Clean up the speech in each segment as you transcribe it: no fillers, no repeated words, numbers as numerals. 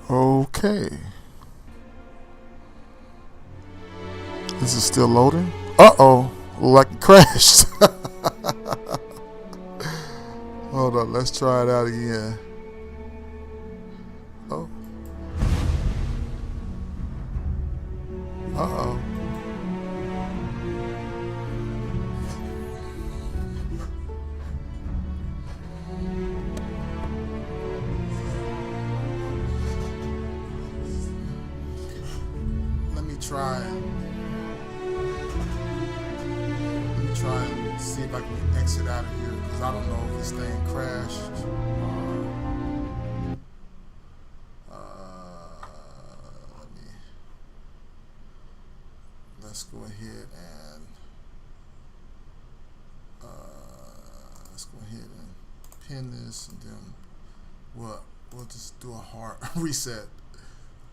Okay. This is still loading. Uh-oh. Like it crashed. Hold on. Let's try it out again. Oh. Uh-oh. Let me try and see if I can exit out of here because I don't know if this thing crashed. Let's go ahead and pin this, and then we'll just do a hard reset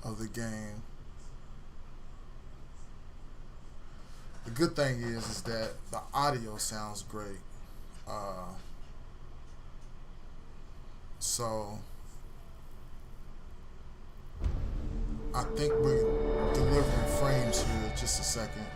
of the game. The good thing is that the audio sounds great. So I think we're delivering frames here. Just a second.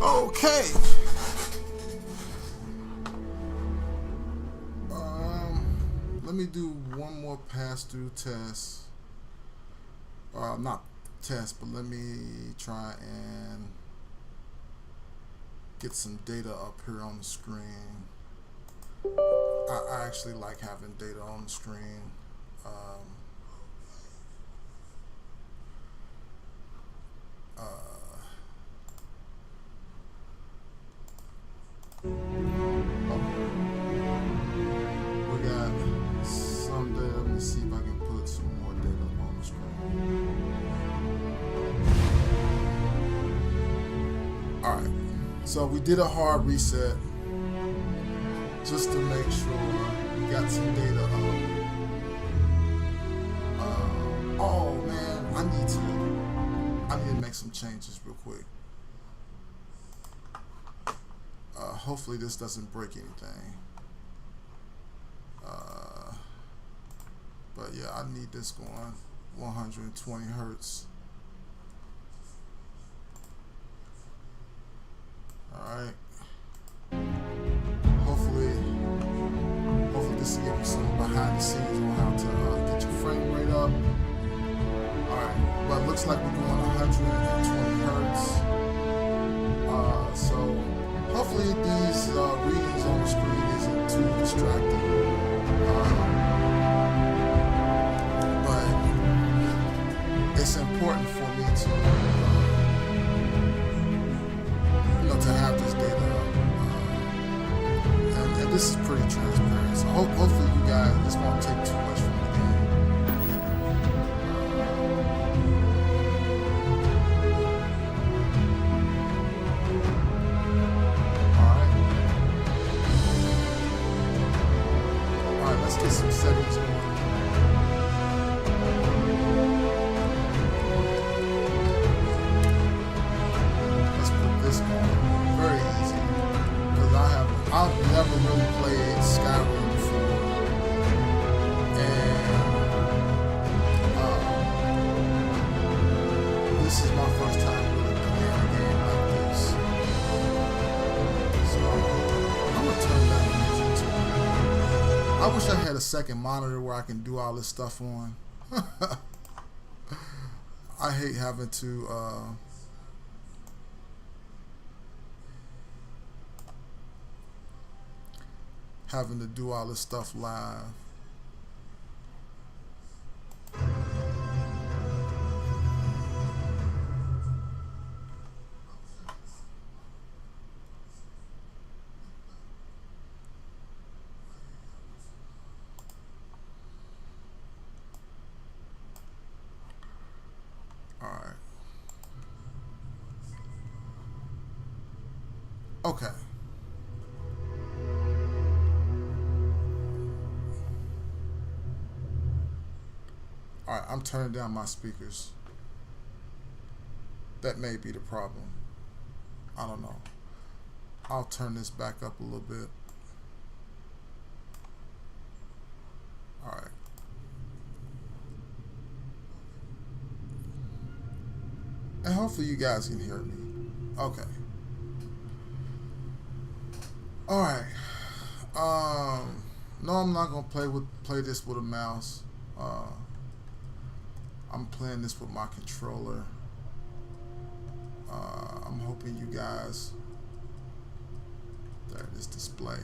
Okay. Let me do one more pass-through test. Not test, but let me try and get some data up here on the screen. I actually like having data on the screen. We got some data. Let me see if I can put some more data up on the screen. Alright, so we did a hard reset just to make sure we got some data up. Oh man, I need to make some changes real quick. Hopefully this doesn't break anything. But yeah, I need this going 120 hertz. Alright. Hopefully this will give you some behind the scenes on how to get your frame rate up. Alright, but it looks like we're going 120 hertz. So hopefully these readings on the screen isn't too distracting. But it's important for me to have this data and this is pretty transparent. So hopefully you guys, this won't take too much from the game. Let's get some settings going. Let's put this on. Very easy. Because I've never really played Skyrim before. And this is my first time really playing a game like this. So I'm gonna turn down the music too. I wish I had a second monitor where I can do all this stuff on. I hate having to do all this stuff live. Okay. All right, I'm turning down my speakers. That may be the problem. I don't know. I'll turn this back up a little bit. All right. And hopefully you guys can hear me. Okay. All right. No, I'm not gonna play this with a mouse. I'm playing this with my controller. I'm hoping you guys. There it is, display.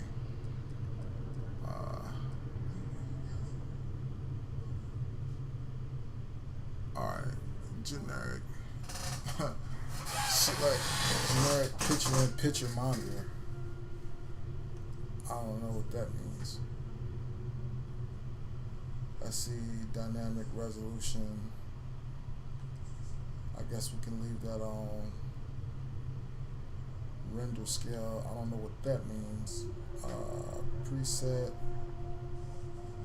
Alright, generic. Generic picture monitor. I don't know what that means. Let's see, dynamic resolution. I guess we can leave that on. Render scale, I don't know what that means. Preset.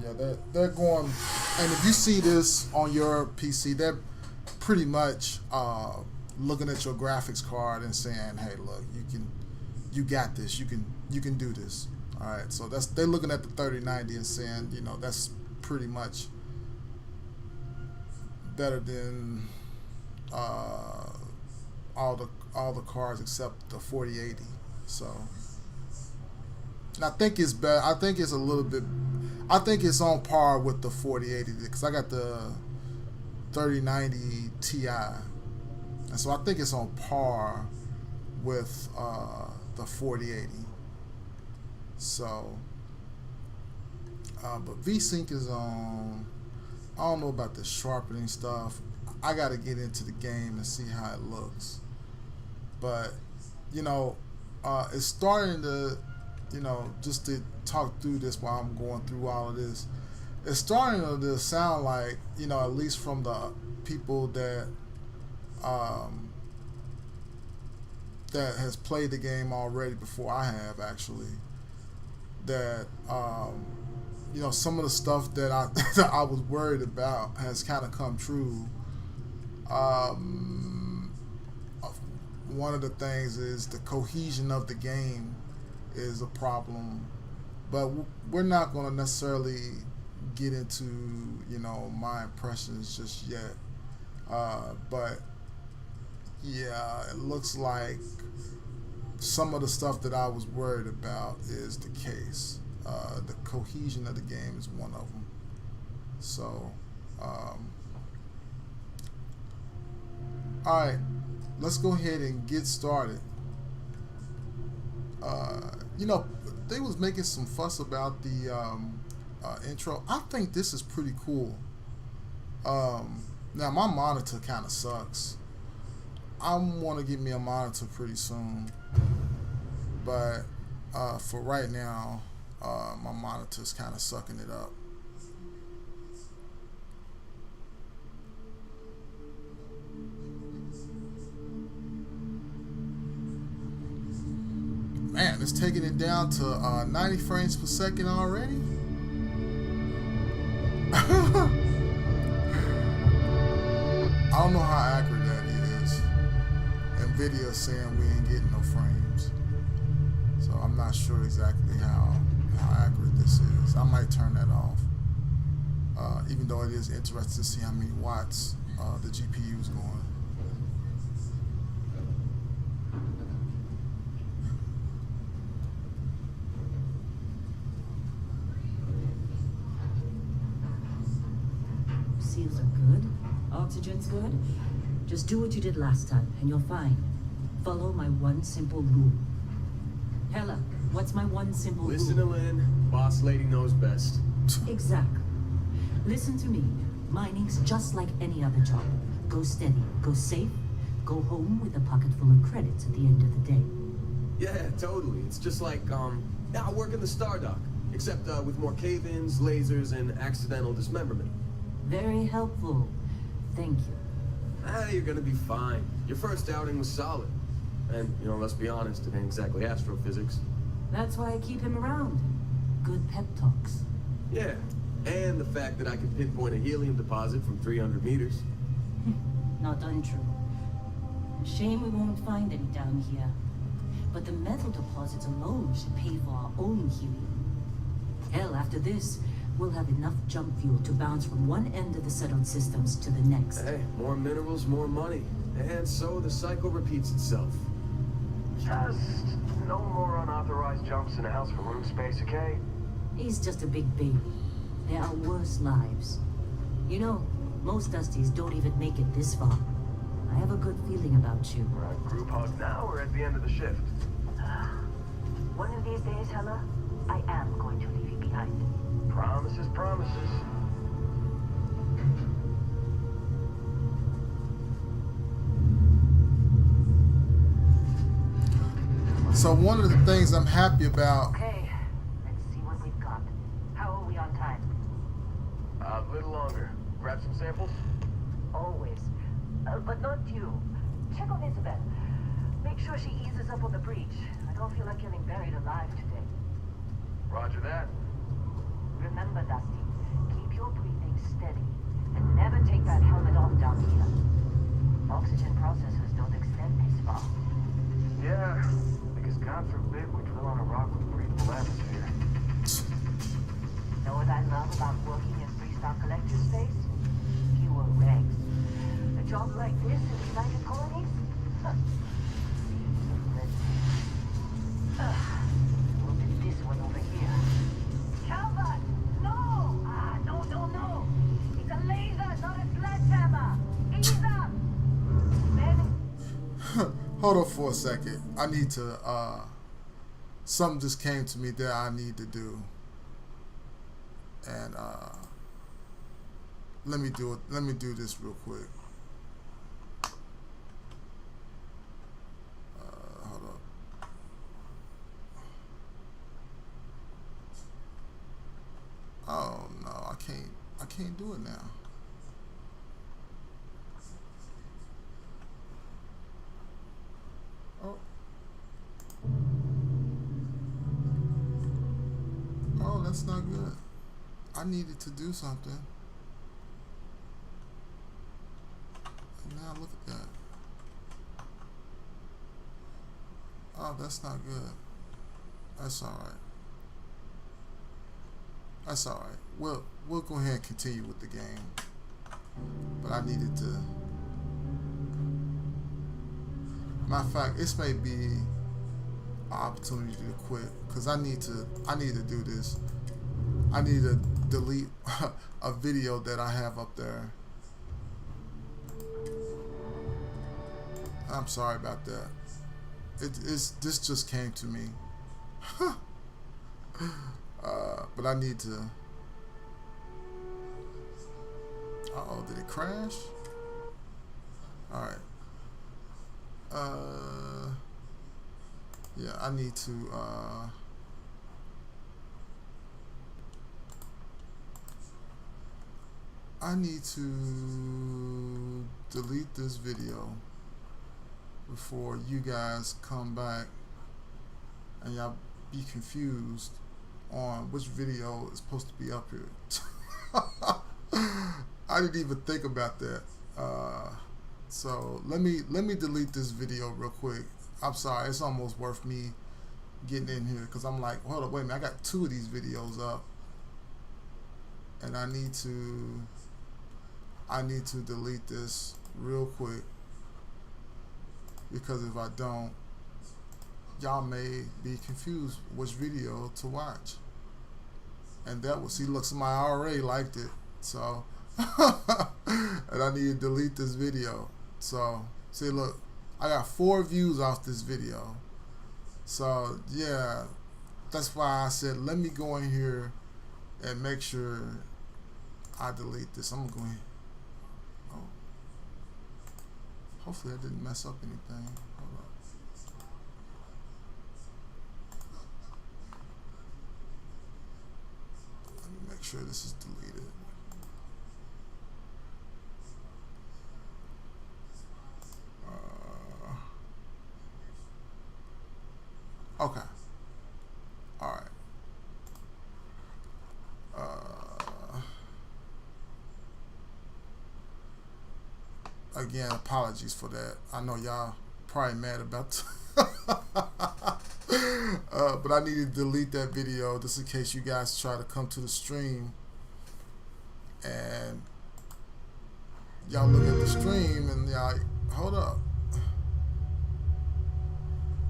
Yeah, they're going, and if you see this on your PC, they're pretty much looking at your graphics card and saying, "Hey, look, you got this. You can do this." All right, so they're looking at the 3090 and saying, you know, that's pretty much better than all the cards except the 4080. So, and I think it's better. I think it's a little bit. I think it's on par with the 4080 because I got the 3090 Ti, and so I think it's on par with the 4080. So, but VSync is on. I don't know about the sharpening stuff. I got to get into the game and see how it looks. But, you know, it's starting to, you know, just to talk through this while I'm going through all of this, it's starting to sound like, you know, at least from the people that that has played the game already before I have actually, that you know, some of the stuff that that I was worried about has kind of come true. One of the things is the cohesion of the game is a problem, but we're not going to necessarily get into, you know, my impressions just yet. But yeah, it looks like some of the stuff that I was worried about is the case. The cohesion of the game is one of them. So, all right, let's go ahead and get started. You know, they was making some fuss about the intro. I think this is pretty cool. Now my monitor kind of sucks. I want to get me a monitor pretty soon, but for right now, my monitor's kind of sucking it up. Man, it's taking it down to 90 frames per second already. I don't know how accurate that is. Nvidia's saying we ain't getting no frames, so I'm not sure exactly how accurate this is. I might turn that off, even though it is interesting to see how many watts the GPU is going. Seals are good. Oxygen's good. Just do what you did last time, and you're fine. Follow my one simple rule. Hella, what's my one simple Listen rule? to Lynn. Boss lady knows best. Exactly. Listen to me. Mining's just like any other job. Go steady, go safe, go home with a pocket full of credits at the end of the day. Yeah, totally. It's just like, I work in the Stardock. Except with more cave-ins, lasers, and accidental dismemberment. Very helpful. Thank you. You're gonna be fine. Your first outing was solid. And, you know, let's be honest, it ain't exactly astrophysics. That's why I keep him around. Good pep talks. Yeah, and the fact that I can pinpoint a helium deposit from 300 meters. Not untrue. Shame we won't find any down here. But the metal deposits alone should pay for our own helium. Hell, after this, we'll have enough jump fuel to bounce from one end of the settled systems to the next. Hey, more minerals, more money. And so the cycle repeats itself. Just no more unauthorized jumps in a house for room space, okay? He's just a big baby. There are worse lives. You know, most Dusties don't even make it this far. I have a good feeling about you. Group hug now or at the end of the shift? One of these days, Hella, I am going to leave you behind. Promises, promises. So one of the things I'm happy about. Okay, let's see what we've got. How are we on time? A little longer. Grab some samples? Always. But not you. Check on Isabel. Make sure she eases up on the breach. I don't feel like getting buried alive today. Roger that. Remember, Dusty, keep your breathing steady and never take that helmet off down here. Oxygen processors don't extend this far. Yeah, because God forbid we drill on a rock with breathable atmosphere. Know what I love about working in freestyle collector space? Fewer regs. A job like this in the United Colonies? Huh. We'll do this one over here. Calvert! No! No. It's a laser, not a sledgehammer. Ease up! Men... Hold on for a second. I need to, something just came to me that I need to do. And, let me do it. Let me do this real quick. Hold up. Oh, no, I can't do it now. Oh, that's not good. I needed to do something. And now look at that. Oh, that's not good. That's alright. That's alright. We'll go ahead and continue with the game. But I needed to. Matter of fact, this may be an opportunity to quit because I need to do this. I need to delete a video that I have up there. I'm sorry about that. This just came to me. But I need to. Uh-oh, did it crash? Alright. Yeah, I need to, delete this video before you guys come back and y'all be confused on which video is supposed to be up here. I didn't even think about that. So let me delete this video real quick. I'm sorry, it's almost worth me getting in here because I'm like, hold up, wait a minute, I got 2 of these videos up, and I need to delete this real quick because if I don't, y'all may be confused which video to watch. And that will see, look, somebody already liked it, so and I need to delete this video. So see, look, I got 4 views off this video. So yeah, that's why I said let me go in here and make sure I delete this. I'm gonna go in. Oh, hopefully I didn't mess up anything. Hold on. Let me make sure this is deleted. Okay. All right. Again, apologies for that. I know y'all probably mad about but I need to delete that video just in case you guys try to come to the stream and y'all look at the stream and y'all like, hold up.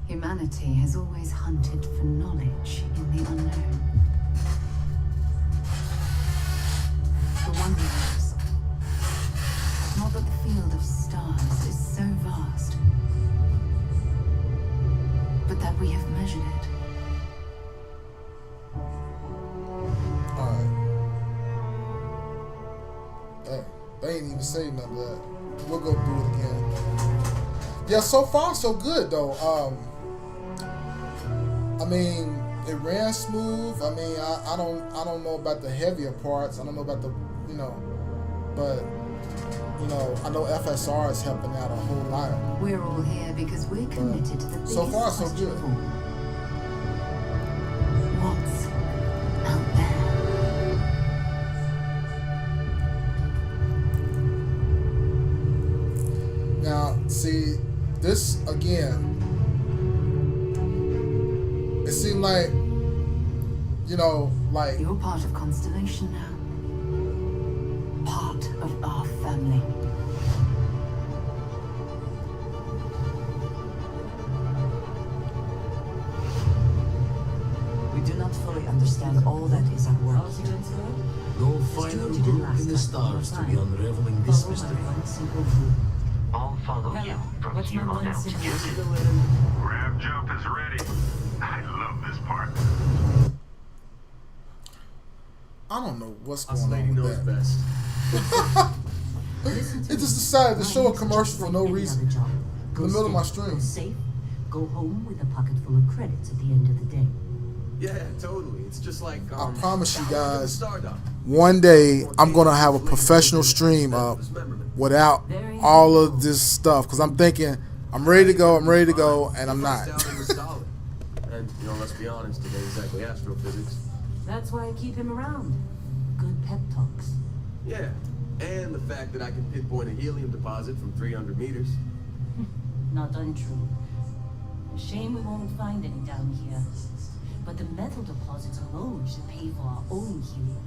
Humanity has always hunted for knowledge in the unknown. The wonder is not that the field of stars is so vast, but that we have measured it. Alright. They ain't even say none of that. We'll go do it again. Yeah, so far so good though. I mean, it ran smooth. I mean, I don't know about the heavier parts. I don't know about the, but I know FSR is helping out a whole lot. We're all here because we're committed to the biggest so far so question good. of all. What's out there? Now, see, this again. It seemed like, like You're part of Constellation now. Part of our family. We do not fully understand all that is at work How's it here. going, sir? No As final George did group last in the time, stars to fine. be unraveling this Follow my mystery. one simple rule. I'll follow Hello, you from what's my here on one out. simple Yes. rule? Grab jump is ready. I love this part. I don't know what's Us going lady on with knows that. best. Listen to It just me. decided to My show a answer is commercial for like no any reason. other job. Go In the middle of my steady, stream. Go safe. Go home with a pocket full of credits at the end of the day. Yeah, totally. It's just like I promise you guys, Stardom. one day I'm gonna have a professional stream up without all of this stuff because I'm thinking I'm ready to go, and I'm not. And let's be honest, it ain't exactly astrophysics. That's why I keep him around. Good pep talks. Yeah, and the fact that I can pinpoint a helium deposit from 300 meters. Not untrue. A shame we won't find any down here. But the metal deposits alone should pay for our own helium.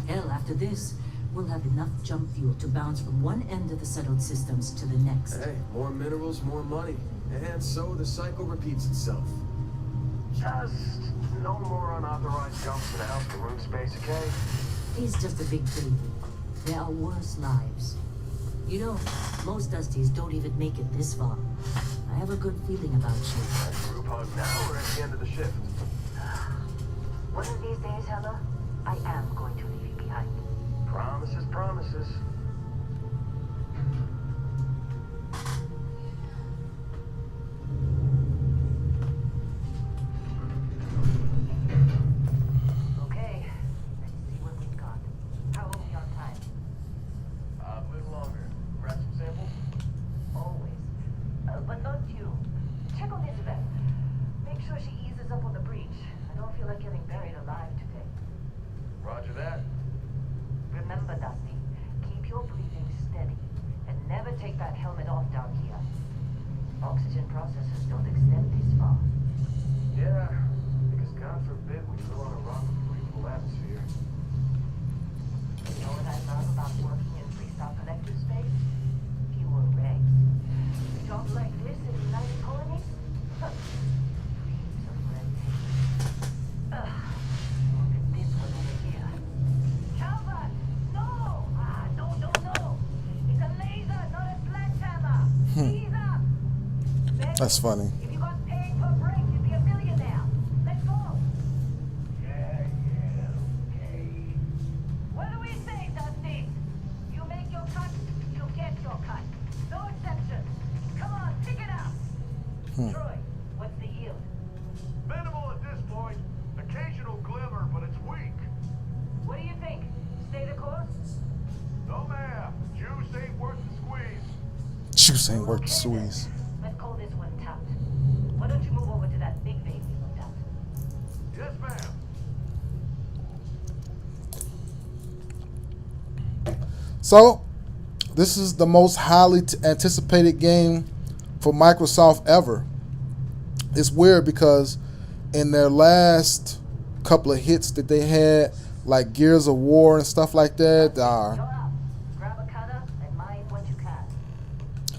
Hell, after this, we'll have enough jump fuel to bounce from one end of the settled systems to the next. Hey, more minerals, more money. And so the cycle repeats itself. Just no more unauthorized jumps in a house for room space, okay? He's just a big baby. There are worse lives. Most Dusties don't even make it this far. I have a good feeling about you. A group hug now or at the end of the shift? One of these days, Heather, I am going to leave you behind. Promises, promises. Okay, let's see what we've got. How are we on time? A little longer. Grab some samples? Always. But not you. Check on Isabel. Make sure she eases up on the breach. I don't feel like getting buried alive today. Roger that. Remember, Dusty, keep your breathing steady and never take that helmet off down here. Oxygen processors don't extend this far. Yeah, because God forbid we flew on a rock with breathable atmosphere. You know what I love about working in freestyle collective space? Fewer regs. Jobs like this in United Colonies? Reams of red tape. Ugh. Look at this one over here. Calvert! No! No! It's a laser, not a sledgehammer! Ease up! Ben, That's funny. if you got paid per break, you'd be a millionaire. Let's go! Yeah, okay. What do we say, Dusty? You make your cut, you get your cut. No exceptions. Come on, pick it up. Troy, what's the yield? Minimal at this point. Occasional glimmer, but it's weak. What do you think? Stay the course? No, ma'am. Juice ain't worth the squeeze. Juice ain't worth the Okay, then. squeeze. Let's call this one tapped. Why don't you move over to that big So this is the most highly anticipated game for Microsoft ever. It's weird because in their last couple of hits that they had, like Gears of War and stuff like that, Go out. Grab a cutter and mine what you can.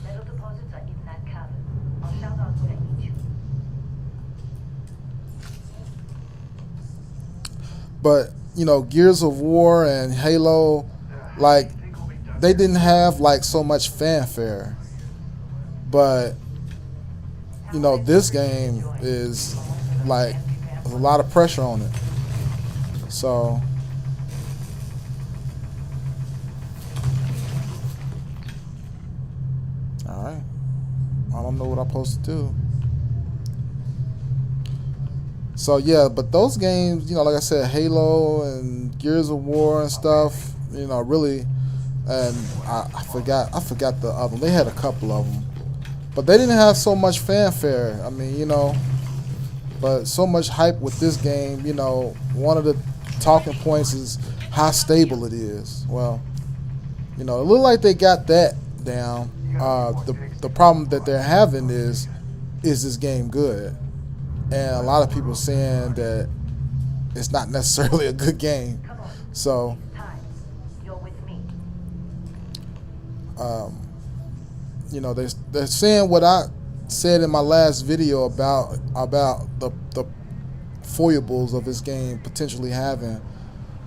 Metal deposits are in that cavern. I'll shout out when I need you. but you know, Gears of War and Halo, like they didn't have like so much fanfare. But you know, this game is like there's a lot of pressure on it. So all right, I don't know what I'm supposed to do. So yeah, but those games, you know, like I said, Halo and Gears of War and stuff, you know, really, and I forgot the other one. They had a couple of them, but they didn't have so much fanfare. I mean, you know, but so much hype with this game. You know, one of the talking points is how stable it is. Well, you know, it looked like they got that down. The problem that they're having is this game good? And a lot of people saying that it's not necessarily a good game. Come on. So, Time. You're with me. you know, they're saying what I said in my last video about the foibles of this game potentially having,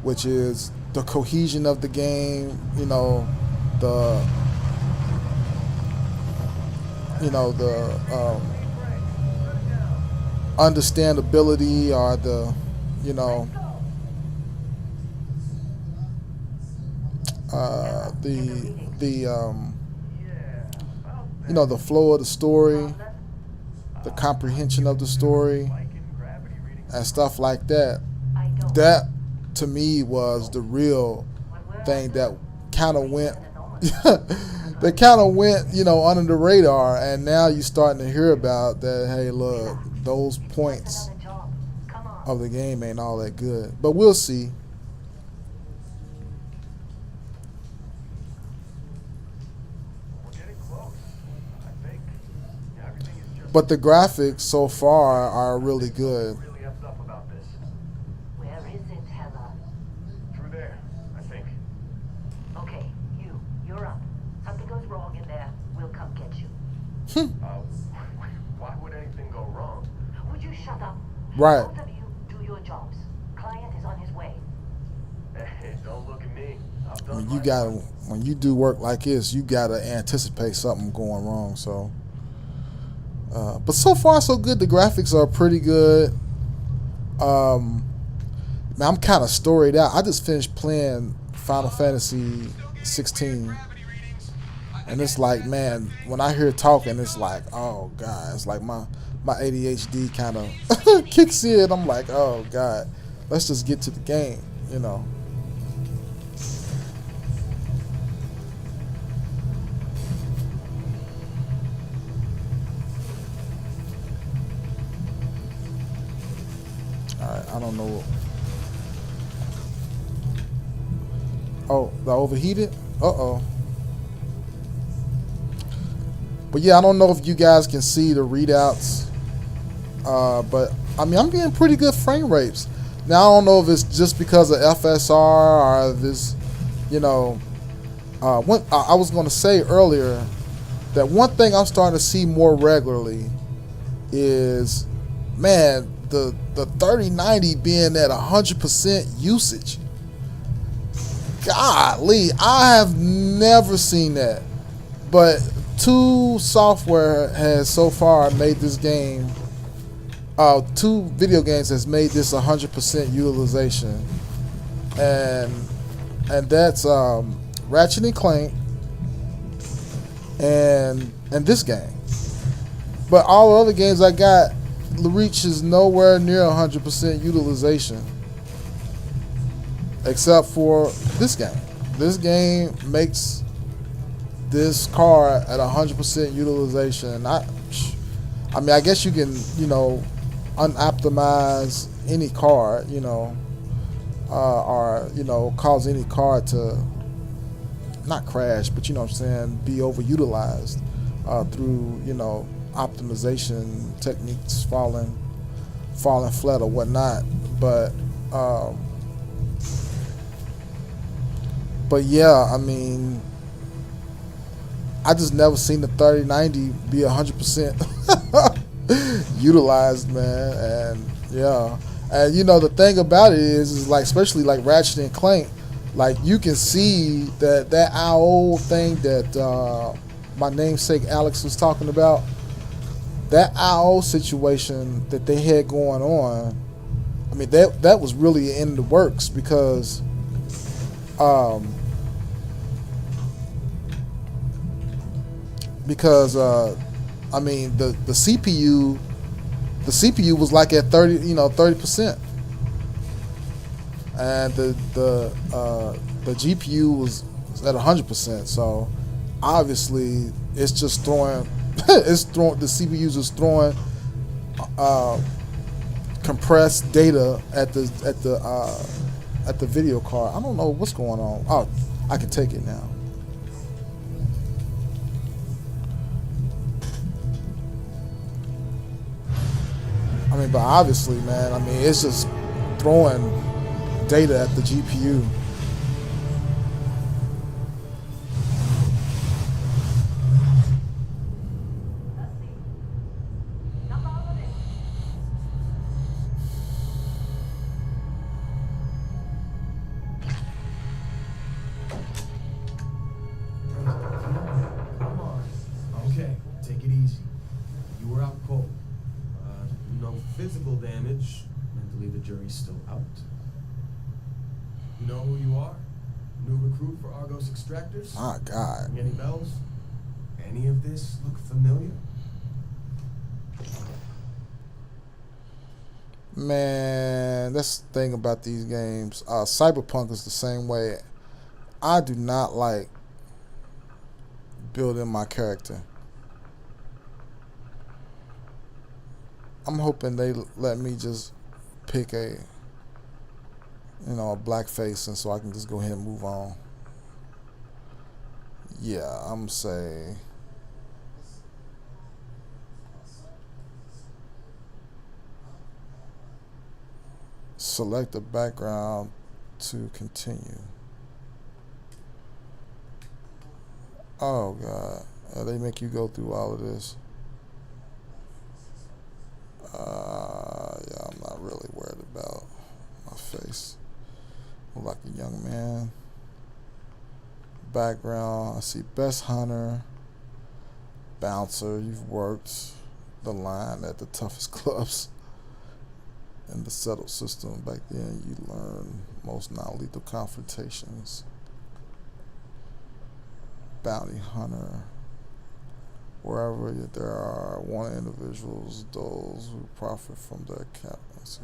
which is the cohesion of the game. You know, the understandability, or the, you know, you know, the flow of the story, the comprehension of the story, and stuff like that. I don't. That to me was the real thing that kind of went that kind of went, you know, under the radar, and now you're starting to hear about that. Hey, look, those points Another job. Come on. of the game ain't all that good, but we'll see. We're getting close, I think. Yeah, everything is just But the graphics so far are really good. really effed up about this. Where is it, Hella? Through there, I think. Okay, you're up. Something goes wrong in there, we'll come get you. Why would anything go wrong? Would you shut up? Right. Both of you do your jobs. Client is on his way. Hey, don't look at me. I've done When you do work like this, you gotta anticipate something going wrong. So, but so far so good. The graphics are pretty good. Man, I'm kind of storied out. I just finished playing Final Fantasy 16, and it's like, man, when I hear talking, it's like, oh god, it's like my ADHD kind of kicks in. I'm like, oh god, let's just get to the game, you know. Alright, I don't know. Oh, the overheated? Uh-oh. But yeah, I don't know if you guys can see the readouts. But I mean, I'm getting pretty good frame rates. Now, I don't know if it's just because of FSR or if it's, you know, I was going to say earlier that one thing I'm starting to see more regularly is, man, the 3090 being at 100% usage. Golly, I have never seen that. But two software has so far made this game. Two video games has made this 100% utilization, and that's Ratchet and Clank and this game. But all the other games I got reaches nowhere near 100% utilization, except for this game. This game makes this car at 100% utilization. I mean, I guess you can, you know, unoptimize any car, you know, or, you know, cause any car to not crash, but you know what I'm saying, be overutilized through, you know, optimization techniques falling flat or whatnot. Um, but yeah, I mean, I just never seen the 3090 be 100% utilized, man. And yeah, and you know the thing about it is like, especially like Ratchet and Clank, like you can see that IO thing that my namesake Alex was talking about, that IO situation that they had going on. I mean, that was really in the works because um, I mean the CPU was like at 30%, and the GPU was at 100%. So obviously it's just throwing the CPUs is throwing uh, compressed data at the video card. I don't know what's going on. Oh, I can take it now. I mean, but obviously, man, I mean, it's just throwing data at the GPU. Come on. Okay, take it easy. You were out cold. No physical damage. Mentally, the jury's still out. You know who you are? New recruit for Argos Extractors? My God. Ring any bells? Any of this look familiar? Man, that's the thing about these games. Cyberpunk is the same way. I do not like building my character. I'm hoping they let me just pick a black face, and so I can just go ahead and move on. Yeah, I'm say select the background to continue. Oh God, they make you go through all of this. Yeah, I'm not really worried about my face. Look like a young man. Background, I see best hunter, bouncer. You've worked the line at the toughest clubs in the settled system. Back then, you learn most non-lethal confrontations. Bounty hunter. Wherever there are wanted individuals, those who profit from their captaincy.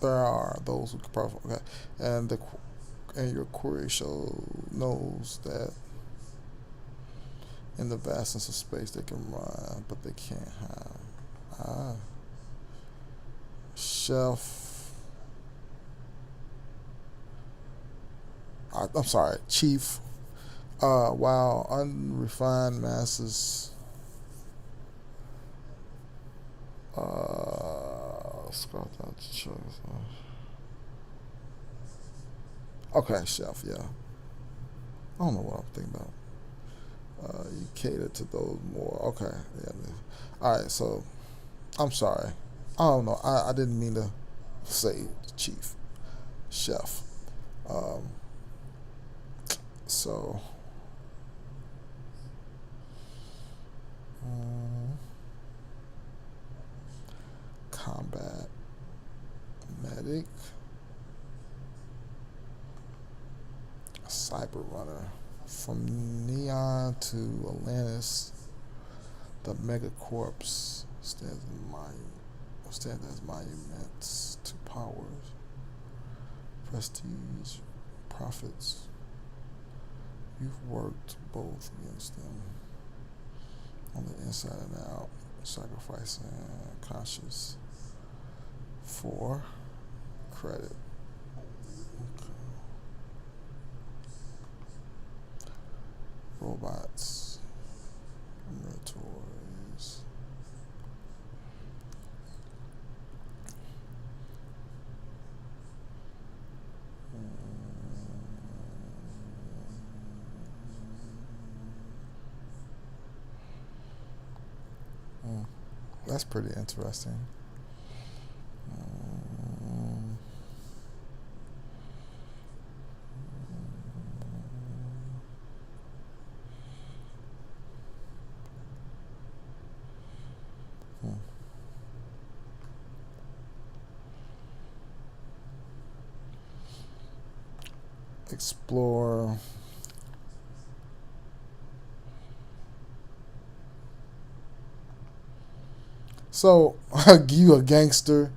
There are those who profit. Okay, and your query knows that in the vastness of space they can run, but they can't hide. Chef. I'm sorry, Chief. While unrefined masses. Scroll down to show. Okay, Chef. Yeah. I don't know what I'm thinking about. You cater to those more. Okay. Yeah. All right. So, I'm sorry. I don't know. I didn't mean to say Chief. Chef. So. Combat medic, cyber runner. From Neon to Atlantis, the megacorps stands as monuments to powers, prestige, profits. You've worked both against them on the inside and out, sacrificing conscience for credit. Okay. robots, minotaurs. That's pretty interesting. Explore. So, you a gangster?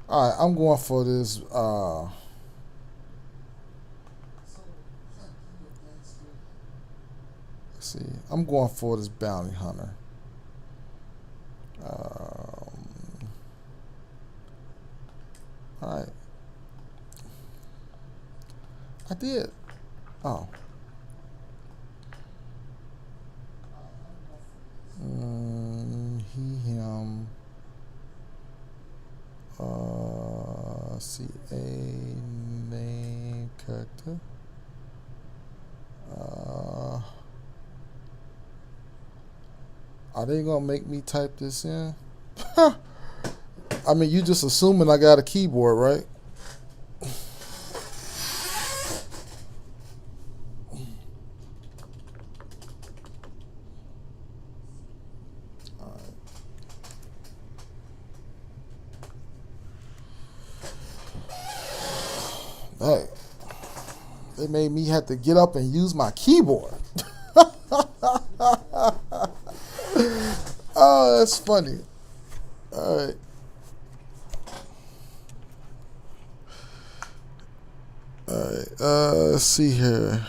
All right, I'm going for this. Let's see, I'm going for this bounty hunter. All right, I did. Oh. He, him. See a name character. Are they gonna make me type this in? I mean, you just assuming I got a keyboard, right? Hey, they made me have to get up and use my keyboard. Oh, that's funny. All right. All right. Let's see here.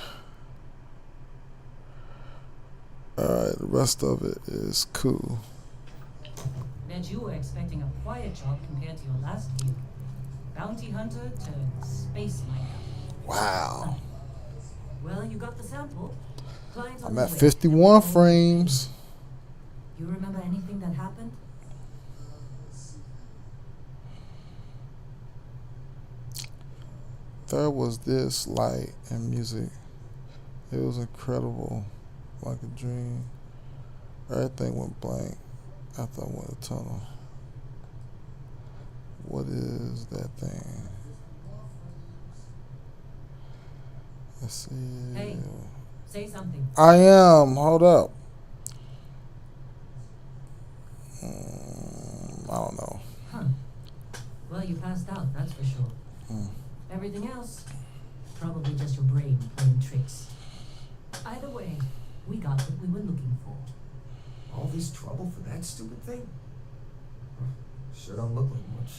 All right. The rest of it is cool. Bet you were expecting a quiet job compared to your last gig. Bounty hunter turned space miner. Wow. Well, you got the sample. Clients on I'm the at way. 51 frames. You remember anything that happened? There was this light and music. It was incredible, like a dream. Everything went blank after I went to tunnel. What is that thing? Let's see. Hey, say something. I am. Hold up. I don't know. Huh. Well, you passed out, that's for sure. Everything else, probably just your brain playing tricks. Either way, we got what we were looking for. All this trouble for that stupid thing? Sure don't look like much.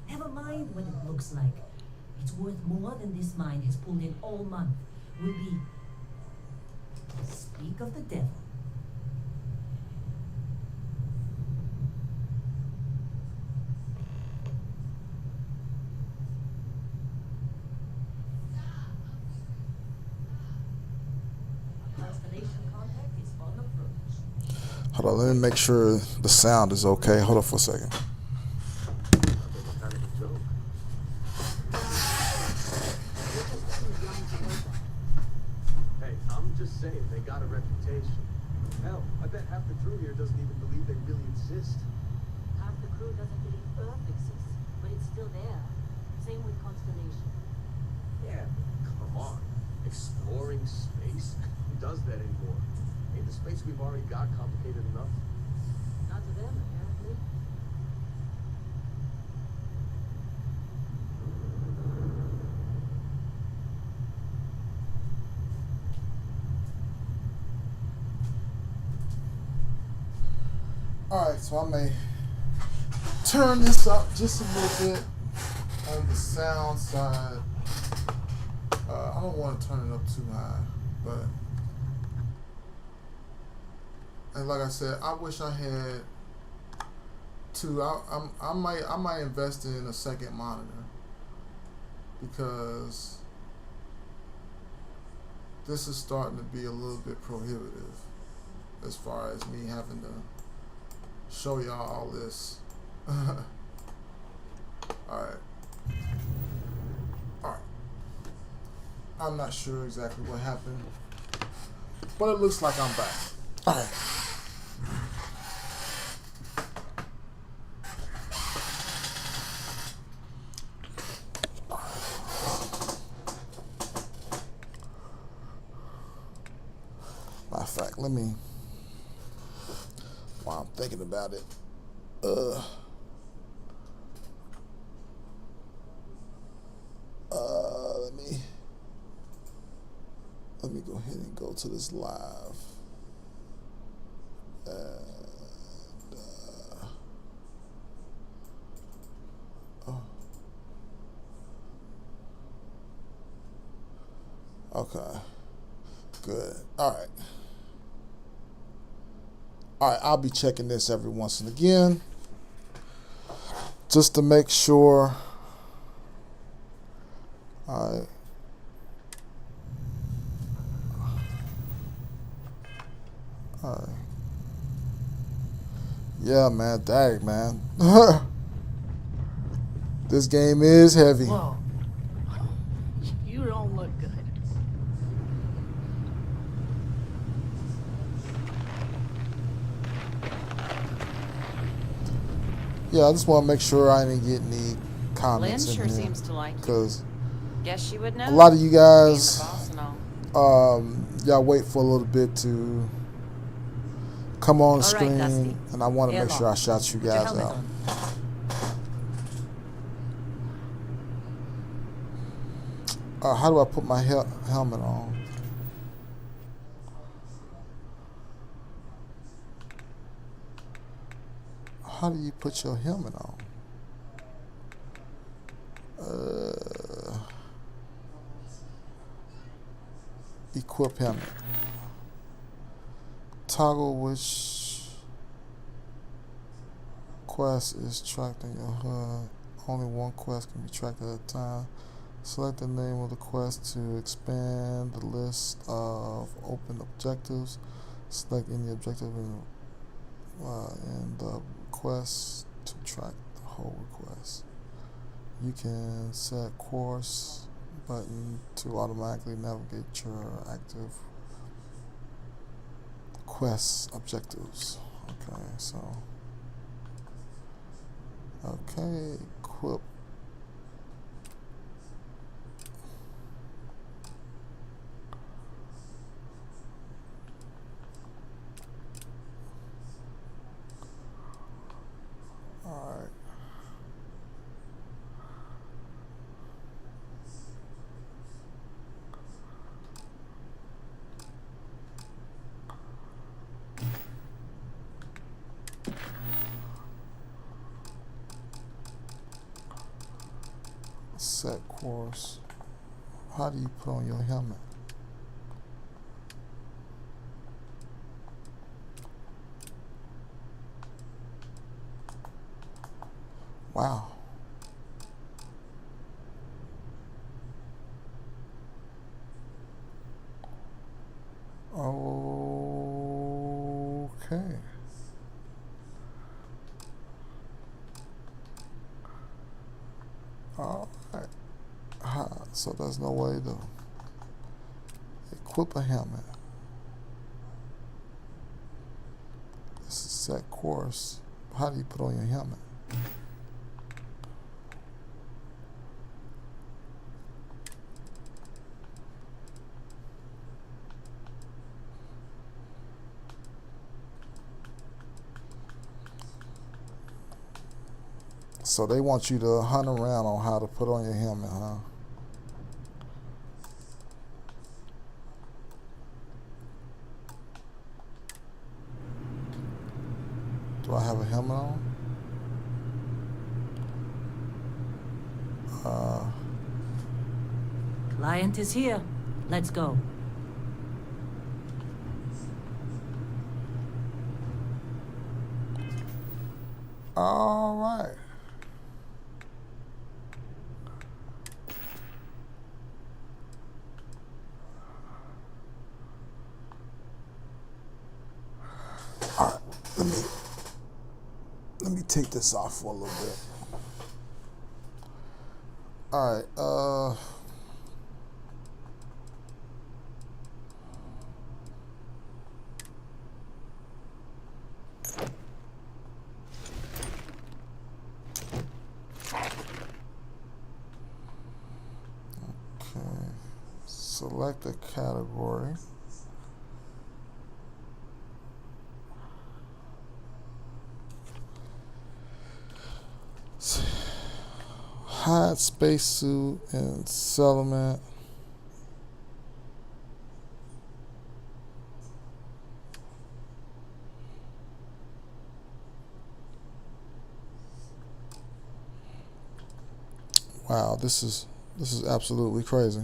Never mind what it looks like. It's worth more than this mine has pulled in all month. Will be. Speak of the devil. Constellation contact is on approach. Hold on. Let me make sure the sound is okay. Hold on for a second. Hey, I'm just saying, they got a reputation. Hell, I bet half the crew here doesn't even believe they really exist. Half the crew doesn't believe Earth exists, but it's still there. Same with Constellation. Yeah, come on. Exploring space? Who does that anymore? Ain't the space we've already got complicated enough? Not to them, apparently. Alright, so I may turn this up just a little bit on the sound side. I don't want to turn it up too high, but and like I said, I wish I had two. I might invest in a second monitor because this is starting to be a little bit prohibitive as far as me having to show y'all all this. Alright. Alright. I'm not sure exactly what happened, but it looks like I'm back. Alright. Matter of fact, let me, while I'm thinking about it, let me go ahead and go to this live. And, oh. Okay. Good. All right. All right, I'll be checking this every once and again just to make sure. All right. All right. Yeah, man. Dang, man. This game is heavy. Whoa. You don't look good. Yeah, I just want to make sure I didn't get any comments Lynn sure in here, seems to like you. because Guess she would know. a lot of you Being the guys, boss and all. y'all wait for a little bit to come on the All right, screen, Dusty. and I want to make Hair sure I long. shout you Put your guys helmet out. on. How do I put my helmet on? How do you put your helmet on? Equip helmet. Toggle which quest is tracked in your HUD. Only one quest can be tracked at a time. Select the name of the quest to expand the list of open objectives. Select any objective in the quest to track the whole request. You can set course button to automatically navigate your active quest objectives. Okay, so equip. Alright. Set course. How do you put on your helmet? Wow. Okay. All right. So there's no way to equip a helmet. This is set course. How do you put on your helmet? So they want you to hunt around on how to put on your helmet, huh? Do I have a helmet on? Client is here. Let's go. All right. All right. Let me take this off for a little bit. All right. Okay. Select a category. Hide spacesuit and settlement. Wow, this is absolutely crazy.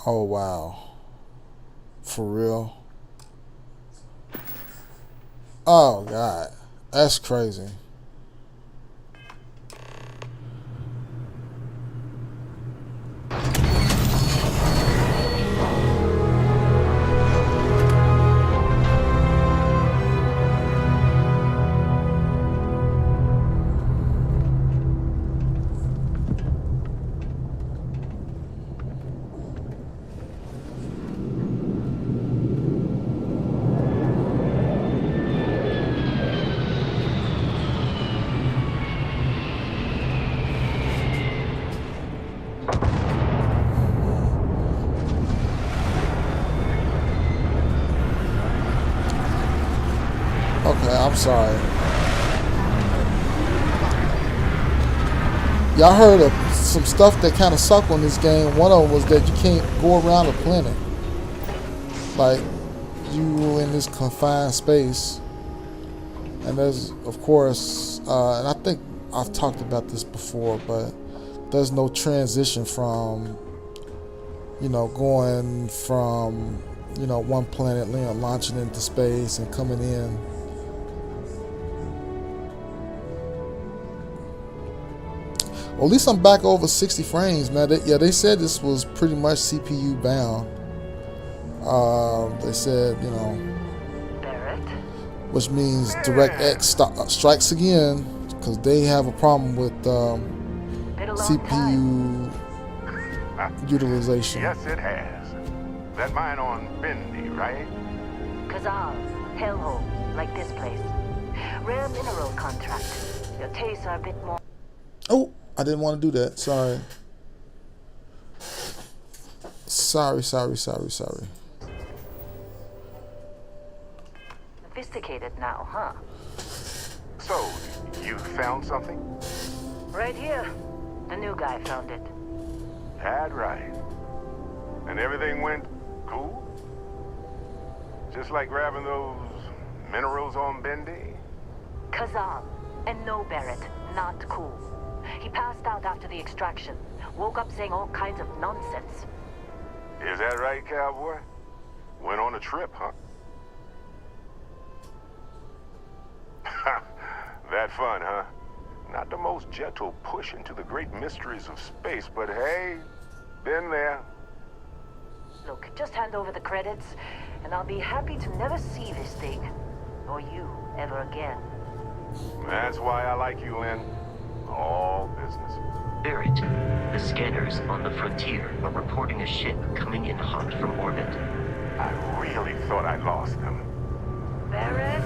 Oh wow. For real? Oh God. That's crazy. Okay, I'm sorry. Y'all heard of some stuff that kind of suck on this game. One of them was that you can't go around the planet. Like, you in this confined space. And there's, of course, and I think I've talked about this before, but there's no transition from, going from, one planet, launching into space and coming in. Well, at least I'm back over 60 frames, man. They said this was pretty much CPU bound. They said, Barrett? which means DirectX strikes again because they have a problem with CPU utilization. Yes, it has. That mine on Bendy, right? Kazal, hellhole, like this place. Rare mineral contract. Your tastes are a bit more. Oh, I didn't want to do that. Sorry. Sorry. Sophisticated now, huh? So, you found something? Right here. The new guy found it. That's right. And everything went cool? Just like grabbing those minerals on Bendy? Kazal. And no, Barrett. Not cool. He passed out after the extraction. Woke up saying all kinds of nonsense. Is that right, cowboy? Went on a trip, huh? That fun, huh? Not the most gentle push into the great mysteries of space, but hey, been there. Look, just hand over the credits, and I'll be happy to never see this thing, or you, ever again. That's why I like you, Lynn. All business. Barrett, the scanners on the frontier are reporting a ship coming in hot from orbit. I really thought I lost them. Barrett?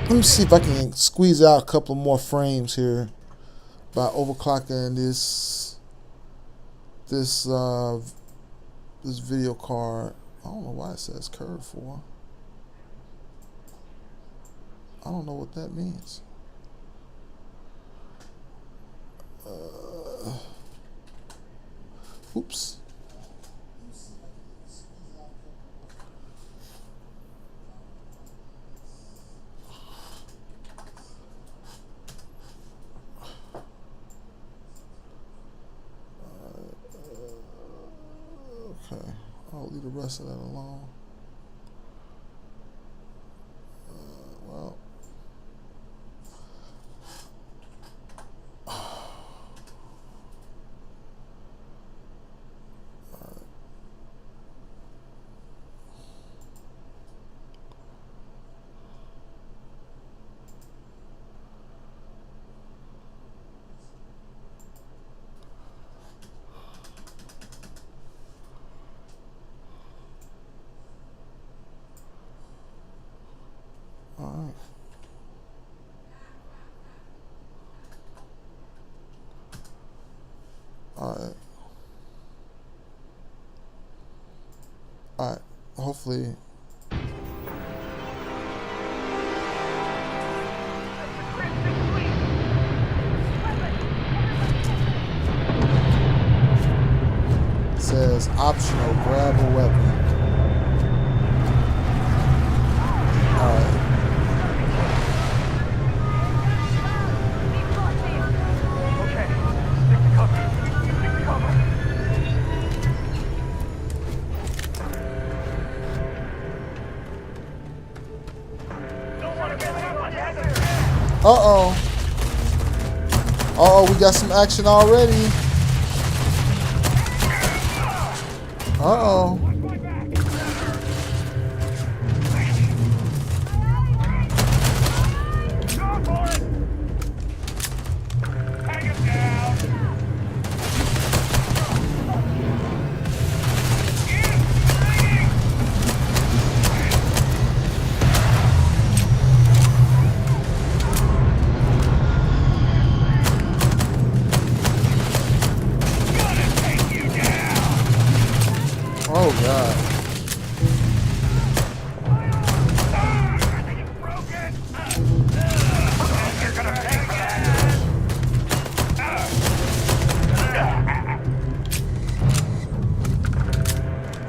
Let me see if I can squeeze out a couple more frames here by overclocking this video card. I don't know why it says curve for. I don't know what that means. Oops. Okay, I'll leave the rest of that alone. Well. Alright. Alright. Alright. Hopefully. It says optional, grab a weapon. Alright. Uh-oh. Uh-oh, we got some action already. Uh-oh. Oh, God.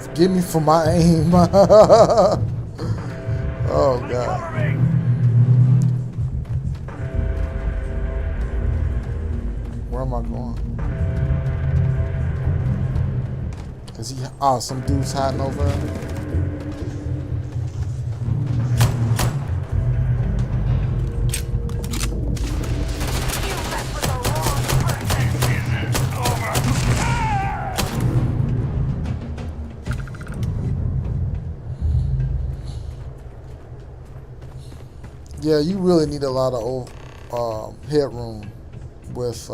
Forgive me for my aim. Oh, God. Where am I going? Is he? Oh, some dude's hiding over there. Yeah, you really need a lot of headroom with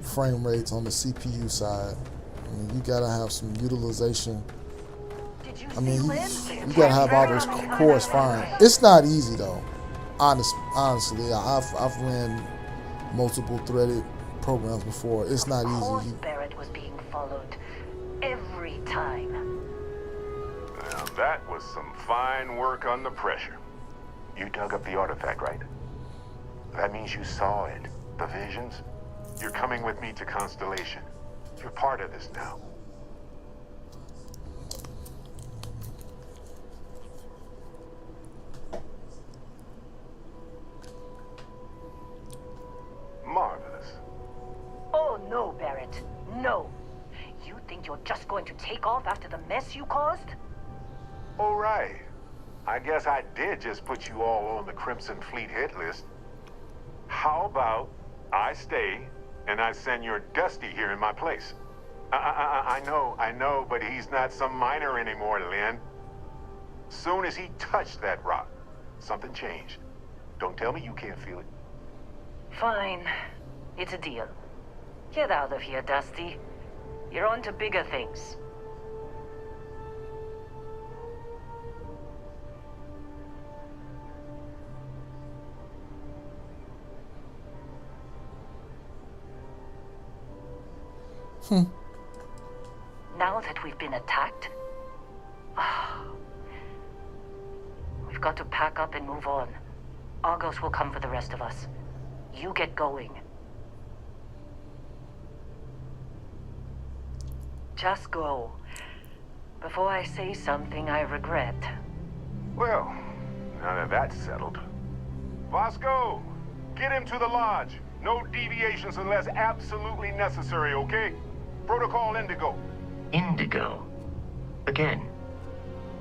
frame rates on the CPU side. I mean, you gotta have some utilization. I mean, you gotta have all those cores firing. It's not easy though. Honestly, I've ran multiple threaded programs before. It's not easy. Barrett was being followed every time. Now that was some fine work under pressure. You dug up the artifact, right? That means you saw it. The visions. You're coming with me to Constellation. You're part of this now. Marvelous. Oh no, Barrett. No. You think you're just going to take off after the mess you caused? All right. I guess I did just put you all on the Crimson Fleet hit list. How about I stay and I send your Dusty here in my place? I know, but he's not some miner anymore, Lynn. Soon as he touched that rock, something changed. Don't tell me you can't feel it. Fine. It's a deal. Get out of here, Dusty. You're on to bigger things. Now that we've been attacked, we've got to pack up and move on. Argos will come for the rest of us. You get going. Just go. Before I say something I regret. Well, now that that's settled. Vasco, get him to the lodge. No deviations unless absolutely necessary, okay? Protocol Indigo. Indigo. Again.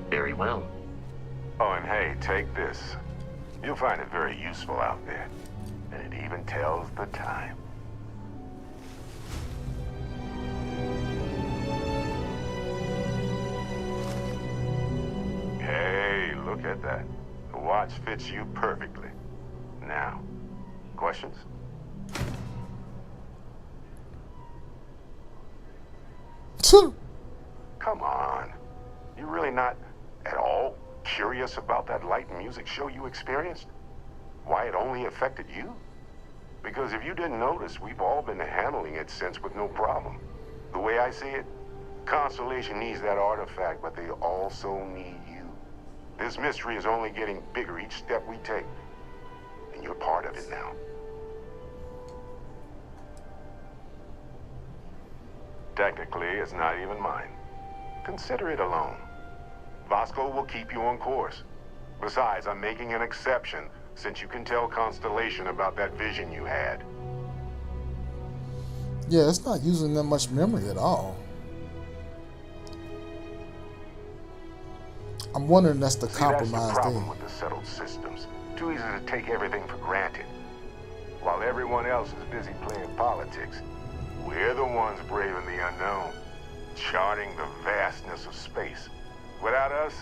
Very well. Oh, and hey, take this. You'll find it very useful out there. And it even tells the time. Hey, look at that. The watch fits you perfectly. Now, questions? Come on. You really not at all curious about that light and music show you experienced? Why it only affected you? Because if you didn't notice, we've all been handling it since with no problem. The way I see it, Constellation needs that artifact, but they also need you. This mystery is only getting bigger each step we take. And you're part of it now. Technically, it's not even mine. Consider it a loan. Vasco will keep you on course. Besides, I'm making an exception since you can tell Constellation about that vision you had. Yeah, it's not using that much memory at all. I'm wondering that's the compromise that's the problem thing. with the settled systems. Too easy to take everything for granted. While everyone else is busy playing politics, we're the ones braving the unknown, charting the vastness of space. Without us,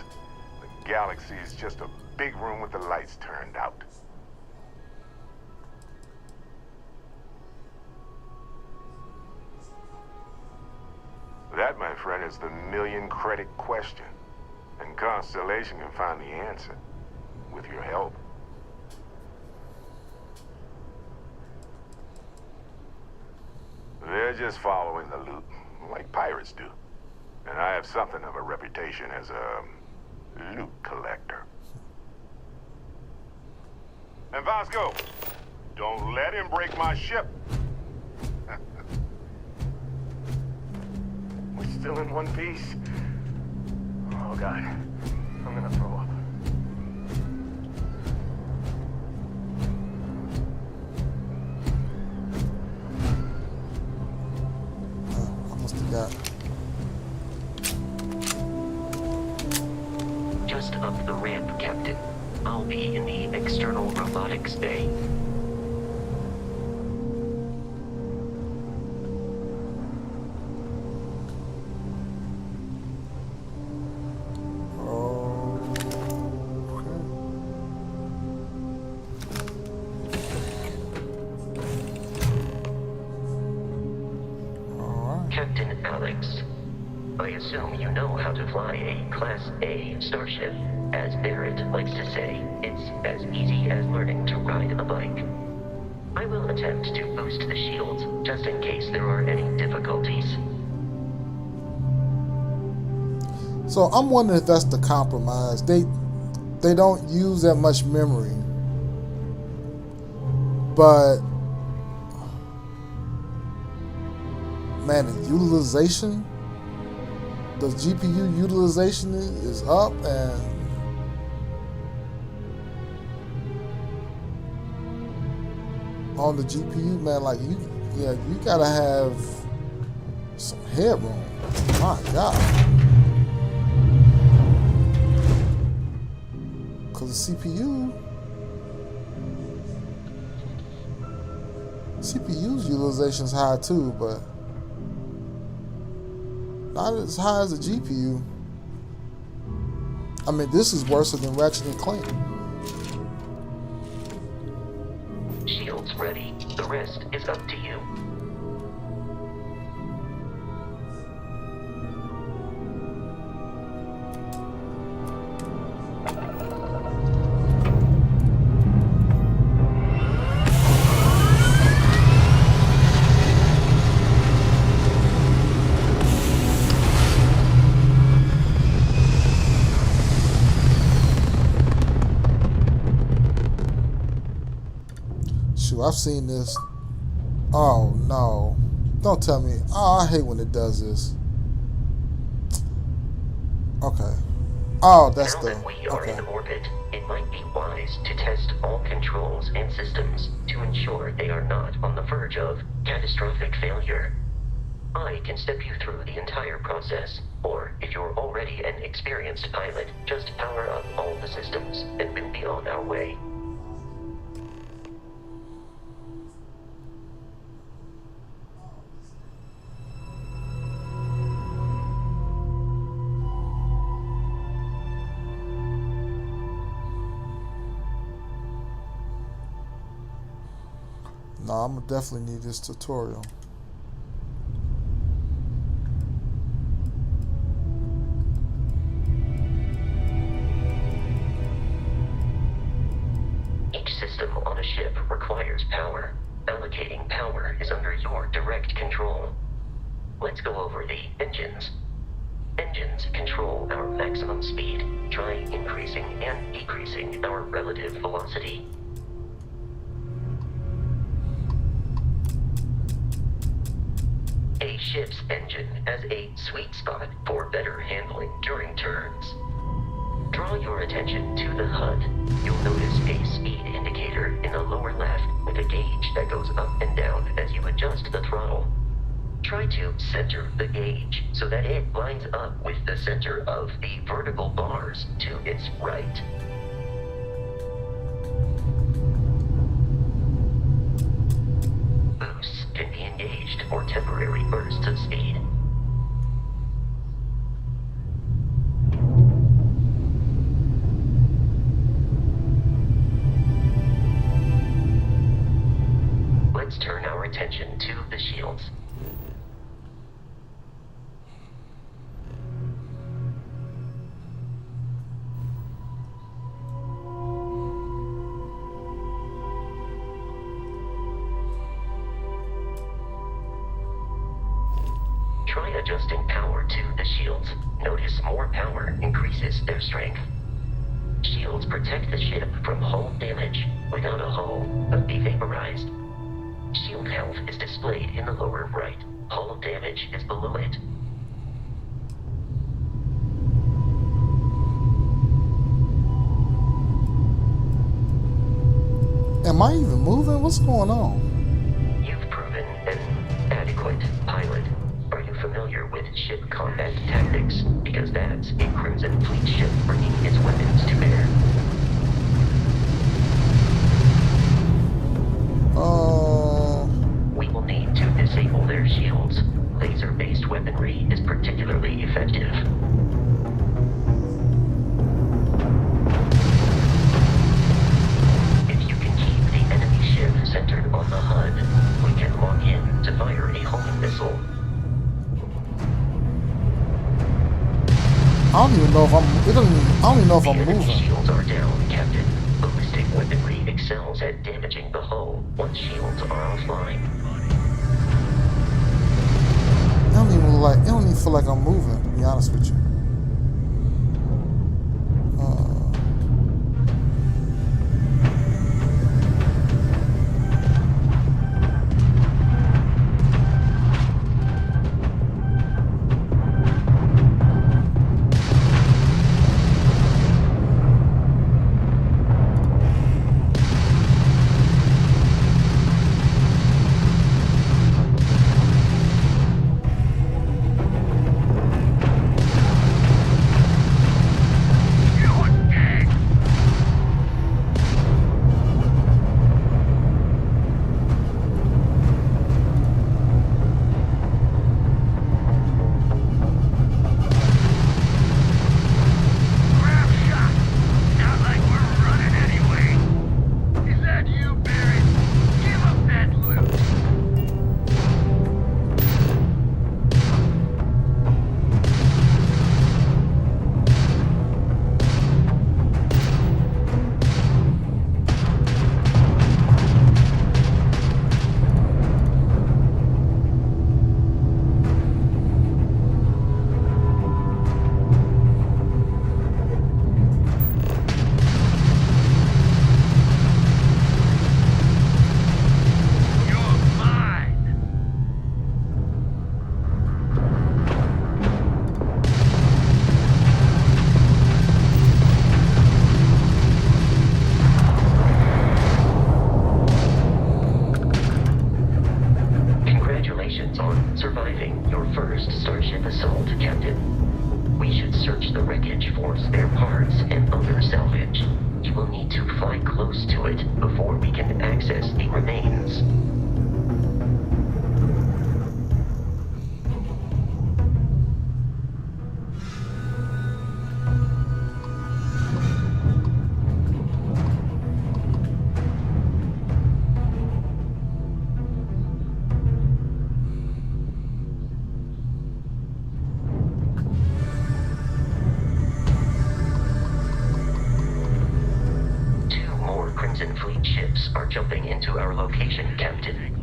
the galaxy is just a big room with the lights turned out. That, my friend, is the million-credit question. And Constellation can find the answer, with your help. They're just following the loot, like pirates do. And I have something of a reputation as a loot collector. And Vasco, don't let him break my ship. We're still in one piece. Oh, God. I'm gonna throw up. I must have got... Just up the ramp, Captain. I'll be in the external robotics bay. Captain Alex, I assume you know how to fly a Class A starship. As Barrett likes to say, it's as easy as learning to ride a bike. I will attempt to boost the shields, just in case there are any difficulties. So I'm wondering if that's the compromise. They don't use that much memory. But man, the utilization, the GPU utilization is up, and on the GPU, man, like you gotta have some headroom. My God, because the CPU's utilization is high too, but not as high as the GPU. I mean, this is worse than Ratchet and Clank. Shields ready. The rest is up to you. I've seen this. Oh no. Don't tell me. Oh, I hate when it does this. Okay. Oh, that's Now the. that we are Okay. in orbit, it might be wise to test all controls and systems to ensure they are not on the verge of catastrophic failure. I can step you through the entire process, or if you're already an experienced pilot, just power up all the systems and we'll be on our way. No, I'm gonna definitely need this tutorial. Each system on a ship requires power. Allocating power is under your direct control. Let's go over the engines. Engines control our maximum speed. Try increasing and decreasing our relative velocity. A ship's engine has a sweet spot for better handling during turns. Draw your attention to the HUD. You'll notice a speed indicator in the lower left with a gauge that goes up and down as you adjust the throttle. Try to center the gauge so that it lines up with the center of the vertical bars to its right. Boosts can be engaged for temporary bursts of speed. Let's turn our attention to the shields. Try adjusting power to the shields. Notice more power increases their strength. Shields protect the ship from hull damage. Without a hull, they'll be vaporized. Shield health is displayed in the lower right. Hull damage is below it. Am I even moving? What's going on? You've proven an adequate pilot. Are you familiar with ship combat tactics? Because that's a Crimson Fleet ship bringing its weapons to bear. We will need to disable their shields. Laser-based weaponry is particularly effective. If you can keep the enemy ship centered on the HUD, we can lock in to fire a homing missile. I don't even know if I don't even know if I'm The enemy moving. shields are down, Captain. Ballistic weaponry excels at damaging the hull once shields are offline. It don't even feel like I'm moving, to be honest with you. can access the remains. Crimson Fleet ships are jumping into our location, Captain.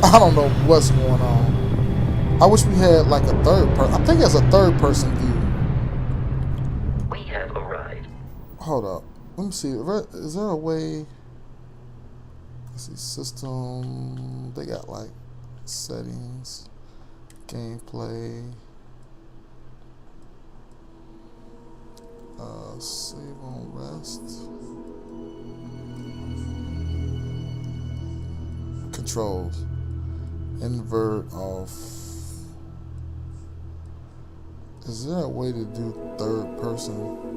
I don't know what's going on. I wish we had like a third person. I think it's a third person view. We have arrived. Hold up. Let me see. Is there a way? Let's see. System. They got like settings, gameplay. Save on rest. Controls. Invert off. Is there a way to do third person?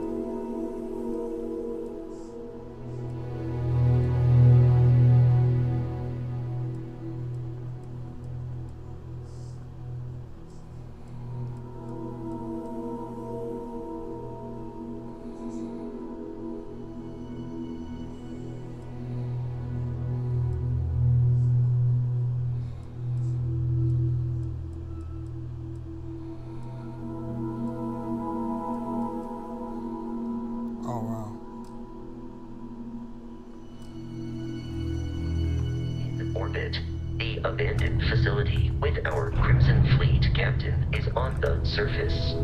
The abandoned facility with our Crimson Fleet captain is on the surface.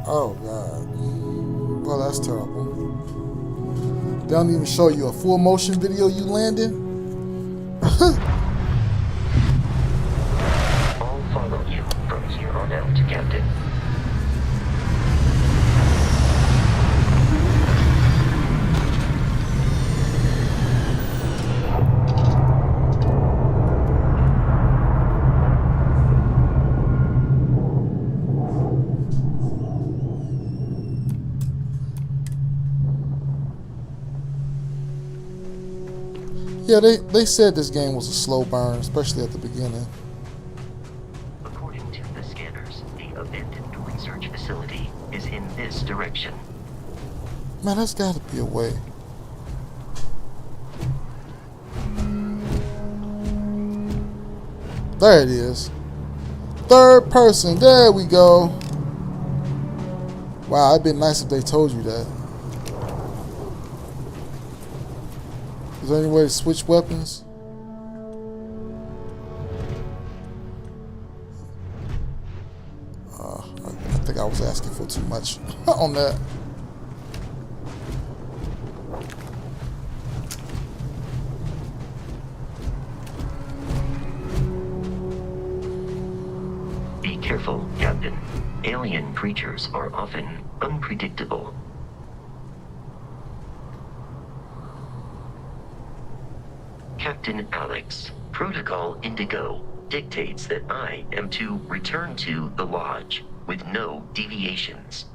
Oh god. Well, that's terrible. They don't even show you a full motion video you landed. I'll follow you from here on out, Captain. Yeah, they said this game was a slow burn, especially at the beginning. According to the scanners, the abandoned research facility is in this direction. Man, there's got to be a way. There it is. Third person. There we go. Wow, it'd been nice if they told you that. Is there any way to switch weapons? I think I was asking for too much on that. Be careful, Captain. Alien creatures are often unpredictable. Captain Alex, Protocol Indigo dictates that I am to return to the Lodge with no deviations.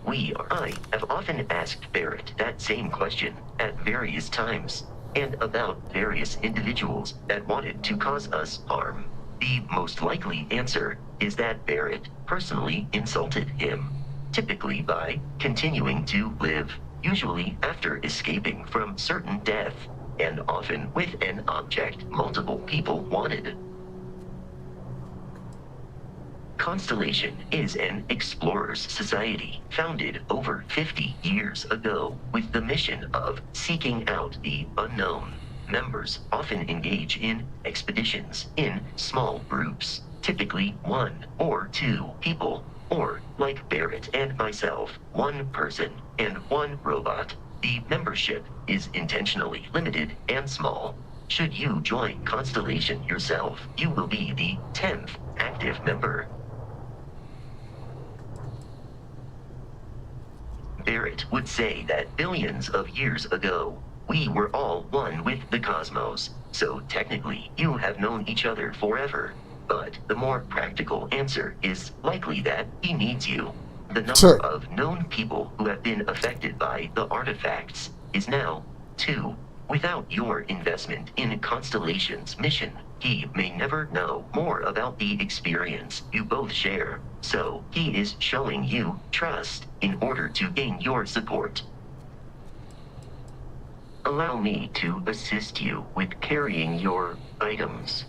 I have often asked Barrett that same question at various times, and about various individuals that wanted to cause us harm. The most likely answer is that Barrett personally insulted him, typically by continuing to live, usually after escaping from certain death, and often with an object multiple people wanted. Constellation is an explorers society founded over 50 years ago with the mission of seeking out the unknown. Members often engage in expeditions in small groups, typically 1 or 2 people, or, like Barrett and myself, 1 person and 1 robot. The membership is intentionally limited and small. Should you join Constellation yourself, you will be the 10th active member. Barrett would say that billions of years ago, we were all one with the cosmos, so technically you have known each other forever. But the more practical answer is likely that he needs you. The number of known people who have been affected by the artifacts is now 2. Without your investment in Constellation's mission, he may never know more about the experience you both share. So he is showing you trust in order to gain your support. Allow me to assist you with carrying your items.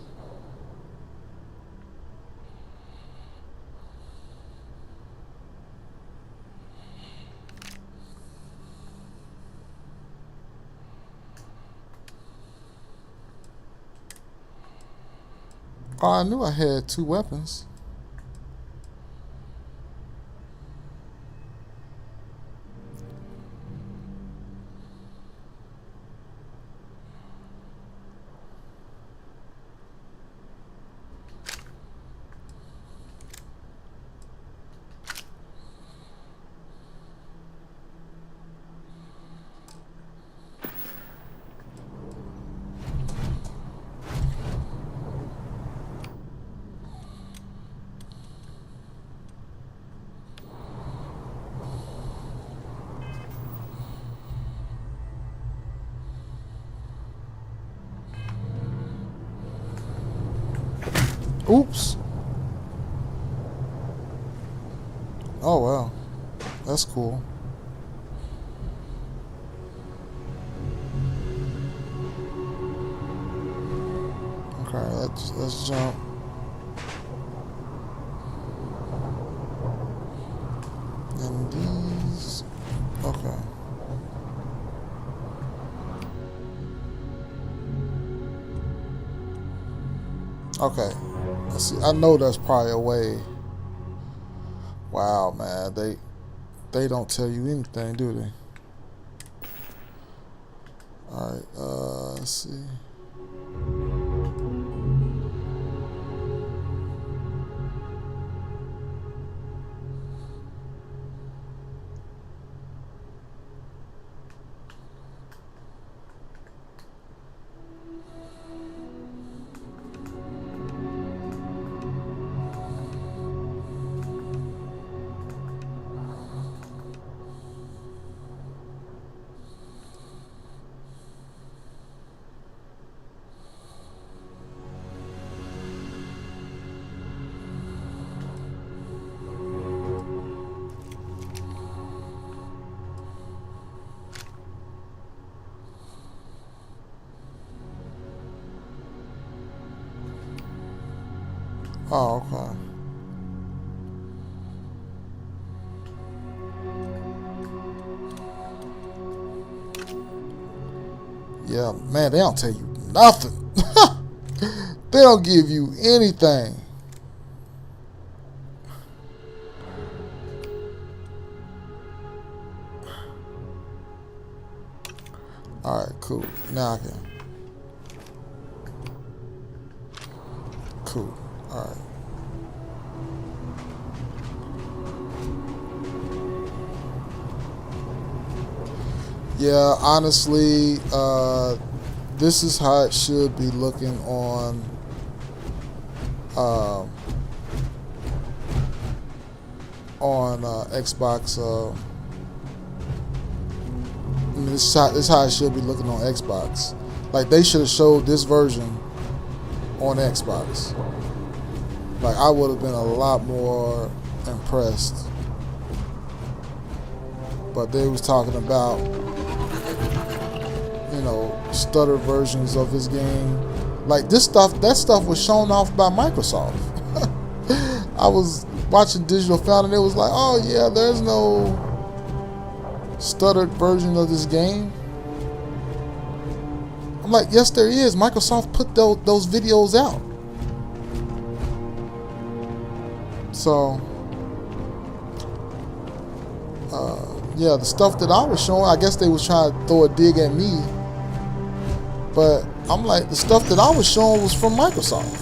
Oh, I knew I had 2 weapons. Oops. Oh, wow. That's cool. Okay, let's jump. And these. Okay. Okay. Let's see. I know there's probably a way. Wow, man. They don't tell you anything, do they? Alright, let's see. Oh, okay. Yeah, man, they don't tell you nothing. They don't give you anything. Alright, cool. Now I can. Cool. Alright. Yeah, honestly, this is how it should be looking on Xbox. I mean, this is how it should be looking on Xbox. Like, they should have showed this version on Xbox. Like, I would have been a lot more impressed. But they was talking about, you know, stutter versions of this game. Like, that stuff was shown off by Microsoft. I was watching Digital Foundry and it was like, oh yeah, there's no stuttered version of this game. I'm like, yes there is. Microsoft put those videos out. So yeah, the stuff that I was showing, I guess they was trying to throw a dig at me. But I'm like, the stuff that I was showing was from Microsoft.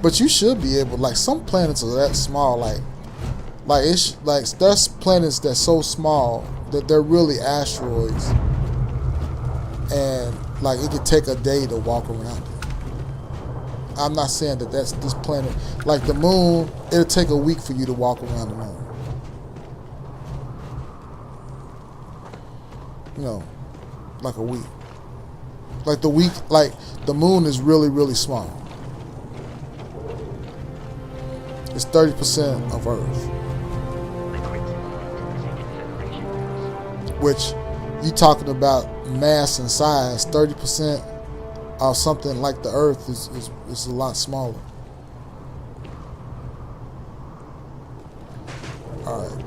But you should be able, like, some planets are that small, like it's like there's planets that's so small that they're really asteroids, and like it could take a day to walk around it. I'm not saying that that's this planet. Like the moon, it'll take a week for you to walk around the moon. You know, like a week. Like the moon is really, really small. It's 30% of Earth. Which, you talking about mass and size, 30% of something like the Earth is a lot smaller. Alright.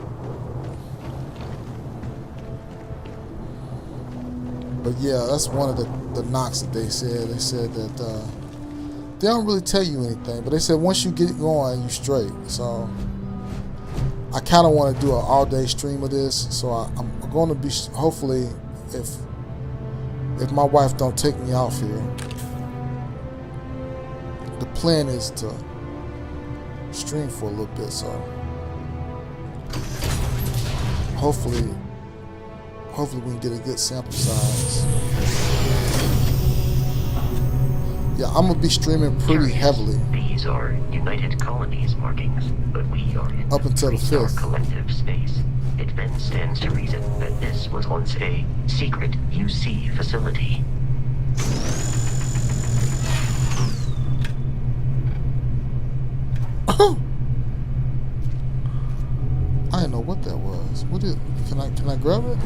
But yeah, that's one of the knocks that they said. They said that they don't really tell you anything, but they said once you get going, you straight. So I kind of want to do an all-day stream of this. So I'm going to be, hopefully, if my wife don't take me off here, the plan is to stream for a little bit. So hopefully we can get a good sample size. Yeah, I'm gonna be streaming pretty heavily. These are United Colonies markings, but we are in up until the 5th. Collective space. It then stands to reason that this was once a secret UC facility. I didn't know what that was. What is? Can I grab it?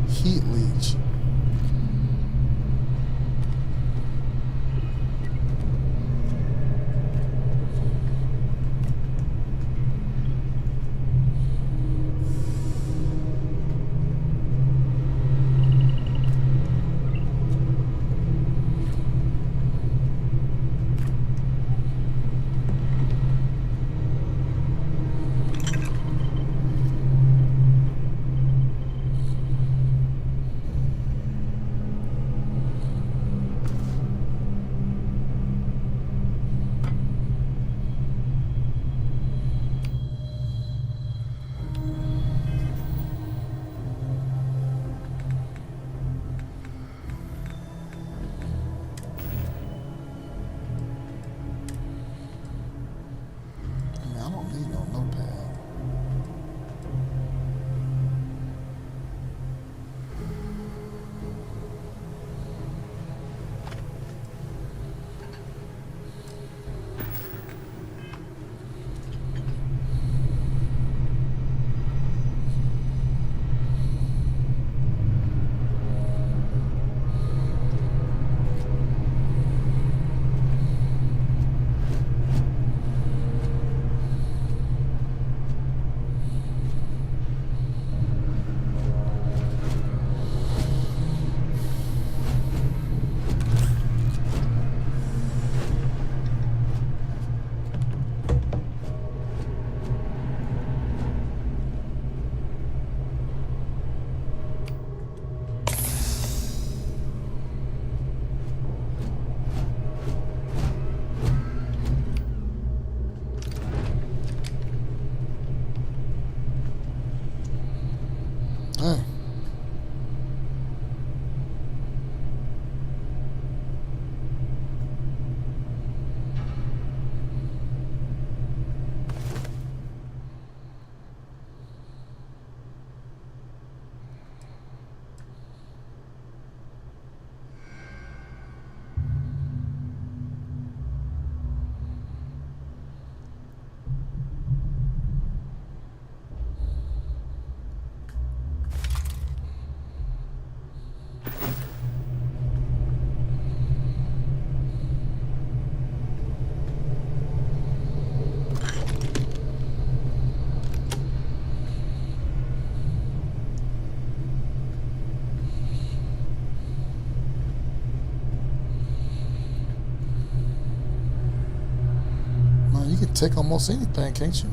Heat leech. Dang. Man, you can take almost anything, can't you?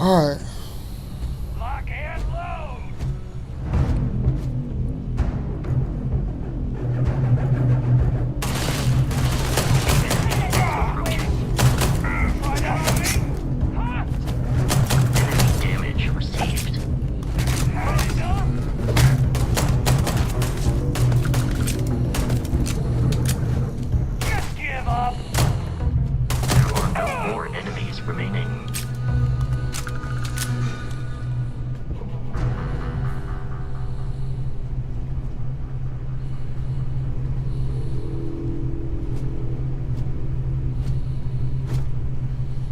All right. Lock and load! Enemy damage received. Just give up! There are no more enemies remaining.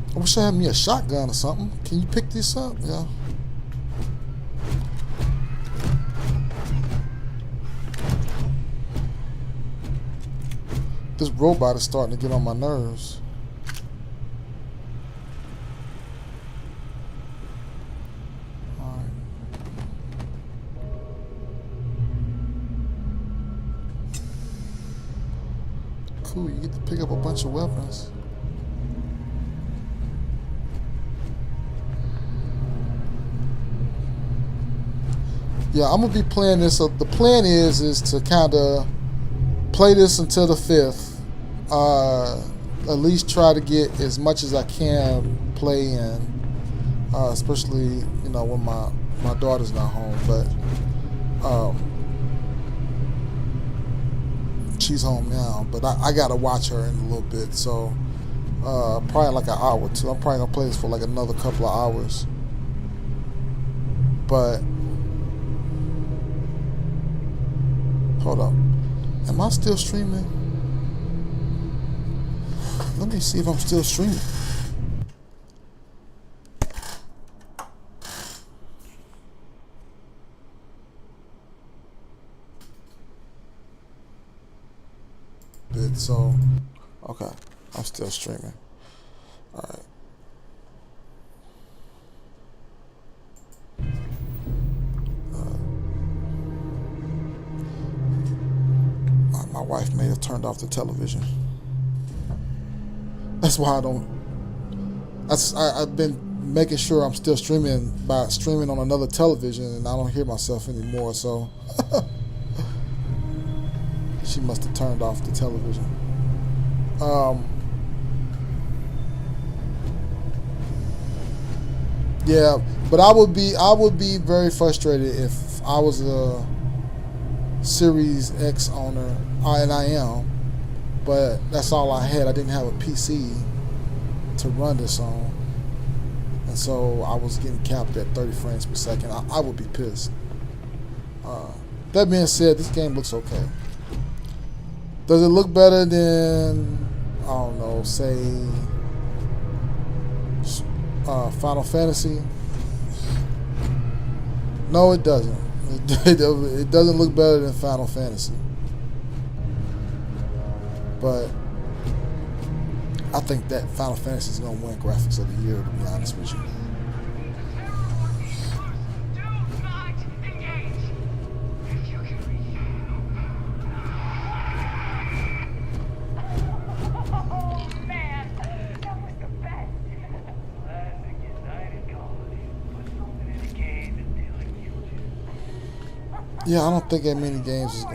I wish I had me a shotgun or something. Can you pick this up? Yeah. This robot is starting to get on my nerves. Alright. Cool, you get to pick up a bunch of weapons. Yeah, I'm gonna be playing this. The plan is to kind of play this until the 5th. At least try to get as much as I can play in, especially when my my daughter's not home, but she's home now. But I gotta watch her in a little bit, so probably like an hour or two. I'm probably gonna play this for like another couple of hours. But hold up, am I still streaming? Let me see if I'm still streaming. So, okay, I'm still streaming. All right. My wife may have turned off the television. That's why I don't. I've been making sure I'm still streaming by streaming on another television, and I don't hear myself anymore. So she must have turned off the television. Yeah, but I would be very frustrated if I was a Series X owner, and I am, but that's all I had. I didn't have a PC to run this on, and so I was getting capped at 30 frames per second. I would be pissed. That being said, this game looks okay. Does it look better than, I don't know, say Final Fantasy? No, it doesn't. It doesn't look better than Final Fantasy. But I think that Final Fantasy is going to win Graphics of the Year, to be honest with you. Yeah, I don't think that many games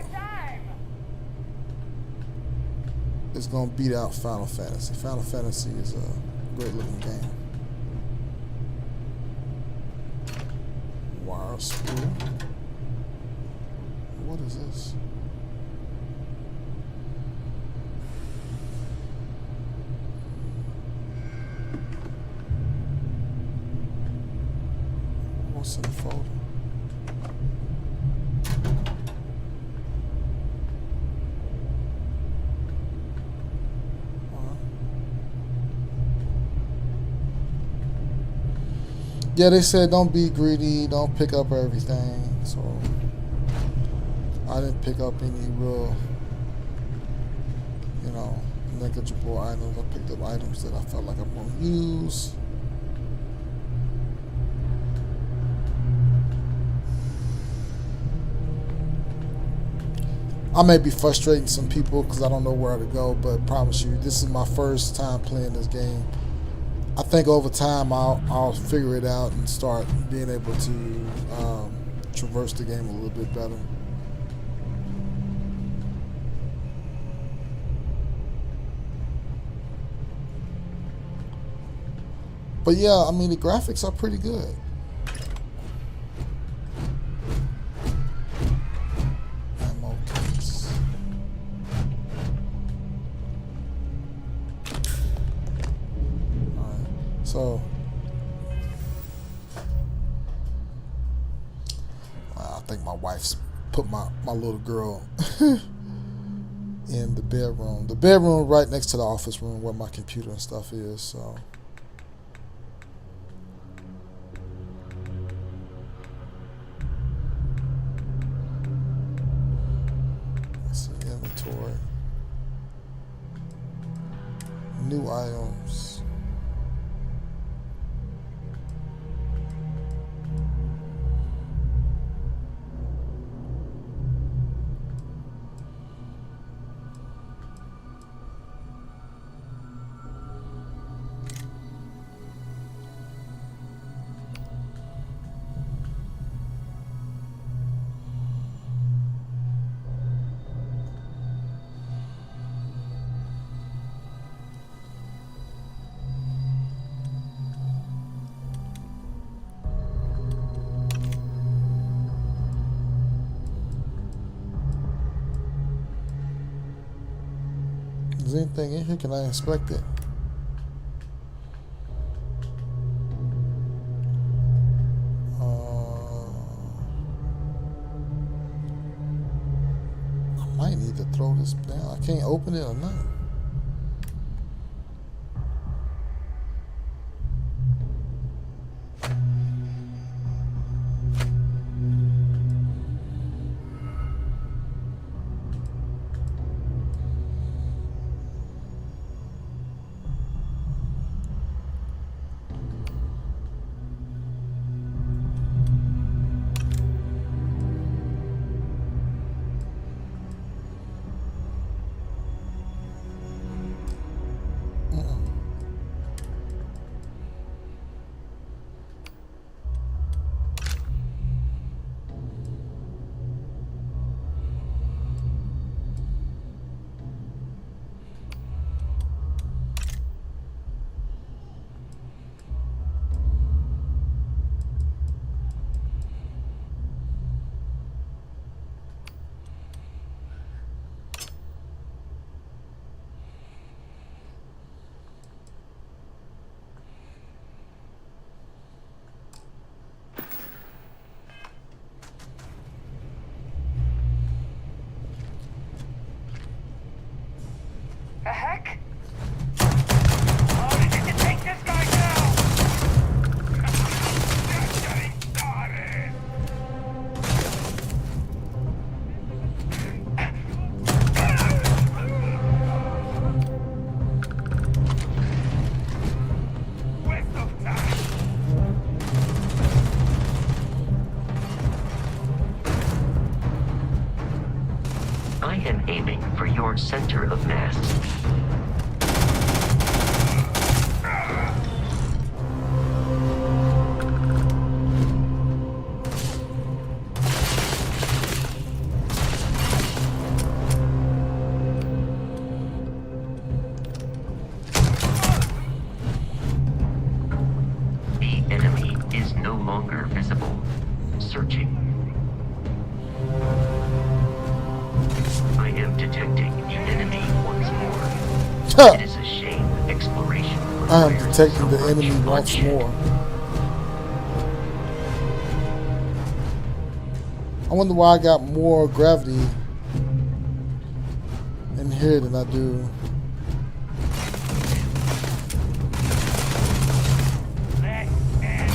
is going to beat out Final Fantasy. Final Fantasy is a great looking game. Wire spool. What is this? What's in the folder? Yeah, they said don't be greedy, don't pick up everything. So I didn't pick up any real, negligible items. I picked up items that I felt like I'm going to use. I may be frustrating some people because I don't know where to go, but I promise you, this is my first time playing this game. I think over time I'll figure it out and start being able to traverse the game a little bit better. But yeah, I mean, the graphics are pretty good. Ammo case. Alright, so I think my wife's put my little girl in the bedroom. The bedroom right next to the office room where my computer and stuff is, so. Inventory. New items. Is anything in here? Can I inspect it? I might need to throw this down. I can't open it or nothing. The heck? How did you take this guy down? Just getting started. Waste of time. I am aiming for your center of mass. The enemy is no longer visible. Searching. I am detecting the enemy once more. It is a shame exploration I am requires detecting so the much enemy once bloodshed. more. I wonder why I got more gravity in here than I do. Let's end this.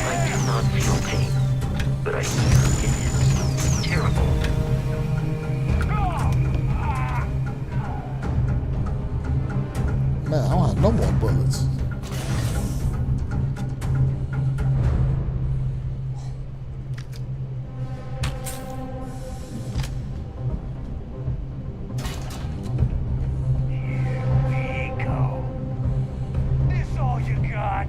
I do not feel pain, but I hear it is terrible. Man, I don't have no more bullets. Here we go. This all you got?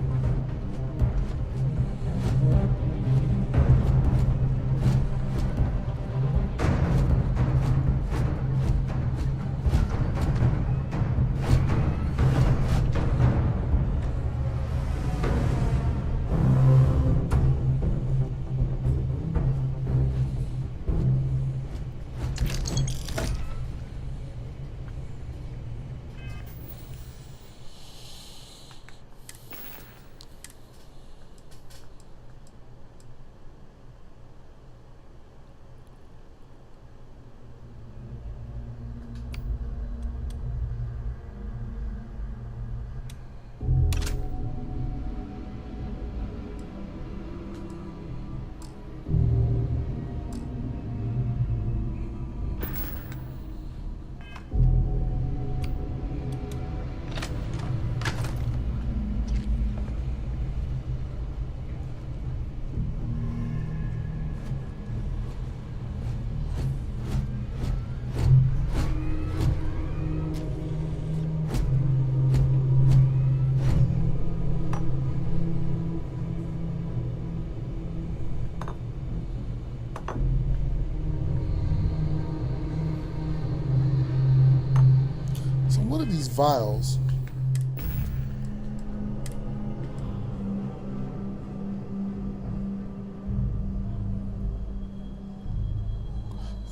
vials.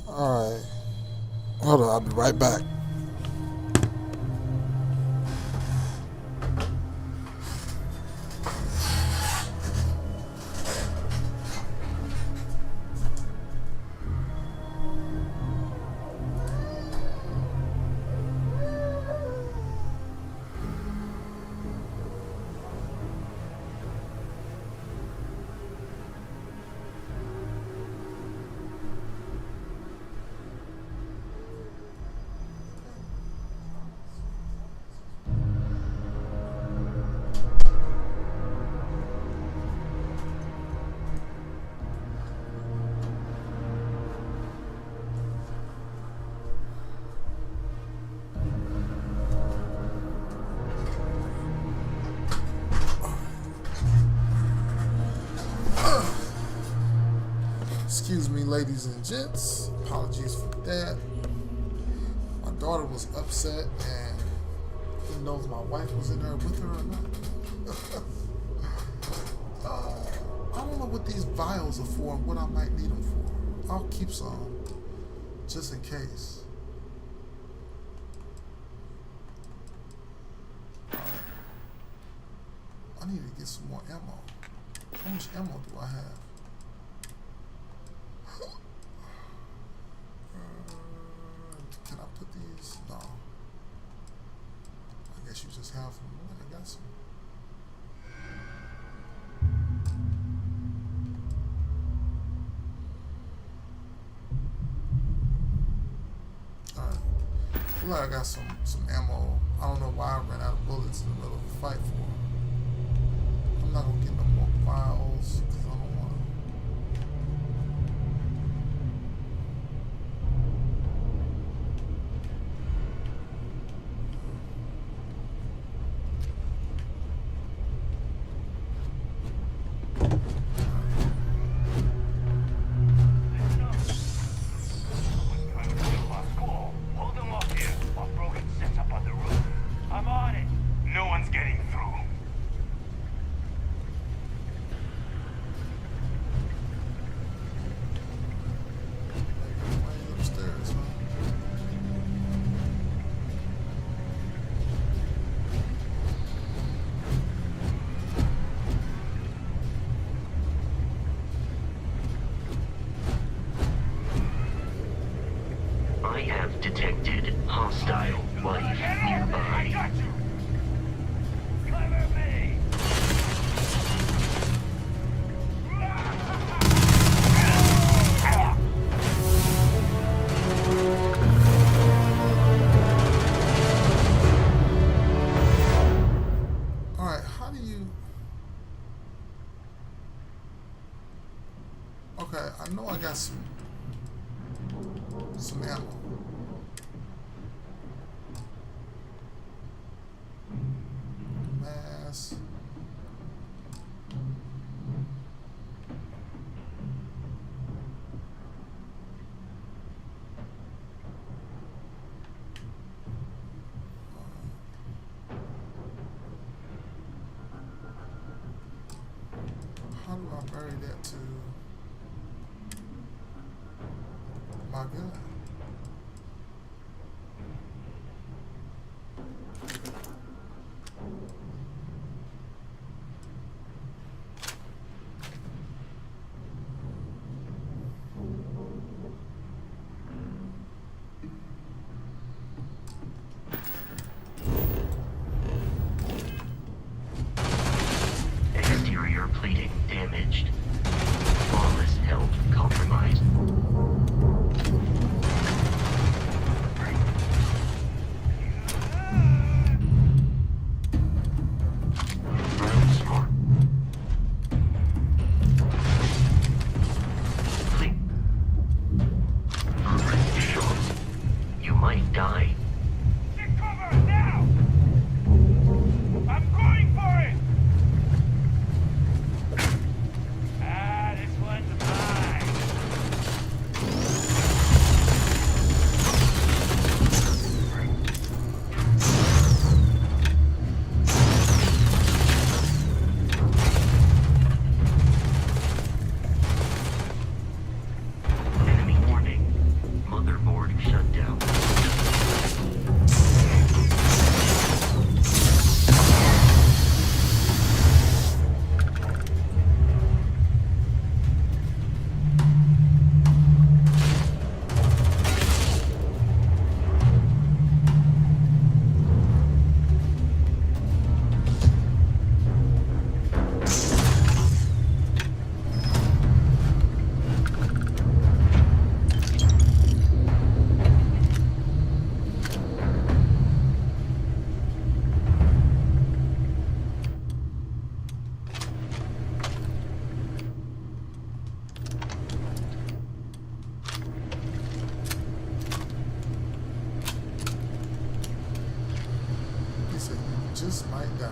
Alright. Hold on, I'll be right back. Excuse me, ladies and gents. Apologies for that. My daughter was upset and didn't know if my wife was in there with her or not. I don't know what these vials are for and what I might need them for. I'll keep some just in case. I need to get some more ammo. How much ammo do I have? Can I put these? No. I guess you just have them. I got some. Alright. Look like I got some ammo. I don't know why I ran out of bullets in the middle of the fight for. I'm not gonna get no more vials because I don't want to. I have detected hostile life nearby. Alright, how do you... Okay, I know I got some ammo. Mass. How do I bury that to my gun? Exterior plating damaged. Flawless health compromised. You might die. Get cover now! I'm going for it! might die.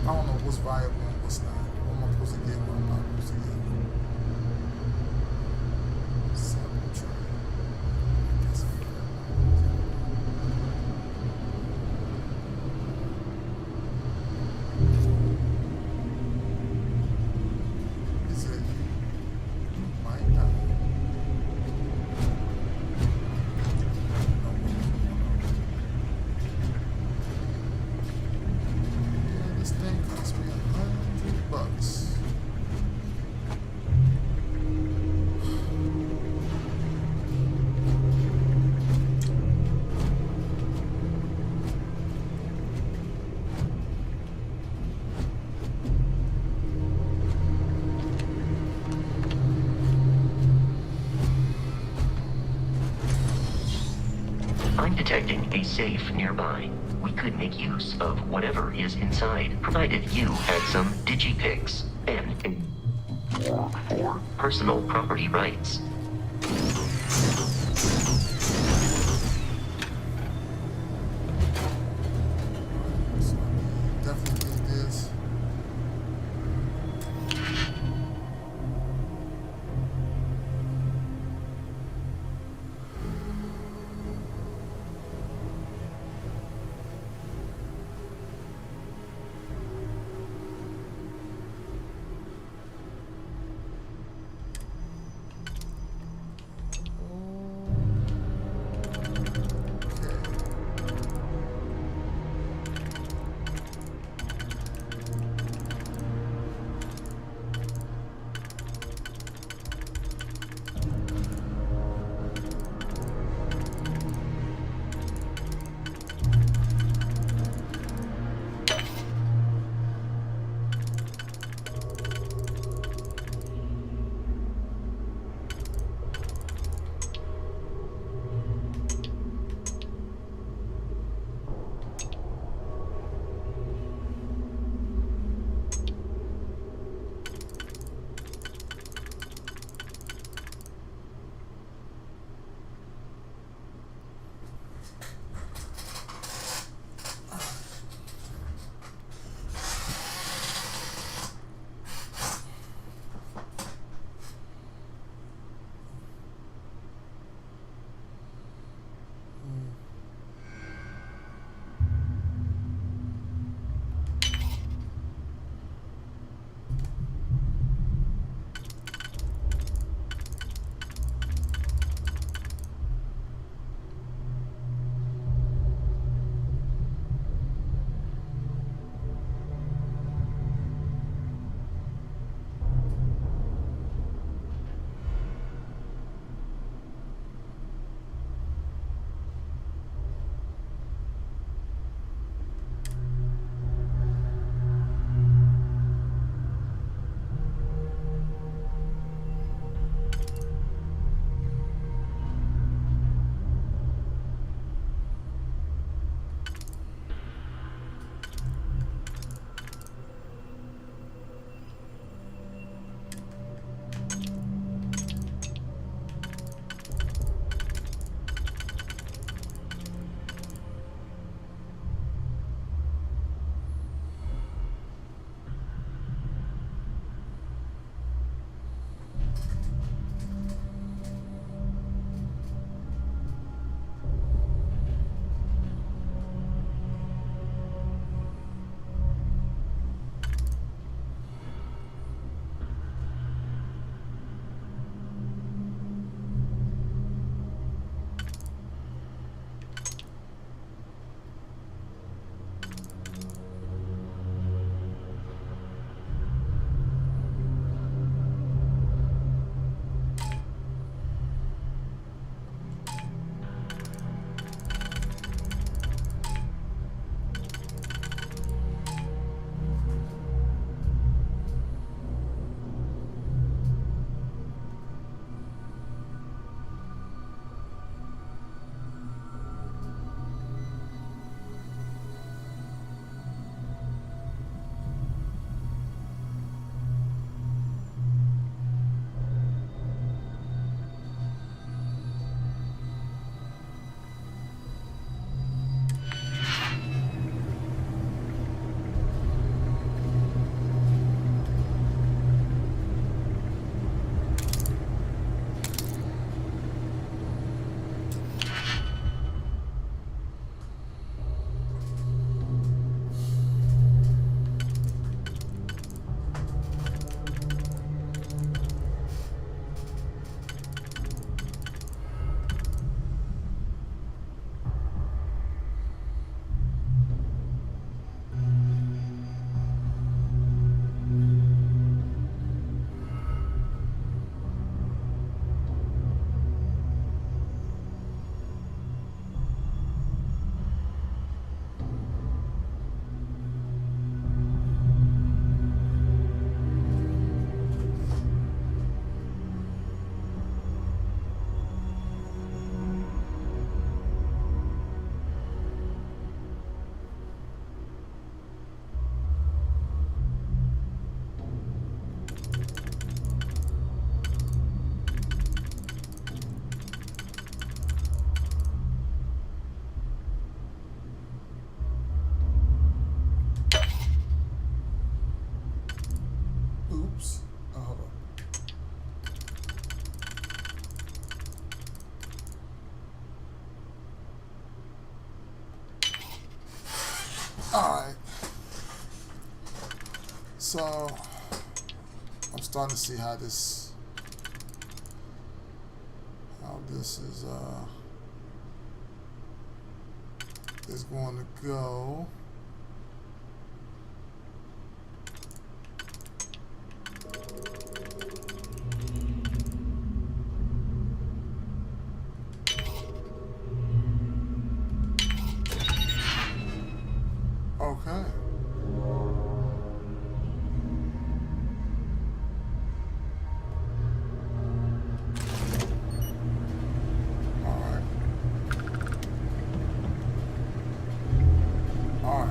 I don't know what's viable and what's not. What am I supposed to get? What am I supposed to get? Sample tray. Guess I got it. It said you might die. Yeah, this thing cost me $100. I'm detecting a safe nearby. We could make use of whatever is inside, provided you had some digipics and personal property rights. So definitely need this. So I'm starting to see how this is going to go. Okay. All right. All right.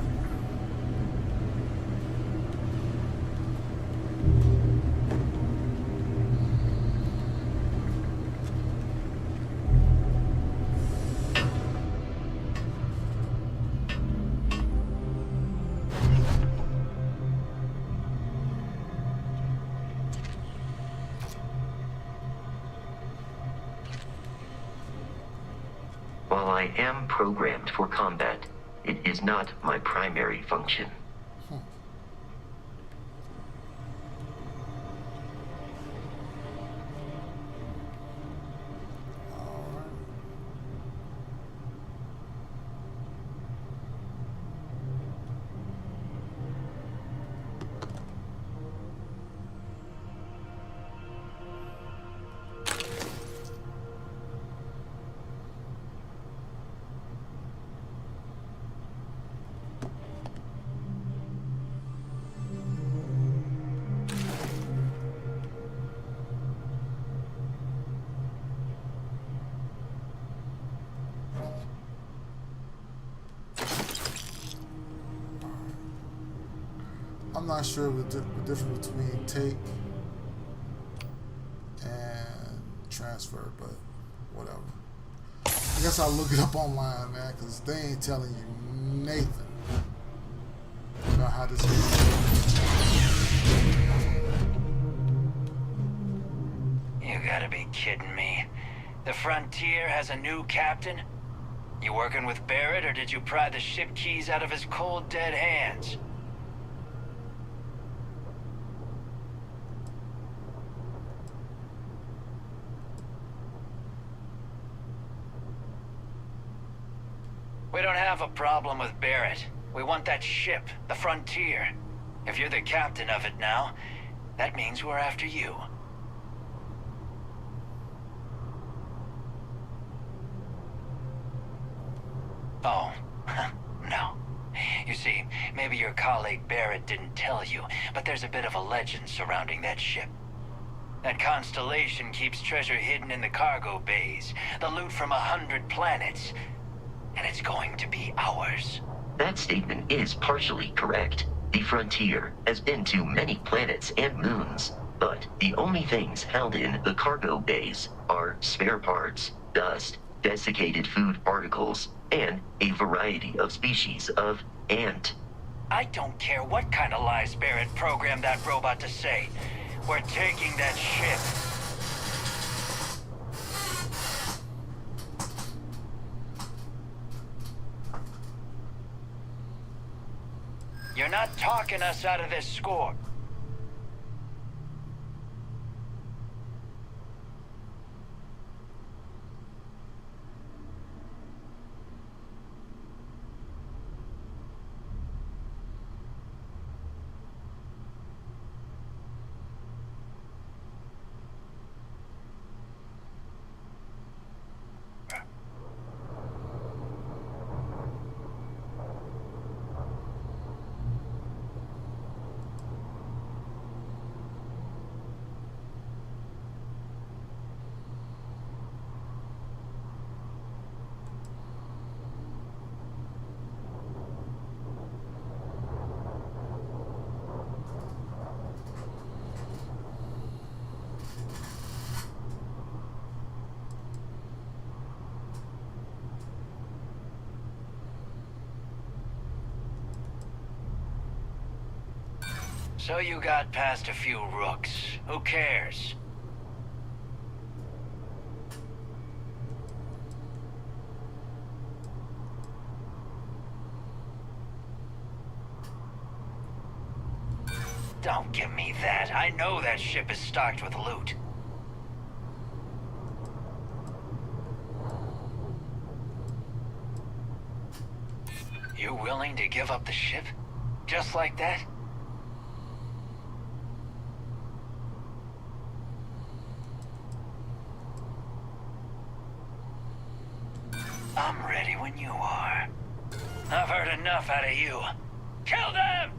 While I am programmed for combat, it is not my primary function. All right. I'm not sure the difference between take and transfer, but whatever. I guess I'll look it up online, man, because they ain't telling you Nathan about how this game You gotta be kidding me. The Frontier has a new captain? You working with Barrett, or did you pry the ship keys out of his cold, dead hands? We don't have a problem with Barrett. We want that ship, the Frontier. If you're the captain of it now, that means we're after you. Oh, no. You see, maybe your colleague Barrett didn't tell you, but there's a bit of a legend surrounding that ship. That constellation keeps treasure hidden in the cargo bays, the loot from 100 planets. And it's going to be ours. That statement is partially correct. The Frontier has been to many planets and moons, but the only things held in the cargo bays are spare parts, dust, desiccated food particles, and a variety of species of ant. I don't care what kind of lies Barrett programmed that robot to say. We're taking that ship. You're not talking us out of this score. So you got past a few rooks. Who cares? Don't give me that. I know that ship is stocked with loot. You willing to give up the ship? Just like that? I'm ready when you are. I've heard enough out of you. Kill them!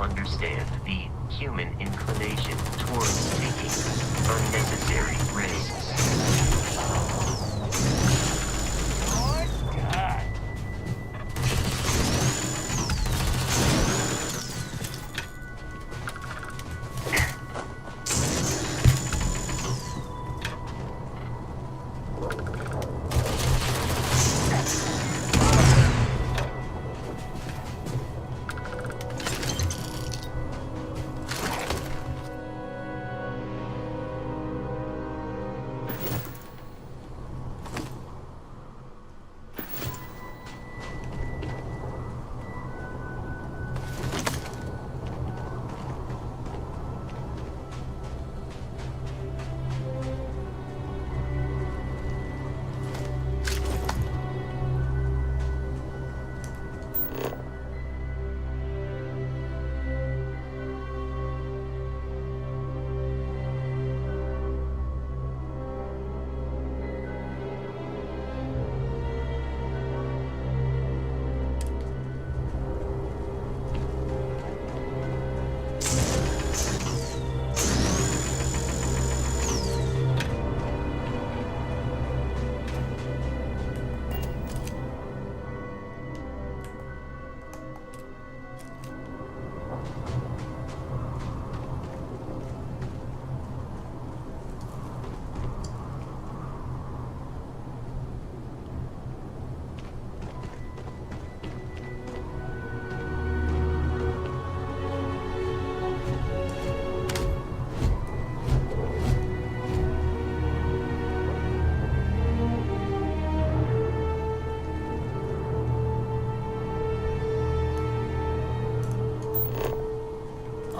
understand the human inclination towards taking unnecessary risks.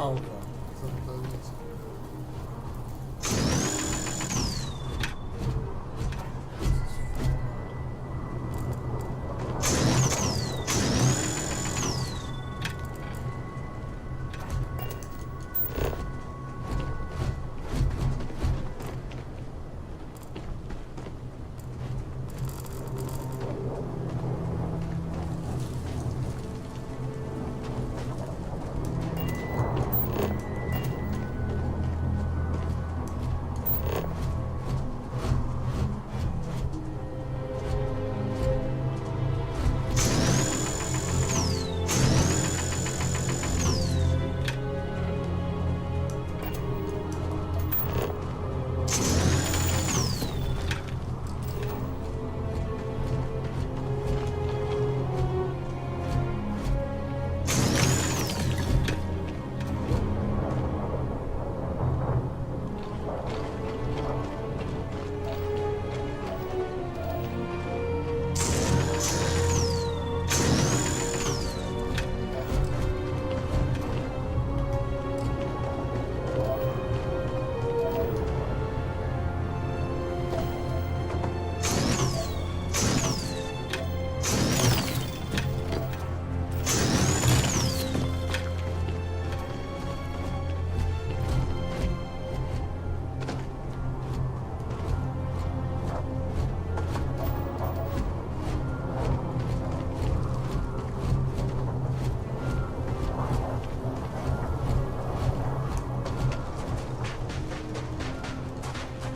Oh, okay. Is that what that is?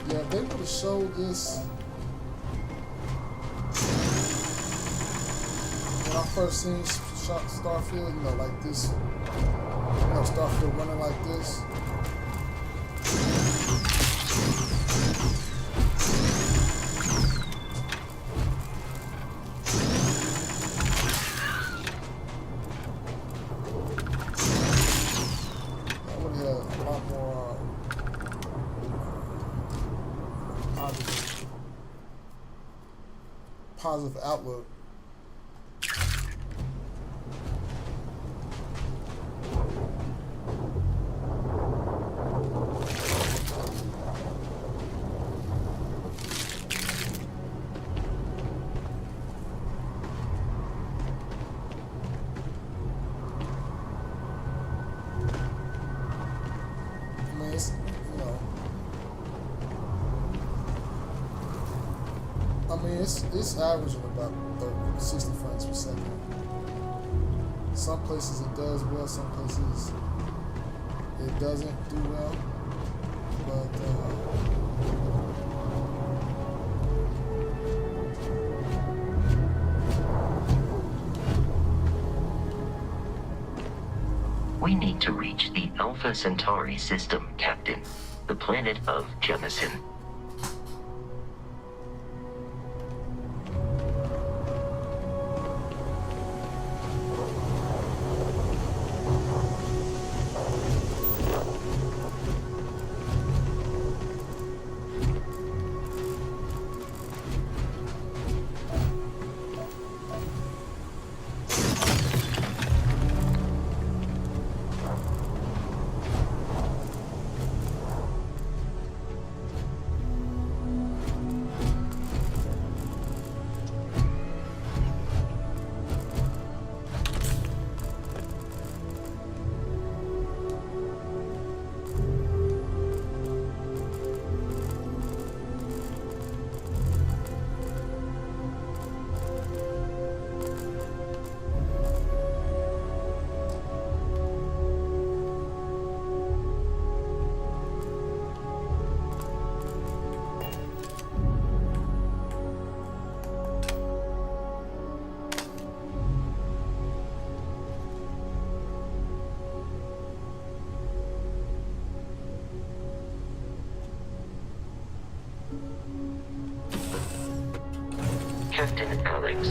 Yeah, if they would have showed this when I first seen Starfield, you know, like this, you know, Starfield running like this. That would have had a lot more positive outlook. I mean, it's, you know, I mean, it's averaging about 60 frames per second. Some places it does well, some places it doesn't do well. But We need to reach the Alpha Centauri system, Captain. The planet of Jemison. Captain Alex.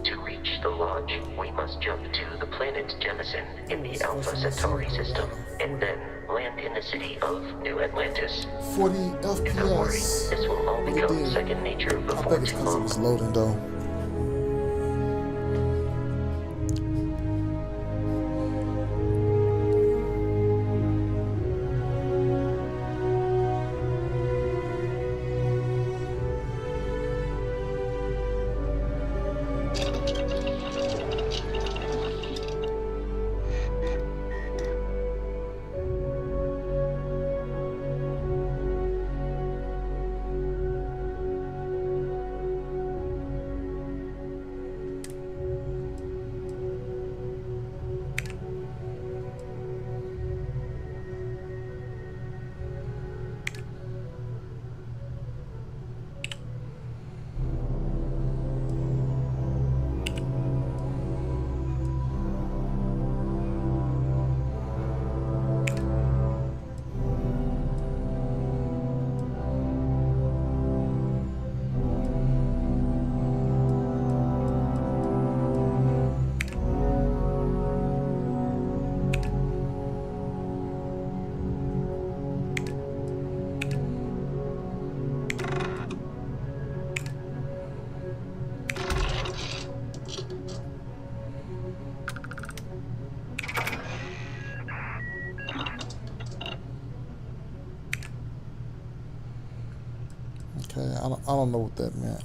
To reach the lodge, we must jump to the planet Jemison in the Alpha Centauri system, and then land in the city of New Atlantis. 40 Don't worry, FPS. this will all become second nature I before think it's too because it long. was loading though. I don't know what that meant.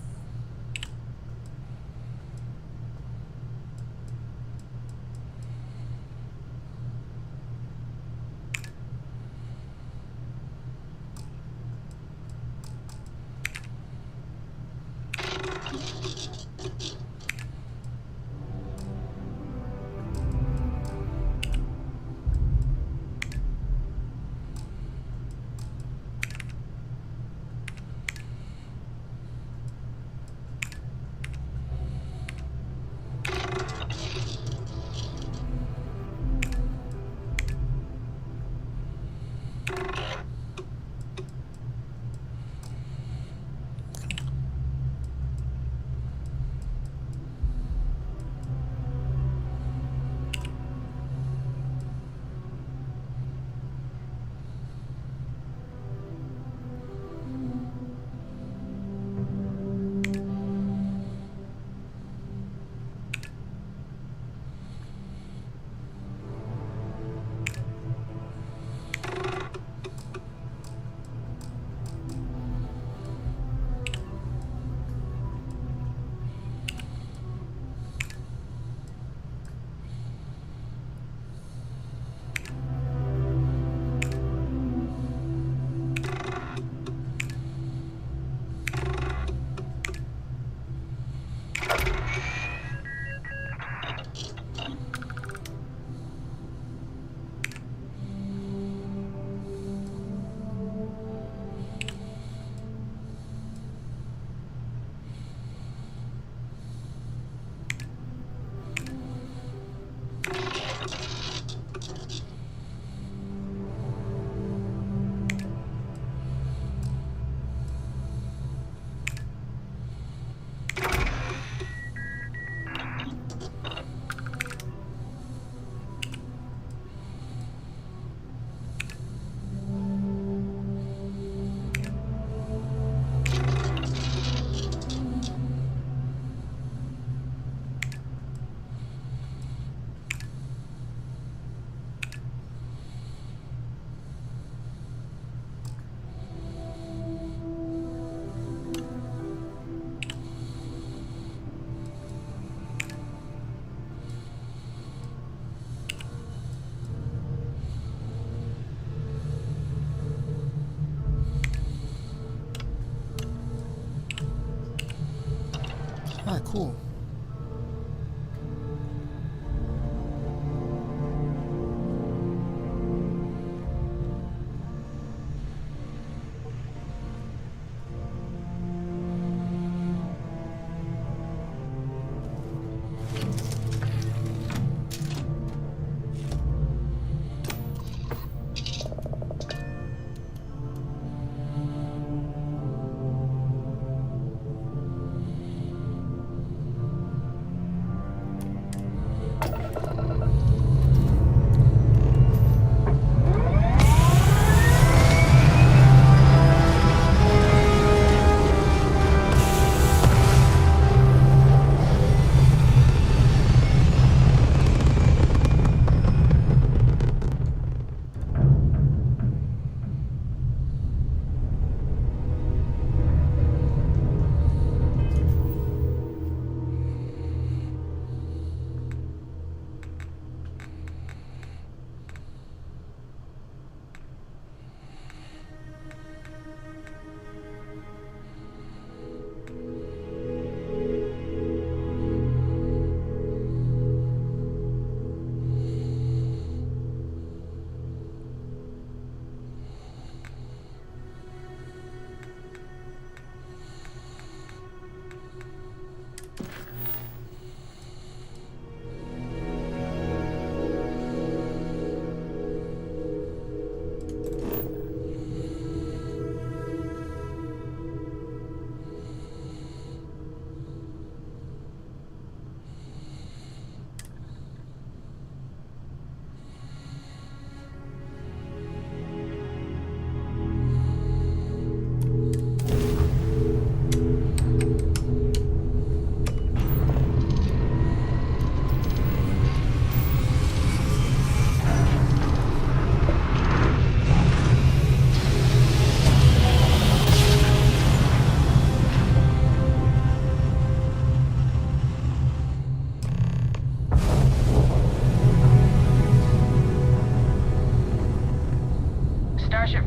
All right, cool.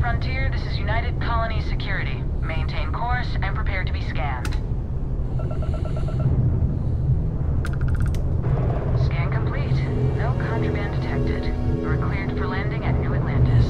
Frontier, this is United Colony Security. Maintain course and prepare to be scanned. Scan complete. No contraband detected. You are cleared for landing at New Atlantis.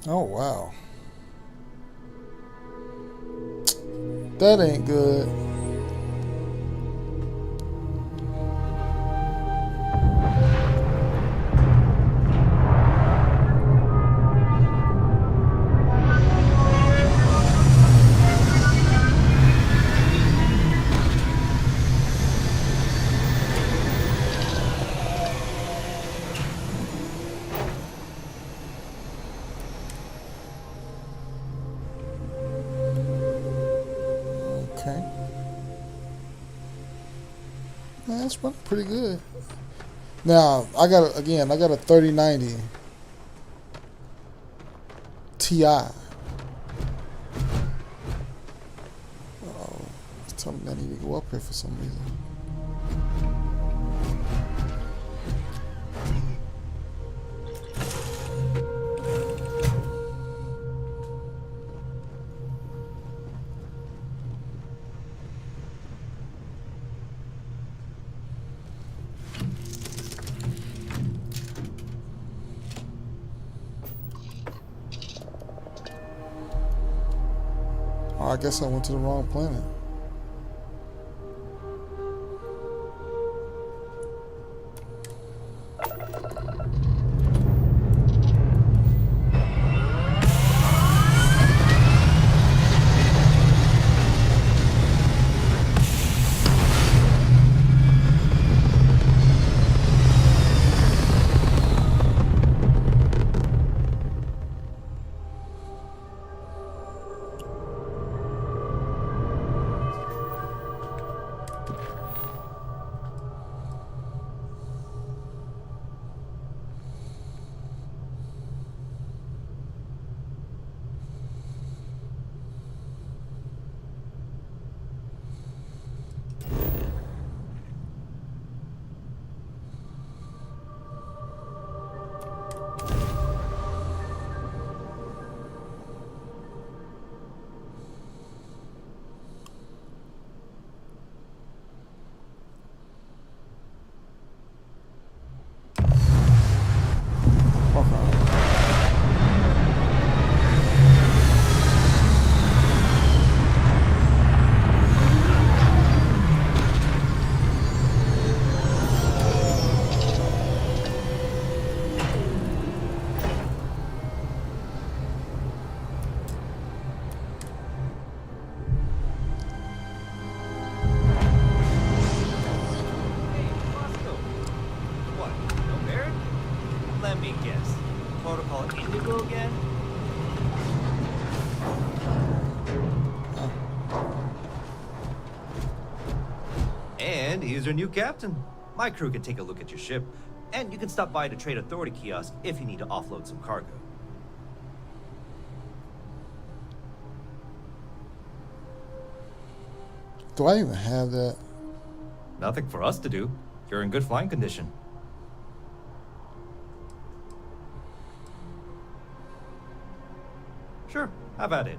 Oh, wow. That ain't good. Okay. Man, that's running pretty good. Now, I got a 3090 Ti. Oh, it's telling me I need to go up here for some reason. Oh, I guess I went to the wrong planet. Here's your new captain. My crew can take a look at your ship, and you can stop by the Trade Authority kiosk if you need to offload some cargo. Do I even have that? Nothing for us to do. You're in good flying condition. Sure, have at it.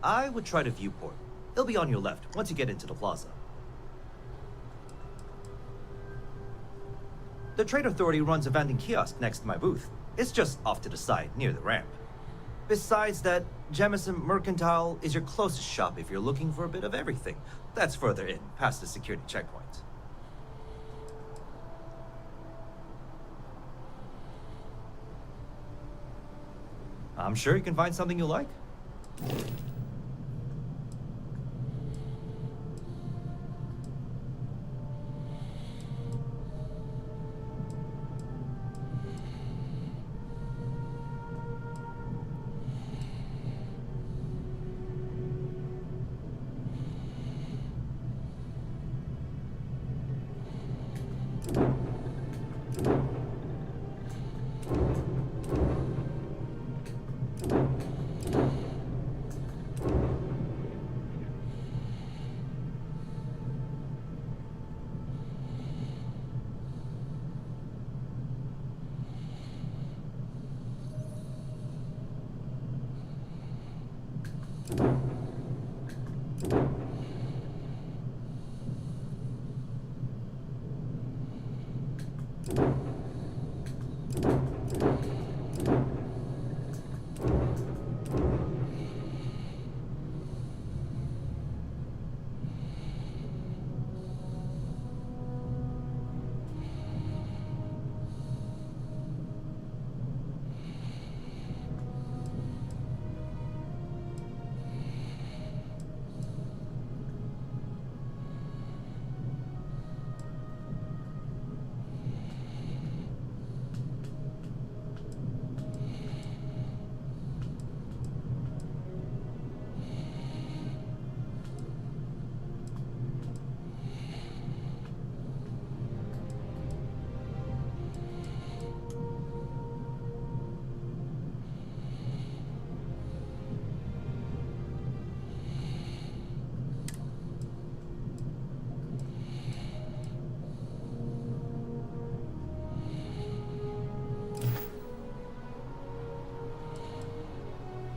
I would try to viewport. It'll be on your left once you get into the plaza. The Trade Authority runs a vending kiosk next to my booth. It's just off to the side, near the ramp. Besides that, Jemison Mercantile is your closest shop if you're looking for a bit of everything. That's further in, past the security checkpoint. I'm sure you can find something you like.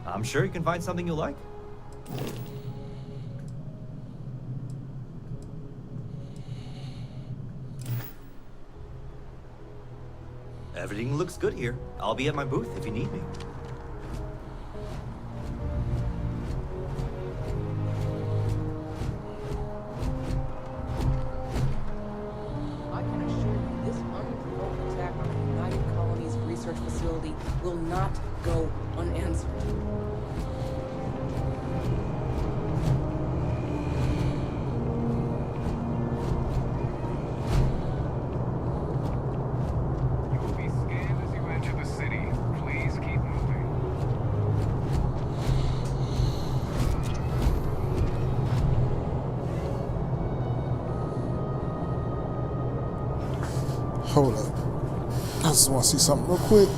I'm sure you can find something you like. Everything looks good here. I'll be at my booth if you need me. I can assure you this unprovoked attack on the United Colonies research facility will not go unanswered. Hold up. I just want to see something real quick.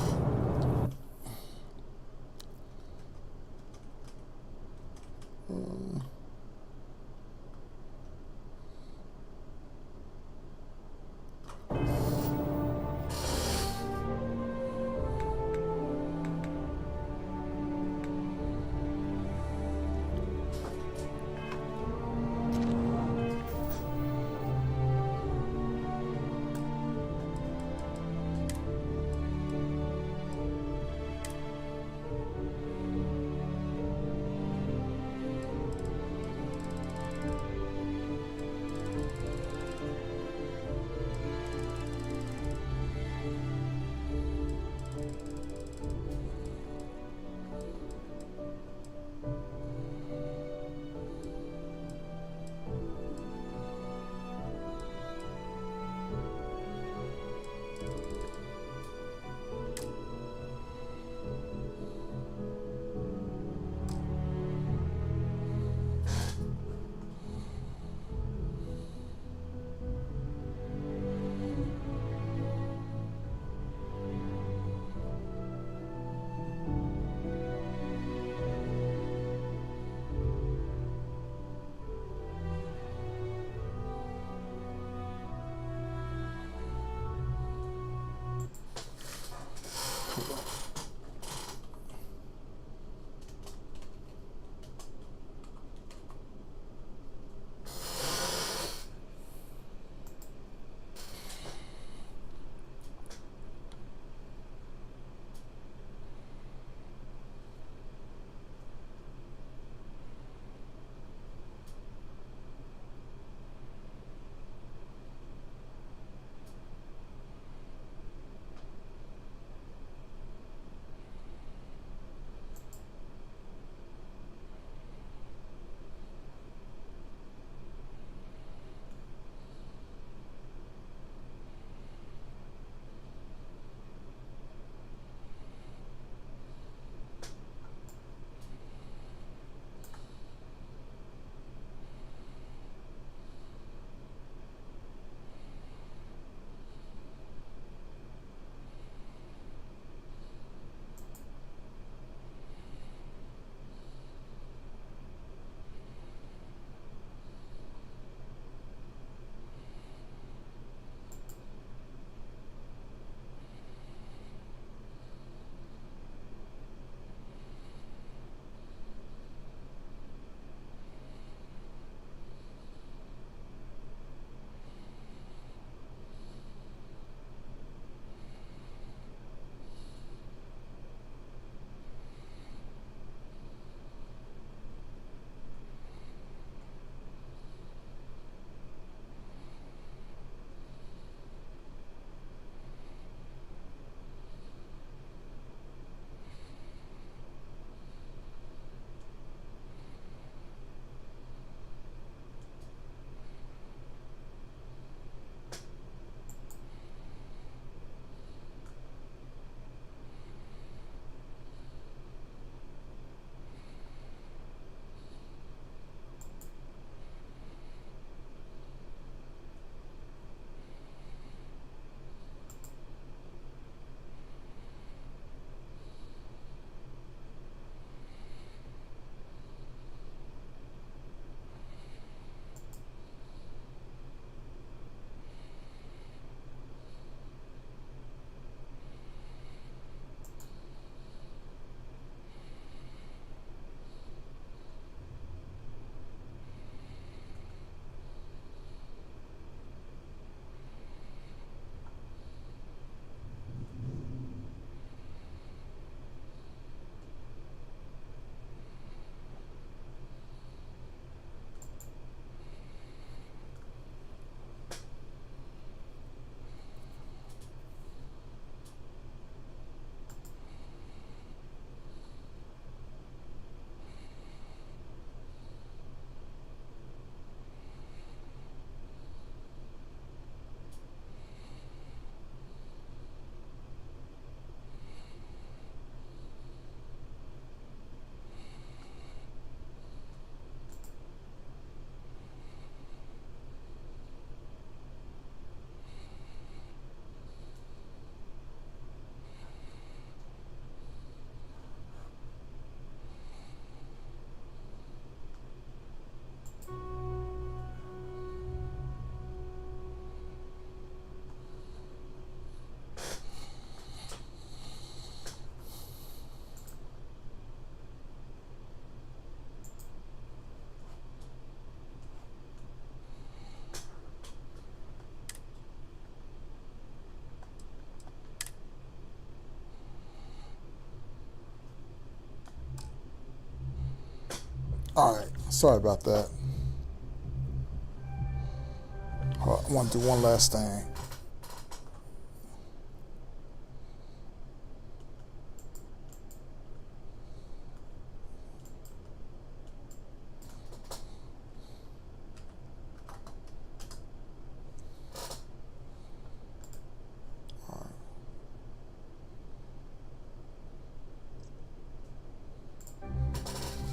Alright, sorry about that. I want to do one last thing.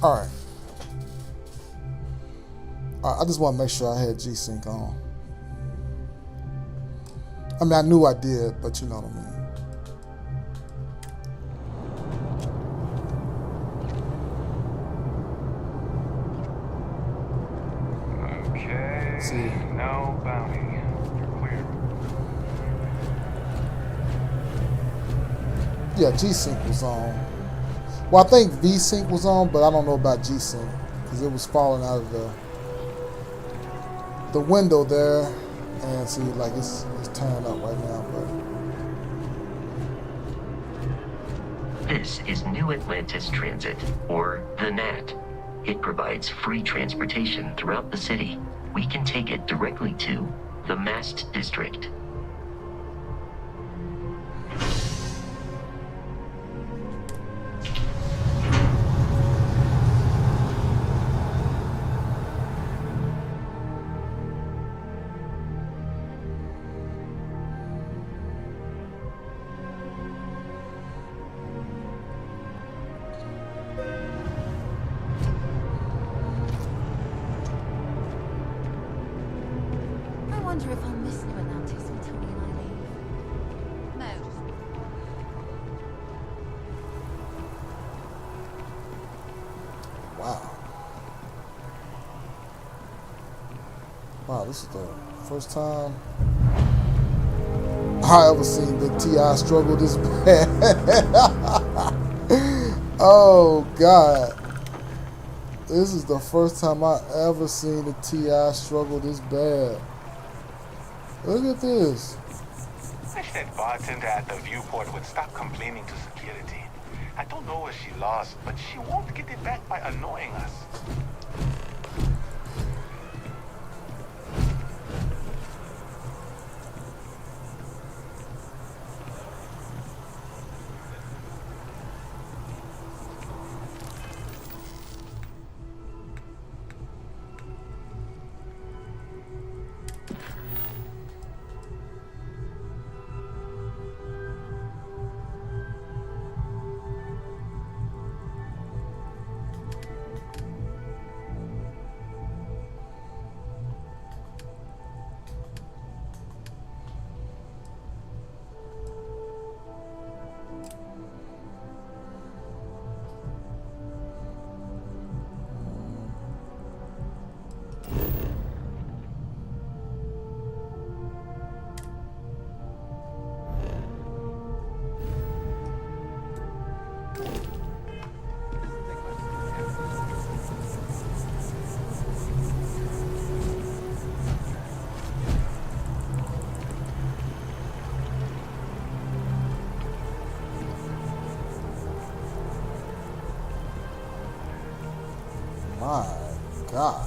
Alright. I just want to make sure I had G-Sync on. I mean, I knew I did, but you know what I mean. Okay. See. No bounty. You're clear. Yeah, G-Sync was on. Well, I think V-Sync was on, but I don't know about G-Sync because it was falling out of the window there, and see, like it's turned up right now. But This is New Atlantis Transit, or the NAT. It provides free transportation throughout the city. We can take it directly to the Mast District. I wonder if I'll miss New Atlantis when Tony and I leave. No. wow, this is the first time I ever seen the T.I. struggle this bad. Oh God. This is the first time I ever seen the T.I. struggle this bad. Look at this. Wish that bartender at the viewport would stop complaining to security. I don't know where she lost, but she won't get it back by annoying us. My God.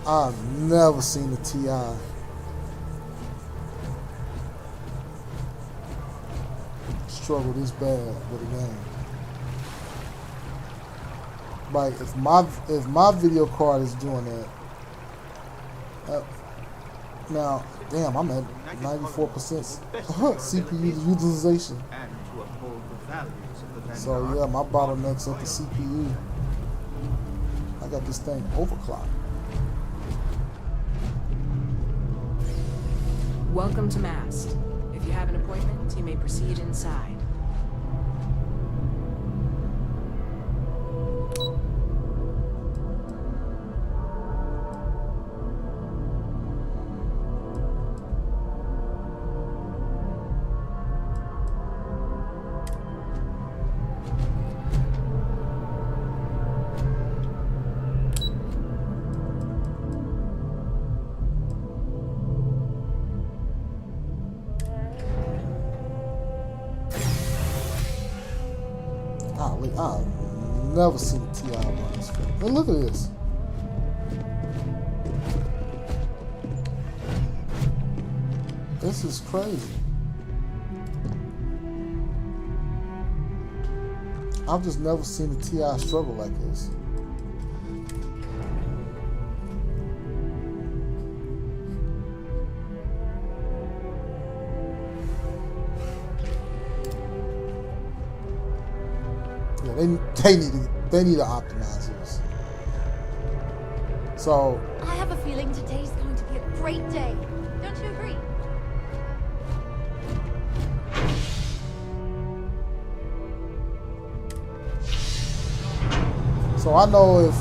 I've never seen a T.I. struggle this bad with a game. Like if my video card is doing that, now damn, I'm at 94% CPU utilization. So yeah, my bottleneck's at the CPU. I got this thing overclocked. Welcome to Mast. If you have an appointment, you may proceed inside. never seen a TI run this fast. And look at this. This is crazy. I've just never seen a TI struggle like this. Yeah, they need to optimize this. So I have a feeling today's going to be a great day. Don't you agree? So I know if,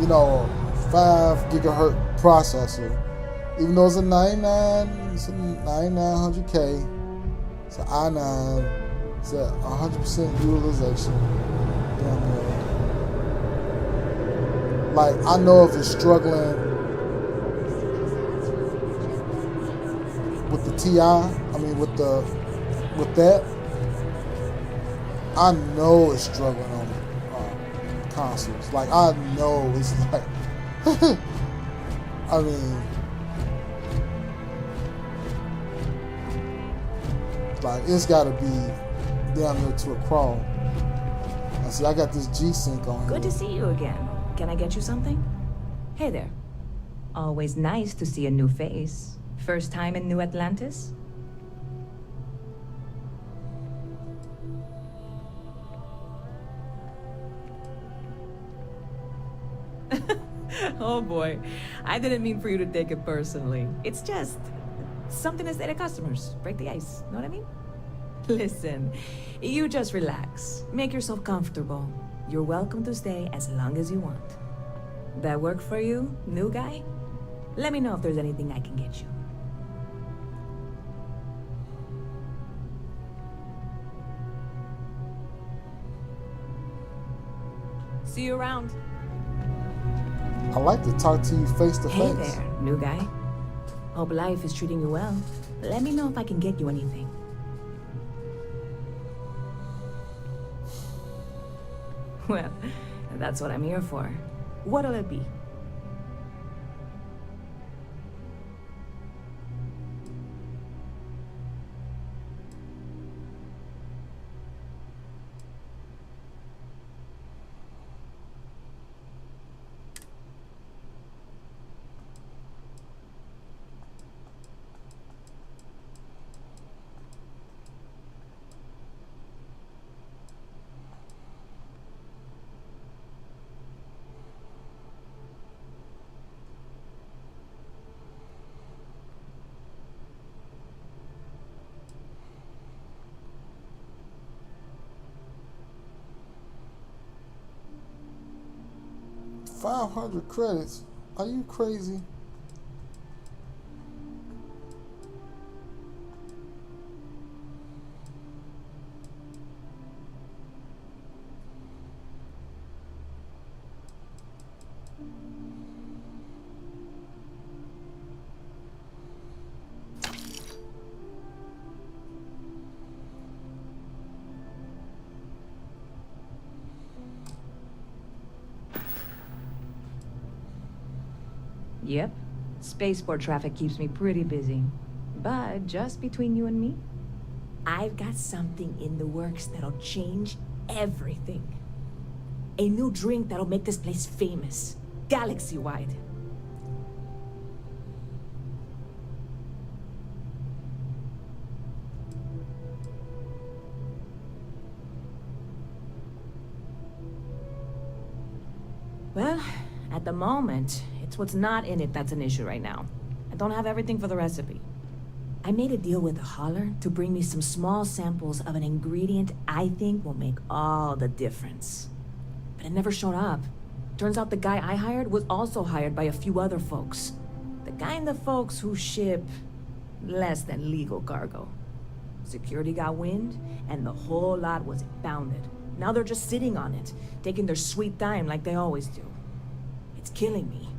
you know, 5 gigahertz processor, even though it's a 9900K, it's an i9, it's at 100% utilization. Damn near. Like, I know if it's struggling with the TI, I mean with that, I know it's struggling on consoles. Like, I know it's like, I mean, like, it's gotta be down there to a crawl. I see, I got this G-Sync on Good here. to see you again. Can I get you something? Hey there. Always nice to see a new face. First time in New Atlantis? Oh boy, I didn't mean for you to take it personally. It's just something to say to customers. Break the ice, know what I mean? Listen, you just relax. Make yourself comfortable. You're welcome to stay as long as you want. That work for you, new guy? Let me know if there's anything I can get you. See you around. I like to talk to you face to Hey face. there, new guy. Hope life is treating you well. Let me know if I can get you anything. Well, that's what I'm here for. What'll it be? $500 credits? Are you crazy? Yep. Spaceport traffic keeps me pretty busy. But just between you and me, I've got something in the works that'll change everything. A new drink that'll make this place famous, galaxy-wide. Well, at the moment, it's what's not in it that's an issue right now. I don't have everything for the recipe. I made a deal with the hauler to bring me some small samples of an ingredient I think will make all the difference. But it never showed up. Turns out the guy I hired was also hired by a few other folks. The kind of folks who ship less than legal cargo. Security got wind, and the whole lot was impounded. Now they're just sitting on it, taking their sweet time like they always do. It's killing me.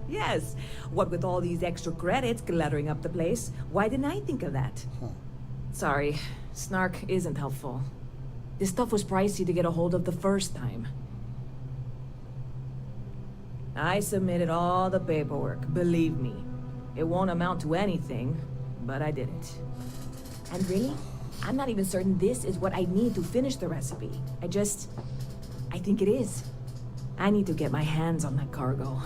Yes. What with all these extra credits cluttering up the place, why didn't I think of that? Sorry, snark isn't helpful. This stuff was pricey to get a hold of the first time. I submitted all the paperwork, believe me. It won't amount to anything, but I did it. And really, I'm not even certain this is what I need to finish the recipe. I think it is. I need to get my hands on that cargo.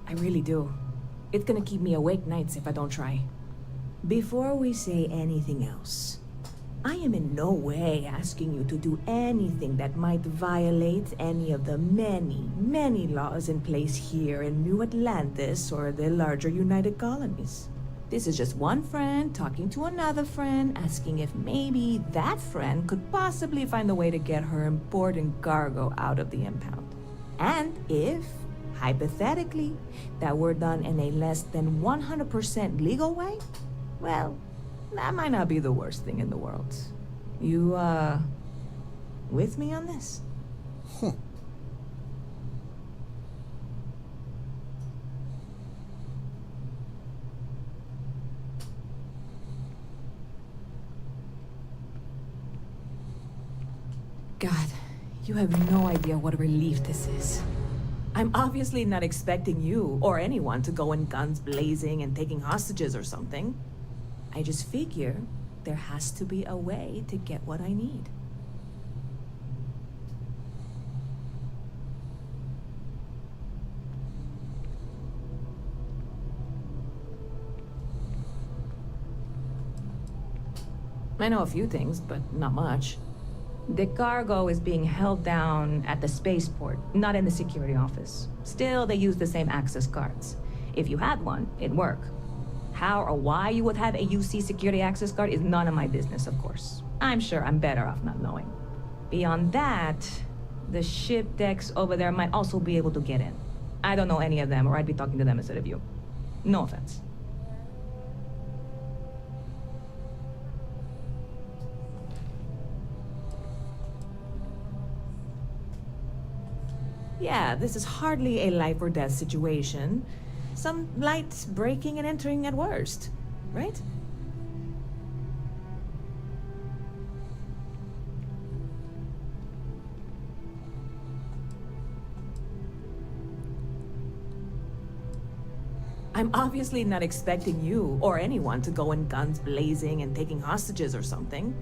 I really do. It's gonna keep me awake nights if I don't try. Before we say anything else, I am in no way asking you to do anything that might violate any of the many, many laws in place here in New Atlantis or the larger United Colonies. This is just one friend talking to another friend, asking if maybe that friend could possibly find a way to get her important cargo out of the impound. And if, hypothetically, that were done in a less than 100% legal way, well, that might not be the worst thing in the world. You, with me on this? God, you have no idea what a relief this is. I'm obviously not expecting you or anyone to go in guns blazing and taking hostages or something. I just figure there has to be a way to get what I need. I know a few things, but not much. The cargo is being held down at the spaceport, not in the security office. Still, they use the same access cards. If you had one, it'd work. How or why you would have a UC security access card is none of my business, of course. I'm sure I'm better off not knowing. Beyond that, the ship decks over there might also be able to get in. I don't know any of them, or I'd be talking to them instead of you. No offense. Yeah, this is hardly a life or death situation. Some light breaking and entering at worst, right? I'm obviously not expecting you or anyone to go in guns blazing and taking hostages or something.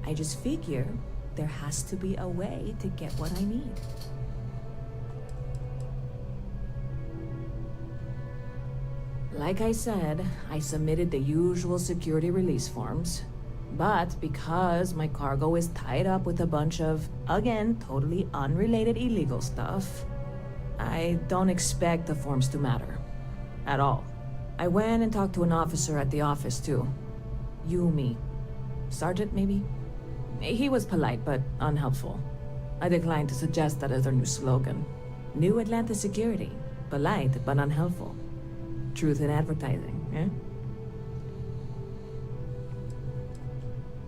I just figure there has to be a way to get what I need. Like I said, I submitted the usual security release forms. But because my cargo is tied up with a bunch of, again, totally unrelated illegal stuff, I don't expect the forms to matter. At all. I went and talked to an officer at the office, too. Yumi. Sergeant, maybe? He was polite, but unhelpful. I declined to suggest that as their new slogan. New Atlantis Security. Polite, but unhelpful. Truth in advertising, eh?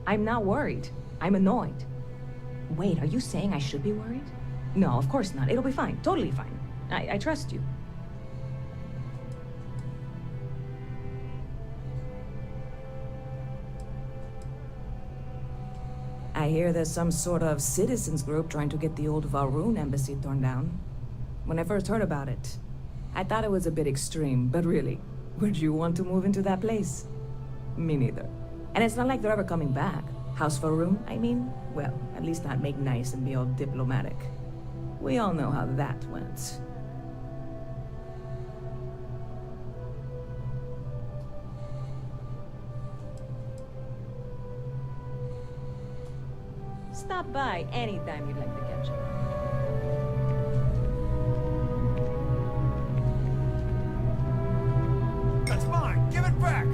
I'm not worried. I'm annoyed. Wait, are you saying I should be worried? No, of course not. It'll be fine. Totally fine. I trust you. I hear there's some sort of citizens group trying to get the old Valroon embassy torn down. When I first heard about it, I thought it was a bit extreme, but really, would you want to move into that place? Me neither. And it's not like they're ever coming back. House Valroon, I mean? Well, at least not make nice and be all diplomatic. We all know how that went. Stop by anytime you'd like to catch up. That's mine! Give it back!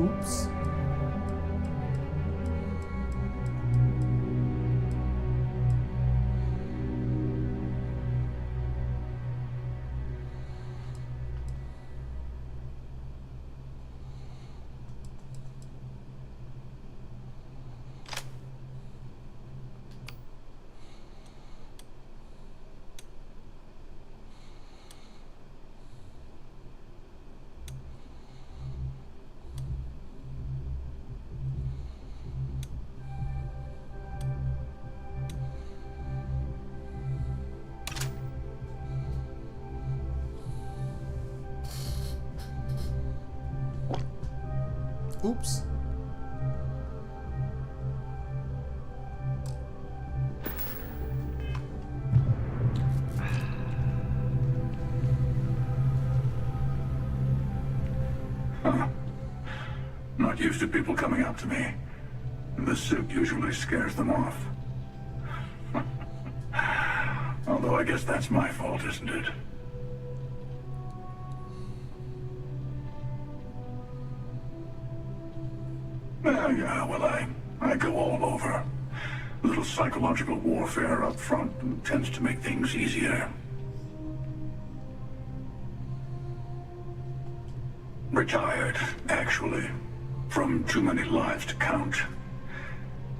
Oops. Oops. Huh. Not used to people coming up to me. The suit usually scares them off. Although I guess that's my fault, isn't it? Yeah, well, I go all over. A little psychological warfare up front tends to make things easier. Retired, actually. From too many lives to count.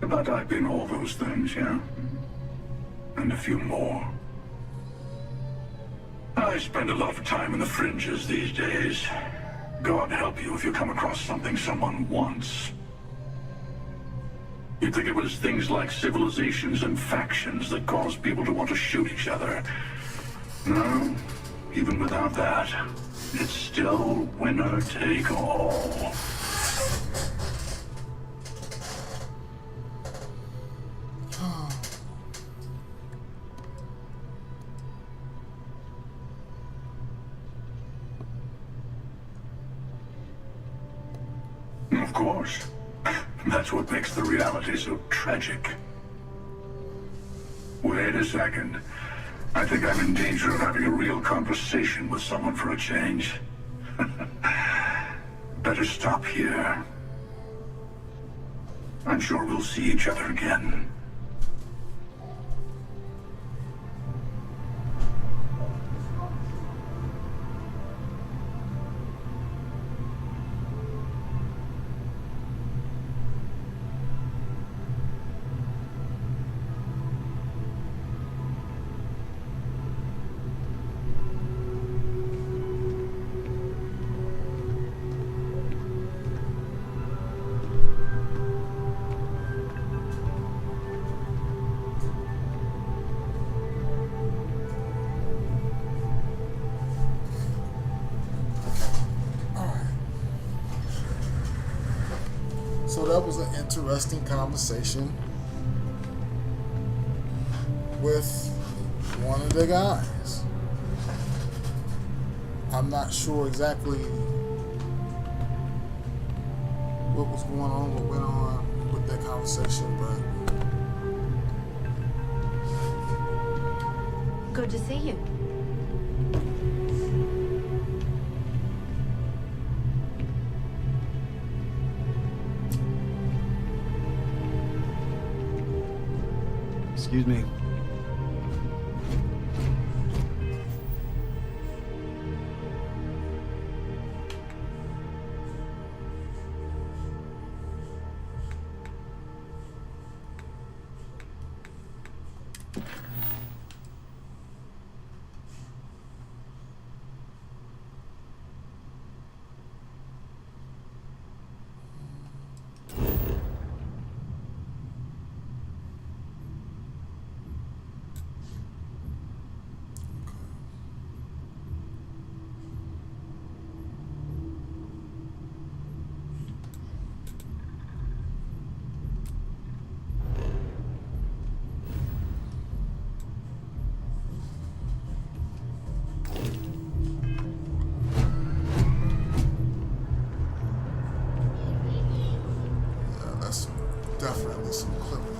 But I've been all those things, yeah? And a few more. I spend a lot of time in the fringes these days. God help you if you come across something someone wants. You'd think it was things like civilizations and factions that cause people to want to shoot each other. No, even without that, it's still winner take all. Of course. That's what makes the reality so tragic. Wait a second. I think I'm in danger of having a real conversation with someone for a change. Better stop here. I'm sure we'll see each other again. So that was an interesting conversation with one of the guys. I'm not sure exactly what was going on, what went on with that conversation, but Good to see you. Excuse me. definitely some clipping.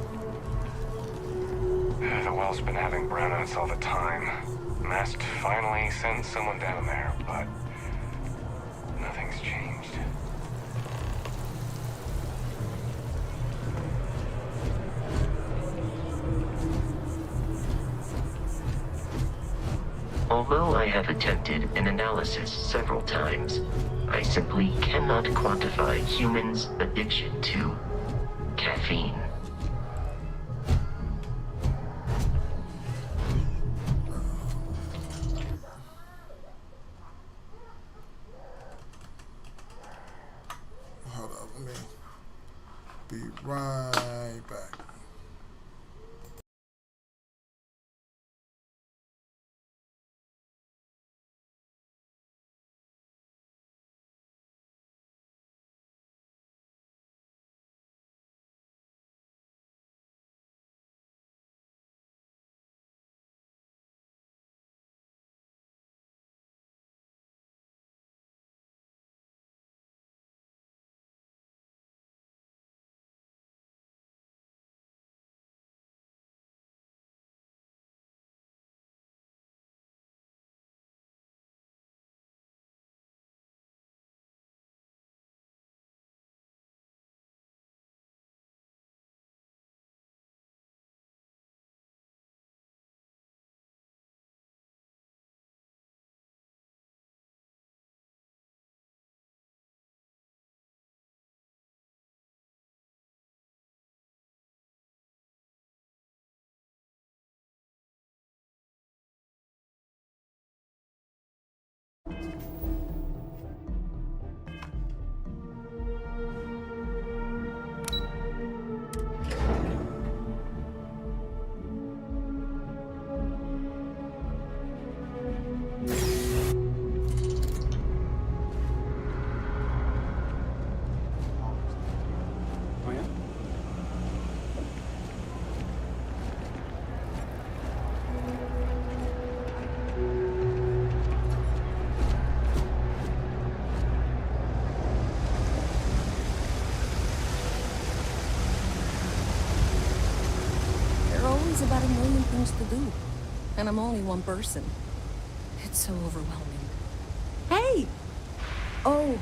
The well's been having brownouts all the time. Mast finally sent someone down there, but nothing's changed. have attempted an analysis several times. I simply cannot quantify humans' addiction to caffeine. Hold up, let me be right back. About a million things to do, and I'm only one person. It's so overwhelming. Hey! Oh,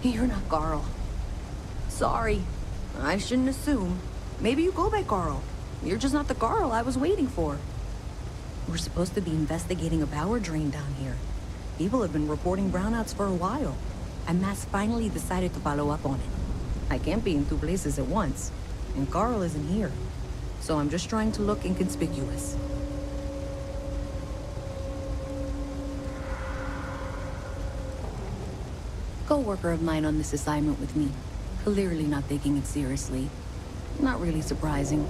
you're not Carl. Sorry, I shouldn't assume. Maybe you go by Carl. You're just not the Carl I was waiting for. We're supposed to be investigating a power drain down here. People have been reporting brownouts for a while, and Mass finally decided to follow up on it. I can't be in two places at once, and Carl isn't here. So I'm just trying to look inconspicuous. Co-worker of mine on this assignment with me. Clearly not taking it seriously. Not really surprising.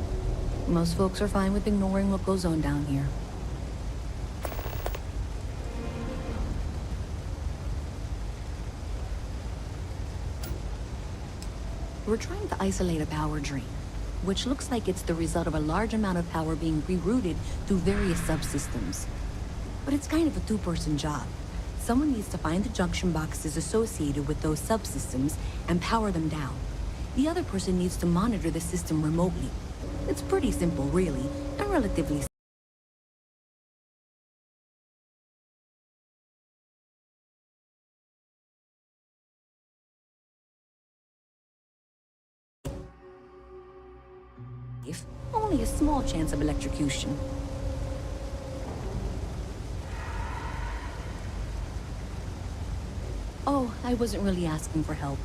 Most folks are fine with ignoring what goes on down here. We're trying to isolate a power drain, which looks like it's the result of a large amount of power being rerouted through various subsystems. But it's kind of a two-person job. Someone needs to find the junction boxes associated with those subsystems and power them down. The other person needs to monitor the system remotely. It's pretty simple, really, and relatively safe. Only a small chance of electrocution. Oh, I wasn't really asking for help.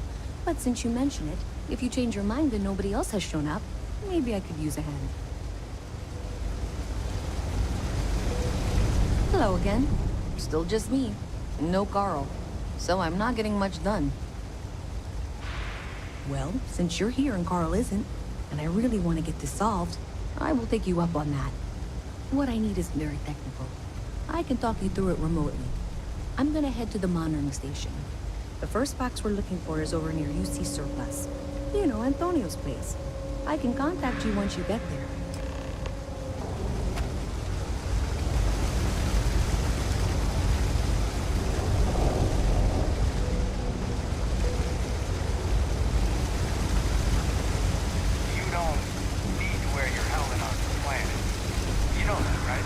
But since you mention it, if you change your mind and nobody else has shown up, maybe I could use a hand. Hello again. Still just me. No Carl. So I'm not getting much done. Well, since you're here and Carl isn't, and I really want to get this solved, I will take you up on that. What I need isn't very technical. I can talk you through it remotely. I'm gonna head to the monitoring station. The first box we're looking for is over near UC Surplus. You know, Antonio's place. I can contact you once you get there. You don't need to wear your helmet on the planet. You know that, right?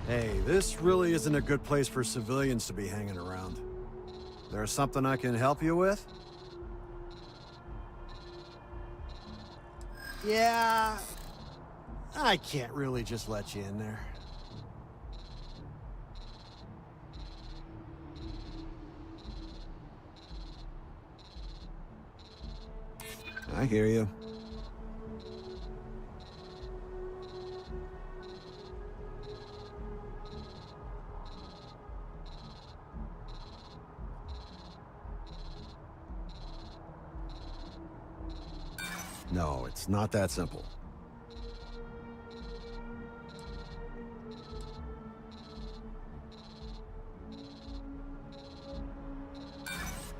Hey, this really isn't a good place for civilians to be hanging around. There's something I can help you with? Yeah, I can't really just let you in there. I hear you. No, it's not that simple.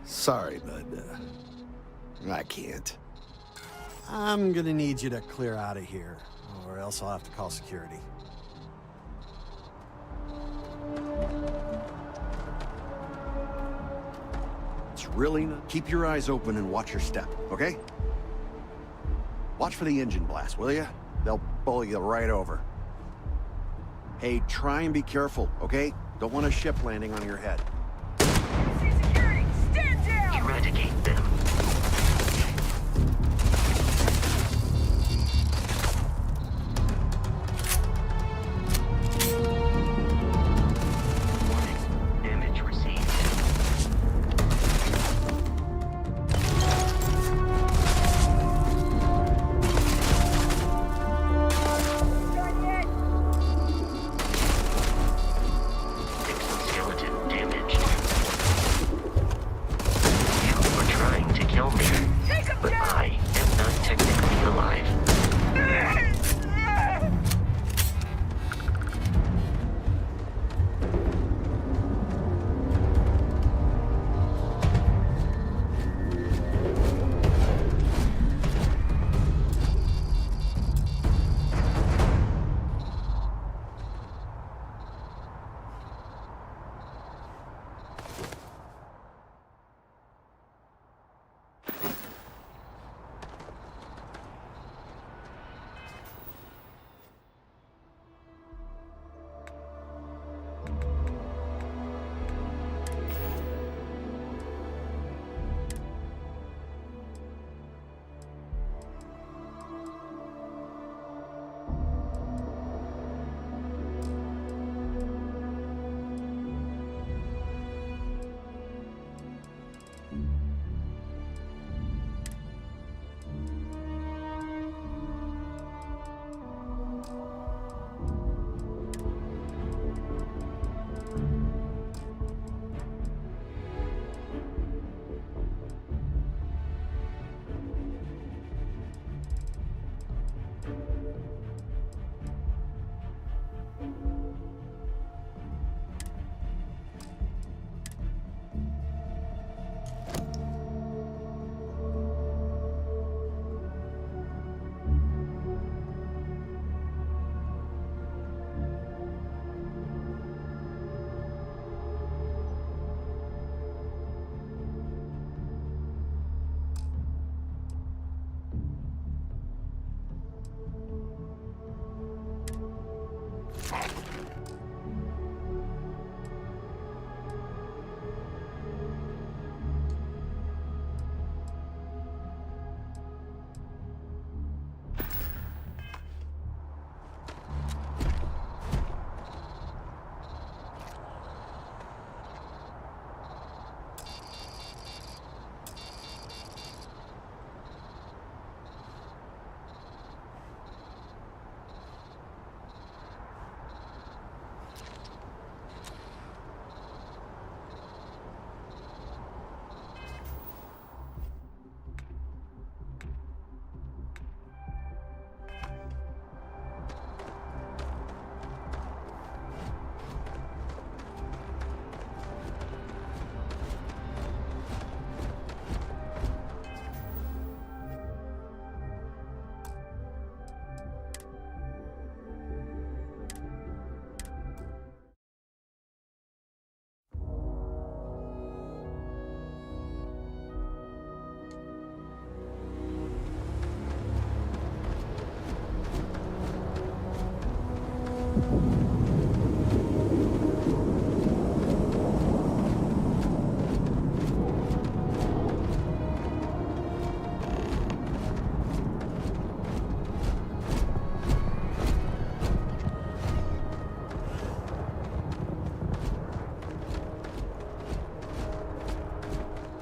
Sorry, but I can't. I'm gonna need you to clear out of here, or else I'll have to call security. It's really not. Keep your eyes open and watch your step, okay? Watch for the engine blast, will you? They'll pull you right over. Hey, try and be careful, okay? Don't want a ship landing on your head. Security, stand down! Eradicate them. Warning. Damage received. Exoskeleton damaged. You were trying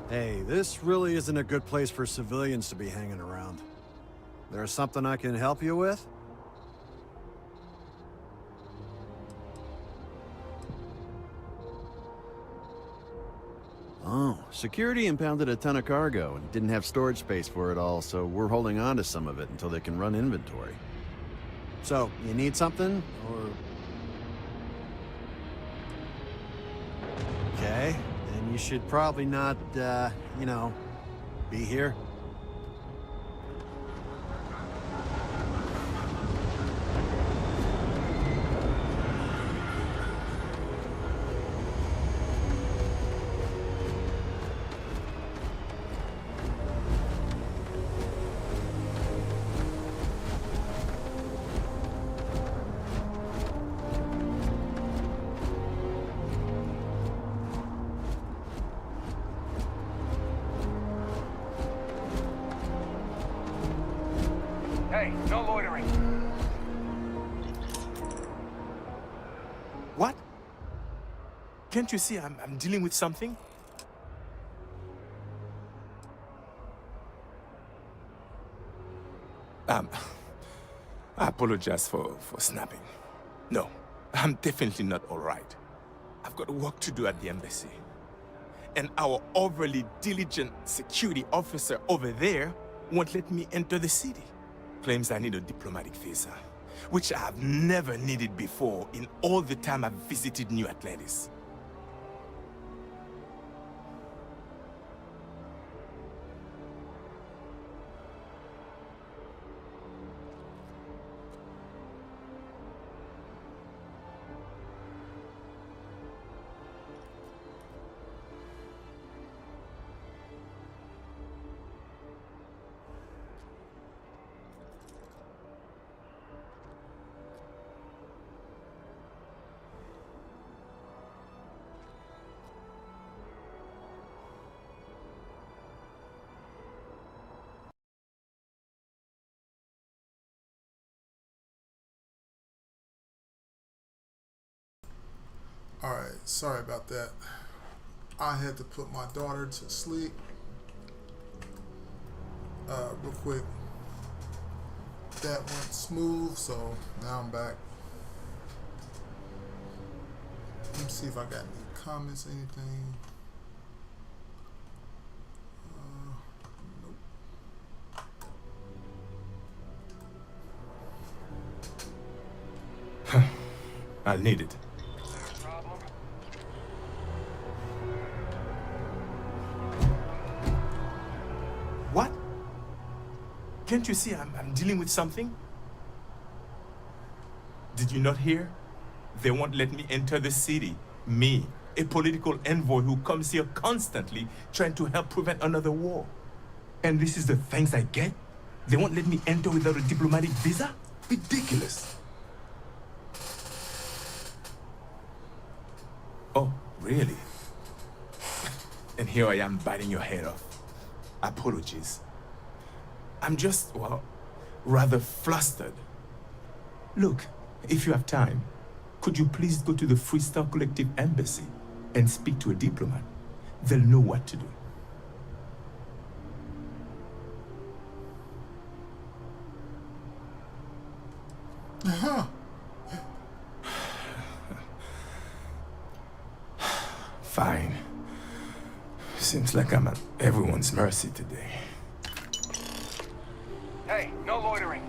Hey, this really isn't a good place for civilians to be hanging around. There's something I can help you with? Oh, security impounded a ton of cargo and didn't have storage space for it all, so we're holding on to some of it until they can run inventory. So, you need something, or...? Okay, then you should probably not, you know, be here. Hey, no loitering. What? Can't you see I'm dealing with something? I apologize for snapping. No, I'm definitely not all right. I've got work to do at the embassy. And our overly diligent security officer over there won't let me enter the city. Claims I need a diplomatic visa, which I have never needed before in all the time I've visited New Atlantis. Alright, sorry about that. I had to put my daughter to sleep. Real quick. That went smooth, so now I'm back. Let me see if I got any comments, anything. Nope. I'll need it. What? Can't you see I'm dealing with something? Did you not hear? They won't let me enter the city. Me, a political envoy who comes here constantly trying to help prevent another war. And this is the thanks I get? They won't let me enter without a diplomatic visa? Ridiculous. Oh, really? And here I am biting your head off. Apologies. I'm just, well, rather flustered. Look, if you have time, could you please go to the Freestar Collective Embassy and speak to a diplomat? They'll know what to do. Fine. Seems like I'm at everyone's mercy today. Hey, no loitering.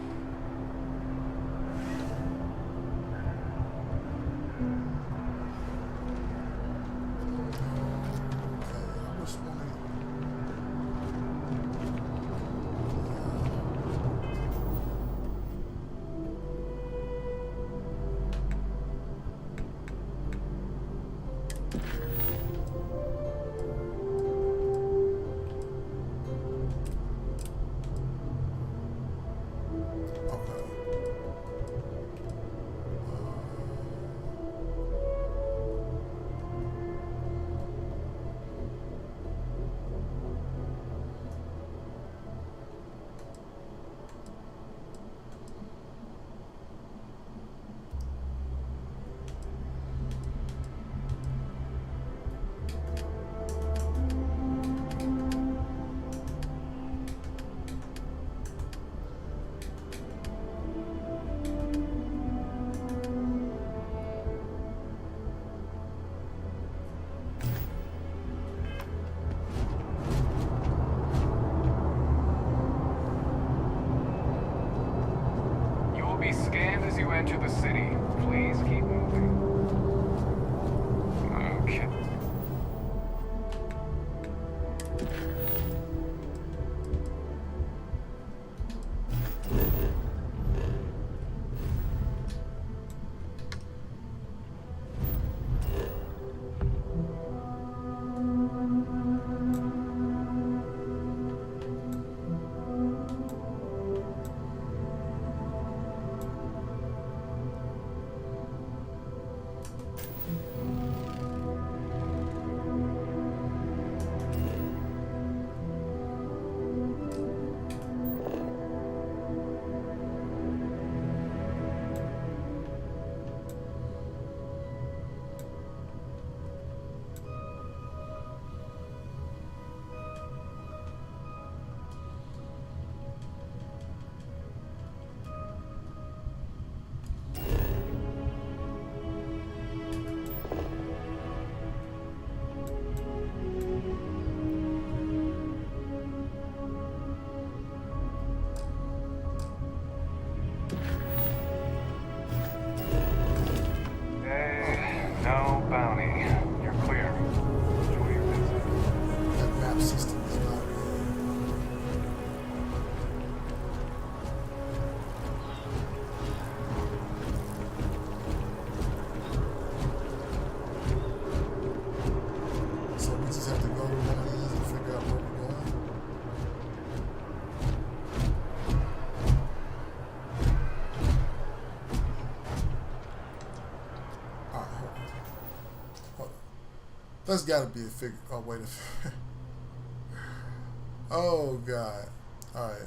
That's got to be a figure. Oh wait a. Oh God! All right.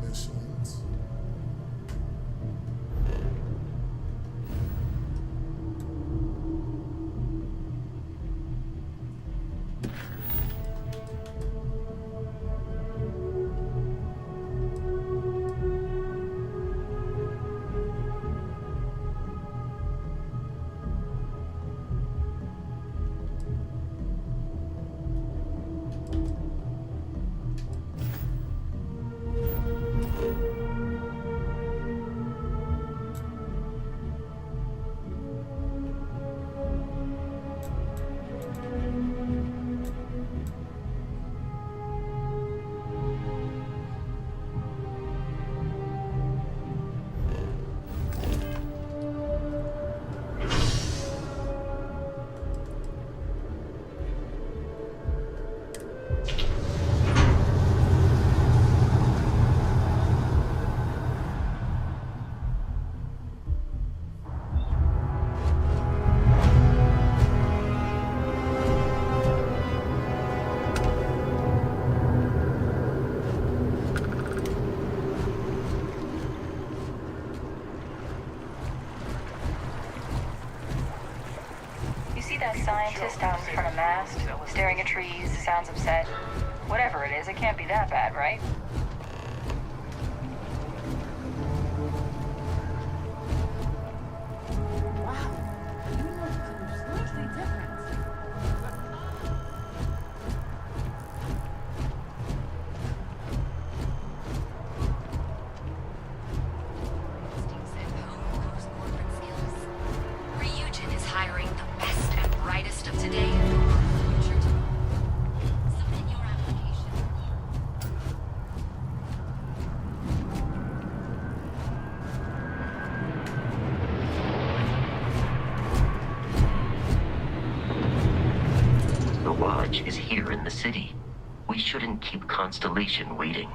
Missions. That scientist out in front of mast, staring at trees, sounds upset. Whatever it is, it can't be that bad, right? Is here in the city. We shouldn't keep Constellation waiting.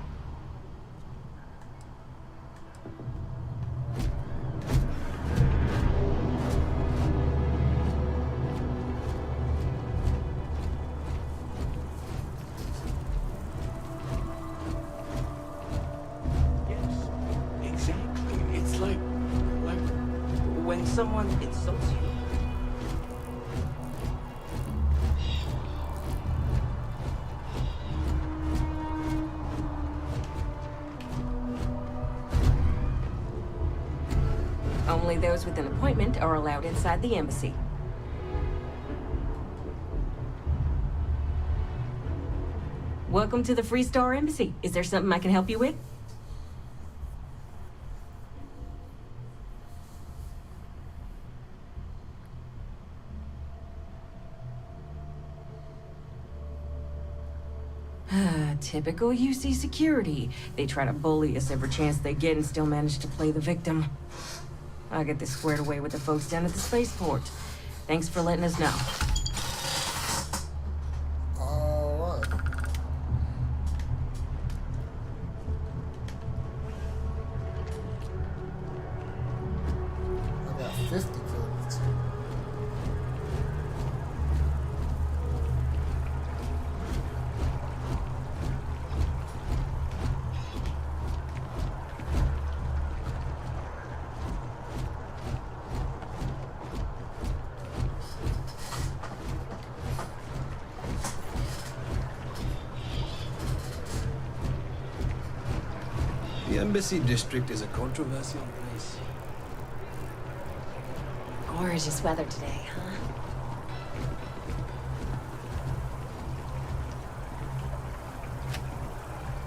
Yes, exactly. It's like when someone insults you. Only those with an appointment are allowed inside the embassy. Welcome to the Free Star Embassy. Is there something I can help you with? Typical UC security. They try to bully us every chance they get and still manage to play the victim. I'll get this squared away with the folks down at the spaceport. Thanks for letting us know. All right. I got 50 credits. The Embassy District is a controversial place. Gorgeous weather today, huh?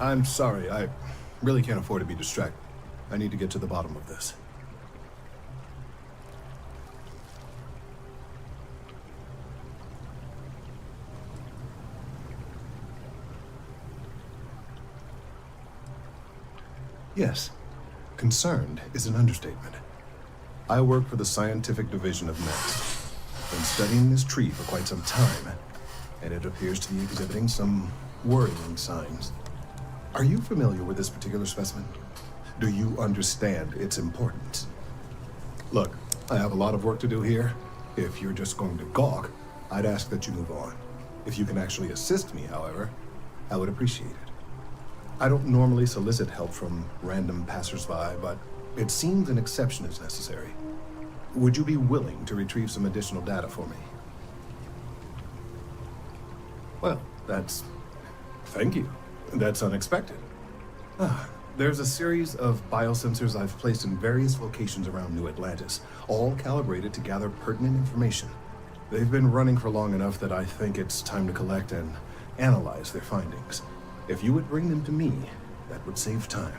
I'm sorry, I really can't afford to be distracted. I need to get to the bottom of this. Yes, concerned is an understatement. I work for the scientific division of NEXT. I've been studying this tree for quite some time, and it appears to be exhibiting some worrying signs. Are you familiar with this particular specimen? Do you understand its importance? Look, I have a lot of work to do here. If you're just going to gawk, I'd ask that you move on. If you can actually assist me, however, I would appreciate it. I don't normally solicit help from random passersby, but it seems an exception is necessary. Would you be willing to retrieve some additional data for me? Well, thank you. That's unexpected. There's a series of biosensors I've placed in various locations around New Atlantis, all calibrated to gather pertinent information. They've been running for long enough that I think it's time to collect and analyze their findings. If you would bring them to me, that would save time.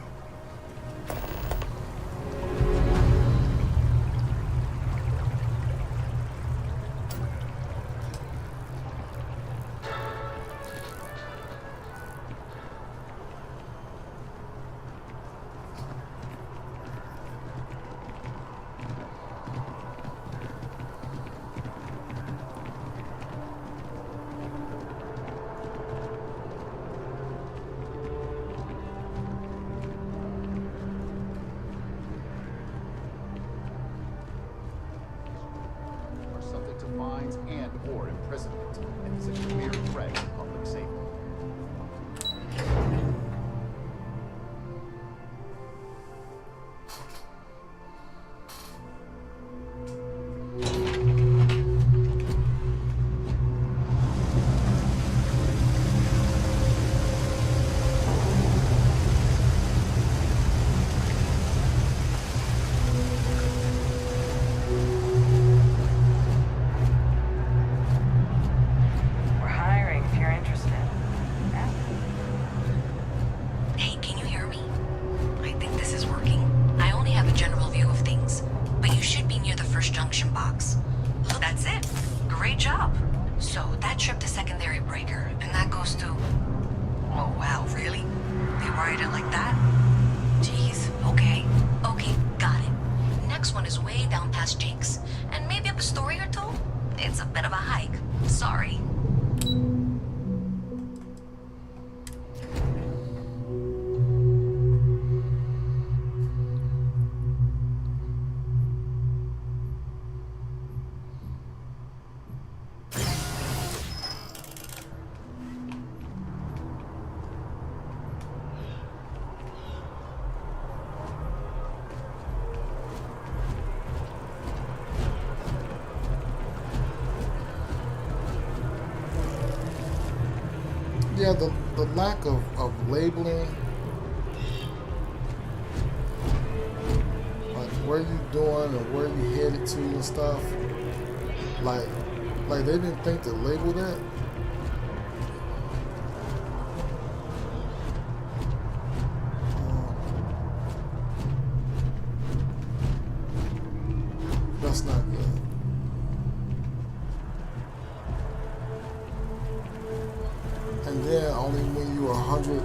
Fines and/or imprisonment, and is a clear threat to public safety. Yeah, the lack of labeling, like where you doing and where you headed to and stuff, like they didn't think to label that. That's not good. And then only when you're 100.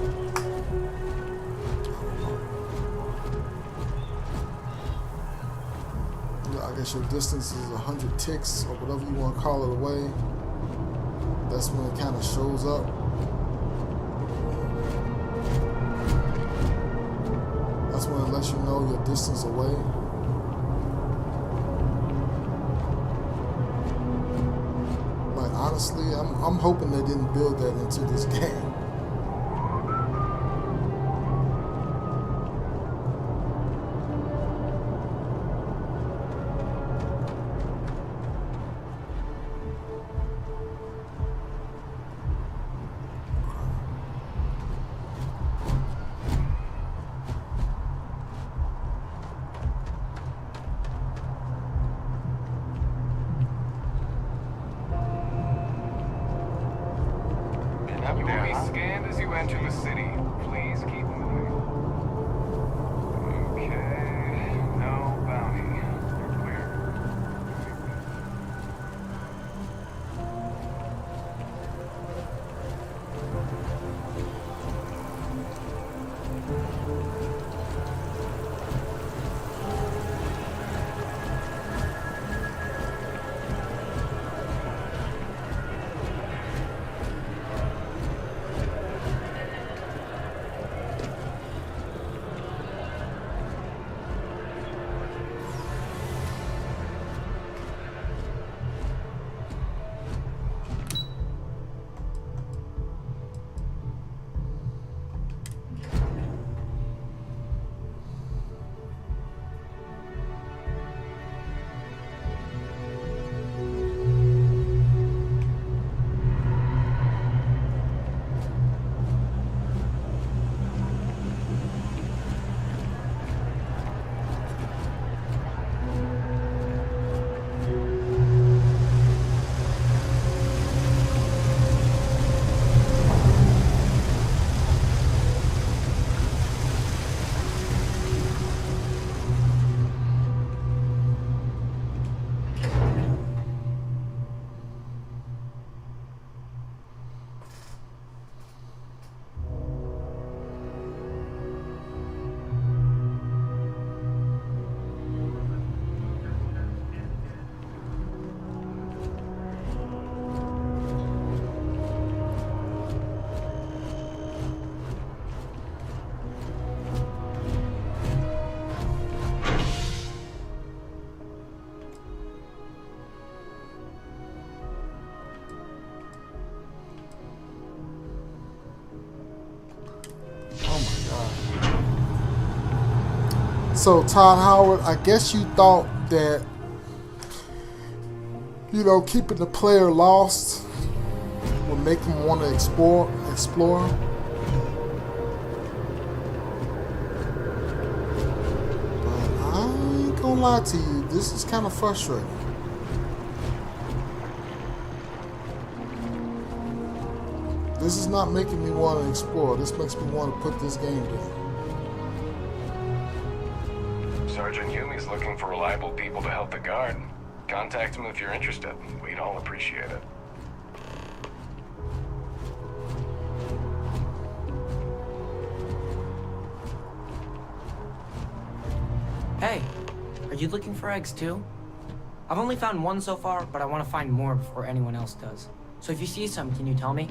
I guess your distance is 100 ticks or whatever you want to call it away. That's when it kind of shows up. That's when it lets you know your distance away. Like honestly, I'm hoping they didn't build that into this game. scanned as you enter the city. Please keep moving. Okay, no bounty. You're clear. So Todd Howard, I guess you thought that, you know, keeping the player lost would make them want to explore. But I ain't gonna lie to you, this is kind of frustrating. This is not making me want to explore. This makes me want to put this game down. Sergeant Yumi's looking for reliable people to help the guard. Contact him if you're interested. We'd all appreciate it. Hey, are you looking for eggs too? I've only found one so far, but I want to find more before anyone else does. So if you see some, can you tell me?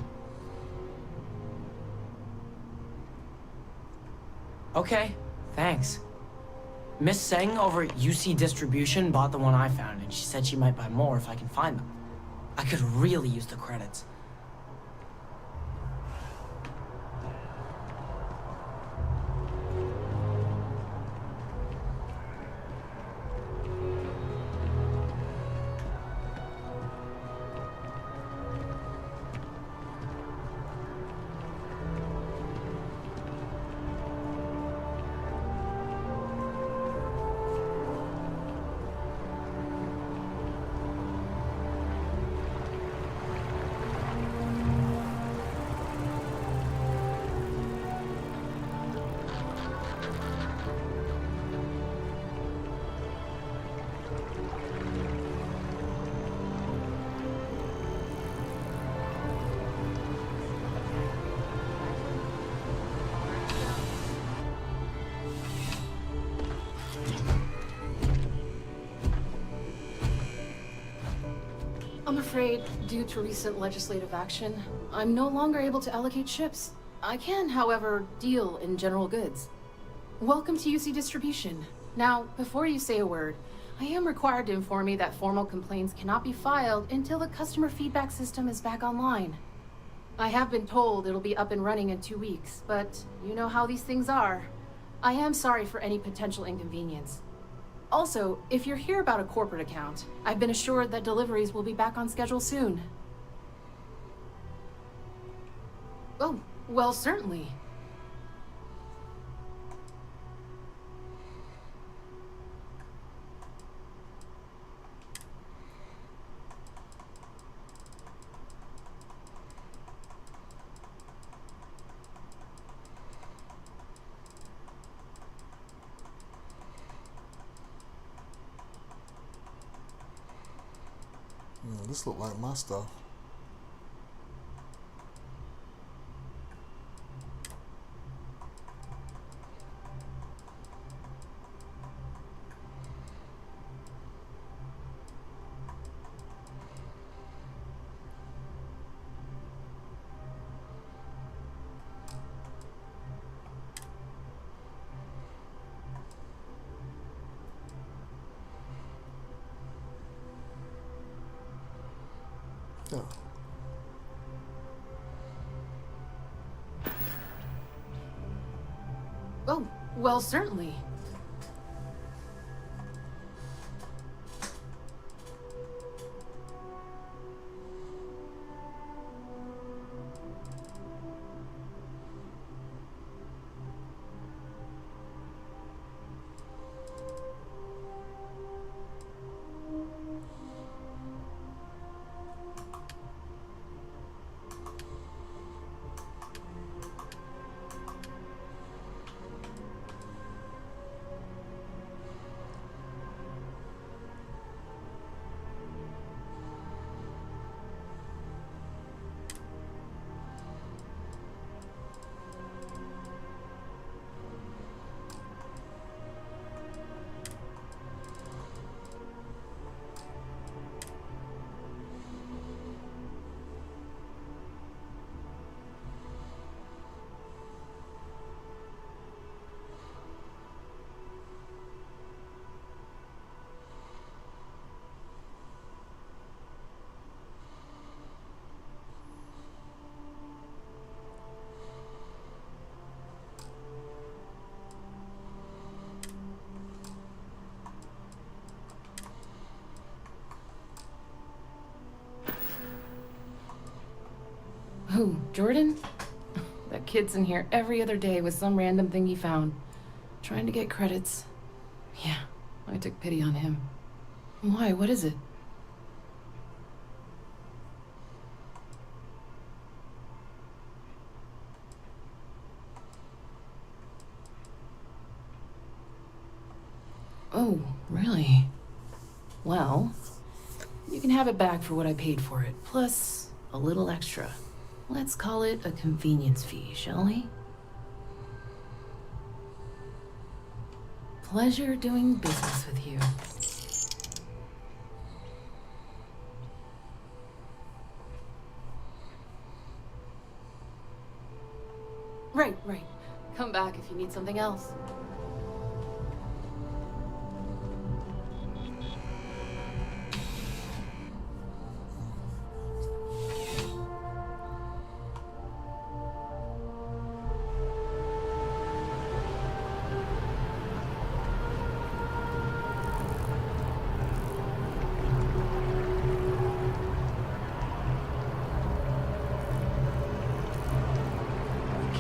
Okay, thanks. Miss Seng over at UC Distribution bought the one I found, and she said she might buy more if I can find them. I could really use the credits. I'm afraid, due to recent legislative action, I'm no longer able to allocate ships. I can, however, deal in general goods. Welcome to UC Distribution. Now, before you say a word, I am required to inform you that formal complaints cannot be filed until the customer feedback system is back online. I have been told it'll be up and running in 2 weeks, but you know how these things are. I am sorry for any potential inconvenience. Also, if you're here about a corporate account, I've been assured that deliveries will be back on schedule soon. Oh, well, certainly. This look like my stuff. Yeah. Oh, well, certainly. Who, Jordan? That kid's in here every other day with some random thing he found. Trying to get credits. Yeah, I took pity on him. Why? What is it? Oh, really? Well, you can have it back for what I paid for it, plus a little extra. Let's call it a convenience fee, shall we? Pleasure doing business with you. Right. Come back if you need something else.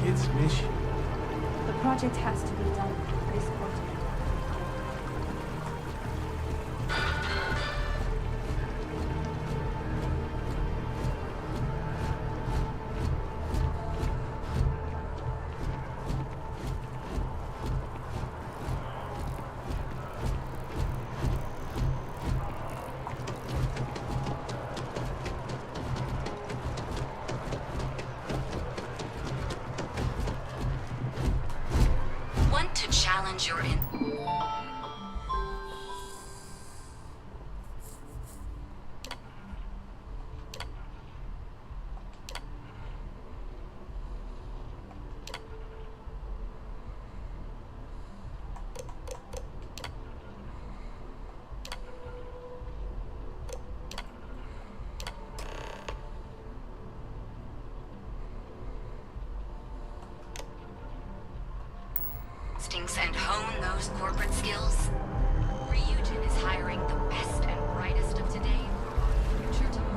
Kids miss you. The project has to be done. They support it. Want to challenge your in. And hone those corporate skills. Ryujin is hiring the best and brightest of today for our future tomorrow.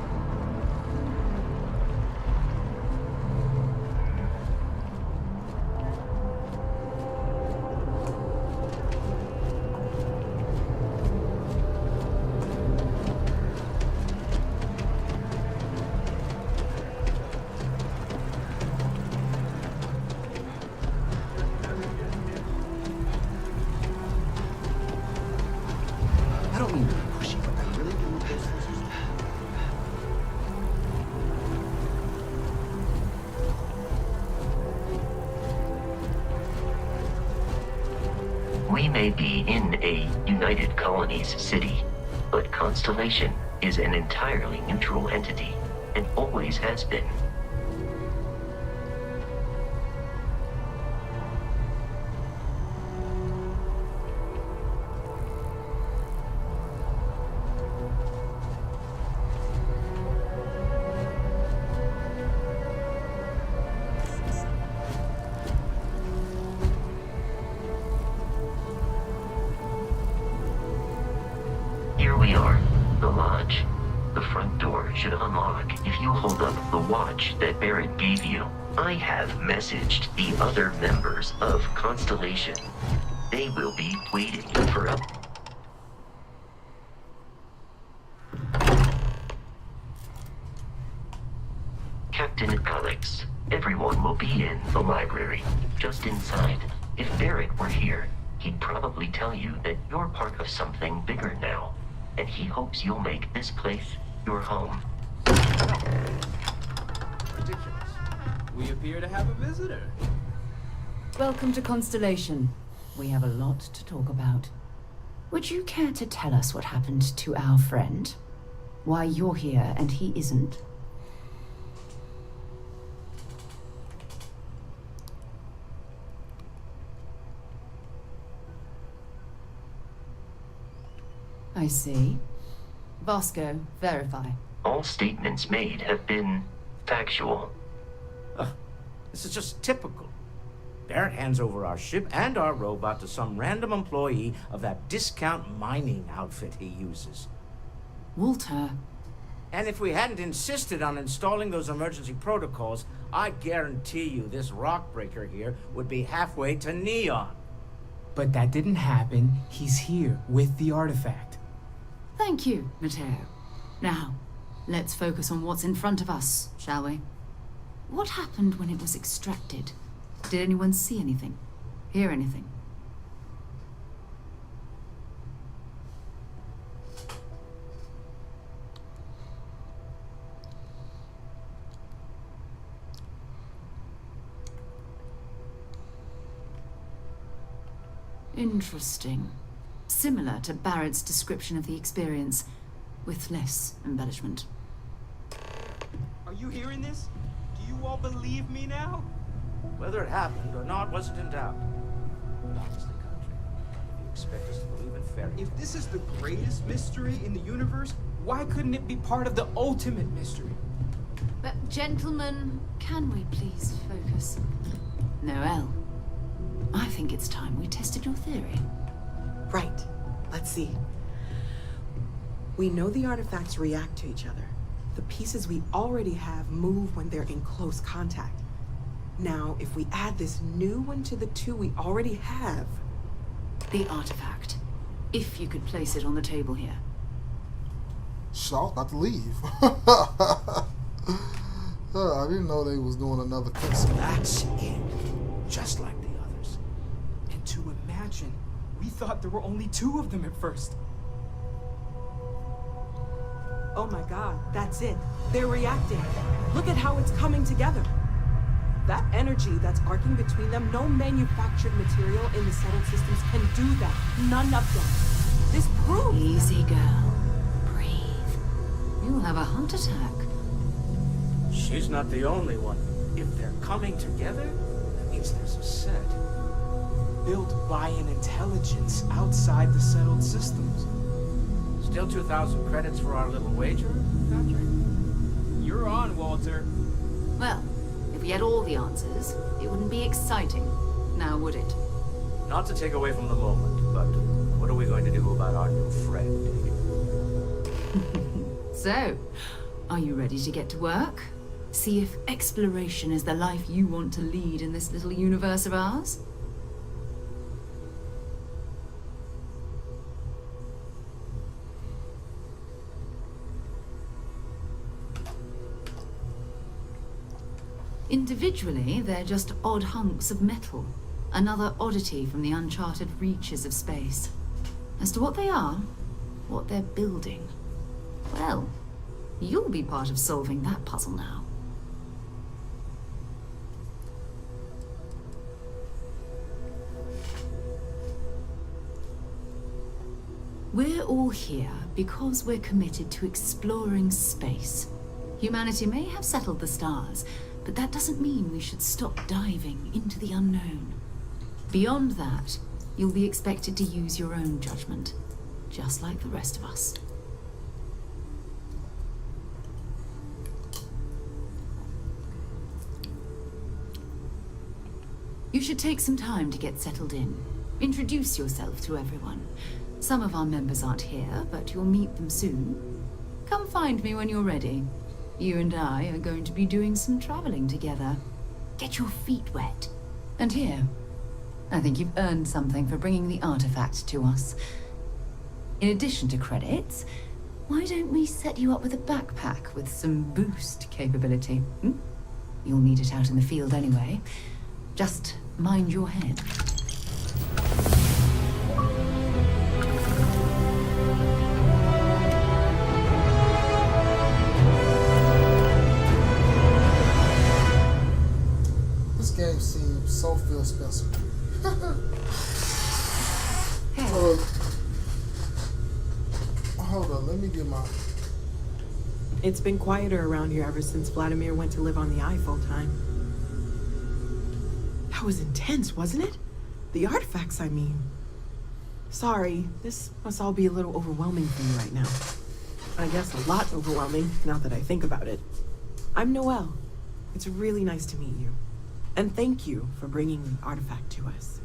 I don't mean to be pushy, We may be in a United Colonies city, but Constellation is an entirely neutral entity, and always has been. Here we are, the lodge. The front door should unlock if you hold up the watch that Barrett gave you. I have messaged the other members of Constellation. They will be waiting for us. Captain Alex, everyone will be in the library, just inside. If Barrett were here, he'd probably tell you that you're part of something bigger now, and he hopes you'll make this place your home. Ridiculous. We appear to have a visitor. Welcome to Constellation. We have a lot to talk about. Would you care to tell us what happened to our friend? Why you're here and he isn't? I see. Vasco, verify. All statements made have been factual. This is just typical. Barrett hands over our ship and our robot to some random employee of that discount mining outfit he uses. Walter. And if we hadn't insisted on installing those emergency protocols, I guarantee you this rock breaker here would be halfway to Neon. But that didn't happen. He's here with the artifact. Thank you, Matteo. Now, let's focus on what's in front of us, shall we? What happened when it was extracted? Did anyone see anything? Hear anything? Interesting. Similar to Barrett's description of the experience, with less embellishment. Are you hearing this? Do you all believe me now? Whether it happened or not wasn't in doubt. But honestly, country, if you expect us to believe in fairy tales... If this is the greatest mystery in the universe, why couldn't it be part of the ultimate mystery? But gentlemen, can we please focus? Noel, I think it's time we tested your theory. Right. Let's see. We know the artifacts react to each other. The pieces we already have move when they're in close contact. Now, if we add this new one to the two we already have... The artifact. If you could place it on the table here. Shaw about to leave. I didn't know they was doing another cutscene. That's it. Just like the others. And to imagine, we thought there were only 2 of them at first. Oh my god, that's it. They're reacting. Look at how it's coming together. That energy that's arcing between them, no manufactured material in the settled systems can do that. None of them. This proves... Easy, girl. Breathe. You'll have a heart attack. She's not the only one. If they're coming together, that means there's a set. Built by an intelligence outside the settled systems. Still 2,000 credits for our little wager, Patrick? You're on, Walter. Well, if we had all the answers, it wouldn't be exciting, now would it? Not to take away from the moment, but what are we going to do about our new friend here? So, are you ready to get to work? See if exploration is the life you want to lead in this little universe of ours? Individually, they're just odd hunks of metal. Another oddity from the uncharted reaches of space. As to what they are, what they're building, well, you'll be part of solving that puzzle now. We're all here because we're committed to exploring space. Humanity may have settled the stars, but that doesn't mean we should stop diving into the unknown. Beyond that, you'll be expected to use your own judgment, just like the rest of us. You should take some time to get settled in. Introduce yourself to everyone. Some of our members aren't here, but you'll meet them soon. Come find me when you're ready. You and I are going to be doing some traveling together. Get your feet wet. And here, I think you've earned something for bringing the artifact to us. In addition to credits, why don't we set you up with a backpack with some boost capability? Hmm? You'll need it out in the field anyway. Just mind your head. This game seems so Phil Spencer. Hold on, let me get my... It's been quieter around here ever since Vladimir went to live on the Eye full time. That was intense, wasn't it? The artifacts, I mean. Sorry, this must all be a little overwhelming for you right now. I guess a lot overwhelming, now that I think about it. I'm Noelle. It's really nice to meet you. And thank you for bringing the artifact to us.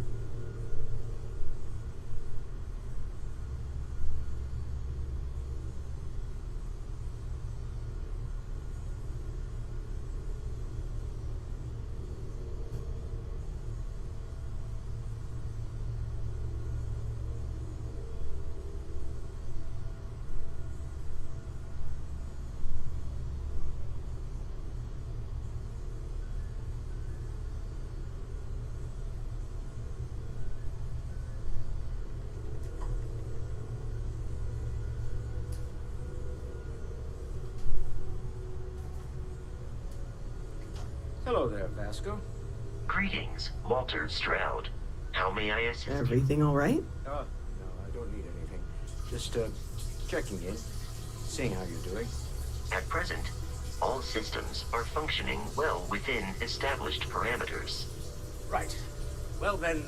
Hello there, Vasco. Greetings, Walter Stroud. How may I assist you? Everything all right? No, I don't need anything. Just, checking in, seeing how you're doing. At present, all systems are functioning well within established parameters. Right. Well then,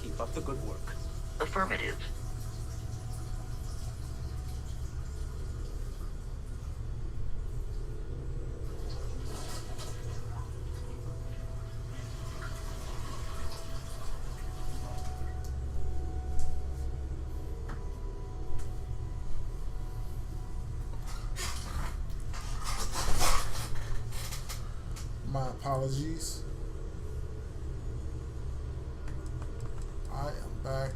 keep up the good work. Affirmative. My apologies. I am back.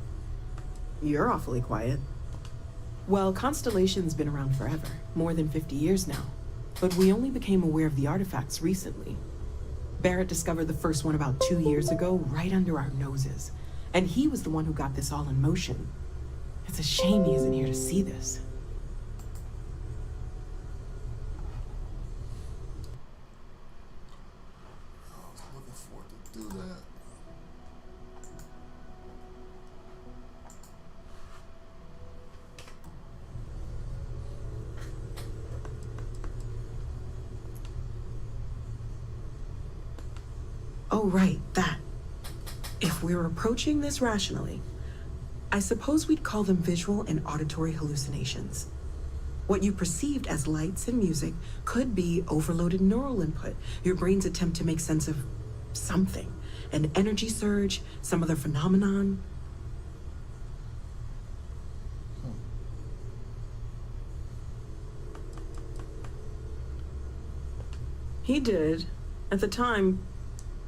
You're awfully quiet. Well, Constellation's been around forever, more than 50 years now. But we only became aware of the artifacts recently. Barrett discovered the first one about 2 years ago, right under our noses. And he was the one who got this all in motion. It's a shame he isn't here to see this. I was looking forward to do that. Oh, right, that. If we're approaching this rationally, I suppose we'd call them visual and auditory hallucinations. What you perceived as lights and music could be overloaded neural input, your brain's attempt to make sense of something, an energy surge, some other phenomenon. He did. At the time,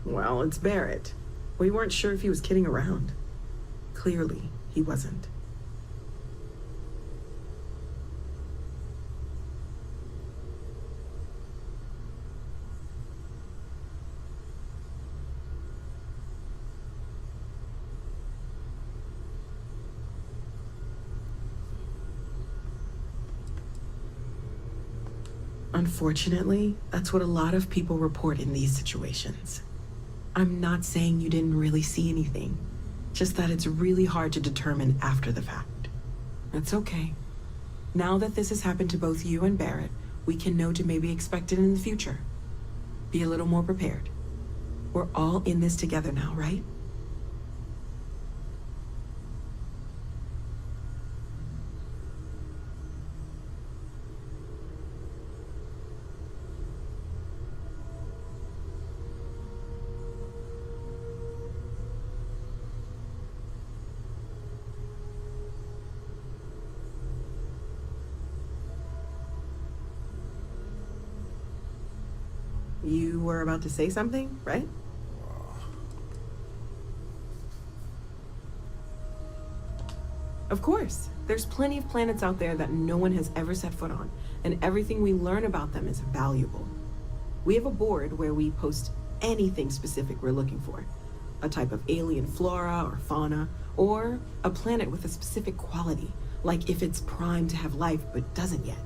well, it's Barrett. We weren't sure if he was kidding around. Clearly, he wasn't. Unfortunately, that's what a lot of people report in these situations. I'm not saying you didn't really see anything, just that it's really hard to determine after the fact. That's okay. Now that this has happened to both you and Barrett, we can know to maybe expect it in the future. Be a little more prepared. We're all in this together now, right? You were about to say something, right? Of course. There's plenty of planets out there that no one has ever set foot on, and everything we learn about them is valuable. We have a board where we post anything specific we're looking for. A type of alien flora or fauna, or a planet with a specific quality, like if it's primed to have life but doesn't yet.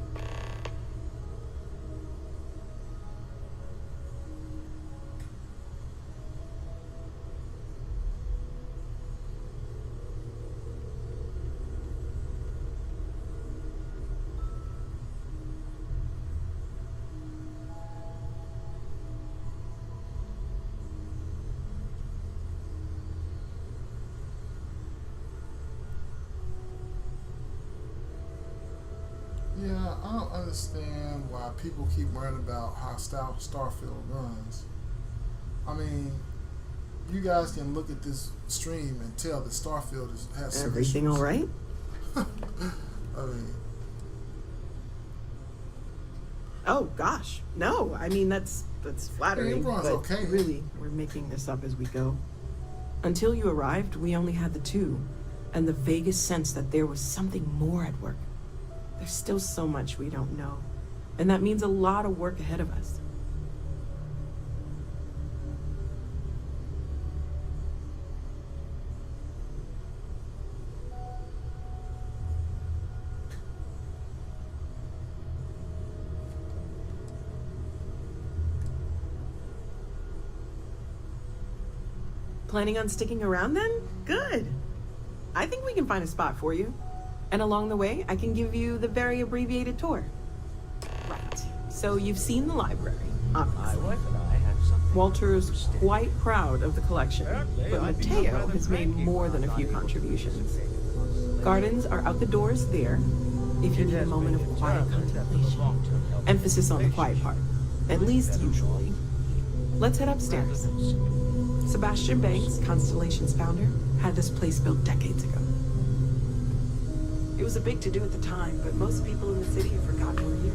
Yeah, I don't understand why people keep worrying about how Starfield runs. I mean, you guys can look at this stream and tell that Starfield has some Everything issues. all right? I mean, Oh gosh, no. I mean that's flattering. It runs but okay. Really, we're making this up as we go. Until you arrived, we only had the two, and the vaguest sense that there was something more at work. There's still so much we don't know, and that means a lot of work ahead of us. Planning on sticking around then? Good. I think we can find a spot for you. And along the way, I can give you the very abbreviated tour. Right. So you've seen the library, obviously. My wife and I have something. Walter's quite proud of the collection, but Mateo has made more than a few contributions. Gardens are out the doors there, if you need a moment of quiet contemplation. Emphasis on the quiet part, at least usually. Let's head upstairs. Sebastian Banks, Constellation's founder, had this place built decades ago. It was a big to-do at the time, but most people in the city have forgotten we're here.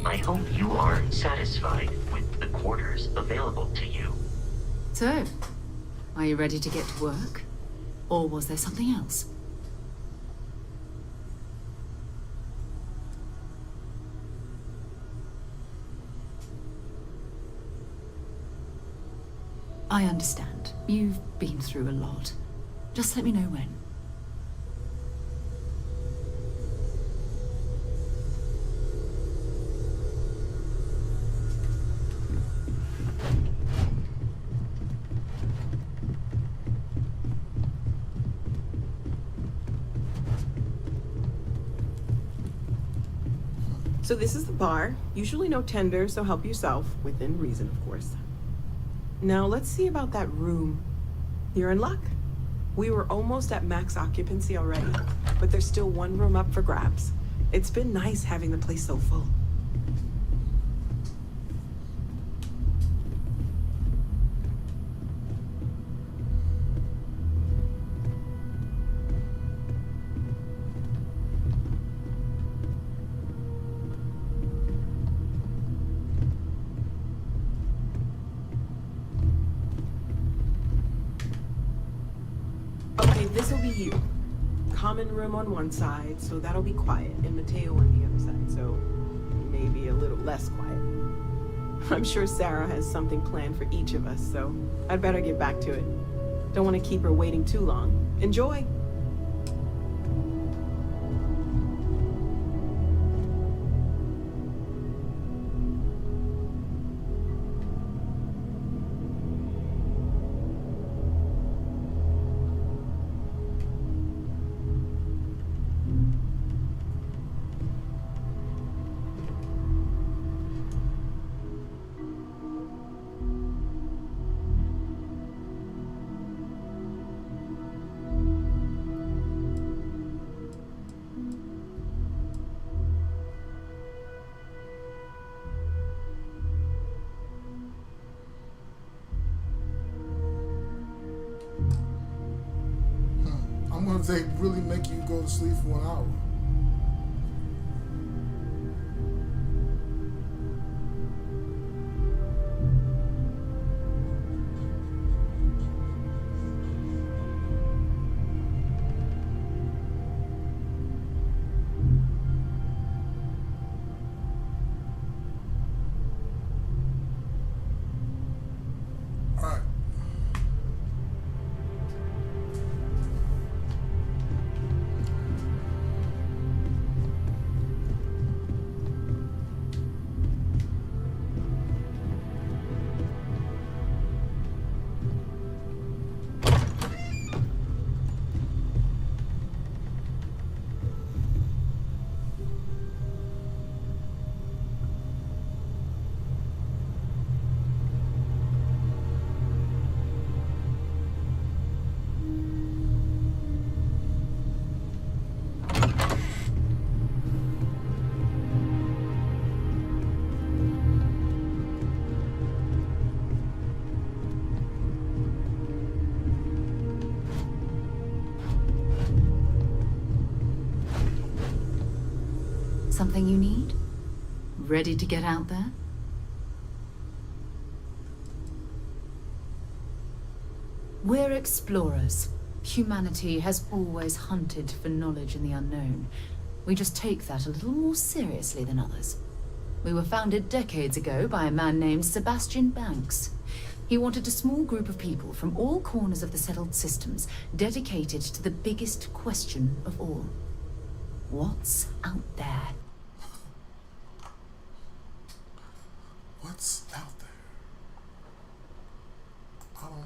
I hope you are satisfied with the quarters available to you. So, are you ready to get to work? Or was there something else? I understand. You've been through a lot. Just let me know when. So this is the bar. Usually no tender, so help yourself, within reason, of course. Now let's see about that room. You're in luck. We were almost at max occupancy already, but there's still one room up for grabs. It's been nice having the place so full. Okay, this'll be you. Common room on one side, so that'll be quiet, and Mateo on the other side, so maybe a little less quiet. I'm sure Sarah has something planned for each of us, so I'd better get back to it. Don't want to keep her waiting too long. Enjoy! What if they really make you go to sleep for an hour? Something you need? Ready to get out there? We're explorers. Humanity has always hunted for knowledge in the unknown. We just take that a little more seriously than others. We were founded decades ago by a man named Sebastian Banks. He wanted a small group of people from all corners of the settled systems dedicated to the biggest question of all. What's out there? What's out there? I don't know.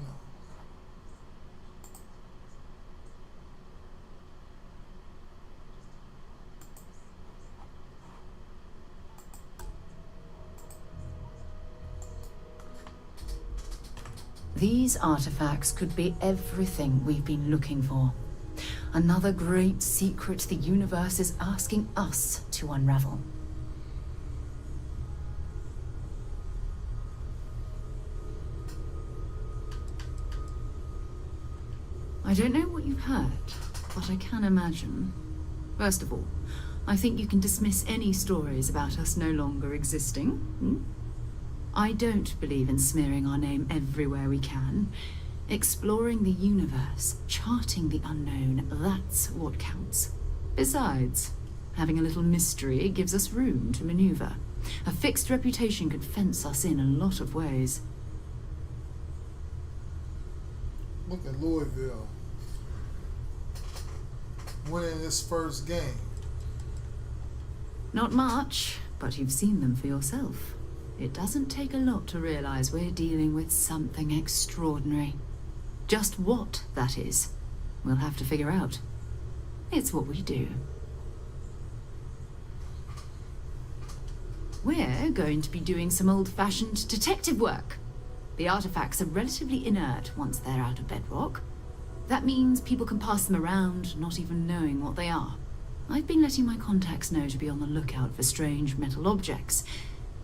These artifacts could be everything we've been looking for. Another great secret the universe is asking us to unravel. I don't know what you've heard, but I can imagine. First of all, I think you can dismiss any stories about us no longer existing. I don't believe in smearing our name everywhere we can. Exploring the universe, charting the unknown, that's what counts. Besides, having a little mystery gives us room to maneuver. A fixed reputation could fence us in a lot of ways. Look at Louisville winning his first game. Not much, but you've seen them for yourself. It doesn't take a lot to realize we're dealing with something extraordinary. Just what that is, we'll have to figure out. It's what we do. We're going to be doing some old-fashioned detective work. The artifacts are relatively inert once they're out of bedrock. That means people can pass them around, not even knowing what they are. I've been letting my contacts know to be on the lookout for strange metal objects.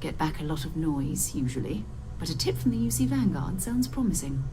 Get back a lot of noise, usually, but a tip from the UC Vanguard sounds promising.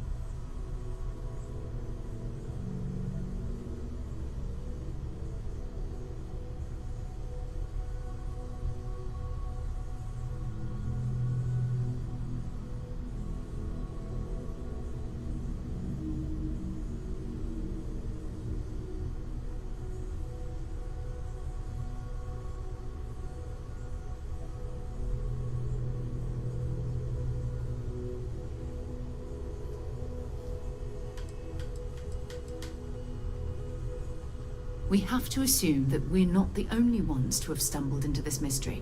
We have to assume that we're not the only ones to have stumbled into this mystery.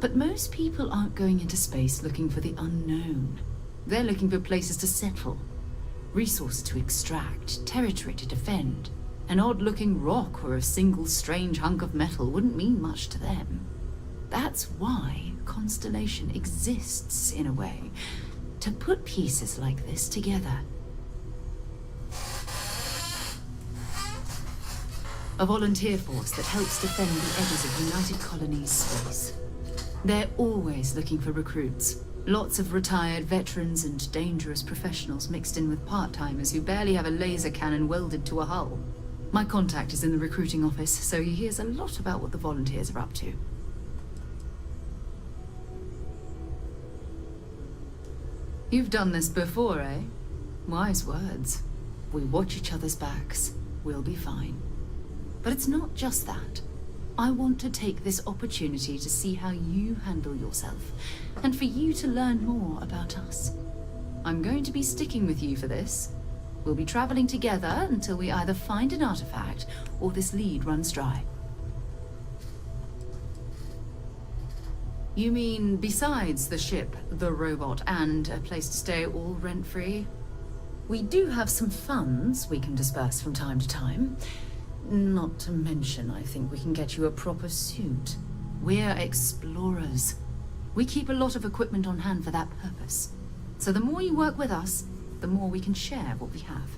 But most people aren't going into space looking for the unknown. They're looking for places to settle, resources to extract, territory to defend. An odd-looking rock or a single strange hunk of metal wouldn't mean much to them. That's why Constellation exists, in a way, to put pieces like this together. A volunteer force that helps defend the edges of United Colonies space. They're always looking for recruits. Lots of retired veterans and dangerous professionals mixed in with part-timers who barely have a laser cannon welded to a hull. My contact is in the recruiting office, so he hears a lot about what the volunteers are up to. You've done this before, eh? Wise words. We watch each other's backs. We'll be fine. But it's not just that. I want to take this opportunity to see how you handle yourself, and for you to learn more about us. I'm going to be sticking with you for this. We'll be traveling together until we either find an artifact or this lead runs dry. You mean besides the ship, the robot, and a place to stay all rent-free? We do have some funds we can disperse from time to time. Not to mention, I think we can get you a proper suit. We're explorers. We keep a lot of equipment on hand for that purpose. So the more you work with us, the more we can share what we have.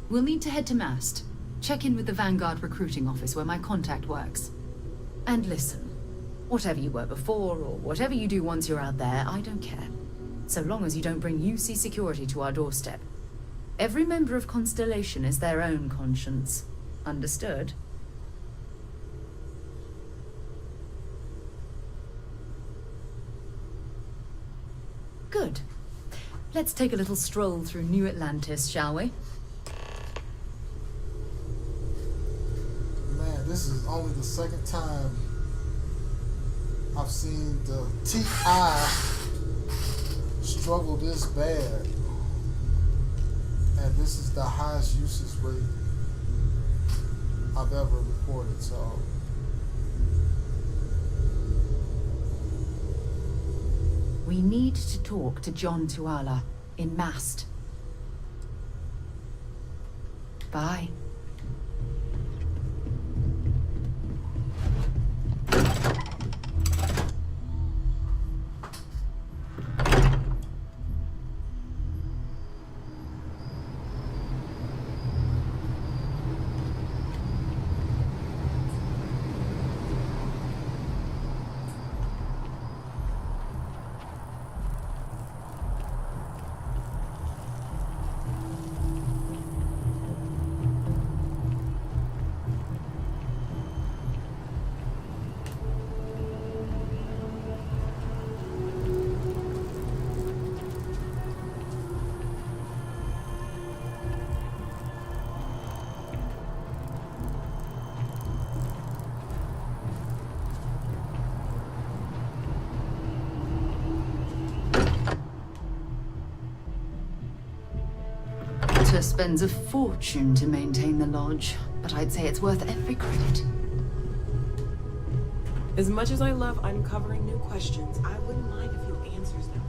We'll need to head to Mast. Check in with the Vanguard recruiting office where my contact works. And listen, whatever you were before or whatever you do once you're out there, I don't care. So long as you don't bring UC security to our doorstep. Every member of Constellation is their own conscience. Understood? Good. Let's take a little stroll through New Atlantis, shall we? Man, this is only the second time I've seen the TI struggle this bad. And this is the highest usage rate I've ever recorded, so... We need to talk to John Tuala in Mast. Bye. Spends a fortune to maintain the lodge, but I'd say it's worth every credit. As much as I love uncovering new questions, I wouldn't mind if you answers them.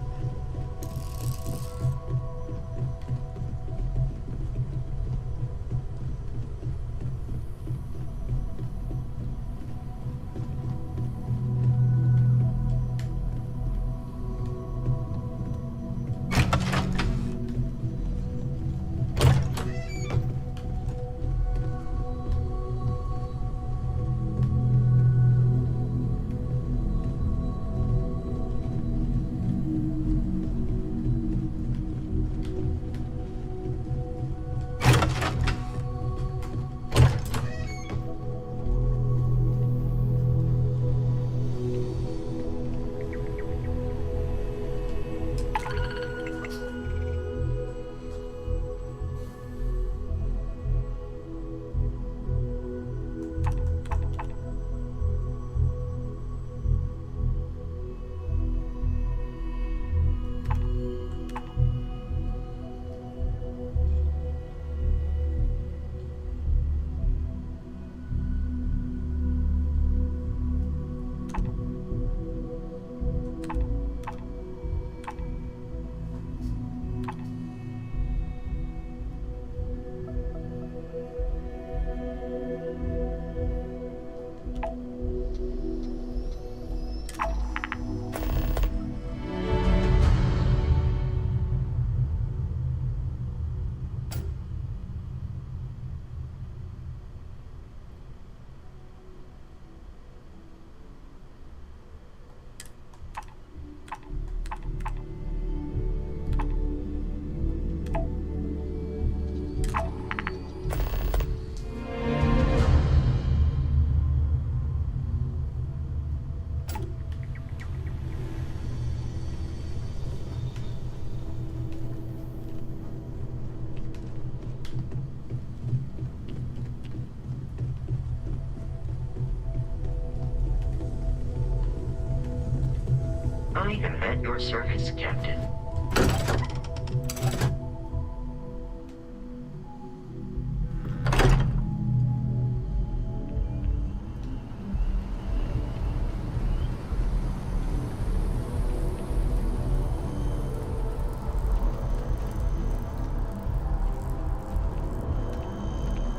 I am at your service, Captain.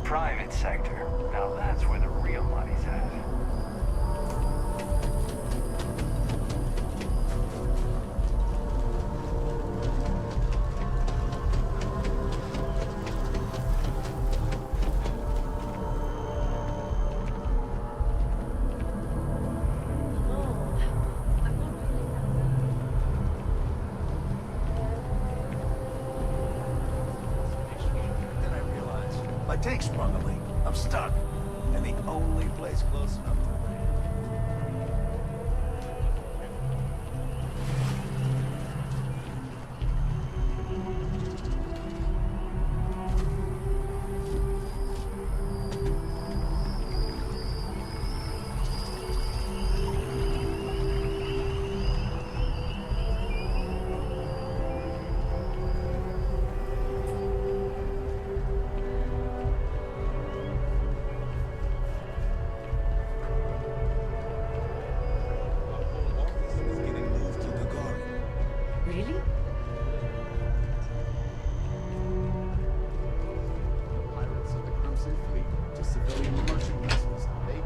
Private sector. Now that's where the real money's at. Then I realized my tank sprung a leak. I'm stuck. And the only place close enough to land. Really? Pirates of the Crimson Fleet to civilian merchant vessels they claim.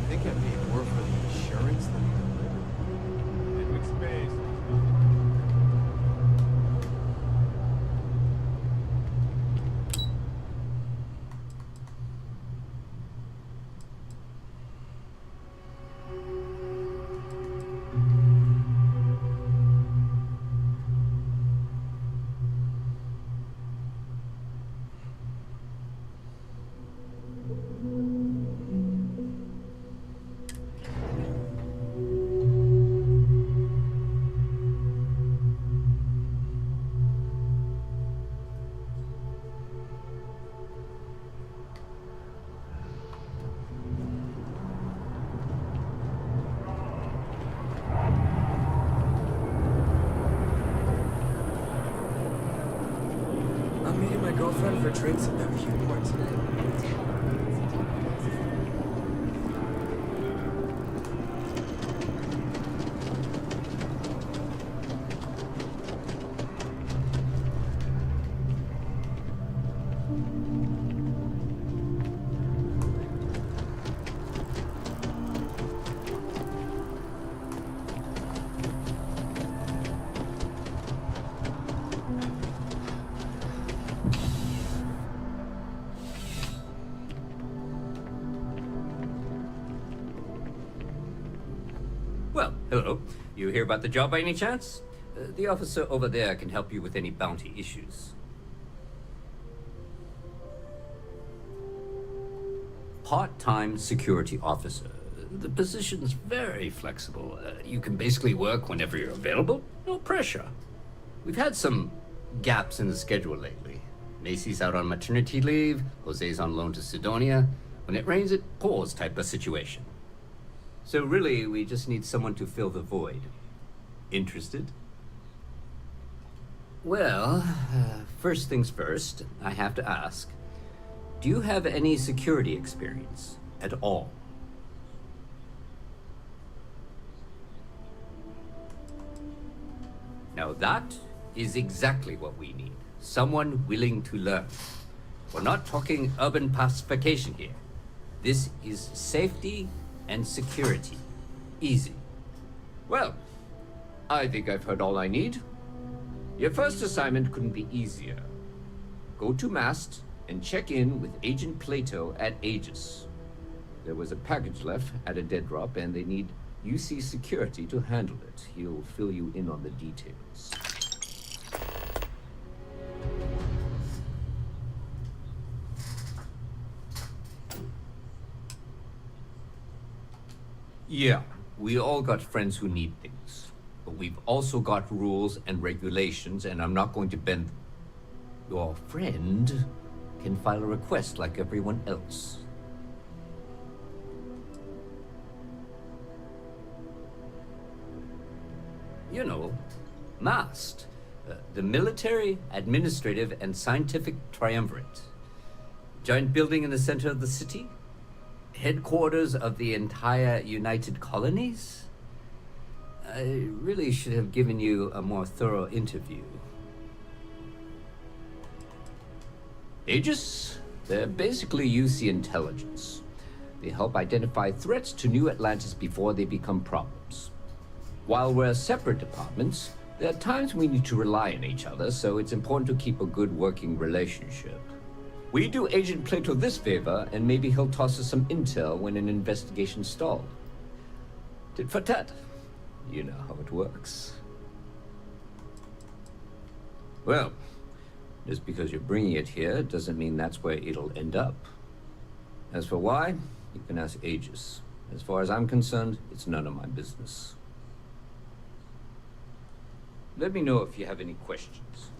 I think I paid more for the insurance than the liquid space. I'm meeting my girlfriend for drinks at Barbecue Port tonight. Well, hello. You hear about the job by any chance? The officer over there can help you with any bounty issues. Part-time security officer. The position's very flexible. You can basically work whenever you're available. No pressure. We've had some gaps in the schedule lately. Macy's out on maternity leave. Jose's on loan to Sidonia. When it rains, it pours type of situation. So really, we just need someone to fill the void. Interested? Well, first things first, I have to ask. Do you have any security experience at all? Now that is exactly what we need. Someone willing to learn. We're not talking urban pacification here. This is safety and security. Easy. Well, I think I've heard all I need. Your first assignment couldn't be easier. Go to Mast and check in with Agent Plato at Aegis. There was a package left at a dead drop, and they need UC security to handle it. He'll fill you in on the details. Yeah, we all got friends who need things. But we've also got rules and regulations, and I'm not going to bend them. Your friend can file a request like everyone else. You know, MAST, the Military, Administrative, and Scientific Triumvirate. Giant building in the center of the city? Headquarters of the entire United Colonies? I really should have given you a more thorough interview. Aegis? They're basically UC intelligence. They help identify threats to New Atlantis before they become problems. While we're separate departments, there are times we need to rely on each other, so it's important to keep a good working relationship. We do Agent Plato this favor, and maybe he'll toss us some intel when an investigation stalled. Tit for tat. You know how it works. Well, just because you're bringing it here doesn't mean that's where it'll end up. As for why, you can ask Aegis. As far as I'm concerned, it's none of my business. Let me know if you have any questions.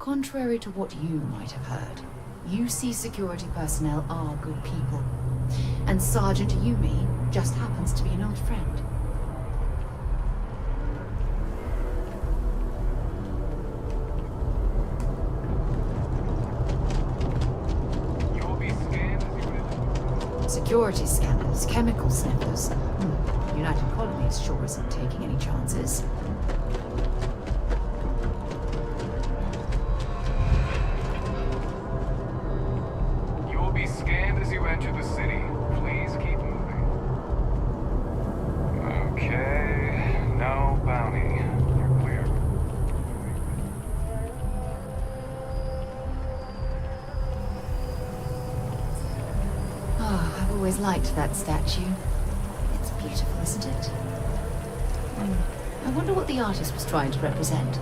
Contrary to what you might have heard, UC security personnel are good people. And Sergeant Yumi just happens to be an old friend. Security scanners, chemical sniffers. United Colonies sure isn't taking any chances. You will be scanned as you enter the city. Please keep moving. Okay, no bounty. You're clear. Oh, I've always liked that statue. It's beautiful, isn't it? I wonder what the artist was trying to represent.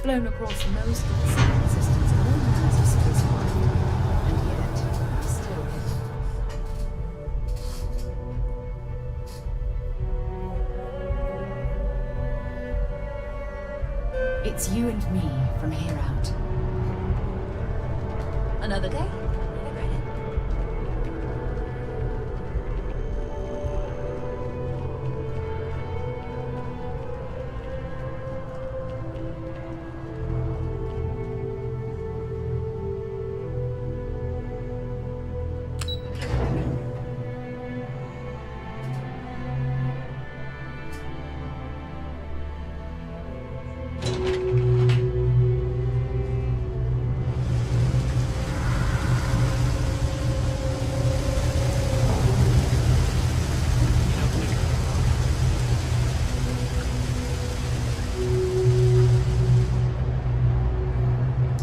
Flown across most of the solar systems in all manners of spaceflight, and yet still. It's you and me from here out. Another day, another credit.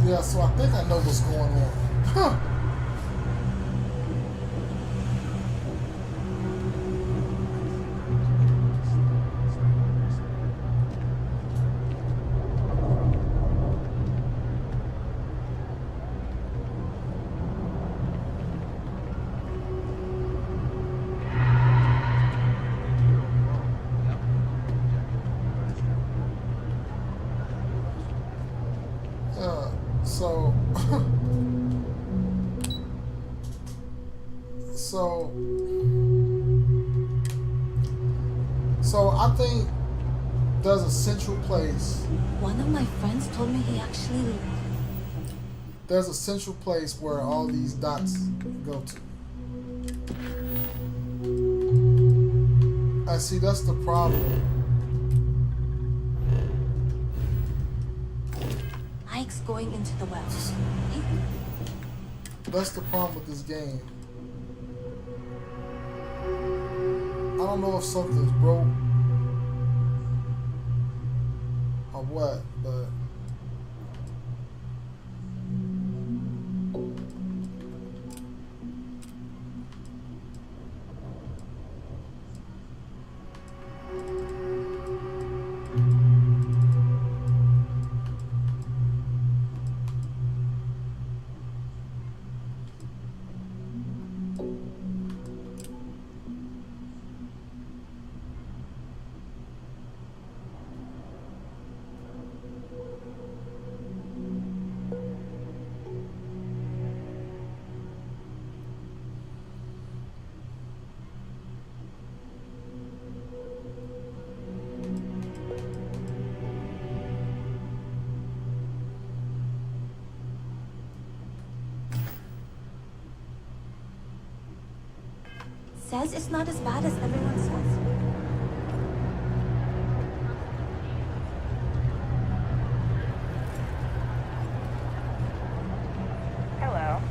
Yeah, so I think I know what's going on. Huh. So I think there's a central place. One of my friends told me he actually... There's a central place where all these dots go to. I see, that's the problem. Ike's going into the well. That's the problem with this game. I don't know if something's broke or what, but Says it's not as bad as everyone says. Hello.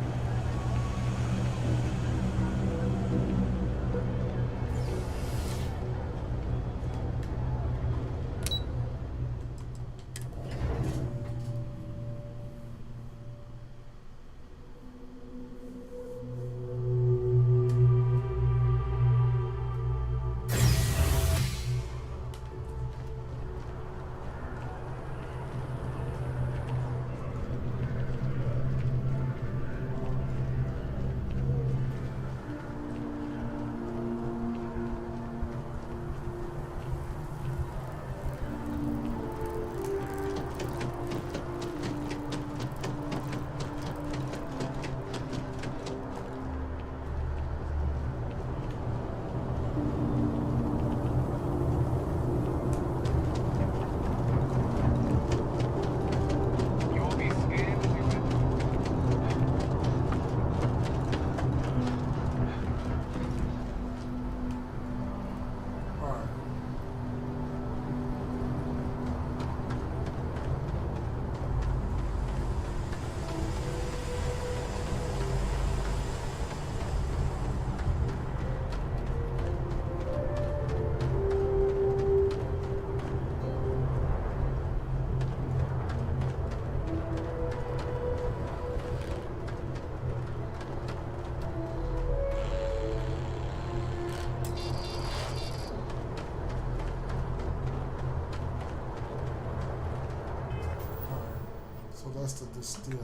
so that's the distill.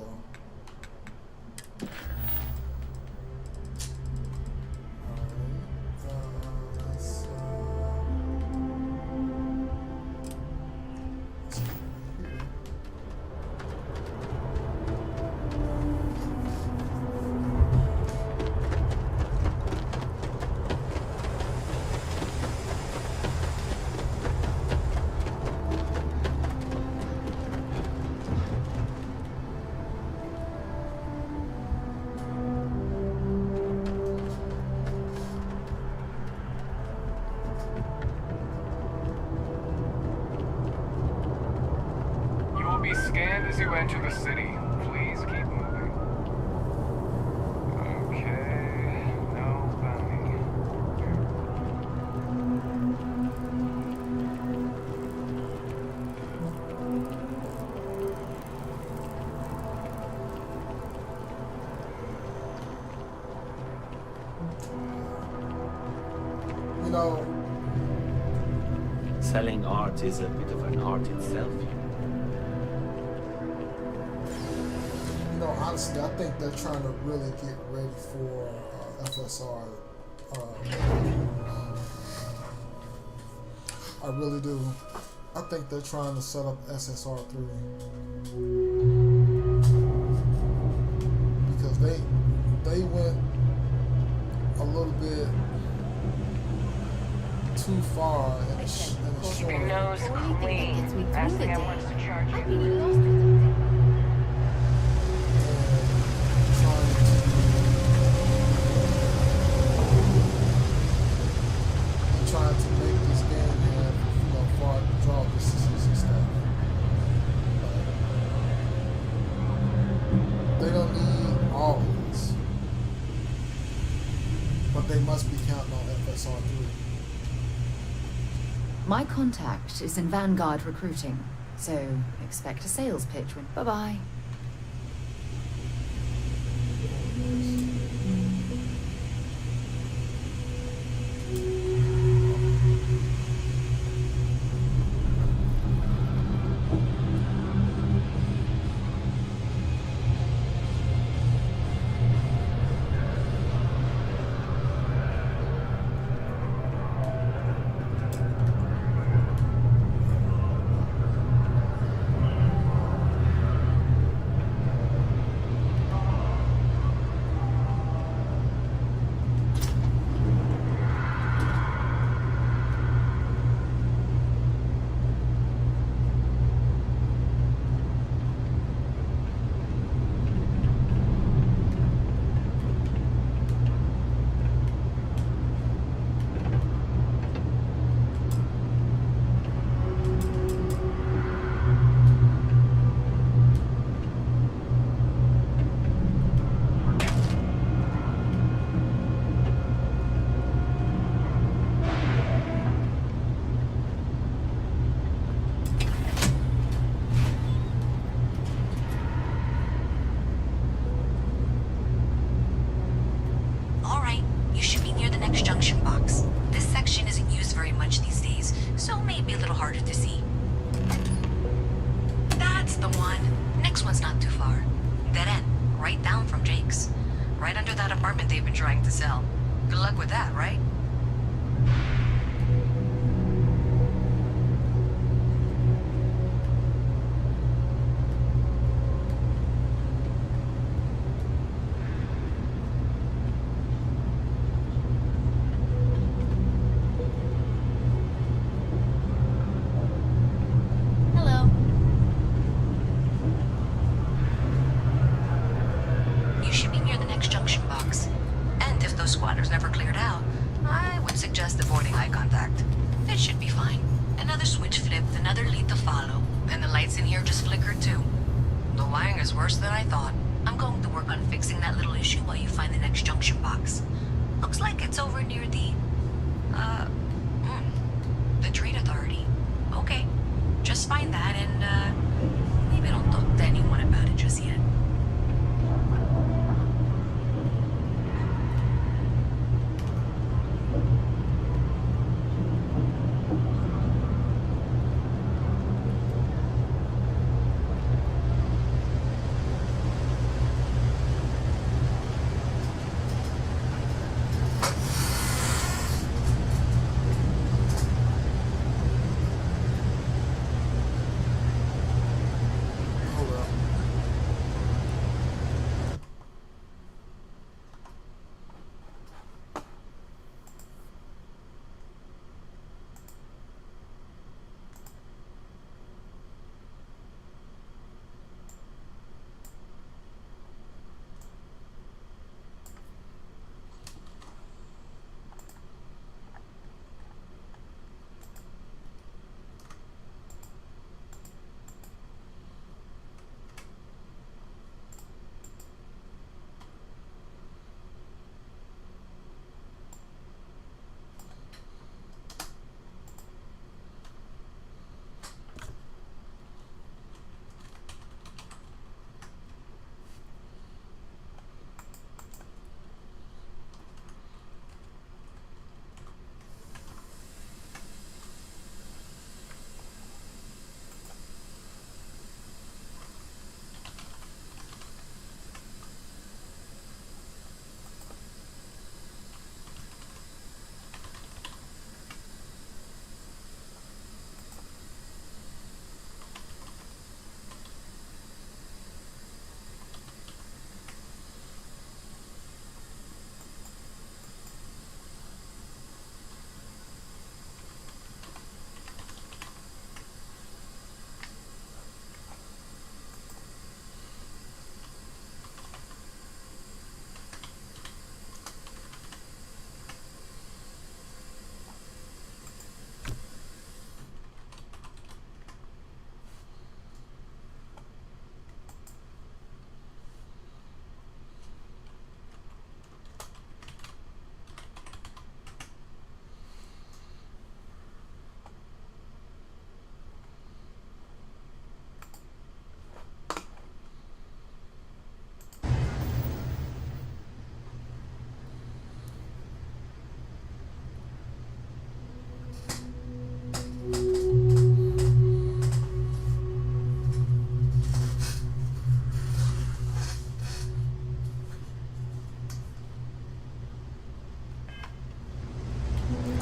Be scanned as you enter the city. Please keep moving. Okay, no bounty. You know, selling art is a bit of an art itself. Honestly, I think they're trying to really get ready for FSR. I really do. I think they're trying to set up SSR 3 because they went a little bit too far in a Keep short. your nose clean. Last thing I want is to charge you. Trying to make this game have, far draw distances and stuff. But they don't need all of this. But they must be counting on FSR3. My contact is in Vanguard recruiting, so expect a sales pitch when. Bye-bye.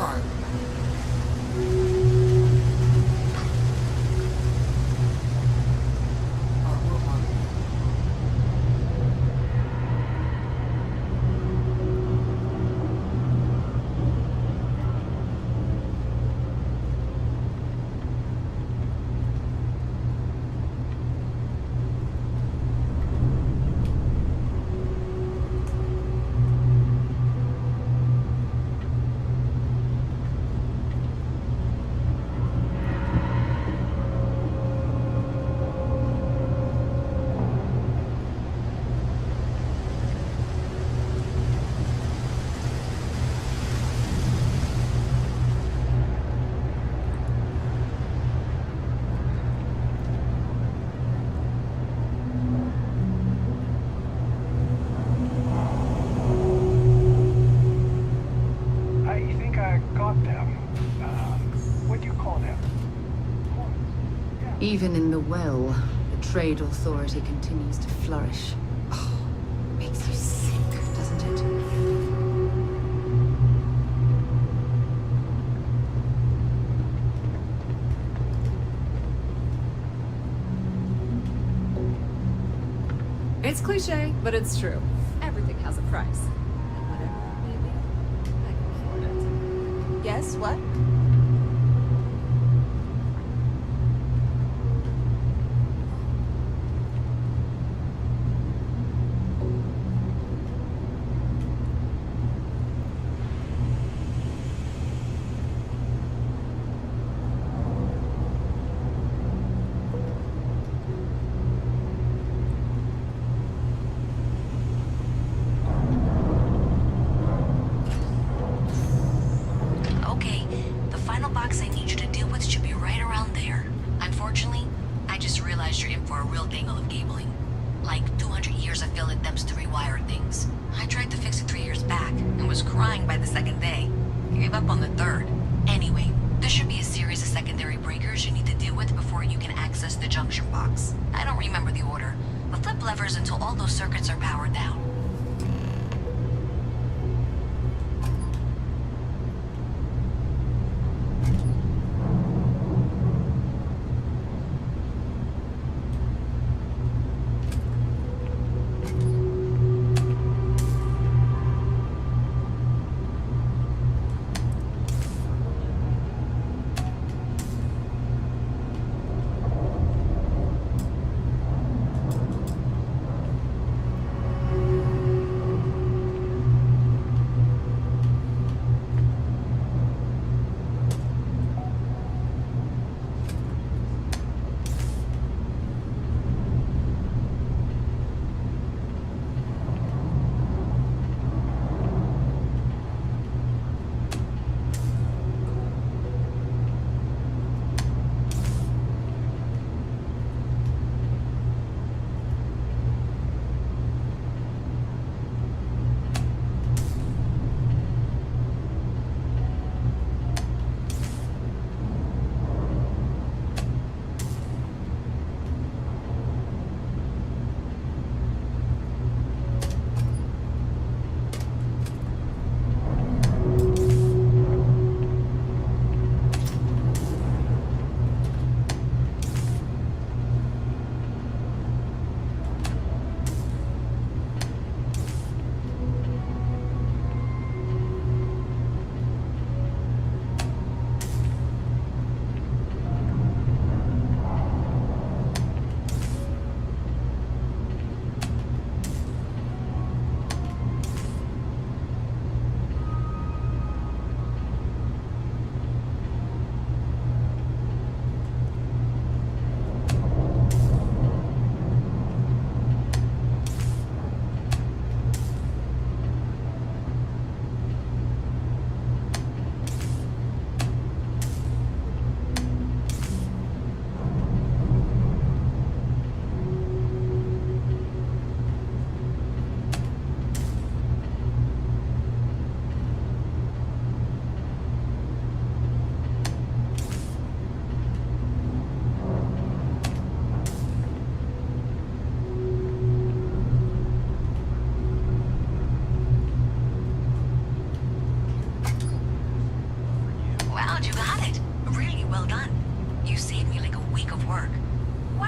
Alright. I think I got them. What do you call them? Even in the well, the trade authority continues to flourish. Oh, makes you sick, doesn't it? It's cliche, but it's true. Everything has a price. And whatever it may be, I can afford it. Yes, what? Okay, the final box I need you to deal with should be right around there. Unfortunately, I just realized you're in for a real tangle of cabling. Like 200 years of field attempts to rewire things. I tried to fix it 3 years back and was crying by the second day. Gave up on the third. Anyway, there should be a series of secondary breakers you need to deal with before you can access the junction box. I don't remember the order, but flip levers until all those circuits are powered down.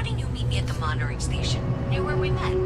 why didn't you meet me at the monitoring station, near where we met?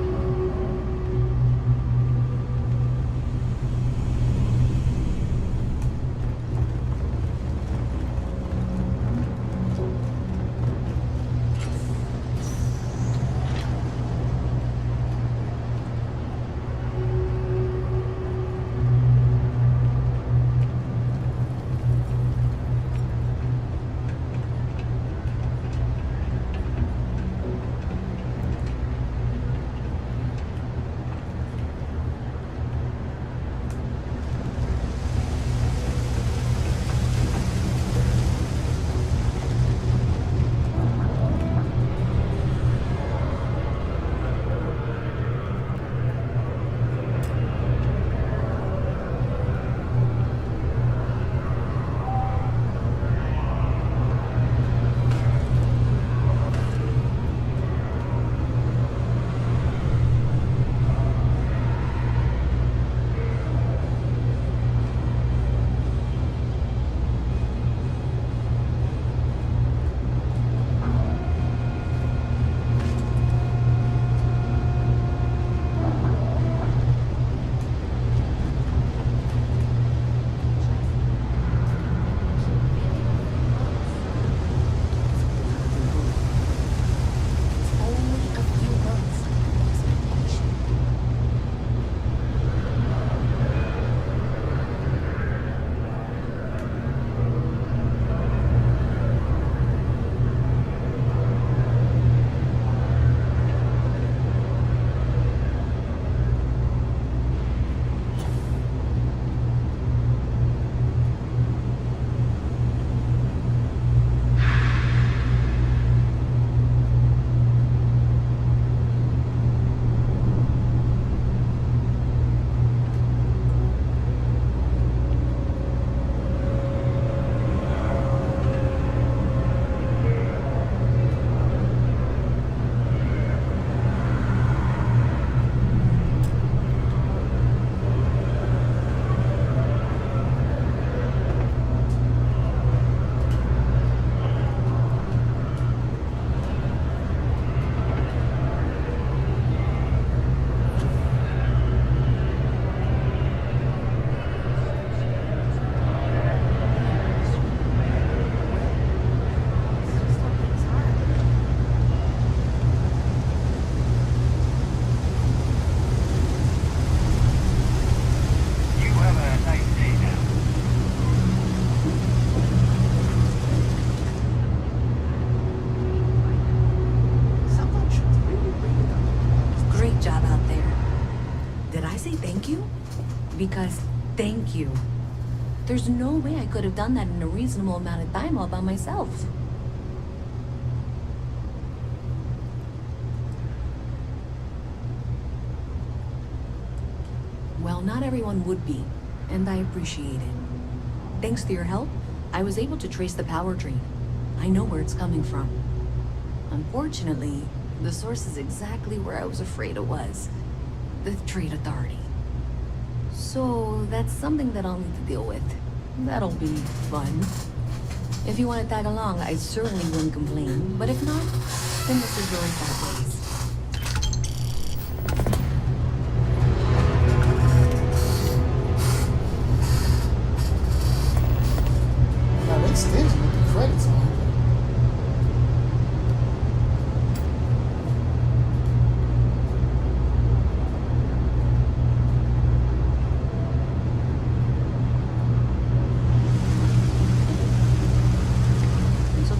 Because thank you. There's no way I could have done that in a reasonable amount of time all by myself. Well, not everyone would be, and I appreciate it. Thanks to your help, I was able to trace the power drain. I know where it's coming from. Unfortunately, the source is exactly where I was afraid it was. The Trade Authority. So that's something that I'll need to deal with. That'll be fun. If you want to tag along, I certainly wouldn't complain. But if not, then this is really bad ways. Now that stingy with the credits on.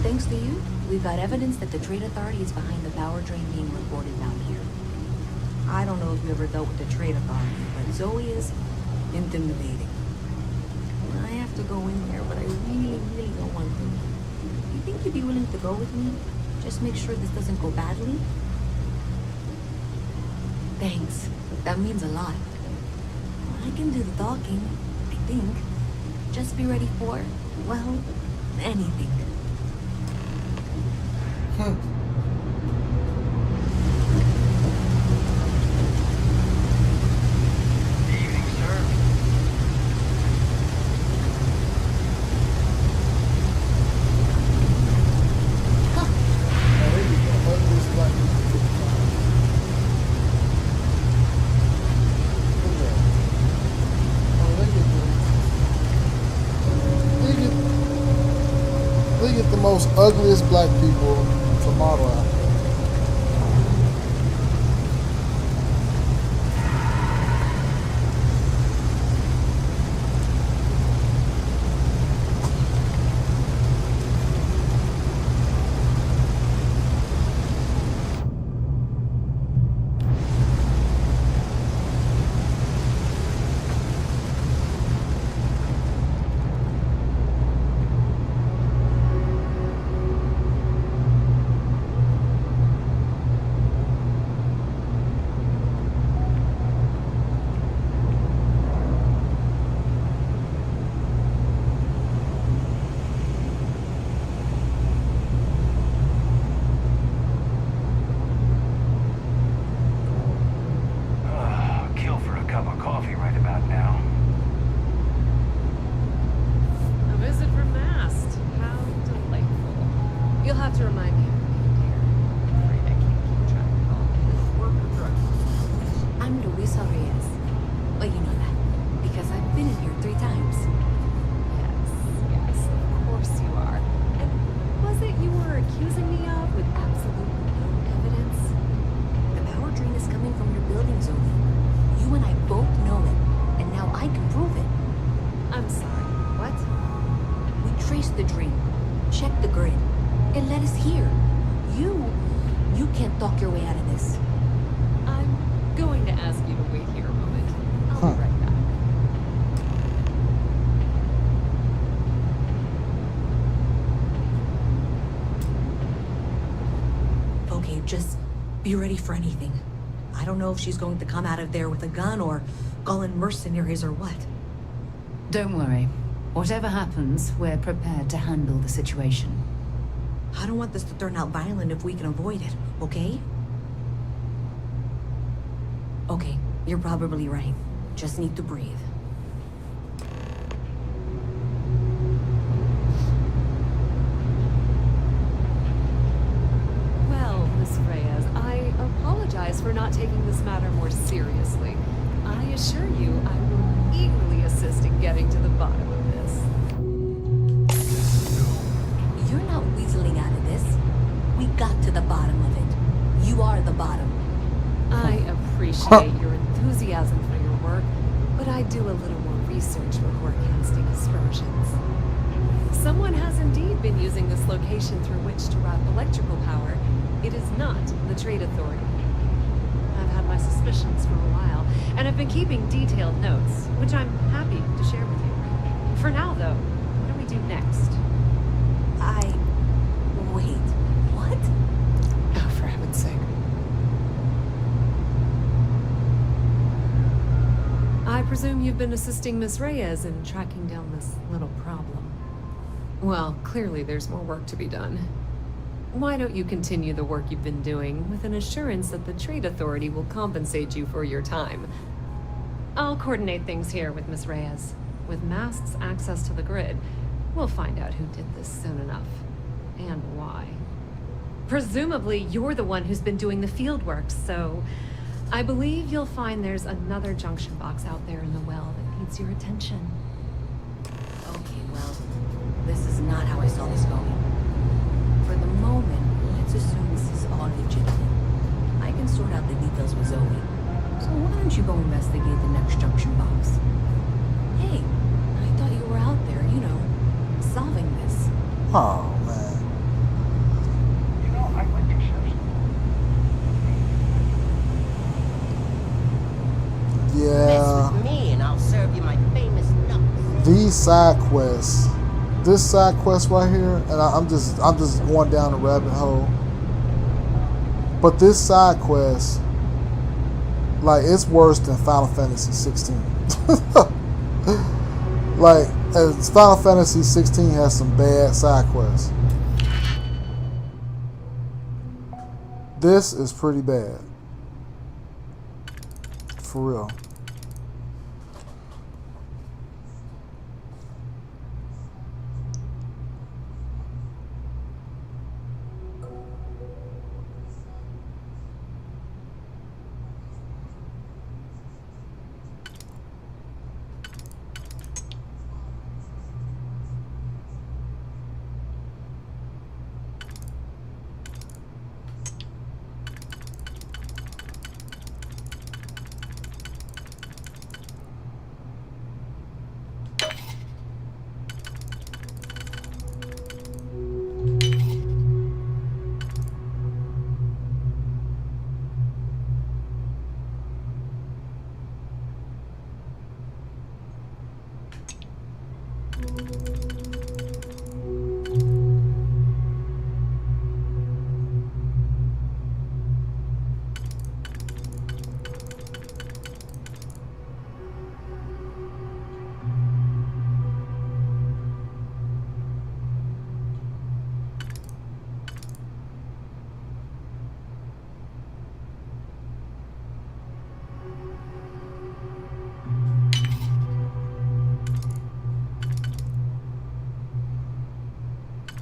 Thanks to you, we've got evidence that the Trade Authority is behind the power drain being reported down here. I don't know if you ever dealt with the Trade Authority, but Zoe is intimidating. I have to go in there, but I really, really don't want to. You think you'd be willing to go with me? Just make sure this doesn't go badly? Thanks. That means a lot. I can do the talking, I think. Just be ready for, well, anything. Evening, sir. There you go. most ugliest black people to model after. Kill for a cup of coffee right about now. A visit from Mast. How delightful. You'll have to remind me of your name, dear. I'm afraid I can't keep track of all this work or drug. I'm Luisa Reyes. Well, you know that, because I've been in here 3 times. Yes, of course you are. And what was it you were accusing me of with absolutely no evidence? The power drain is coming from your building, Zoe. You and I both know it, and now I can prove it. I'm sorry, what? We traced the drain, checked the grid. It led us here. You can't talk your way out of this. I'm going to ask you to wait here a moment. I'll be right back. Okay, just be ready for anything. I don't know if she's going to come out of there with a gun or call in mercenaries or what. Don't worry. Whatever happens, we're prepared to handle the situation. I don't want this to turn out violent if we can avoid it, okay? Okay, you're probably right. Just need to breathe. Well, Miss Reyes, I apologize for not taking this matter more seriously. I assure you I will eagerly assist in getting to the bottom of this. You're not weaseling out of this. We got to the bottom of it. You are the bottom. I appreciate your enthusiasm for your work, but I do a little more research before casting aspersions. Someone has indeed been using this location through which to route electrical power. It is not the Trade Authority. I've had my suspicions for a while, and have been keeping detailed notes, which I'm happy to share with you. For now, though, what do we do next? Wait, what? Oh, for heaven's sake. I presume you've been assisting Miss Reyes in tracking down this little problem. Well, clearly there's more work to be done. Why don't you continue the work you've been doing with an assurance that the Trade Authority will compensate you for your time? I'll coordinate things here with Miss Reyes. With Mast's access to the grid, we'll find out who did this soon enough. And why. Presumably, you're the one who's been doing the field work, so I believe you'll find there's another junction box out there in the well that needs your attention. Okay, well, this is not how I saw this going. For the moment, let's assume this is all legitimate. I can sort out the details with Zoe. So why don't you go investigate the next junction box? Hey, I thought you were out there, you know, solving this. Oh, man. You know, I went to church. Yeah. Mess with me and I'll serve you my famous nuts. These side quests. This side quest right here, and I'm just going down the rabbit hole. But this side quest, like, it's worse than Final Fantasy 16. Like, as Final Fantasy 16 has some bad side quests. This is pretty bad. For real.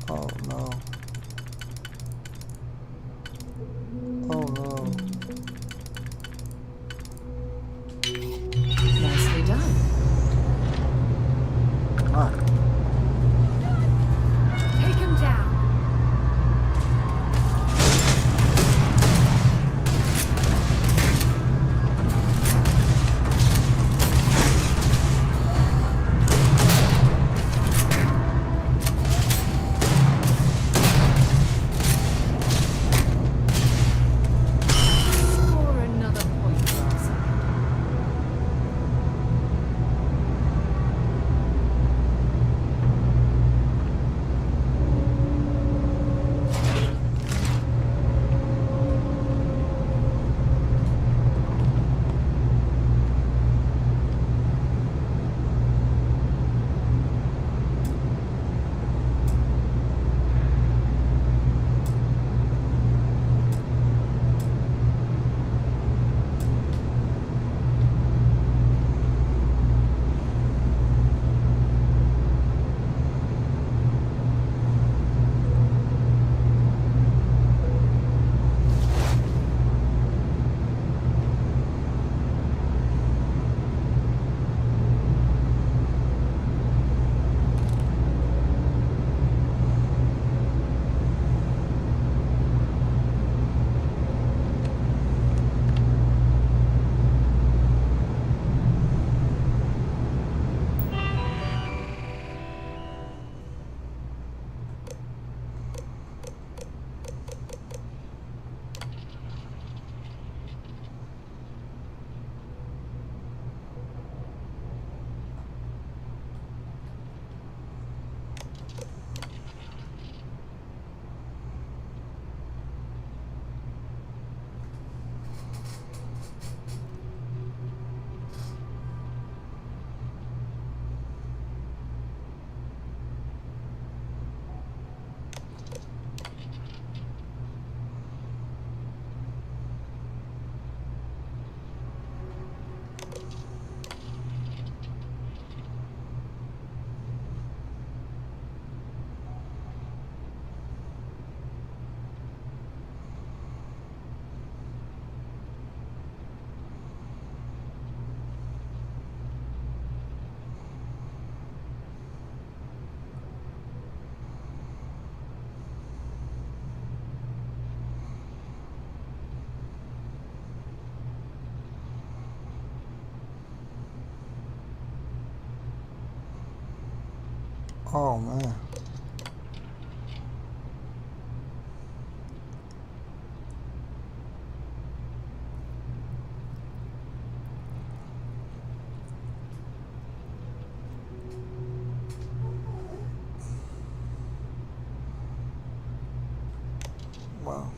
Oh no. Oh no. Nicely done. Come on. Take him down. Score another point for our side. Oh man. Wow.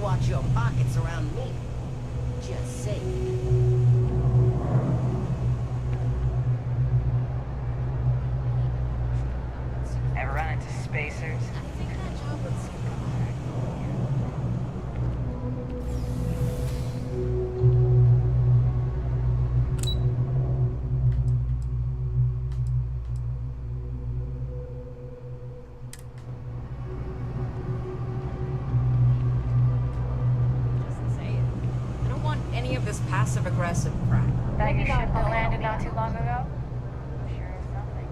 watch your pockets around me. Just saying. Ever run into spacers? Passive-aggressive crap. That your ship that landed not too long ago? Sure is something.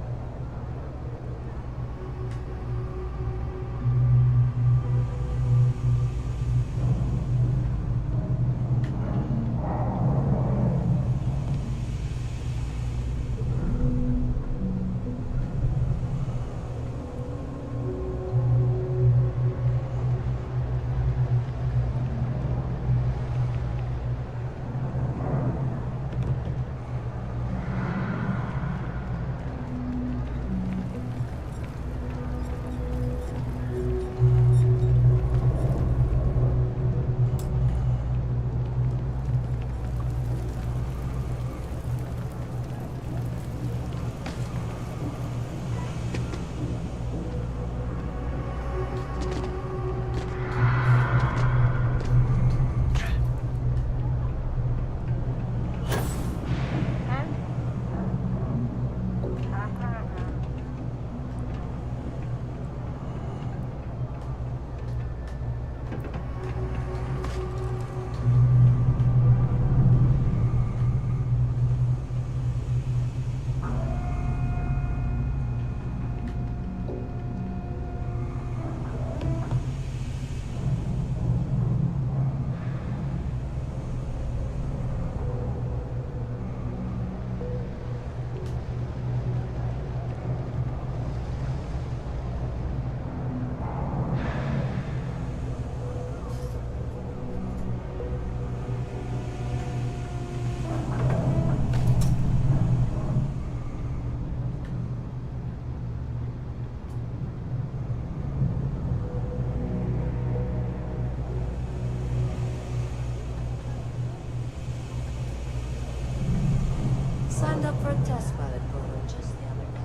Signed up for a test pilot program just the other day.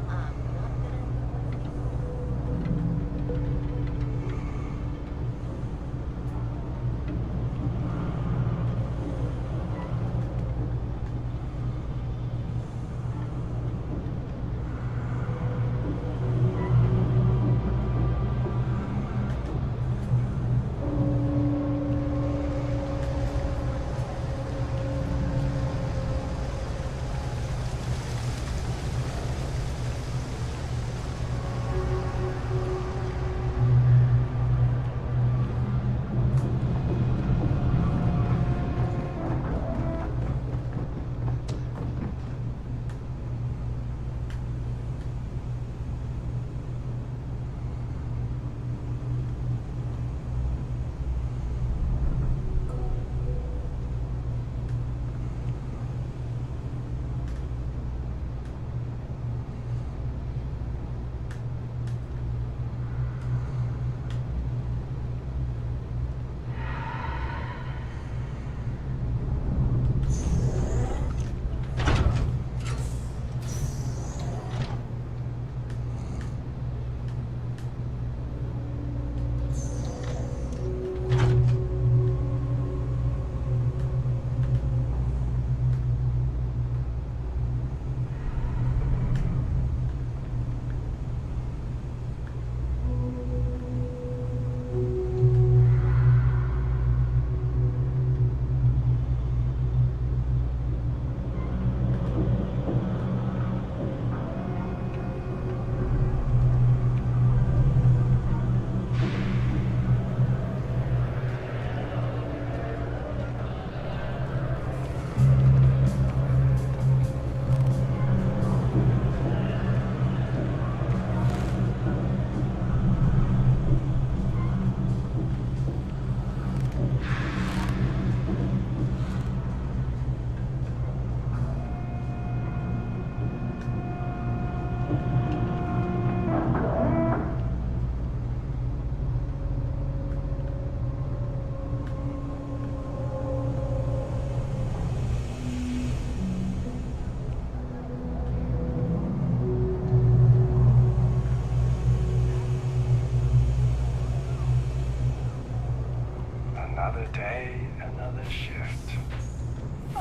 I'm not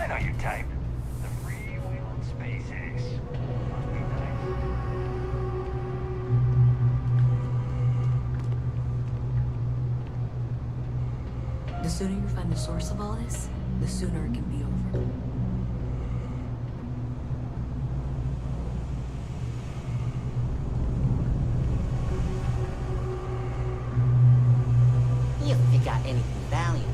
I know your type. The freewheeling space ace. Must be nice. The sooner you find the source of all this, the sooner it can be over. If you got anything valuable.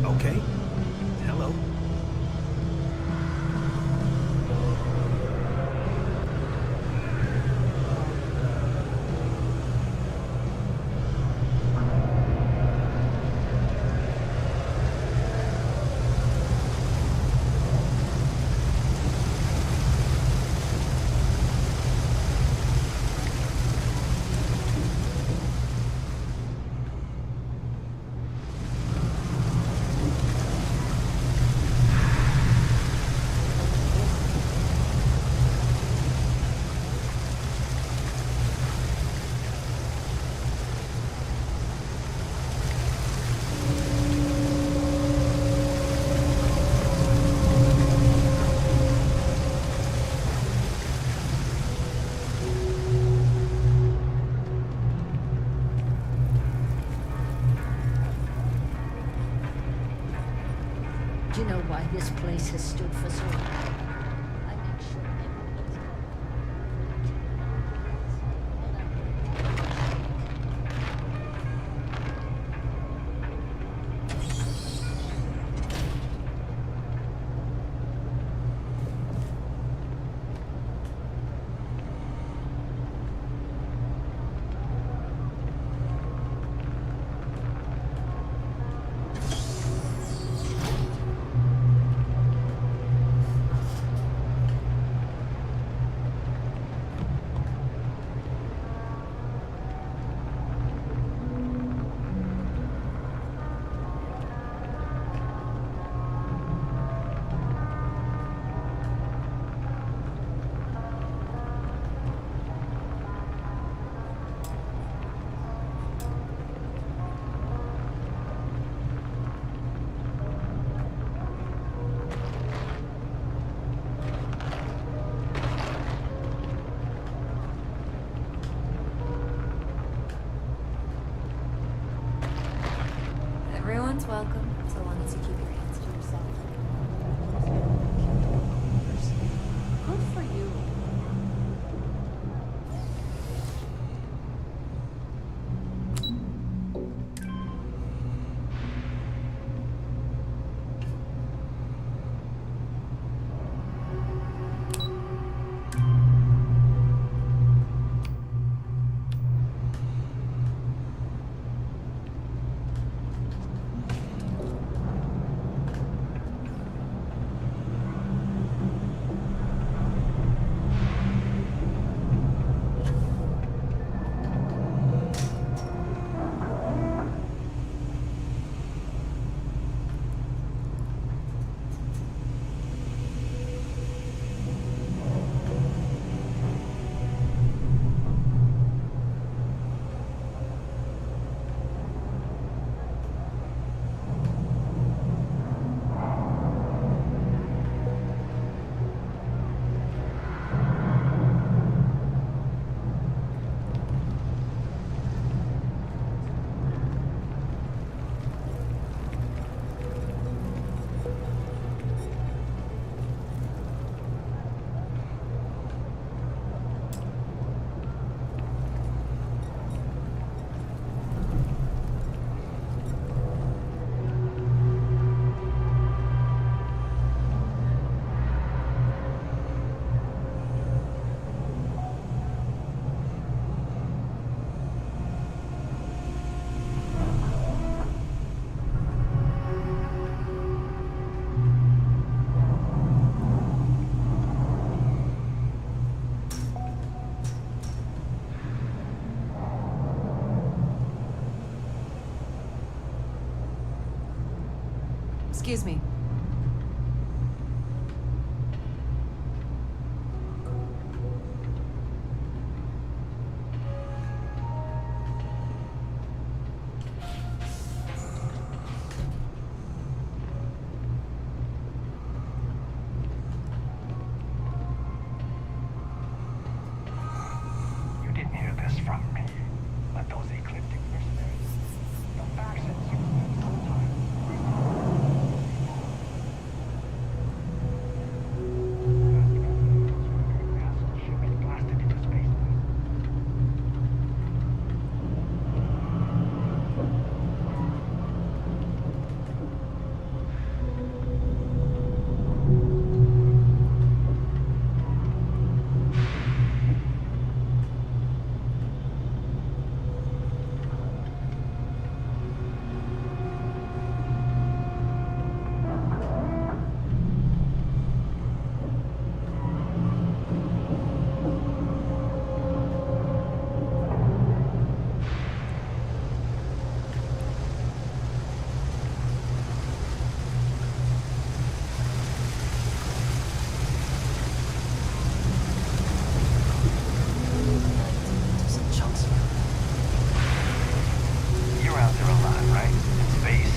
Okay. Hello. Do you know why this place has stood for so long? I make sure everyone's Everyone's welcome, so long as you keep your hands to yourself. Good for you. Excuse me. You didn't hear this from me, but those ecliptic mercenaries, the factions you used all the time. Ship is blasted into space. Some chunks of You're out there alive, right? In space.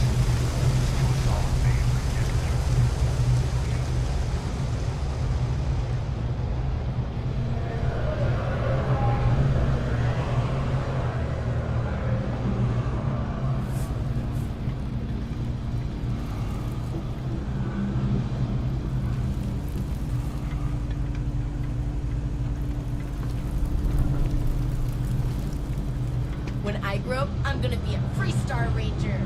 Do us all a favor and get through. When I grow up, I'm gonna be a Freestar Ranger.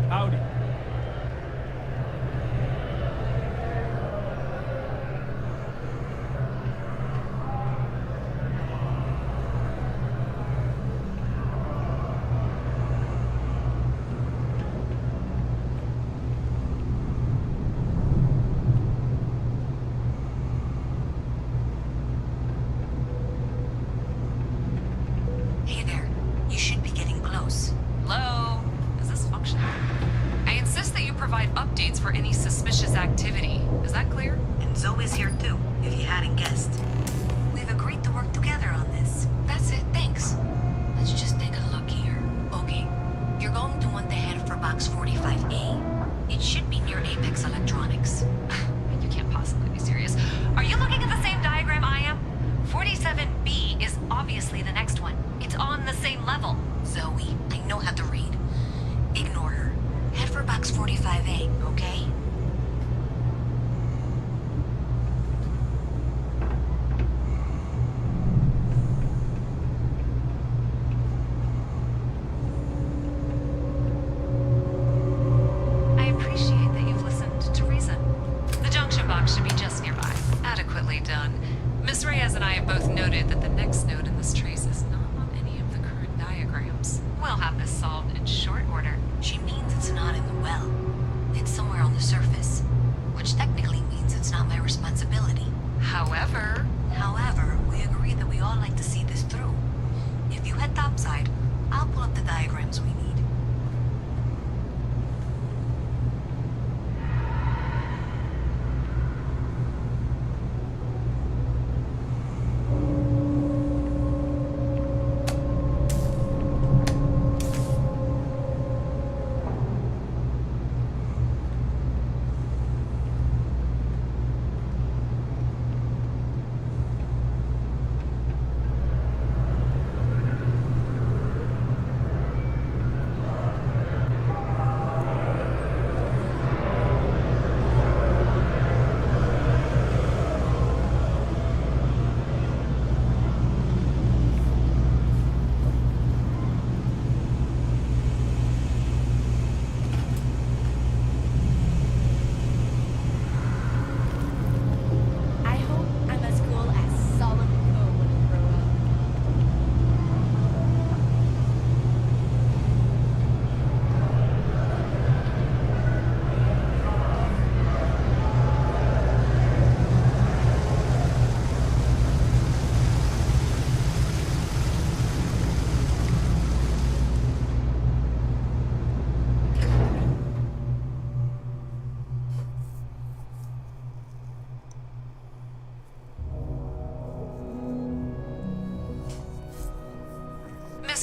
Howdy. Hey there. You should be getting close. Hello? Is this functional? I insist that you provide updates for any suspicious activity. Is that clear? And Zoe's here too, if you hadn't guessed. We've agreed to work together on this. That's it, thanks. Let's just take a look here. Okay, you're going to want to head for box 45A. It should be near Apex Electronics. You can't possibly be serious. Are you looking at the same diagram I am? 47B is obviously the next one. It's on the same level. Zoe, I know how to read. Ignore her. Head for box 45A, okay? I appreciate that you've listened to reason. The junction box should be just nearby. Adequately done. Miss Reyes and I have both noted that the next node in this trace is not on any of the current diagrams. We'll have this solved in short order. She means it's not in the well. It's somewhere on the surface. Which technically means it's not my responsibility. However, we agreed that we all like to see this through. If you head topside, I'll pull up the diagrams we need.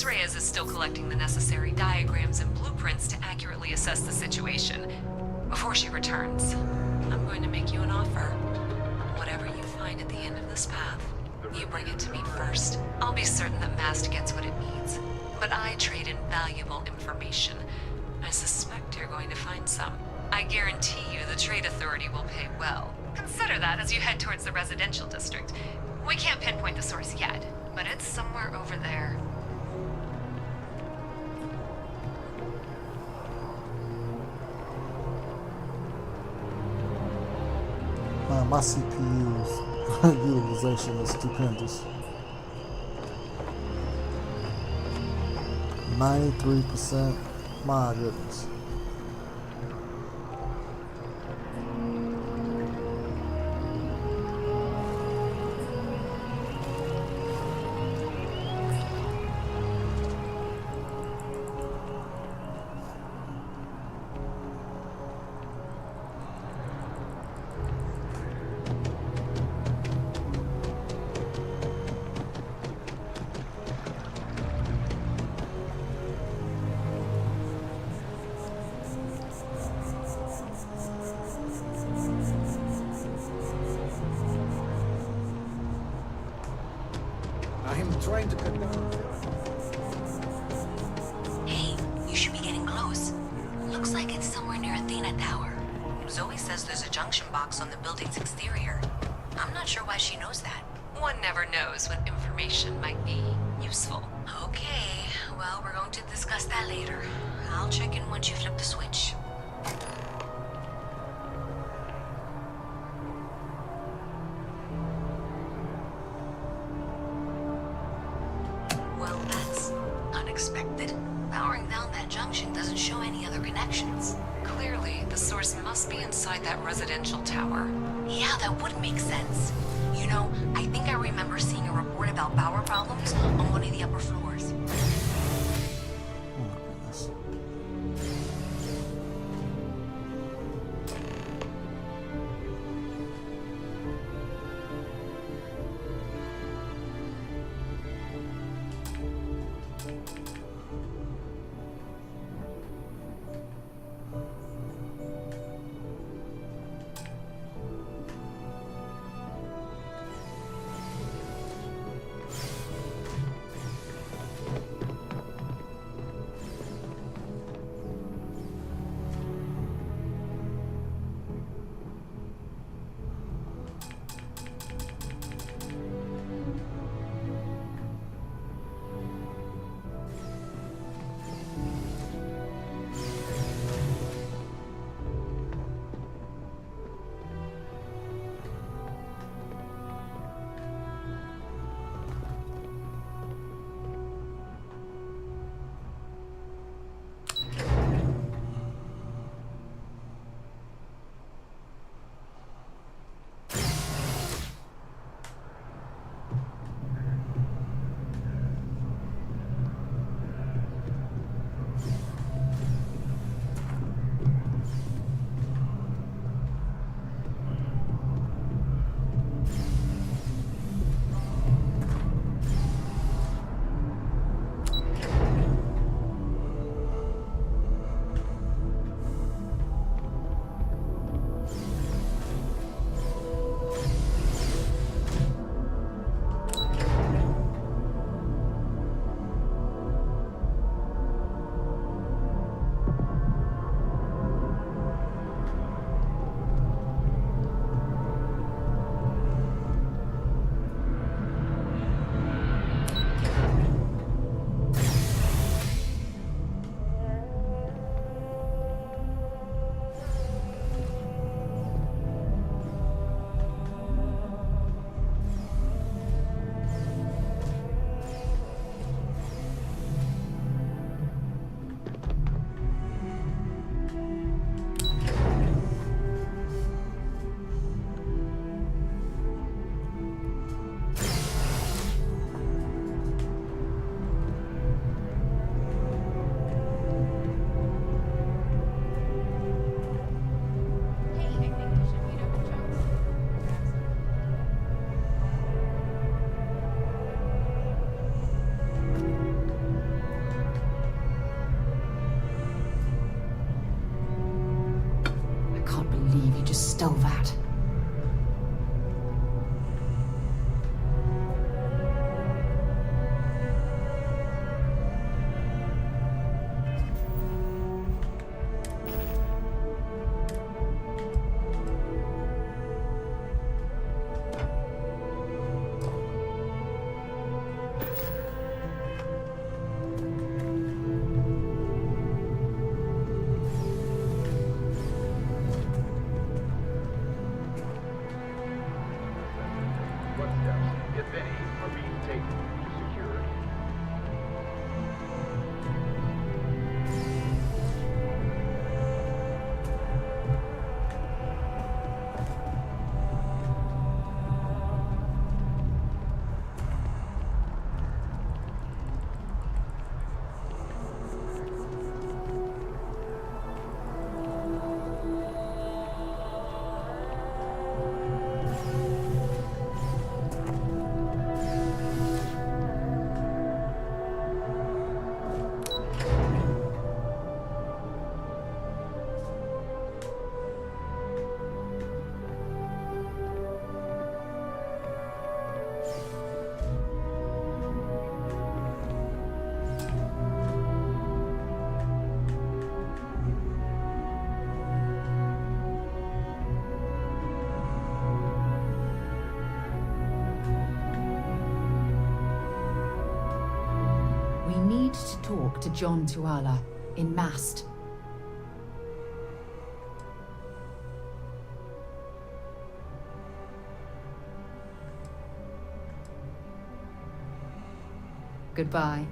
Ms. Reyes is still collecting the necessary diagrams and blueprints to accurately assess the situation. Before she returns, I'm going to make you an offer. Whatever you find at the end of this path, you bring it to me first. I'll be certain that Mast gets what it needs. But I trade in valuable information. I suspect you're going to find some. I guarantee you the Trade Authority will pay well. Consider that as you head towards the residential district. We can't pinpoint the source yet, but it's somewhere over there. My CPU's utilization is stupendous. 93%. My goodness. I'm trying to cut down. Hey, you should be getting close. Looks like it's somewhere near Athena Tower. Zoe says there's a junction box on the building's exterior. I'm not sure why she knows that. One never knows what information might be useful. Okay, well, we're going to discuss that later. I'll check in once you flip the switch. Well, that's unexpected. Powering down that junction doesn't show any other connections. Clearly, the source must be inside that residential tower. Yeah, that would make sense. You know, I think I remember seeing a report about power problems on one of the upper floors. Oh my goodness. fuel vat. What steps, if any, are being taken to secure it? We need to talk to John Tuala in Mast. Goodbye.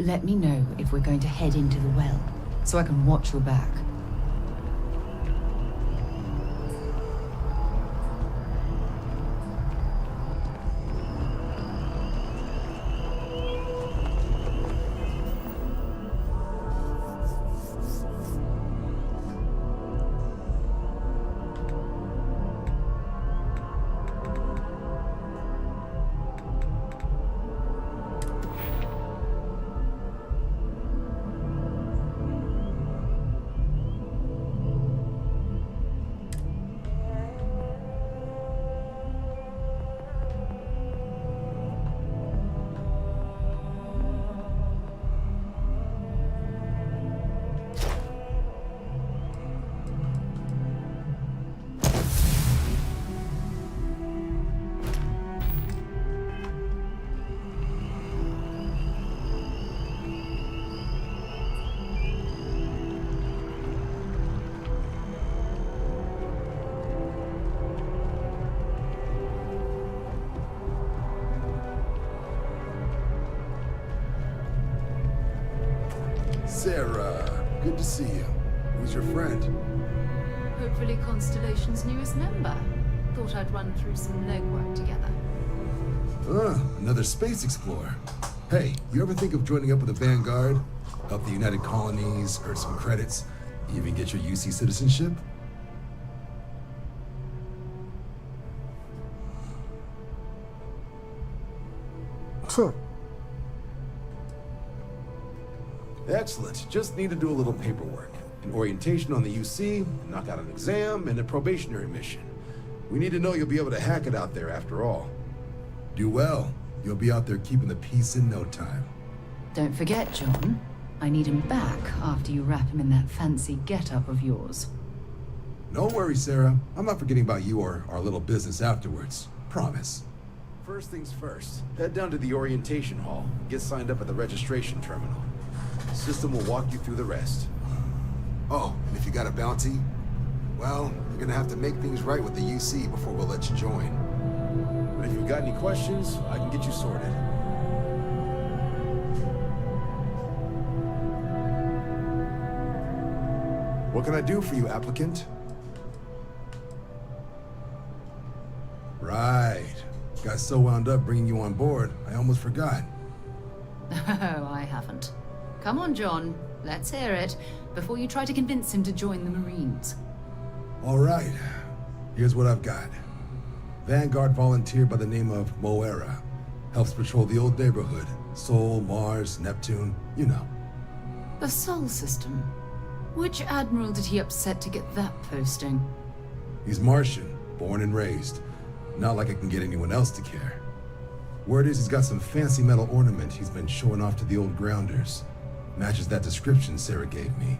Let me know if we're going to head into the well, so I can watch your back. Sarah, good to see you. Who's your friend? Hopefully Constellation's newest member. Thought I'd run through some legwork together. Another space explorer. Hey, you ever think of joining up with the Vanguard? Help the United Colonies, earn some credits, even get your UC citizenship? Excellent. Just need to do a little paperwork. An orientation on the UC, knock out an exam, and a probationary mission. We need to know you'll be able to hack it out there after all. Do well. You'll be out there keeping the peace in no time. Don't forget, John. I need him back after you wrap him in that fancy get-up of yours. No worries, Sarah. I'm not forgetting about you or our little business afterwards. Promise. First things first, head down to the orientation hall and get signed up at the registration terminal. The system will walk you through the rest. Oh, and if you got a bounty, well, you're gonna have to make things right with the UC before we'll let you join. But if you've got any questions, I can get you sorted. What can I do for you, applicant? Right. Got so wound up bringing you on board, I almost forgot. Oh, I haven't. Come on, John. Let's hear it, before you try to convince him to join the Marines. All right. Here's what I've got. Vanguard volunteer by the name of Moira. Helps patrol the old neighborhood. Sol, Mars, Neptune, you know. The Sol system? Which admiral did he upset to get that posting? He's Martian, born and raised. Not like I can get anyone else to care. Word is he's got some fancy metal ornament he's been showing off to the old grounders. Matches that description Sarah gave me.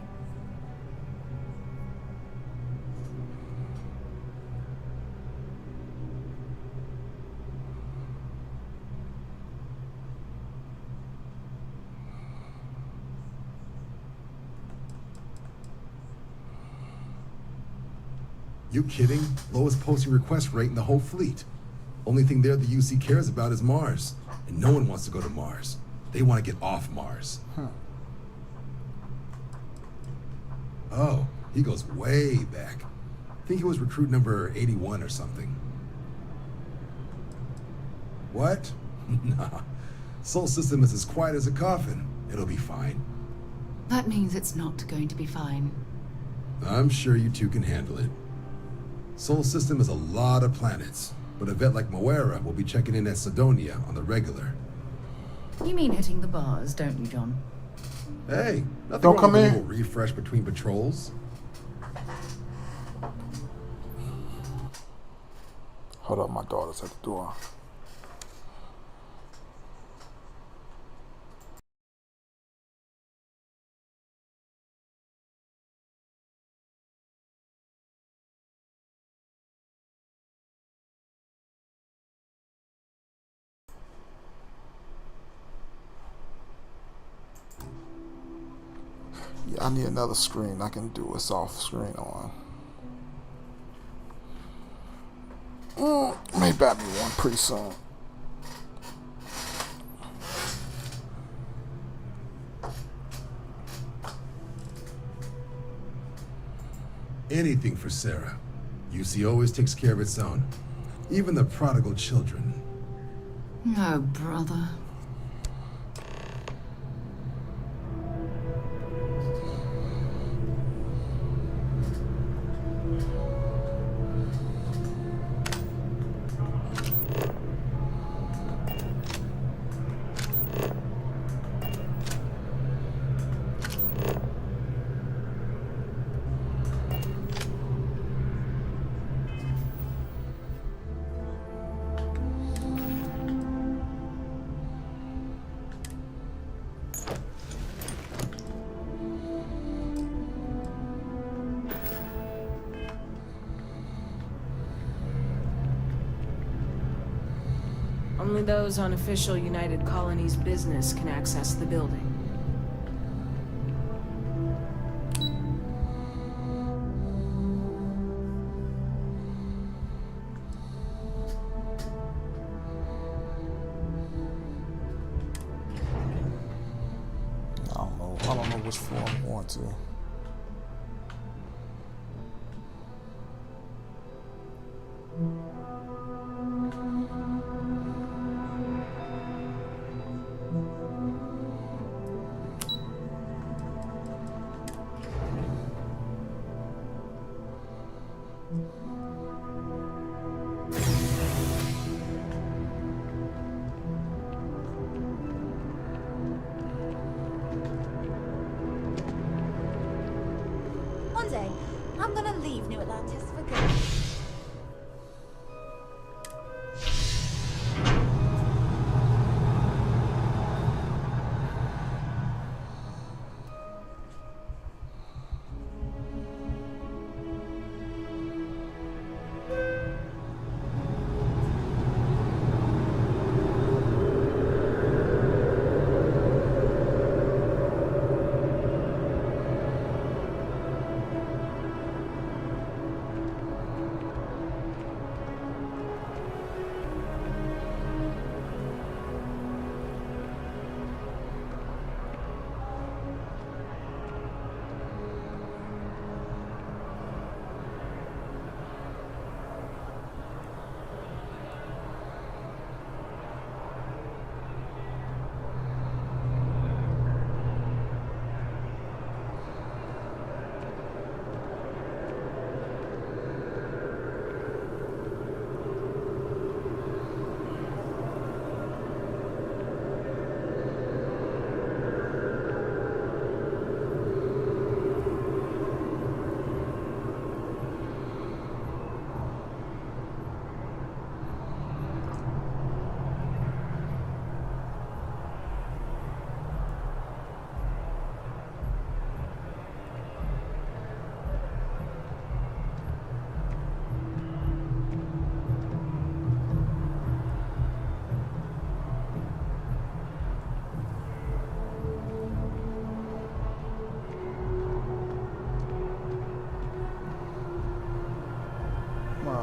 You kidding? Lowest posting request rate in the whole fleet. Only thing there the UC cares about is Mars. And no one wants to go to Mars. They want to get off Mars. Oh, he goes way back. I think he was recruit number 81 or something. What? Nah. Sol system is as quiet as a coffin. It'll be fine. That means it's not going to be fine. I'm sure you two can handle it. Sol system is a lot of planets, but a vet like Moira will be checking in at Sidonia on the regular. You mean hitting the bars, don't you, John? Hey, nothing Don't wrong come with a in. little refresh between patrols. Hold up, my daughter's at the door. Yeah, I need another screen I can do a soft screen on. May buy me one pretty soon. Anything for Sarah. UC always takes care of its own. Even the prodigal children. Oh, brother. Only those on official United Colonies business can access the building. I don't know which floor I'm going to. One day, I'm gonna leave New Atlantis for good.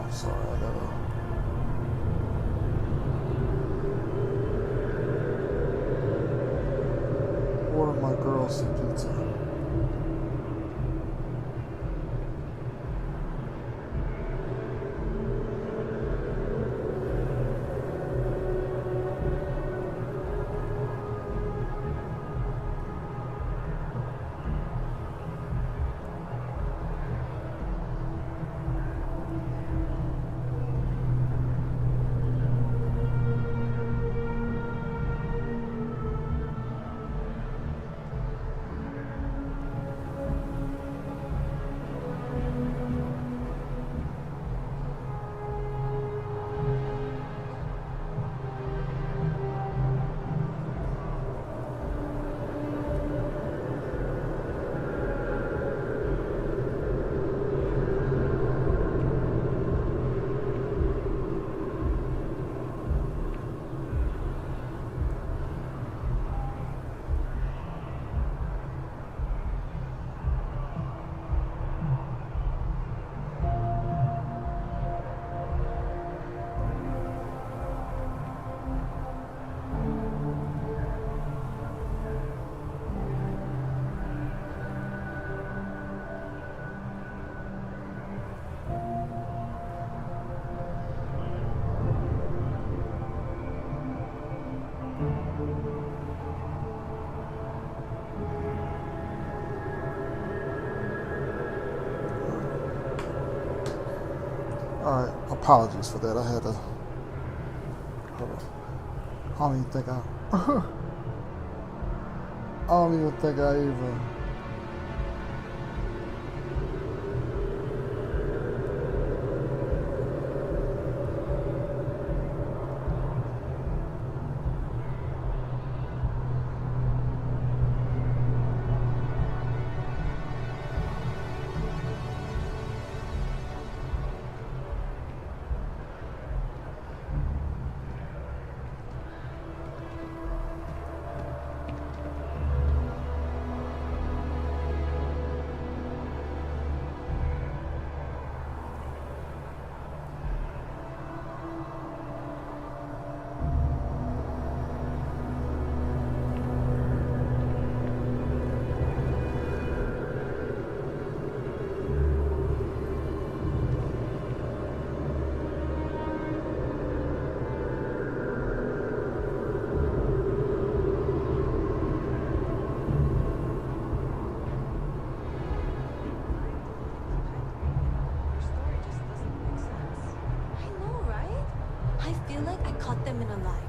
I'm sorry, I gotta... order my girls some pizza. Alright, apologies for that. I had to... Hold on. I don't even think I... I don't even think I even... I feel like I caught them in a lie.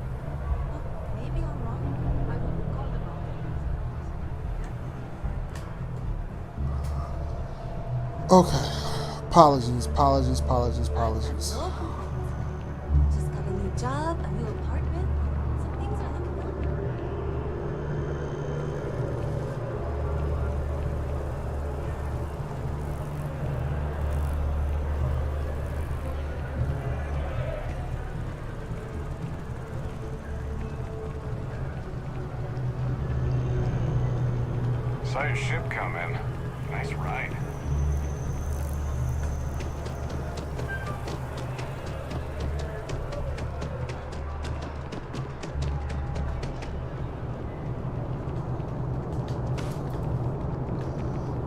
But maybe I'm wrong. I wouldn't call them wrong. Okay. Apologies. No complaints. Just got a new job, a new apartment. Some things are looking up. Saw your ship come in. Nice ride.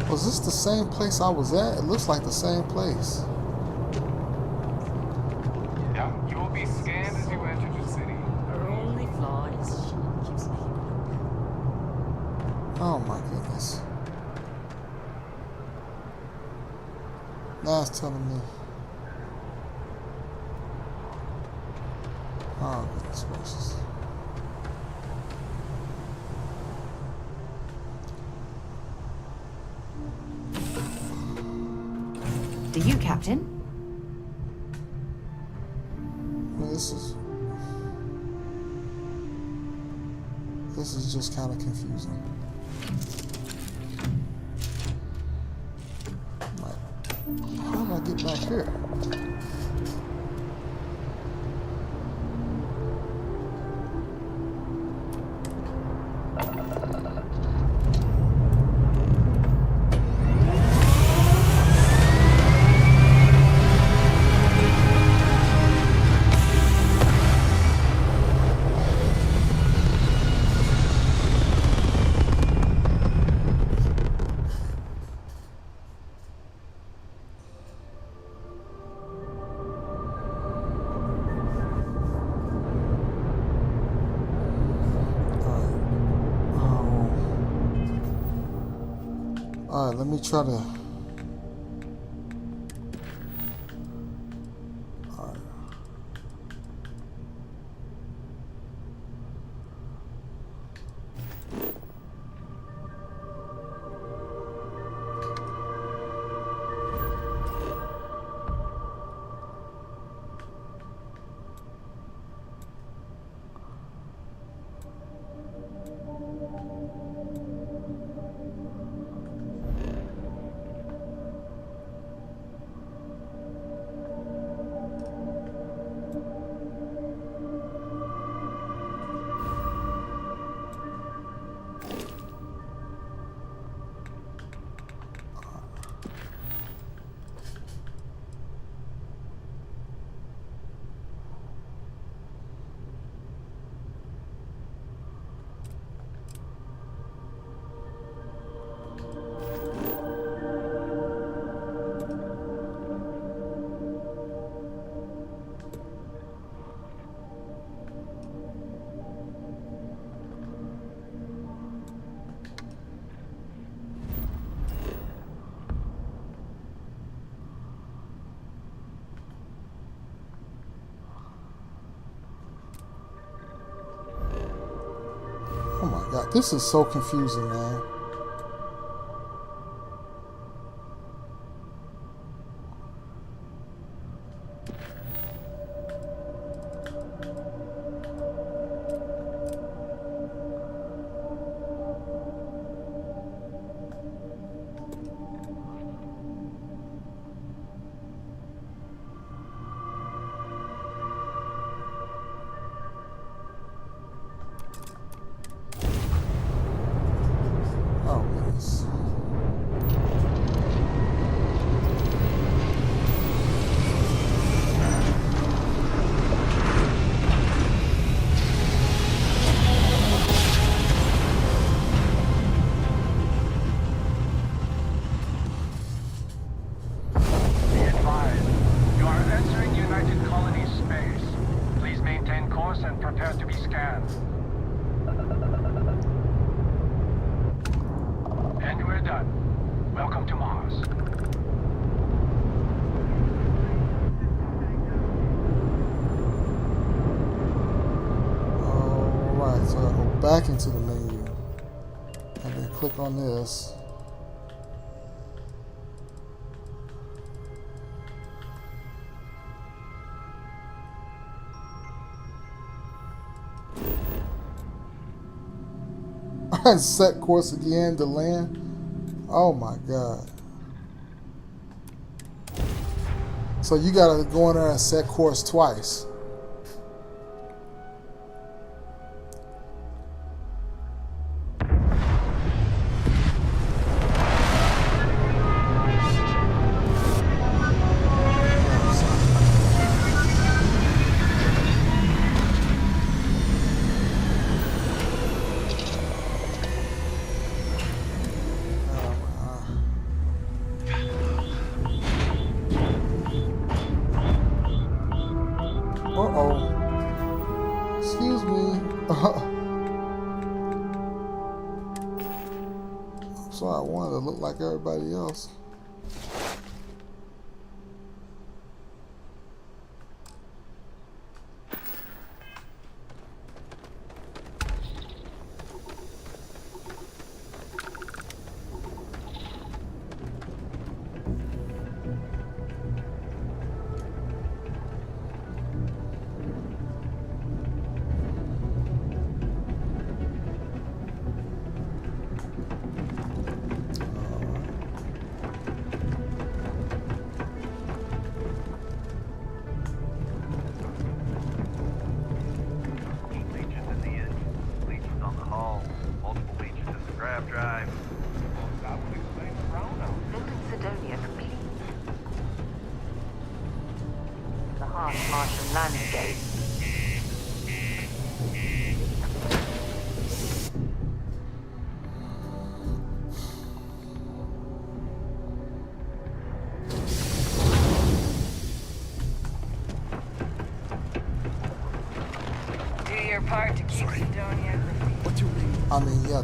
Was this the same place I was at? It looks like the same place. Yeah, you will be scanned as you enter the city. Her only flaw is she keeps me. Oh my goodness. Now it's telling me. Oh goodness gracious. Do you, Captain? Well, this is just kind of confusing. Like, how do I get back here? Alright, let me try to... Alright. God, this is so confusing, man. Oh, goodness. Be advised, you are entering United Colonies space. Please maintain course and prepare to be scanned. And we're done. Welcome to Mars. Alright, so I go back into the menu and then click on this. And set course again to land. Oh my god. So you gotta go in there and set course twice. Uh-oh. Excuse me. I'm sorry, I wanted to look like everybody else. Martian landscape. Do your part to keep Sidonia. What's your name? I mean, yeah,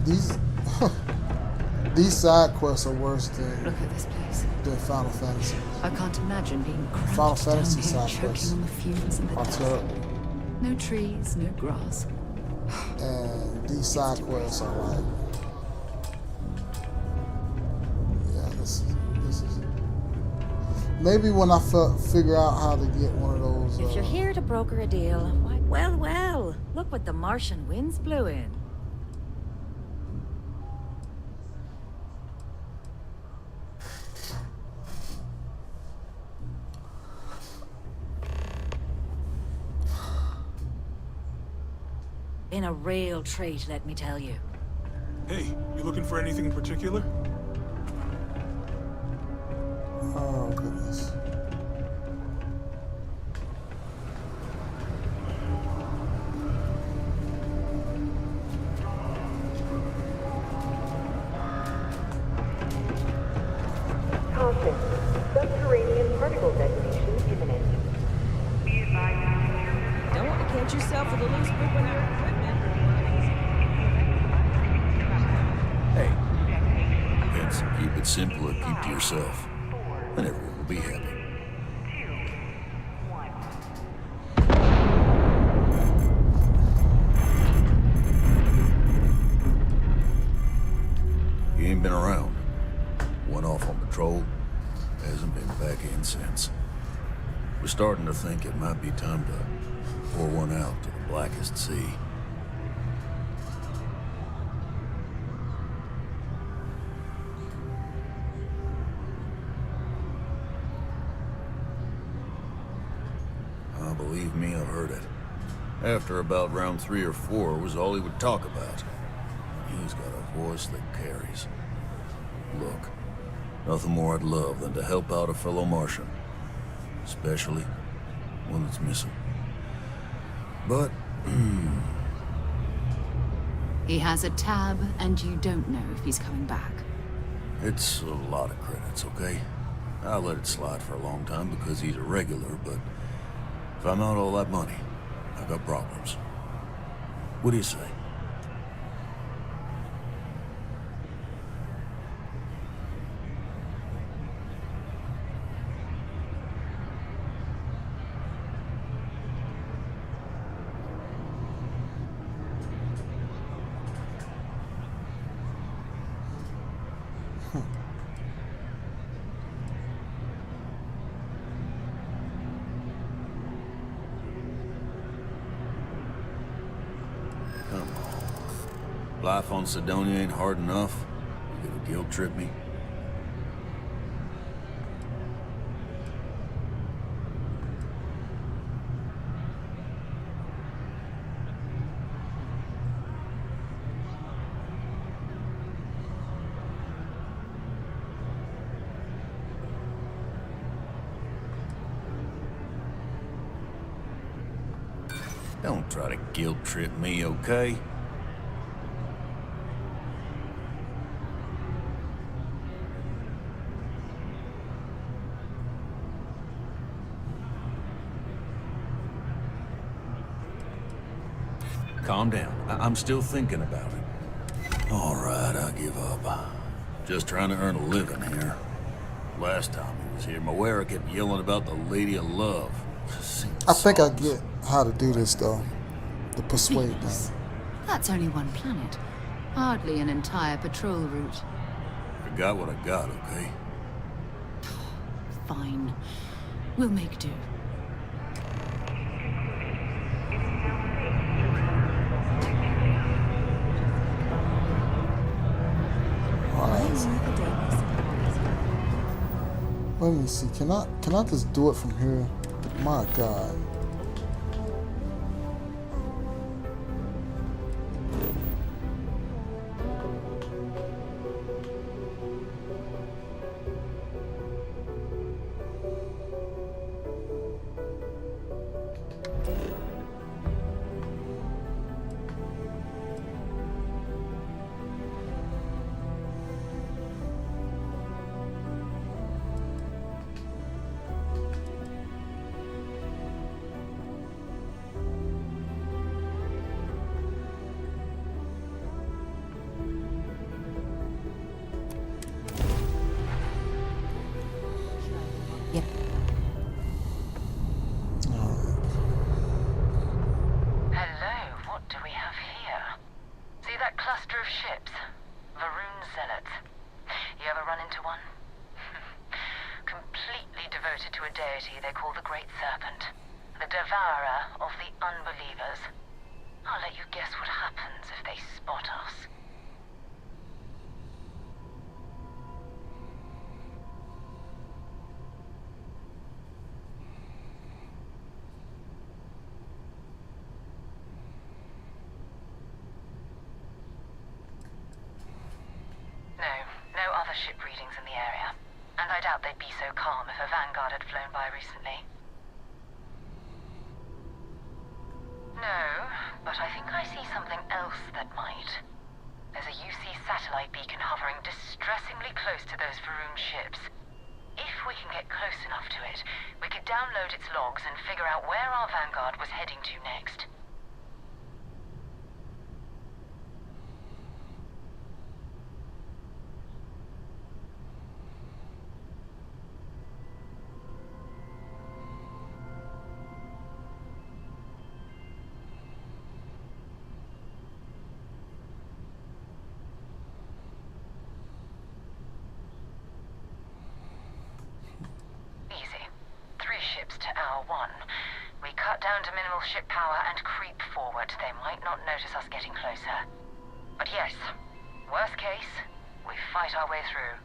these side quests are worse than Look at this place. than Final Fantasy. I can't imagine being cramped Final Fantasy down here, side choking quests on the fumes and the are dust. terrible. No trees, no grass. And these side quests are like, yeah, this is. Maybe when I figure out how to get one of those. If you're here to broker a deal, why, well, look what the Martian winds blew in. Been a real treat, let me tell you. Hey, you looking for anything in particular? Oh, goodness. Caution. Subterranean particle detonation imminent. Don't want to catch yourself with a loose book on your equipment. Hey, Vince, keep it simple and keep to yourself, and everyone will be happy. think it might be time to pour one out to the blackest sea. Believe me, I've heard it. After about round 3 or 4 was all he would talk about. He's got a voice that carries. Look, nothing more I'd love than to help out a fellow Martian. Especially one that's missing. But, He has a tab, and you don't know if he's coming back. it's a lot of credits, okay? I let it slide for a long time because he's a regular, but if I'm out all that money, I got problems. What do you say? Come on. Life on Sidonia ain't hard enough. You gonna guilt trip me? Don't try to guilt trip me, okay? Calm down. I'm still thinking about it. All right, I give up. Just trying to earn a living here. Last time he was here, Moera kept yelling about the Lady of Love. I think I get how to do this, though. The persuade Venus. thing. That's only one planet. Hardly an entire patrol route. I got what I got, okay? Fine. We'll make do. Let me see. Can I just do it from here? My God. Ship readings in the area, and I doubt they'd be so calm if a Vanguard had flown by recently. No, but I think I see something else that might. There's a UC satellite beacon hovering distressingly close to those Faroon ships. If we can get close enough to it, we could download its logs and figure out where our Vanguard was heading to next. To our 1, down to minimal ship power and creep forward. They might not notice us getting closer. But yes, worst case, we fight our way through.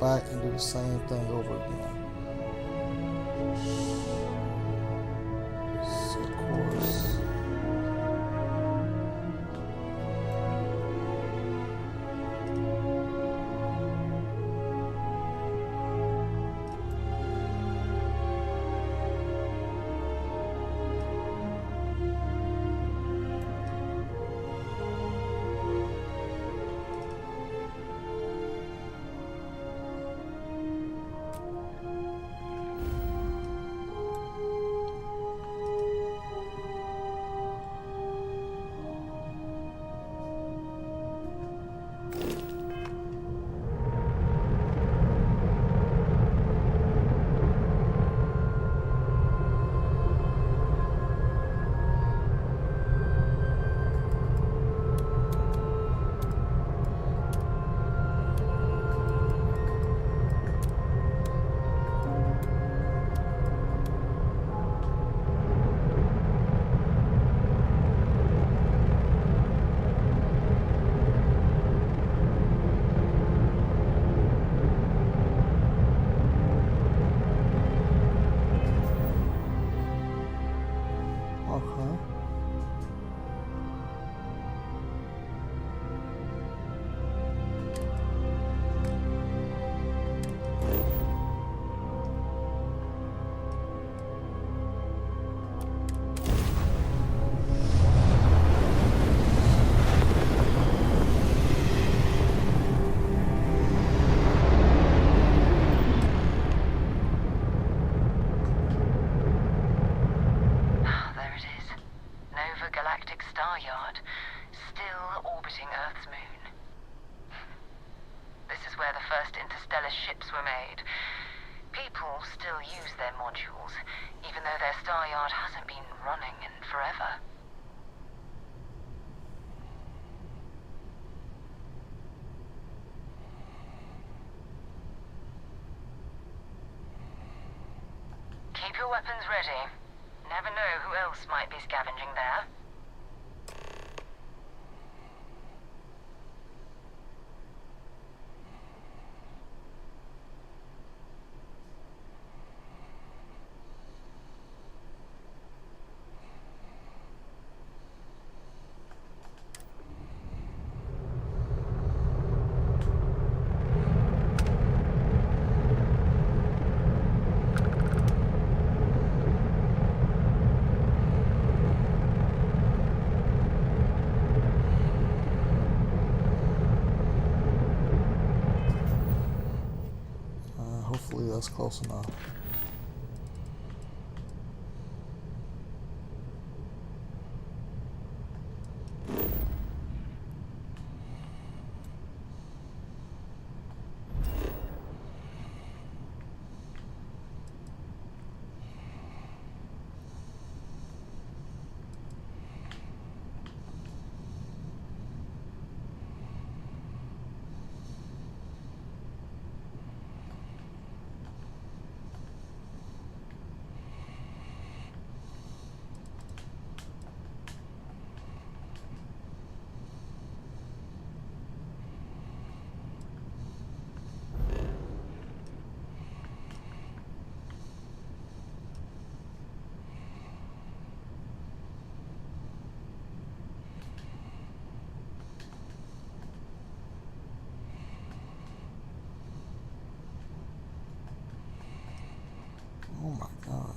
back and do the same thing over again. So, of course. galactic star yard, still orbiting Earth's moon. This is where the first interstellar ships were made. People still use their modules, even though their star yard hasn't been running in forever. Keep your weapons ready. Never know who else might be scavenging there. Hopefully that's close enough. Oh my god.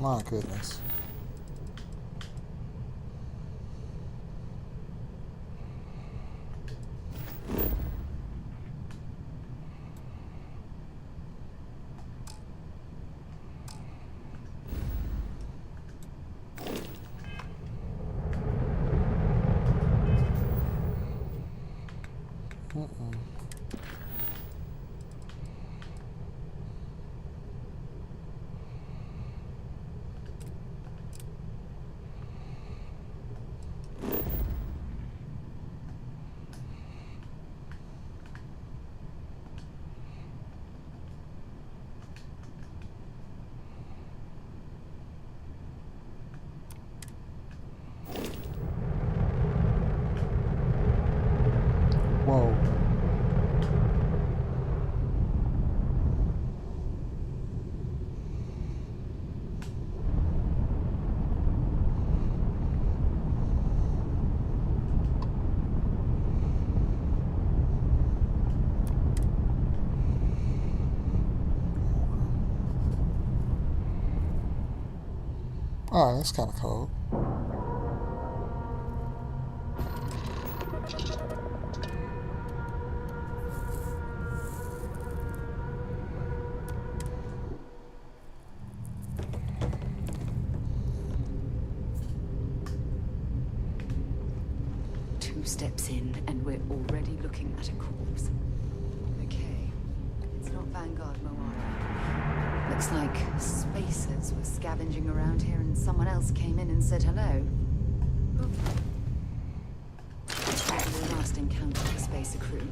My goodness. Whoa. Alright, that's kind of cold. Two steps in, and we're already looking at a corpse. Okay, it's not Vanguard Moana. Looks like spacers were scavenging around here and someone else came in and said hello. Probably the last encounter with the spacer crew.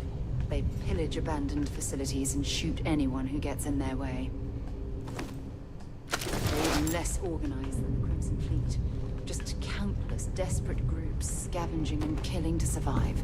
They pillage abandoned facilities and shoot anyone who gets in their way. They're even less organized than the Crimson Fleet. Just countless desperate groups scavenging and killing to survive.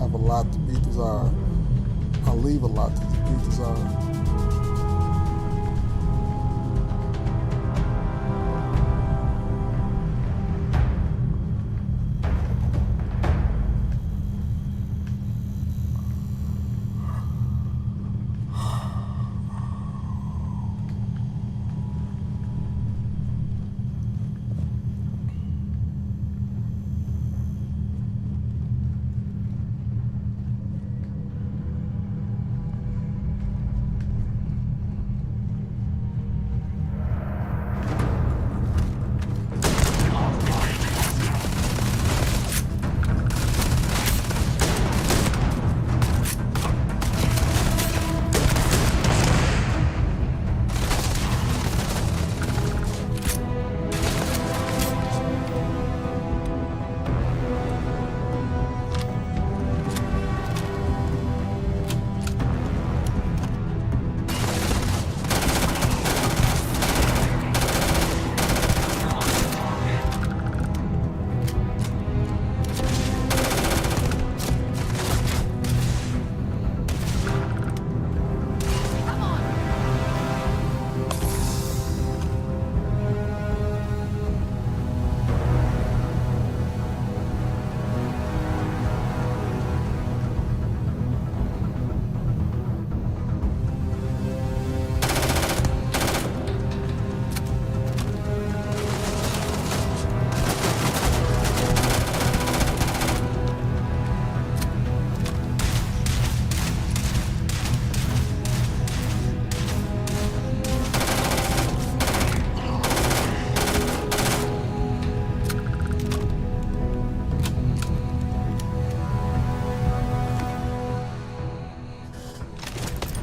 have a lot to be desired. I leave a lot to be desired.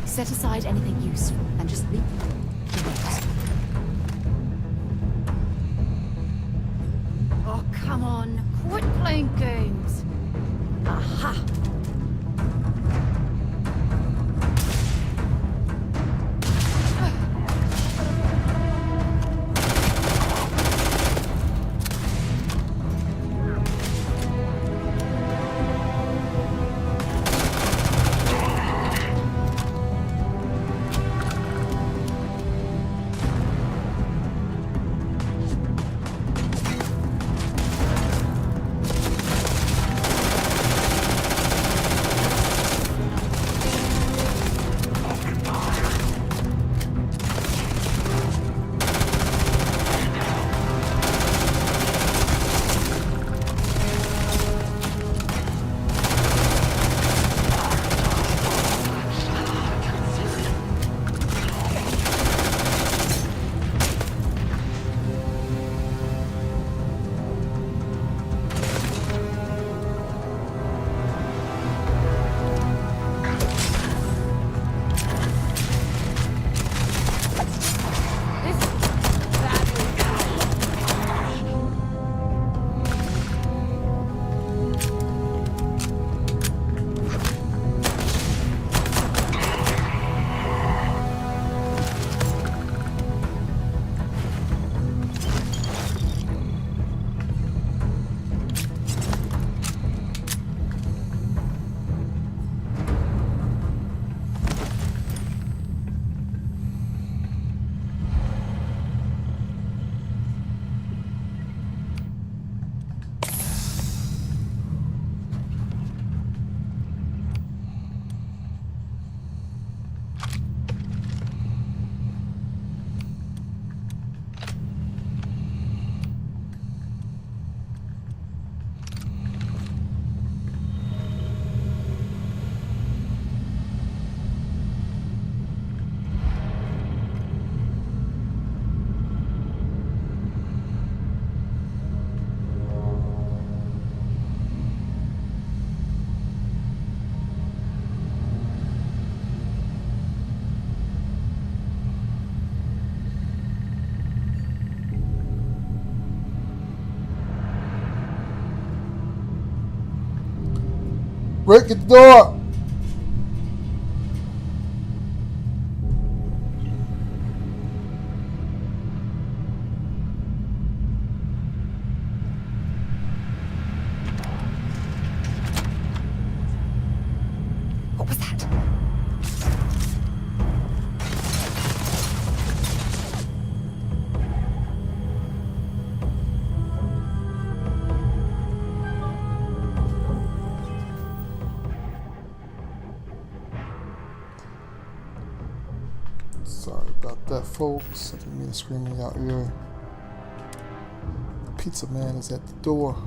Set aside anything useful and just leave the rest. Oh, come on. Quit playing games. Aha! Break the door! about that, folks. I didn't mean to scream in your ear. Pizza man is at the door.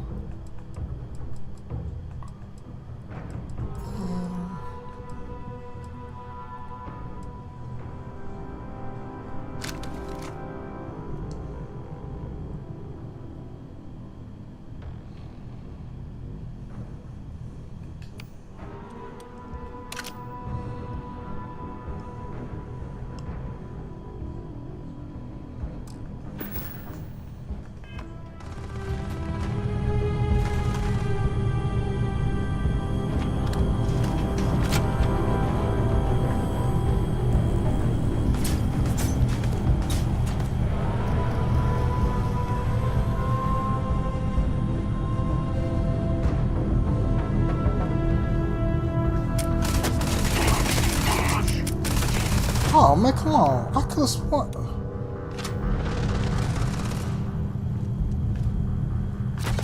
Oh man, come on. I could have sworn.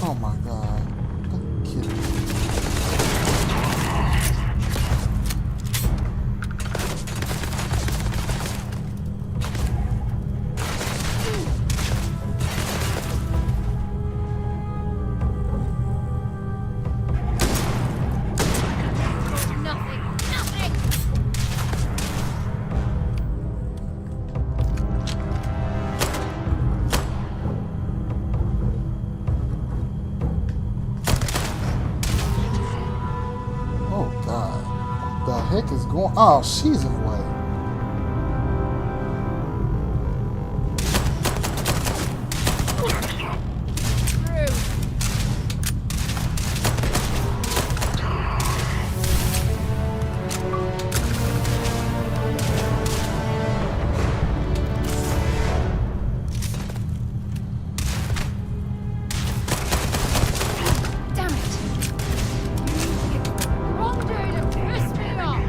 Oh my god. Are you kidding me? Oh god. The heck is going? Oh, she's in the way. Damn it! Wrong day to piss me off!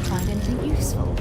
Find anything useful?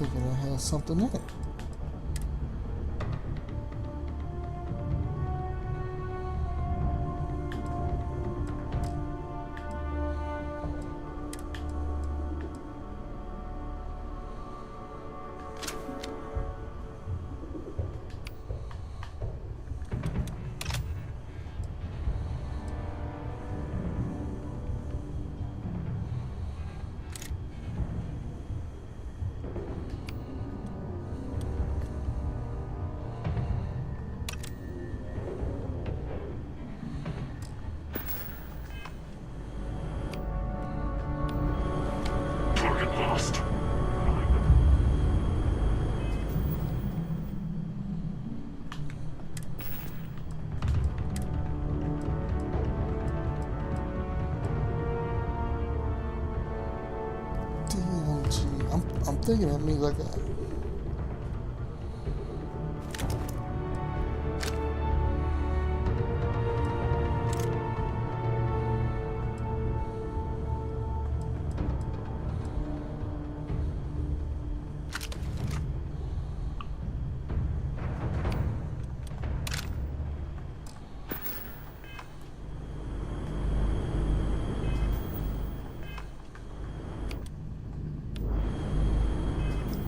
Thinking it has something in it. lost. DMG. I'm thinking that means like a.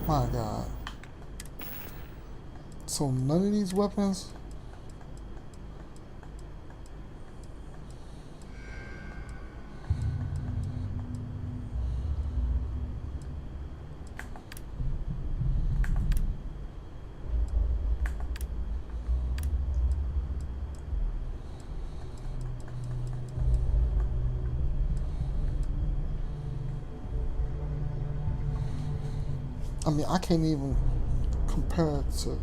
My God. So none of these weapons. I mean, I can't even compare it to.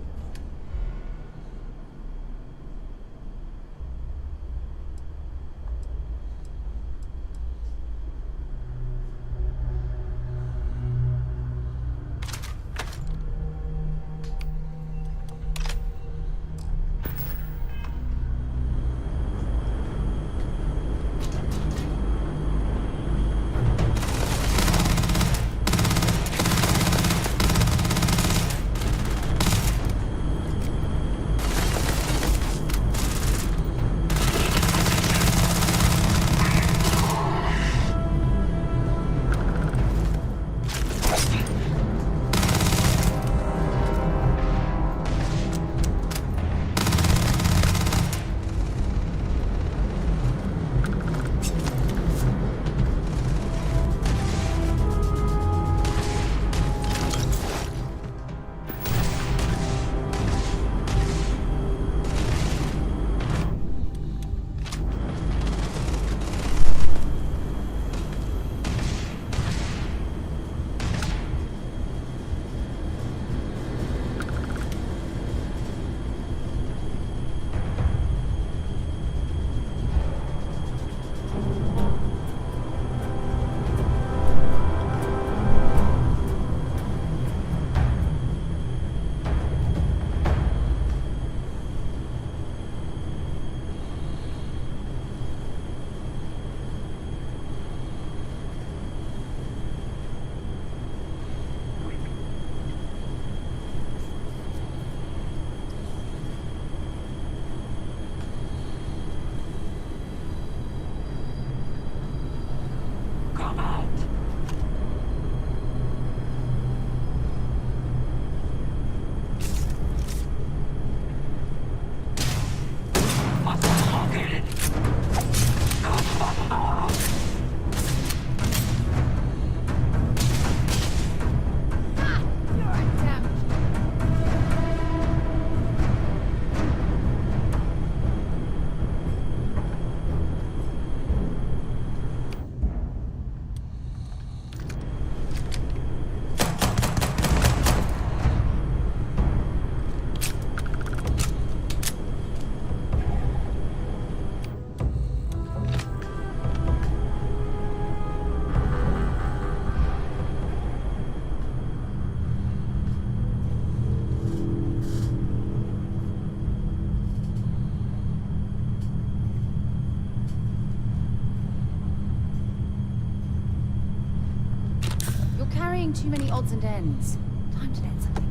Carrying too many odds and ends. Time to net something.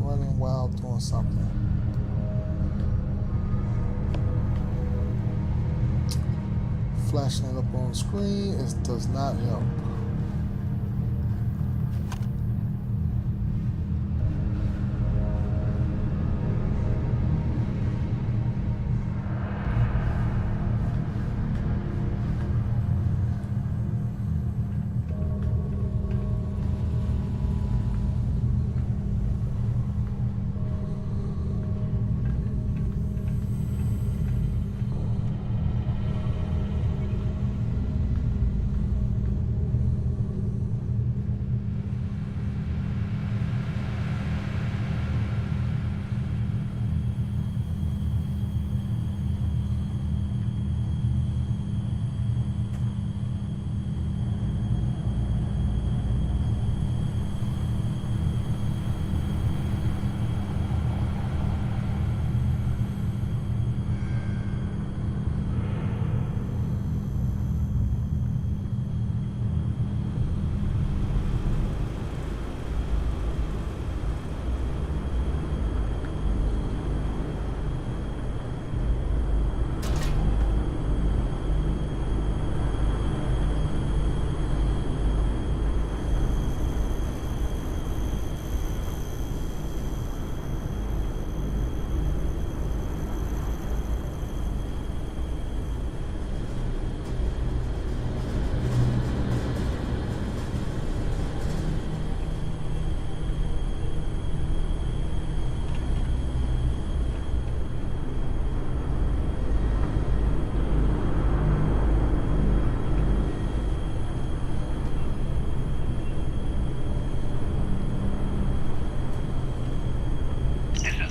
running while doing something. Flashing it up on the screen, it does not help.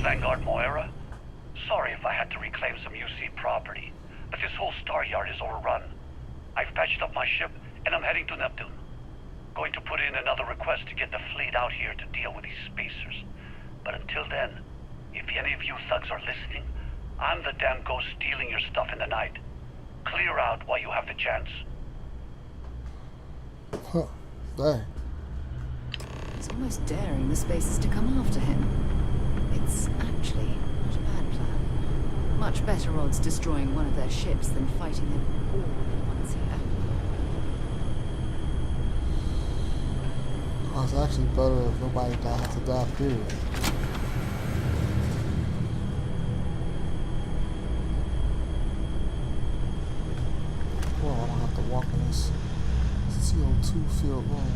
Vanguard Moira? Sorry if I had to reclaim some UC property, but this whole star yard is overrun. I've patched up my ship, and I'm heading to Neptune. Going to put in another request to get the fleet out here to deal with these spacers. But until then, if any of you thugs are listening, I'm the damn ghost stealing your stuff in the night. Clear out while you have the chance. Huh. There. He's almost daring the spacers to come after him. It's actually not a bad plan. Much better odds destroying one of their ships than fighting them all at once here. Oh, it's actually better if nobody has to die, period. Well, I don't have to walk in this CO2 filled room.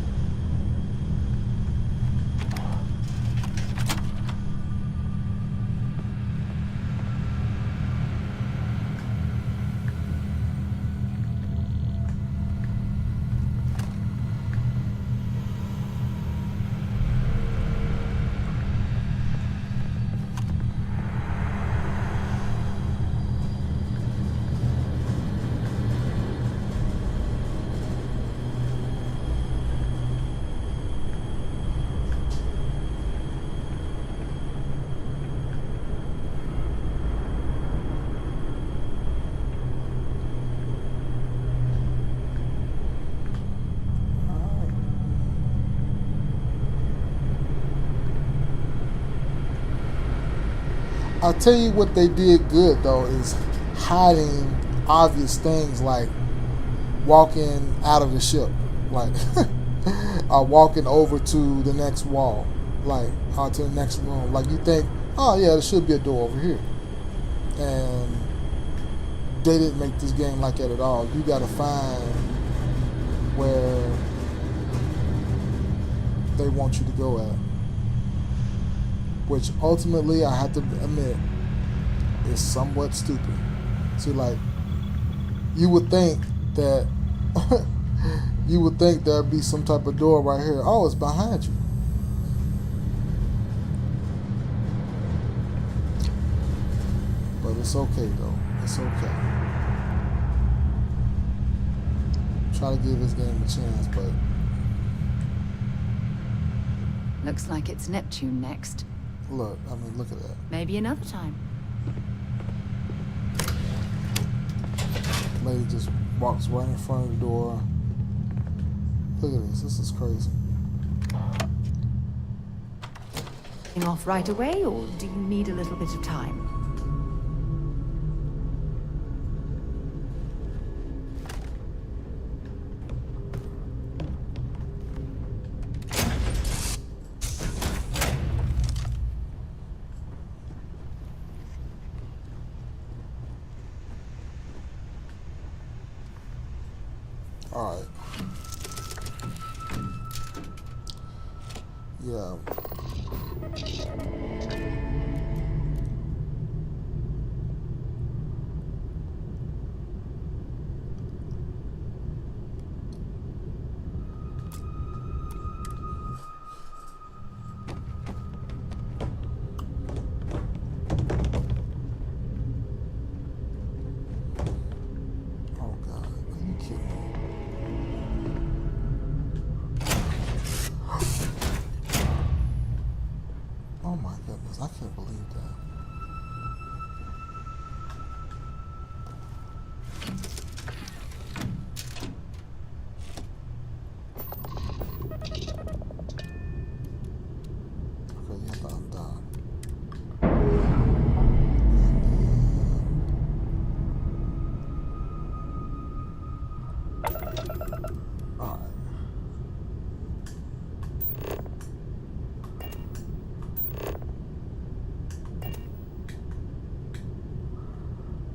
I'll tell you what they did good though is hiding obvious things like walking out of the ship, like walking over to the next wall, like to the next room. Like you think, oh yeah, there should be a door over here, and they didn't make this game like that at all. You got to find where they want you to go at. Which ultimately, I have to admit, is somewhat stupid. See, like, you would think that there'd be some type of door right here. Oh, it's behind you. But it's okay though. It's okay. Try to give this game a chance, but looks like it's Neptune next. Look, I mean, look at that. Maybe another time. Lady just walks right in front of the door. Look at this. This is crazy. off right away, or do you need a little bit of time? All right. Yeah. Oh God, are you kidding me? Oh my goodness, I can't believe that. Okay, yeah, I'm done. All right.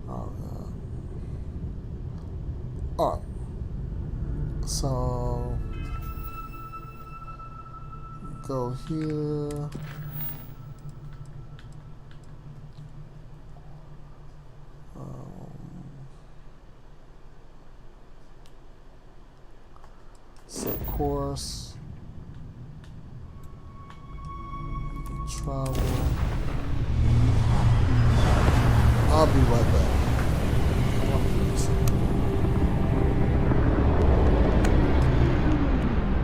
Oh, God. All right. So go here. Set course. Travel. I'll be right back.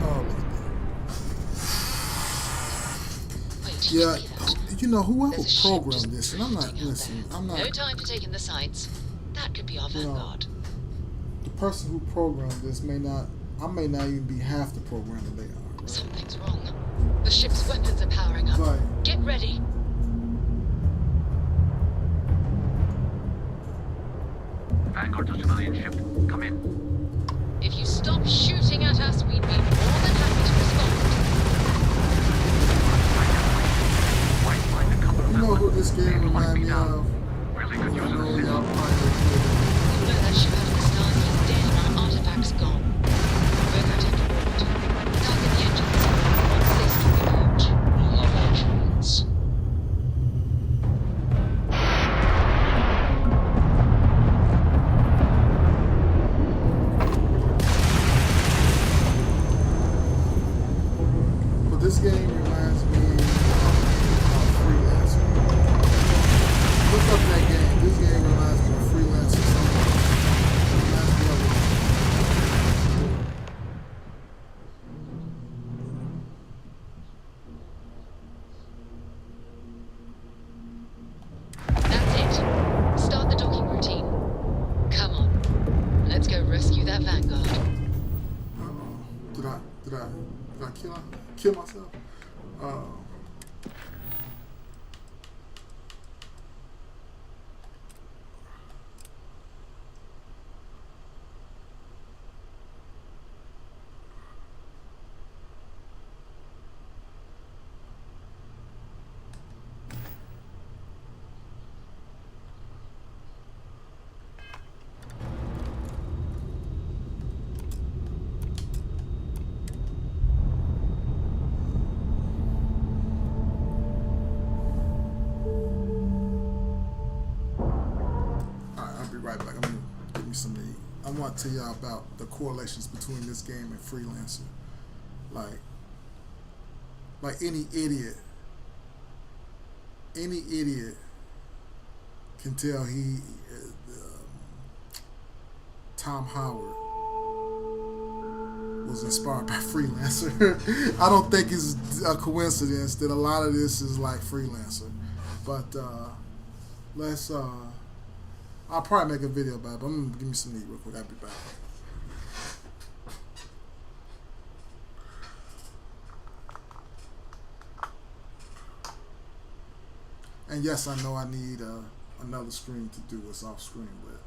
Oh, look at that. Yeah, you know, whoever programmed this, and I'm not, listen, I'm not. No time for taking the sights. That could be our vanguard. The person who programmed this may not, I may not even be half the programmer they are. Right? Something's wrong. The ship's weapons are powering up. But get ready. Vanguard to civilian ship. Come in. If you stop shooting at us, we'd be more than happy to respond. you know who this game reminds me of? Really good I use know of the y'all system. probably You know that ship out of the stars is dead and our artifacts gone. We're going to have to board. Target the engines. Once this can be caught, we'll have our chance. But this game reminds me of Freelancer. Look up that game. This game reminds me of Freelancer. It reminds me of it. That's it. Start the docking routine. Come on. Let's go rescue that Vanguard. Did I kill myself? I'll be right back. I'm gonna give me some to eat. I want to tell y'all about the correlations between this game and Freelancer. Like any idiot can tell Tom Howard was inspired by Freelancer. I don't think it's a coincidence that a lot of this is like Freelancer. But I'll probably make a video about it, but I'm gonna give me some meat real quick. I'll be back. And yes, I know I need another screen to do what's off screen, but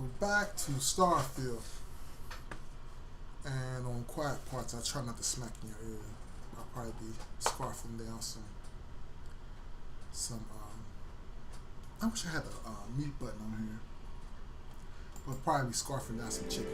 we're back to Starfield. And on quiet parts, I try not to smack in your ear. I'll probably be scarfing down some I wish I had a mute button on here. But probably be scarfing down some chicken.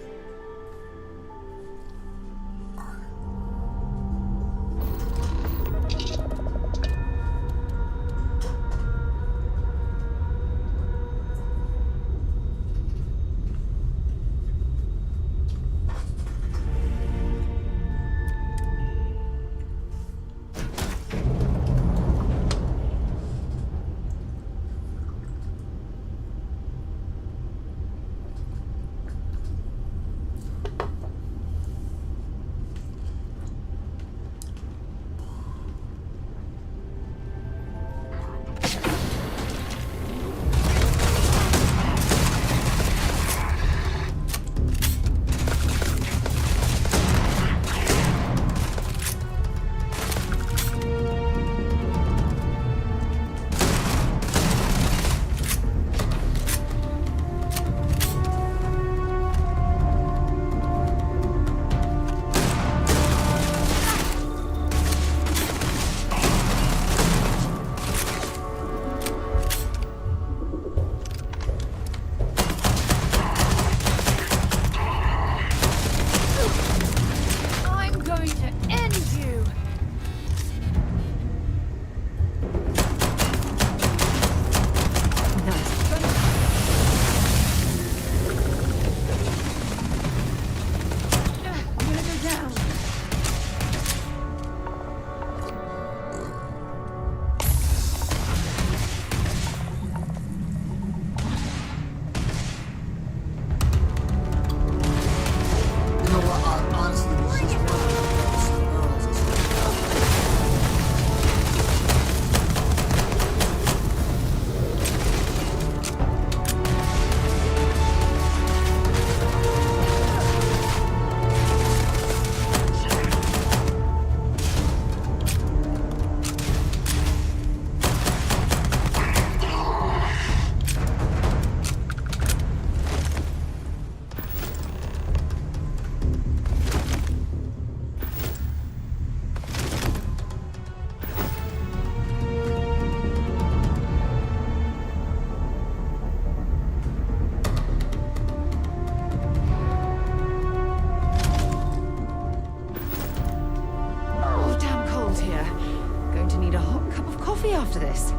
After this.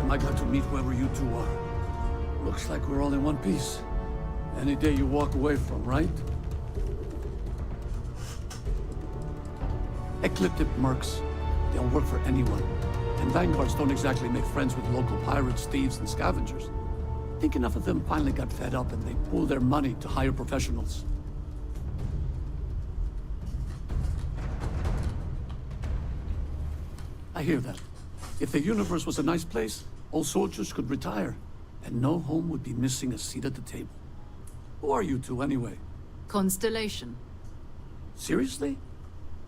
I got to meet whoever you two are. Looks like we're all in one piece. Any day you walk away from, right? Ecliptic mercs. They'll work for anyone. And vanguards don't exactly make friends with local pirates, thieves, and scavengers. I think enough of them finally got fed up and they pooled their money to hire professionals. I hear that. If the universe was a nice place, all soldiers could retire, and no home would be missing a seat at the table. Who are you two, anyway? Constellation. Seriously?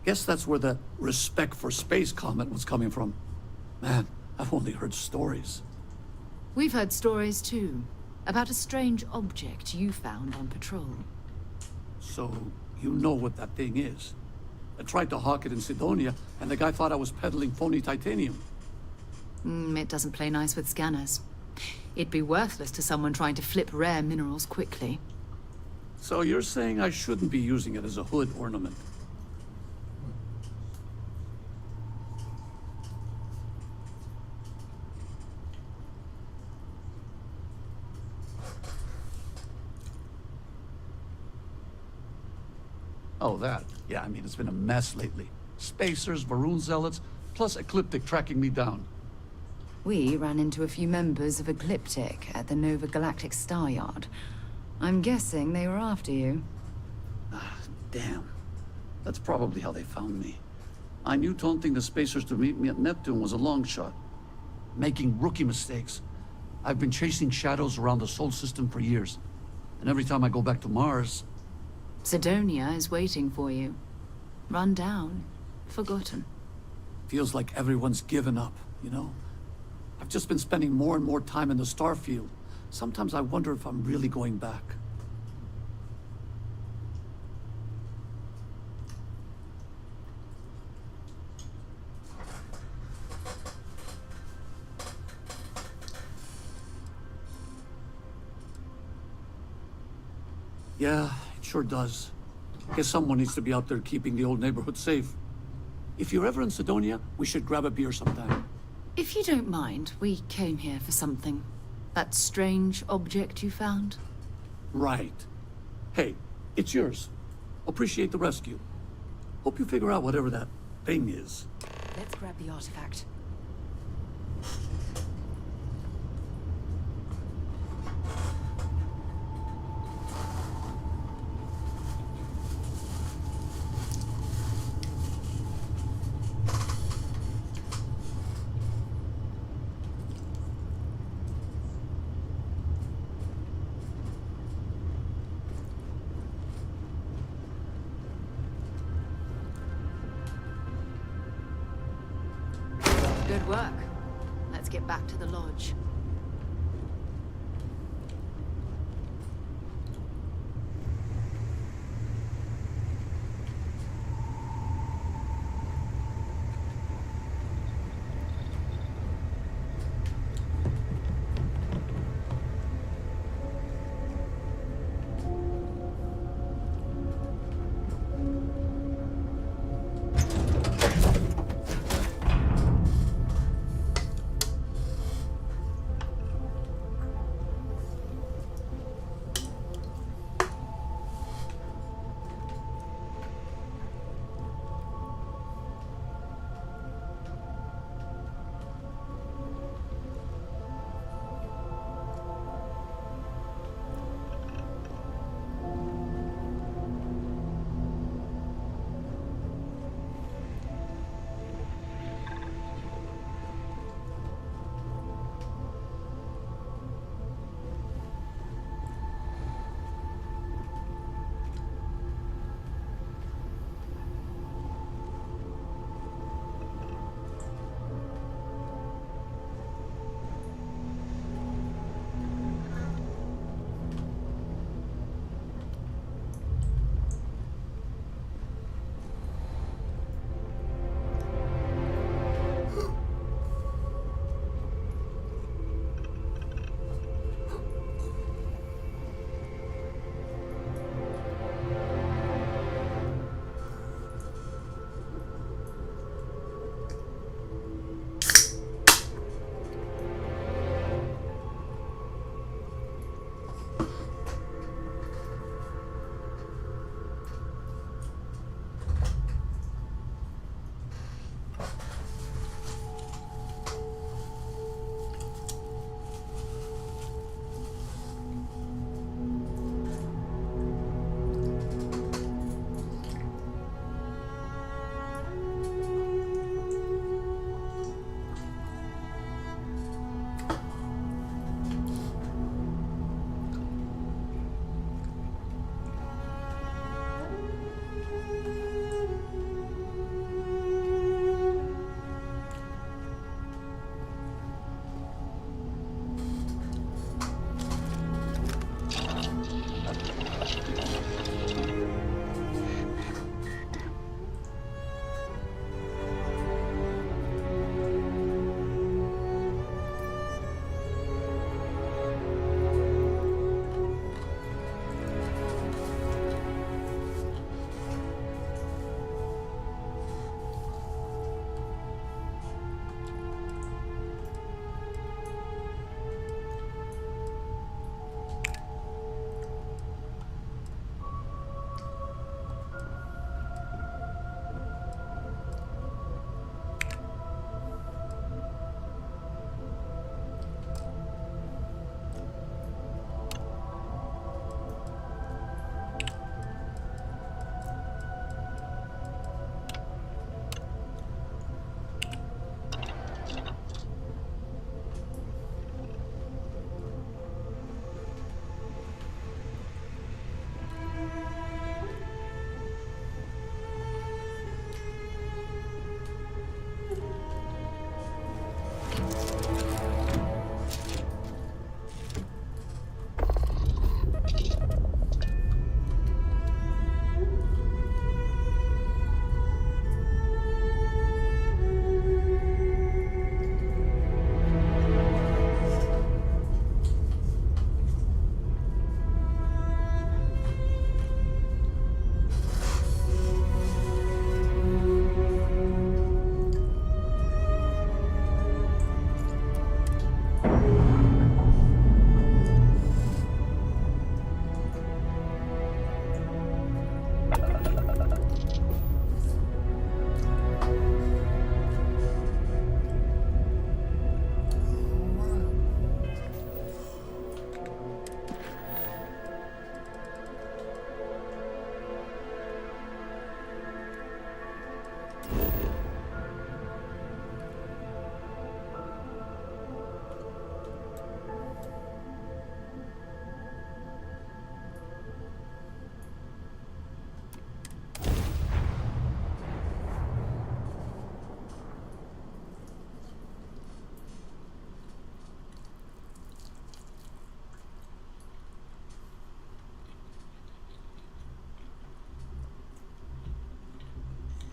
Guess that's where the respect for space comment was coming from. Man, I've only heard stories. We've heard stories too, about a strange object you found on patrol. So, you know what that thing is? I tried to hawk it in Sidonia, and the guy thought I was peddling phony titanium. It doesn't play nice with scanners. It'd be worthless to someone trying to flip rare minerals quickly. So you're saying I shouldn't be using it as a hood ornament? Oh, that. Yeah, I mean, it's been a mess lately. Spacers, Varun zealots, plus Ecliptic tracking me down. We ran into a few members of Ecliptic at the Nova Galactic Star Yard. I'm guessing they were after you. Damn. That's probably how they found me. I knew taunting the Spacers to meet me at Neptune was a long shot. Making rookie mistakes. I've been chasing shadows around the Sol system for years. And every time I go back to Mars... Sidonia is waiting for you. Run down. Forgotten. Feels like everyone's given up, you know? I've just been spending more and more time in the Starfield. Sometimes I wonder if I'm really going back. Yeah, it sure does. Guess someone needs to be out there keeping the old neighborhood safe. If you're ever in Sidonia, we should grab a beer sometime. If you don't mind, we came here for something. That strange object you found? Right. Hey, it's yours. Appreciate the rescue. Hope you figure out whatever that thing is. Let's grab the artifact. Good work. Let's get back to the lodge.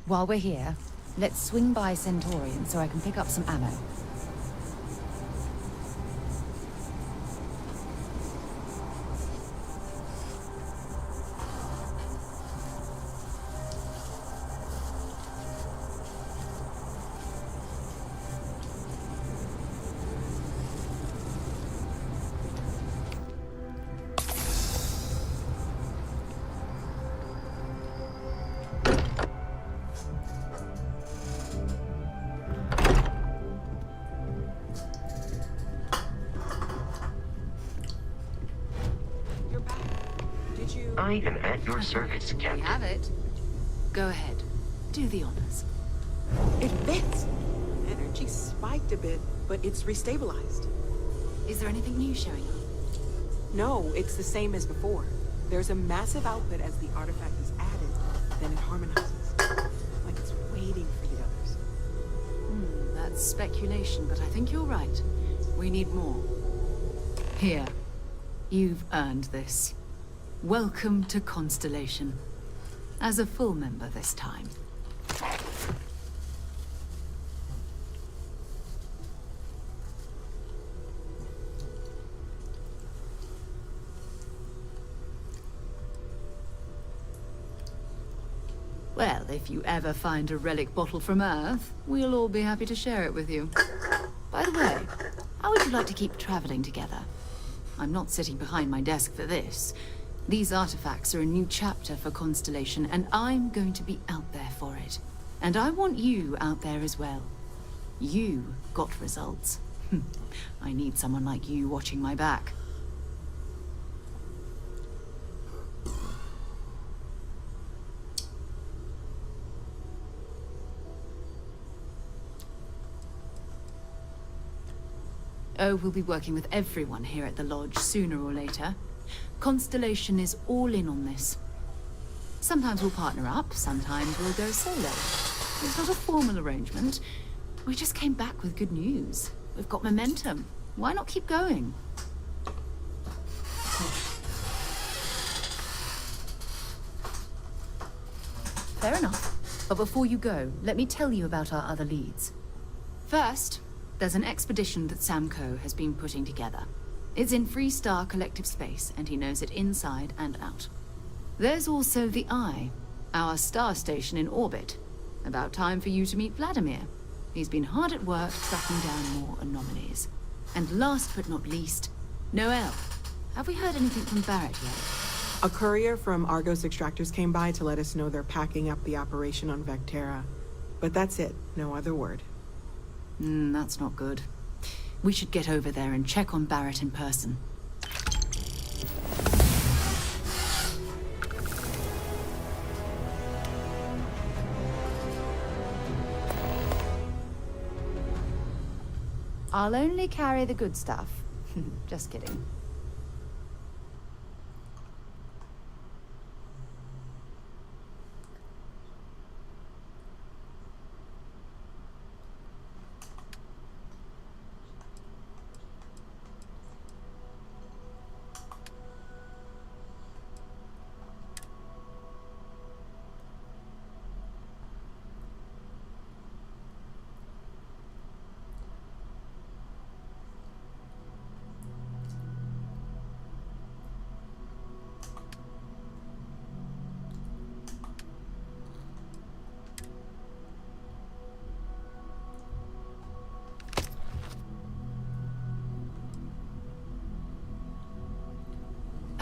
While we're here, let's swing by Centaurian so I can pick up some ammo. I am at your service, Captain. We have it. Go ahead. Do the honors. It fits. Energy spiked a bit, but it's restabilized. Is there anything new showing up? No, it's the same as before. There's a massive output as the artifact is added, then it harmonizes. Like it's waiting for the others. That's speculation, but I think you're right. We need more. Here. You've earned this. Welcome to Constellation. As a full member this time. Well, if you ever find a relic bottle from Earth, we'll all be happy to share it with you. By the way, how would you like to keep traveling together? I'm not sitting behind my desk for this. These artifacts are a new chapter for Constellation, and I'm going to be out there for it. And I want you out there as well. You got results. I need someone like you watching my back. Oh, we'll be working with everyone here at the Lodge sooner or later. Constellation is all in on this. Sometimes we'll partner up, sometimes we'll go solo. It's not a formal arrangement. We just came back with good news. We've got momentum. Why not keep going? Fair enough. But before you go, let me tell you about our other leads. First, there's an expedition that Samco has been putting together. It's in Freestar Collective Space, and he knows it inside and out. There's also the Eye, our star station in orbit. About time for you to meet Vladimir. He's been hard at work tracking down more anomalies. And last but not least, Noel. Have we heard anything from Barrett yet? A courier from Argos Extractors came by to let us know they're packing up the operation on Vectera. But that's it, no other word. That's not good. We should get over there and check on Barrett in person. I'll only carry the good stuff. Just kidding.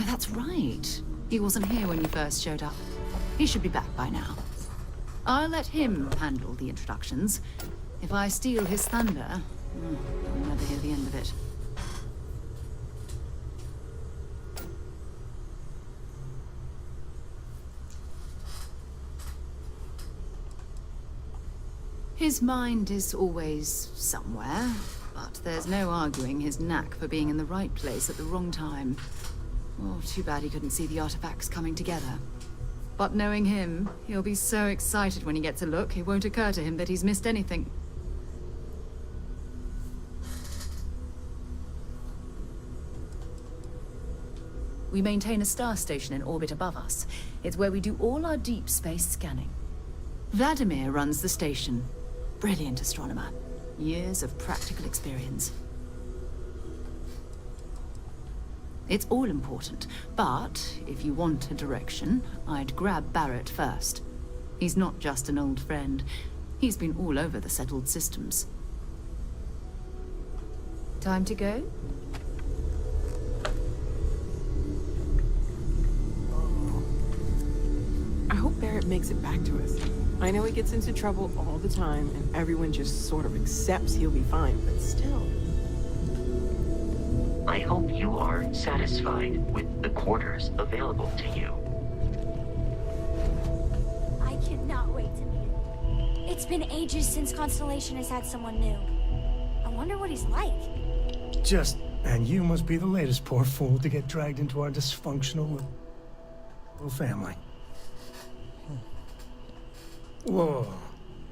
That's right. He wasn't here when you first showed up. He should be back by now. I'll let him handle the introductions. If I steal his thunder, I'll never hear the end of it. His mind is always somewhere, but there's no arguing his knack for being in the right place at the wrong time. Oh, too bad he couldn't see the artifacts coming together. But knowing him, he'll be so excited when he gets a look, it won't occur to him that he's missed anything. We maintain a star station in orbit above us. It's where we do all our deep space scanning. Vladimir runs the station. Brilliant astronomer. Years of practical experience. It's all important, but if you want a direction, I'd grab Barrett first. He's not just an old friend. He's been all over the settled systems. Time to go? I hope Barrett makes it back to us. I know he gets into trouble all the time, and everyone just sort of accepts he'll be fine, but still. I hope you are satisfied with the quarters available to you. I cannot wait to meet him. It's been ages since Constellation has had someone new. I wonder what he's like. And you must be the latest poor fool to get dragged into our dysfunctional little family. Whoa.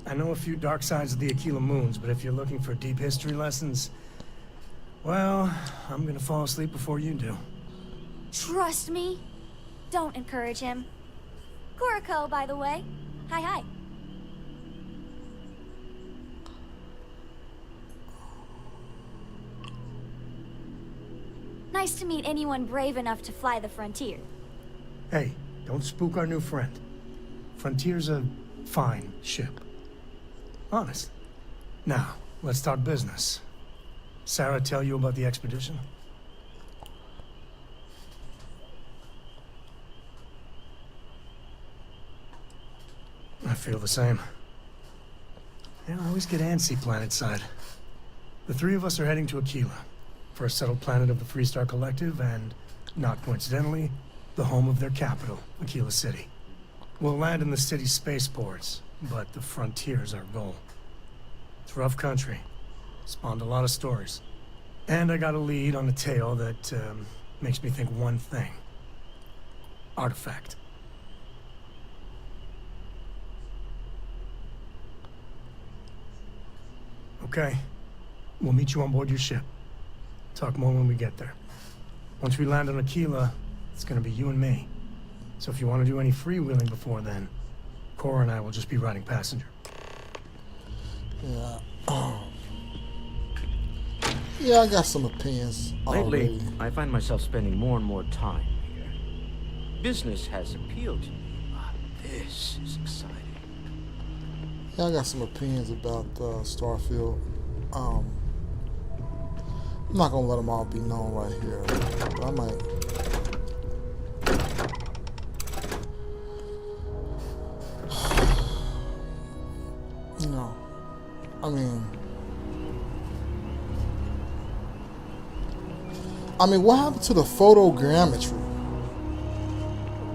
I know a few dark sides of the Aquila Moons, but if you're looking for deep history lessons, well, I'm gonna fall asleep before you do. Trust me. Don't encourage him. Kuriko, by the way. Hi. Nice to meet anyone brave enough to fly the frontier. Hey, don't spook our new friend. Frontier's a fine ship. Honest. Now, let's talk business. Sarah tell you about the expedition? I feel the same. Yeah, I always get antsy planetside. The three of us are heading to Aquila, first settled planet of the Freestar Collective, and, not coincidentally, the home of their capital, Aquila City. We'll land in the city's spaceports, but the frontier's our goal. It's rough country. Spawned a lot of stories. And I got a lead on a tale that makes me think one thing. Artifact. Okay. We'll meet you on board your ship. Talk more when we get there. Once we land on Aquila, it's gonna be you and me. So if you want to do any freewheeling before then, Cora and I will just be riding passenger. Yeah. Yeah, I got some opinions Lately, already. I find myself spending more and more time here. Business has appealed to me, but this is exciting. Yeah, I got some opinions about Starfield. I'm not gonna let them all be known right here, but I might. You know, I mean, what happened to the photogrammetry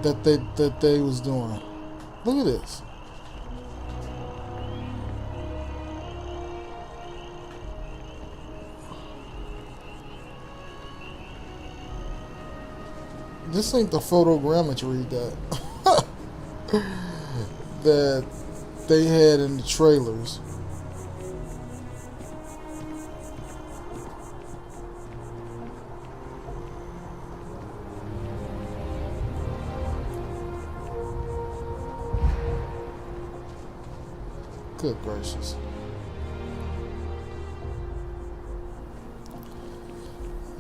that they was doing? Look at this. This ain't the photogrammetry that they had in the trailers. Good gracious.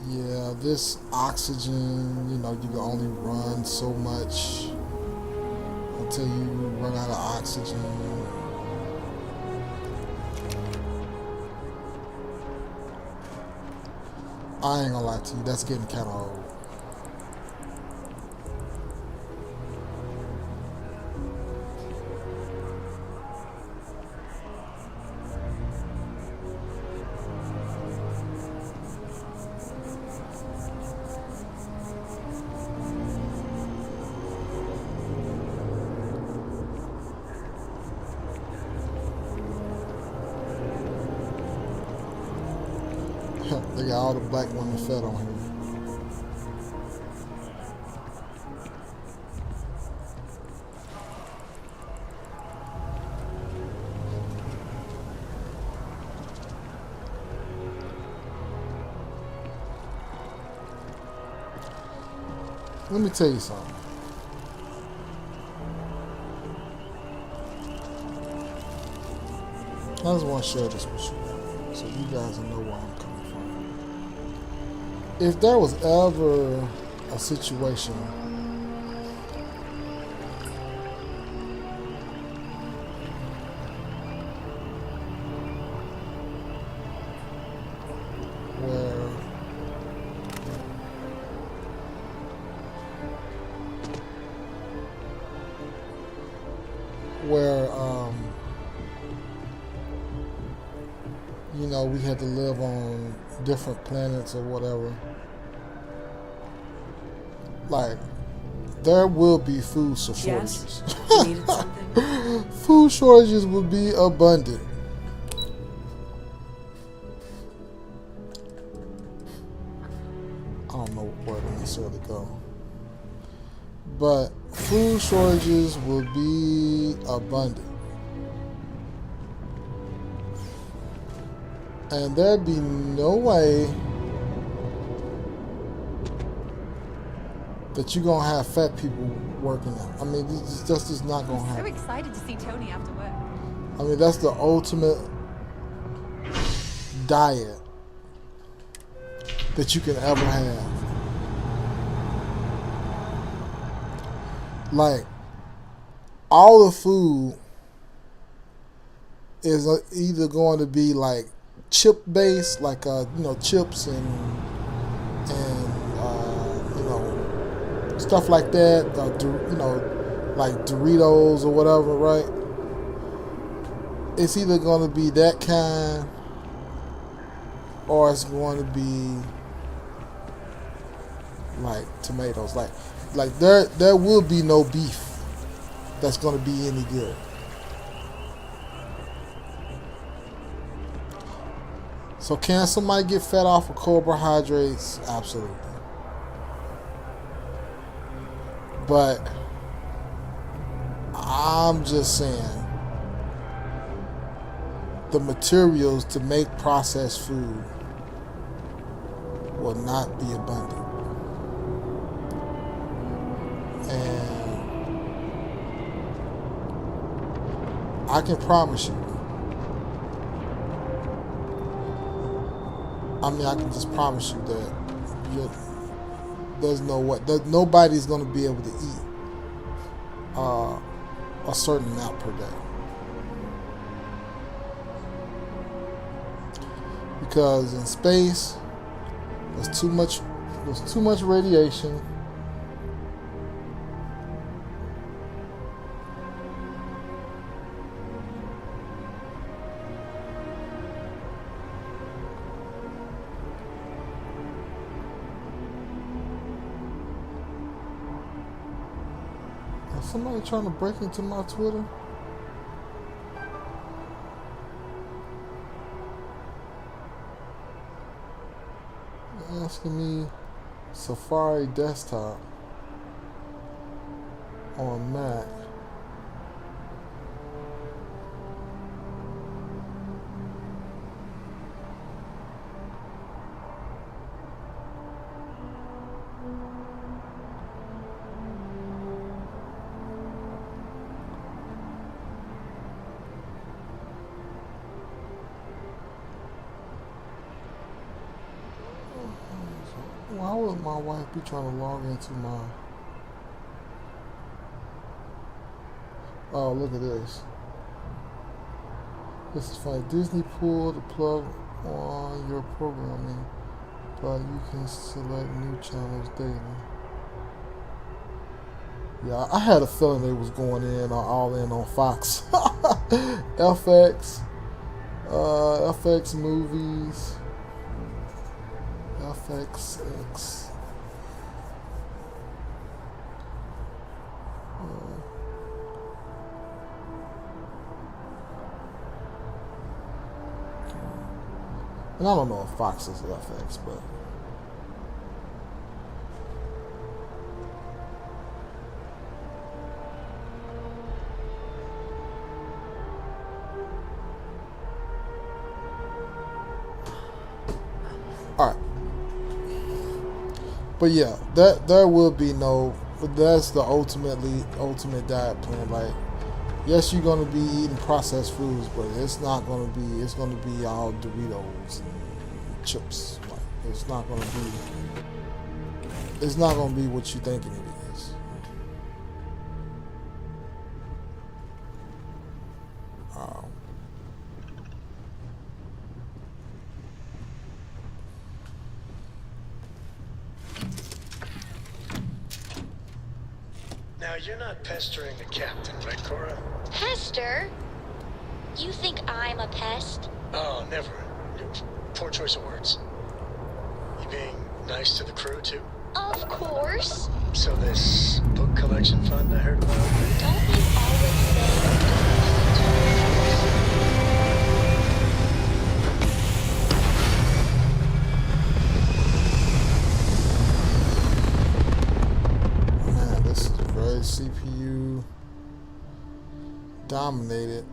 Yeah, this oxygen, you know, you can only run so much until you run out of oxygen. I ain't gonna lie to you, that's getting kind of old. They got all the black women fed on here. Let me tell you something. I just want to share this with you, so you guys will know where I'm coming from. If there was ever a situation where you know, we had to live on different planets or whatever, like, there will be food shortages. You needed something? Food shortages will be abundant. I don't know where to necessarily go, but food shortages will be abundant. And there'd be no way that you're gonna have fat people working out. I mean, this just is not gonna happen. I'm so excited to see Tony after work. I mean, that's the ultimate diet that you can ever have. Like, all the food is either going to be like chip based, like you know, chips and you know, stuff like that. You know, like Doritos or whatever, right? It's either going to be that kind, or it's going to be like tomatoes. Like there will be no beef that's going to be any good. So can somebody get fed off of carbohydrates? Absolutely. But I'm just saying, the materials to make processed food will not be abundant. And I can promise you, I mean, I can just promise you that there's no way that nobody's going to be able to eat a certain amount per day, because in space there's too much radiation. Somebody trying to break into my Twitter? Asking me Safari desktop on Mac. Why would my wife be trying to log into my... Oh, look at this. This is funny. Disney pulled the plug on your programming, but you can select new channels daily. Yeah, I had a feeling they was going in all in on Fox. FX, FX movies. FXX. And I don't know if Fox is FX, but all right. But yeah, there will be no. That's the ultimate diet plan. Like, Yes, you're gonna be eating processed foods, but it's not gonna be. It's gonna be all Doritos and chips. Like, it's not gonna be. It's not gonna be what you thinking it is. Now, you're not pestering the captain, right, Cora? Pester? You think I'm a pest? Oh, never. Poor choice of words. You being nice to the crew, too? Of course. So this book collection fund I heard about? Don't you always say Man, this is very CPU dominated.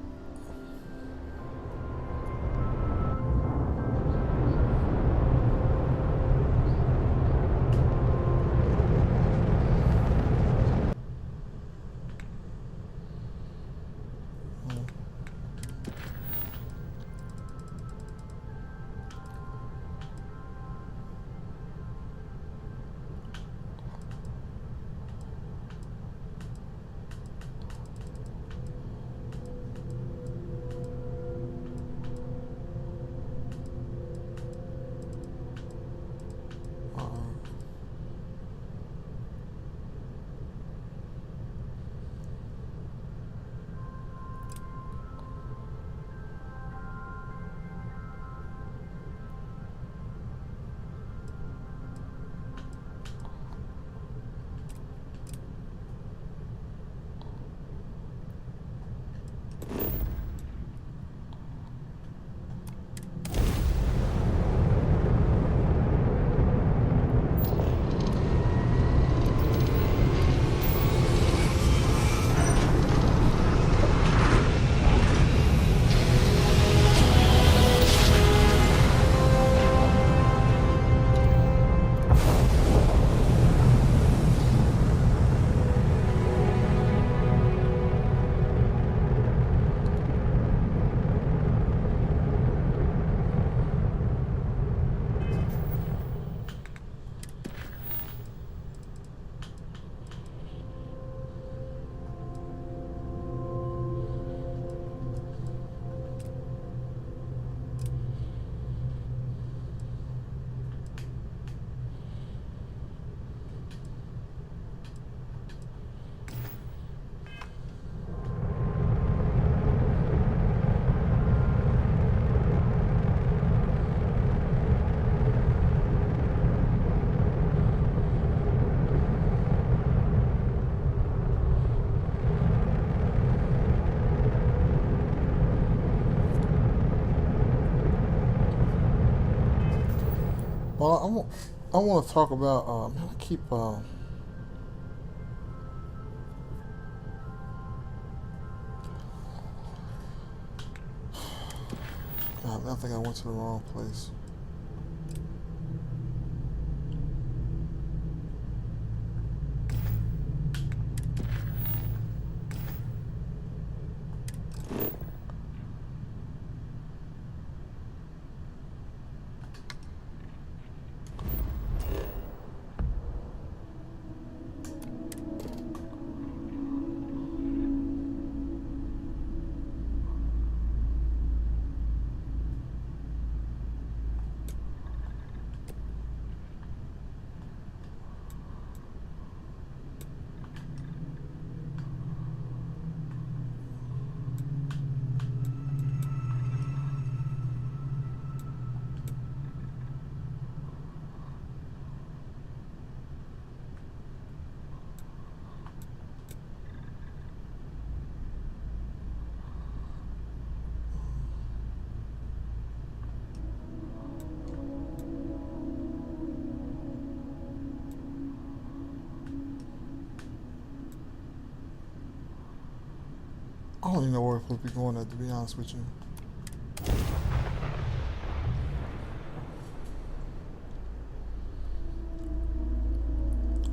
Well, I want to talk about. I keep. God, I think I went to the wrong place. I don't even know where we'll be going at, to be honest with you.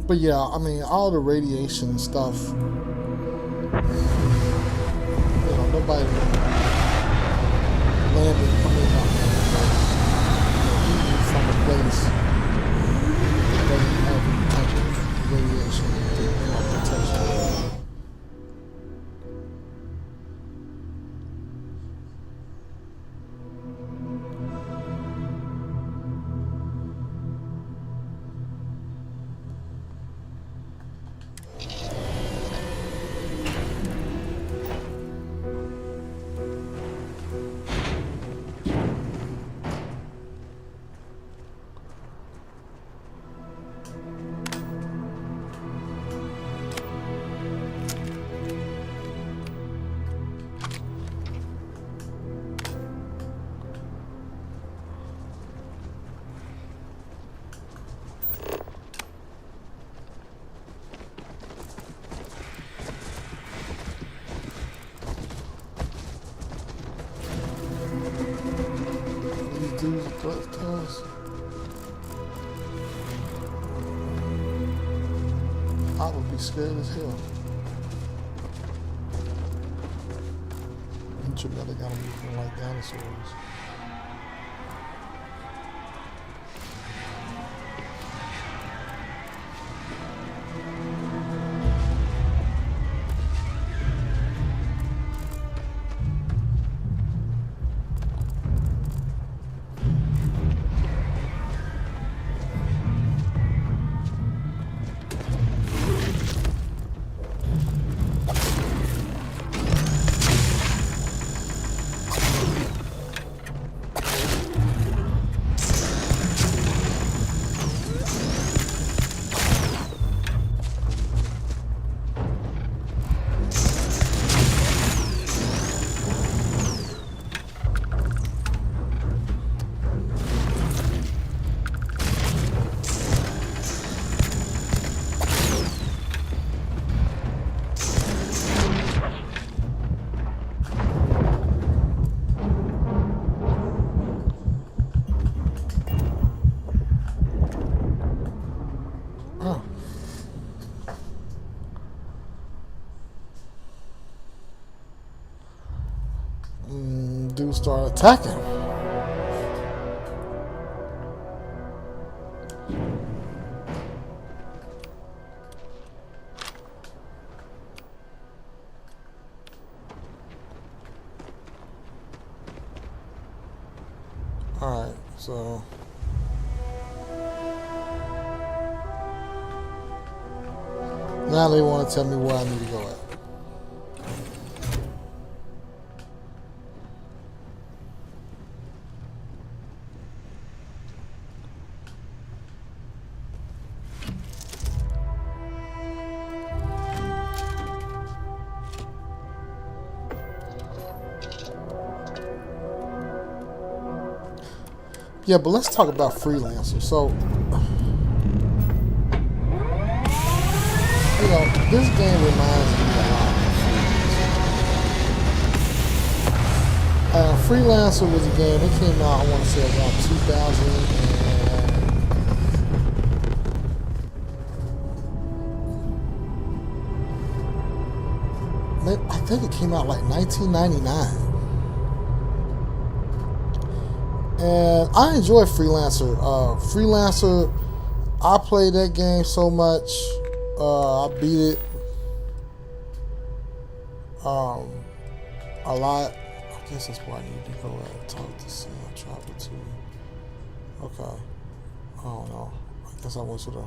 But yeah, I mean, all the radiation and stuff somebody landed, I mean, not landed, but eating from a place that doesn't have any type of radiation protection. Dudes with those cars. I would be scared as hell. Ain't you better got them moving like dinosaurs. Dudes start attacking. Alright, so now they want to tell me where I need to go at. Yeah, but let's talk about freelancers. So, you know, this game reminds me a lot of Freelancer. Freelancer was a game, it came out, I want to say, around 2000 and I think it came out like 1999. And I enjoy Freelancer. Freelancer, I played that game so much. I beat it a lot. I guess that's why I need to go and talk to Sam. Travel to. Okay. I don't know. I guess I went to the.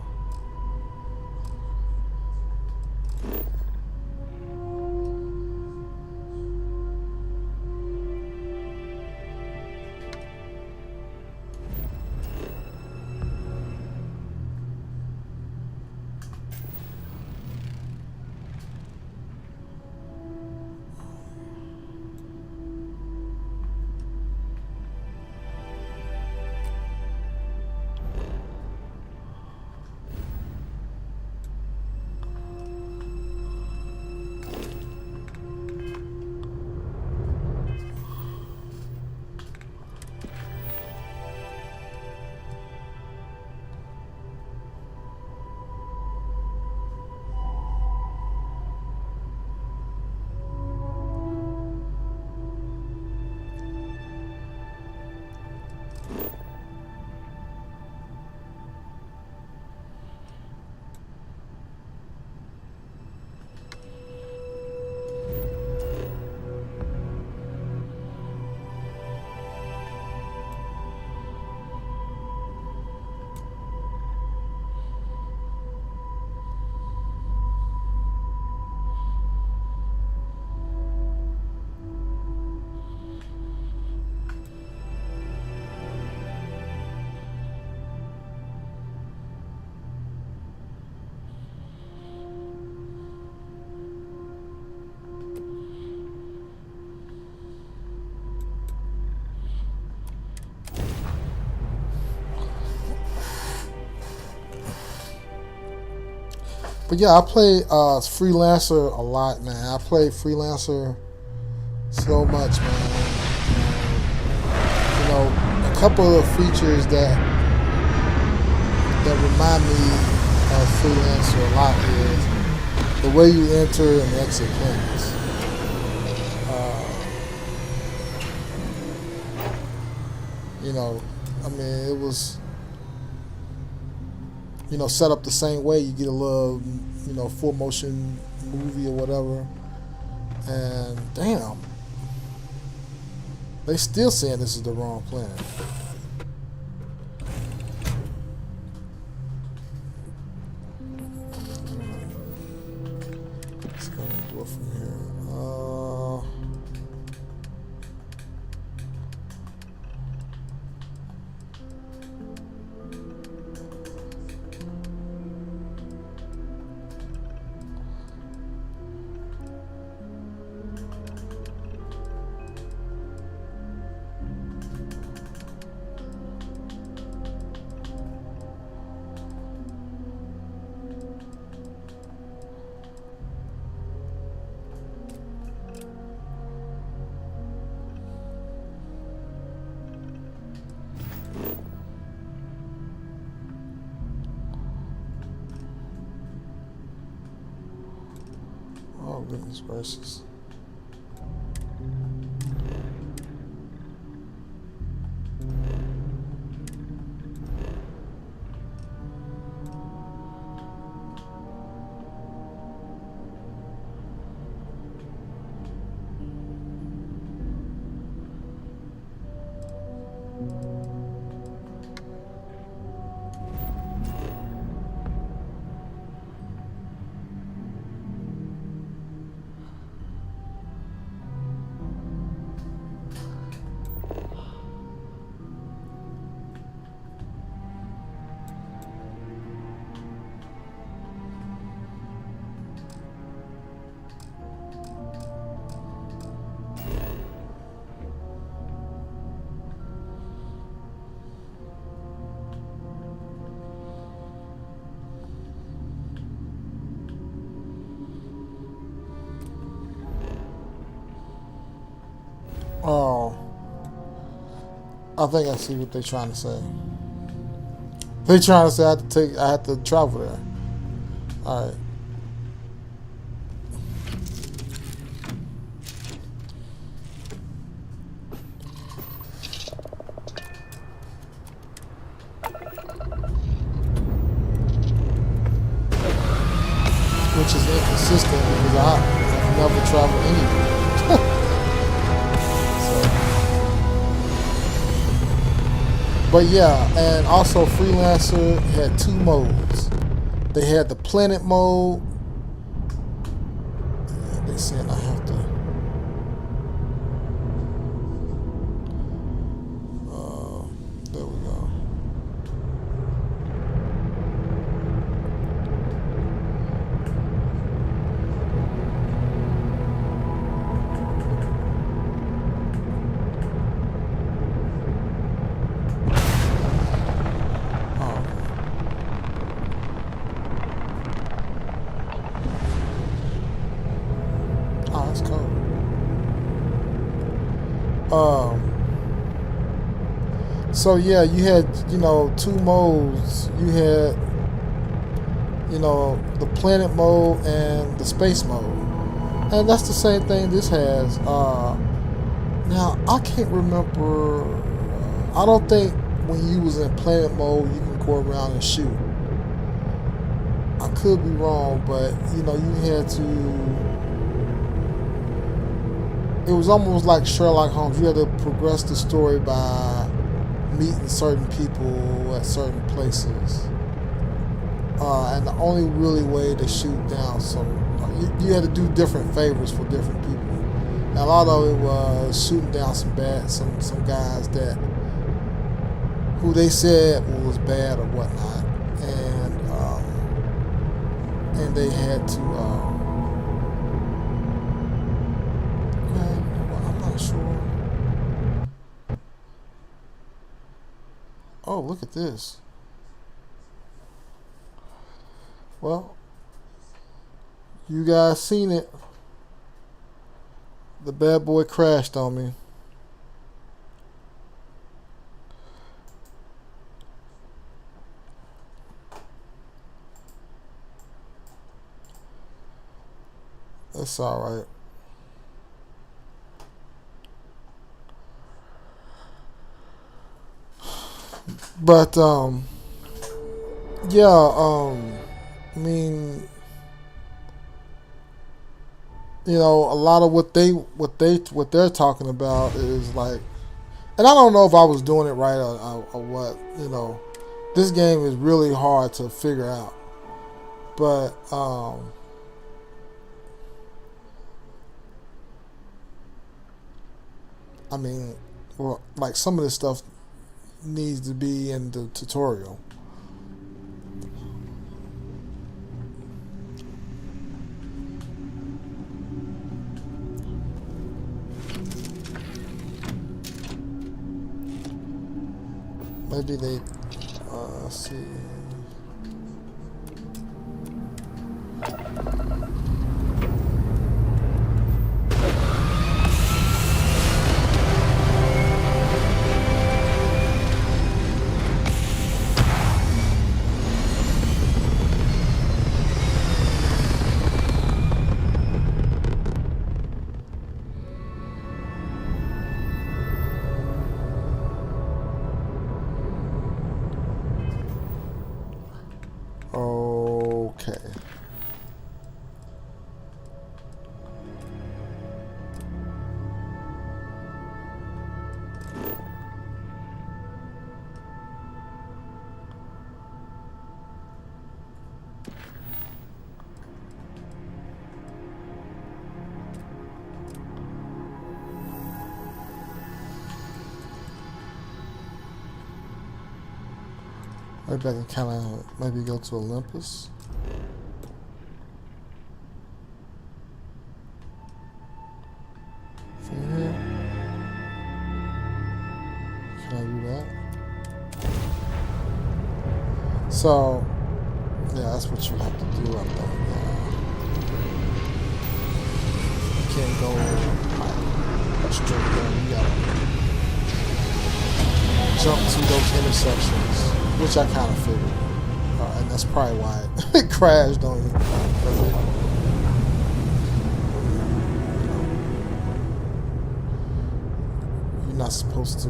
But yeah, I play Freelancer a lot, man. I play Freelancer so much, man. You know, a couple of features that remind me of Freelancer a lot is the way you enter and exit planets. You know, I mean, it was, you know, set up the same way. You get a little, you know, full motion movie or whatever. And damn, they still saying this is the wrong planet. Let's go and do it from here. Oh, goodness gracious. Oh, I think I see what they're trying to say. They're trying to say I had to travel there. All right. Which is inconsistent because I've never traveled anywhere. But yeah, and also Freelancer had two modes. They had the planet mode. They said I have to. There we go. Oh, that's cool. So yeah, you had, you know, two modes. You had, you know, the planet mode and the space mode. And that's the same thing this has. Now, I can't remember. I don't think when you was in planet mode, you can go around and shoot. I could be wrong, but, you know, you had to... It was almost like Sherlock Holmes. You had to progress the story by meeting certain people at certain places. And the only really way to shoot down you had to do different favors for different people. And a lot of it was shooting down some guys that who they said was bad or whatnot, and they had to. I'm not sure. Oh, look at this. Well, You guys seen it. The bad boy crashed on me. That's alright. But yeah, I mean, you know, a lot of what they're talking about is like, and I don't know if I was doing it right or what. You know, this game is really hard to figure out. But I mean, well, like some of this stuff needs to be in the tutorial. Maybe they, let's see. Okay. Maybe I can kind of maybe go to Olympus. From here. Can I do that? So, yeah, that's what you have to do, I think. You can't go like straight down. You gotta jump to those intersections, which I kind of figured. And that's probably why it crashed on you. You're not supposed to,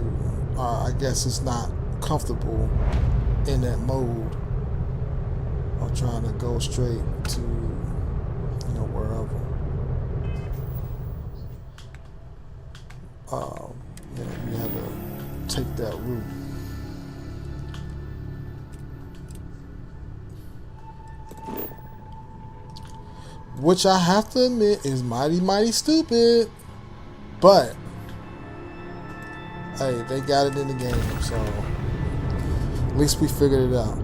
I guess it's not comfortable in that mode of trying to go straight to, you know, wherever. You know, you have to take that route. Which I have to admit is mighty stupid. But hey, they got it in the game, so at least we figured it out.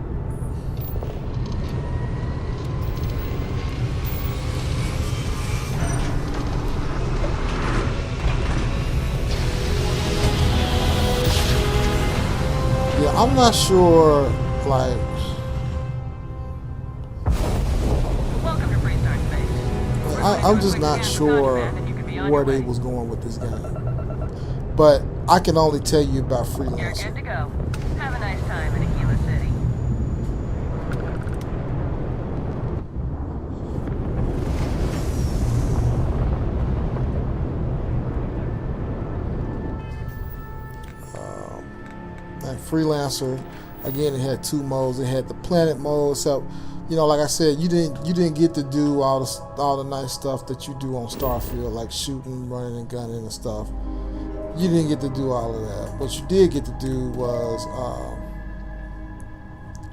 Yeah, I'm not sure, like, I'm just not sure where they was going with this game. But I can only tell you about Freelancer. You're good to go. Have a nice time in Aquila City. And Freelancer, again, it had two modes. It had the planet mode, so you know, like I said, you didn't get to do all the nice stuff that you do on Starfield, like shooting, running, and gunning and stuff. You didn't get to do all of that. What you did get to do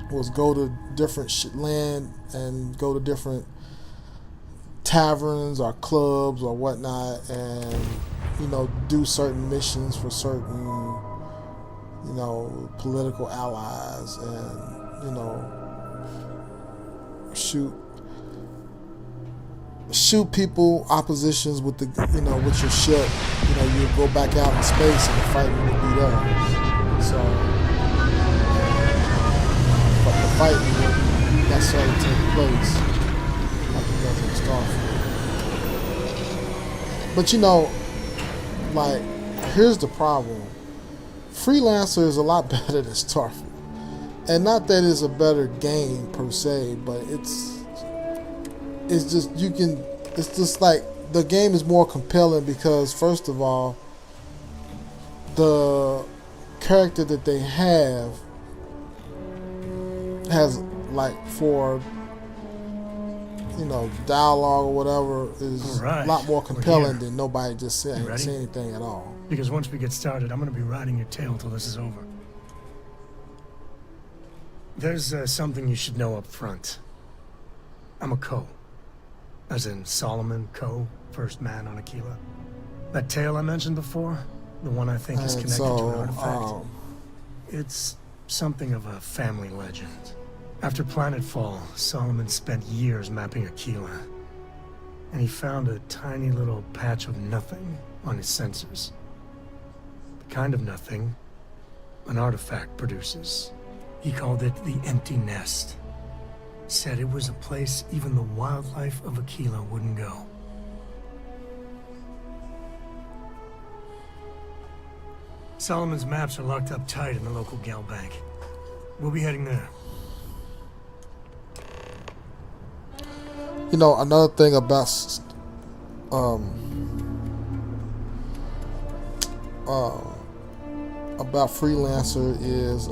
was go to different land and go to different taverns or clubs or whatnot, and you know, do certain missions for certain, you know, political allies, and you know, shoot people, oppositions with the, you know, with your ship. You know, you go back out in space and the fighting would be there. So, but the fighting wouldn't necessarily take place like it does in Starfield. But you know, like, here's the problem. Freelancer is a lot better than Starfield. And not that it's a better game per se, but it's just it's just like the game is more compelling because first of all, the character that they have has like for dialogue or whatever is a lot more compelling than nobody just saying anything at all. Because once we get started, I'm going to be riding your tail till this is over. There's something you should know up front. I'm a Co. As in Solomon Co., first man on Aquila. That tale I mentioned before, the one I think is connected to an artifact. It's something of a family legend. After Planetfall, Solomon spent years mapping Aquila. And he found a tiny little patch of nothing on his sensors. The kind of nothing an artifact produces. He called it the Empty Nest. Said it was a place even the wildlife of Aquila wouldn't go. Solomon's maps are locked up tight in the local gal bank. We'll be heading there. You know, another thing about Freelancer is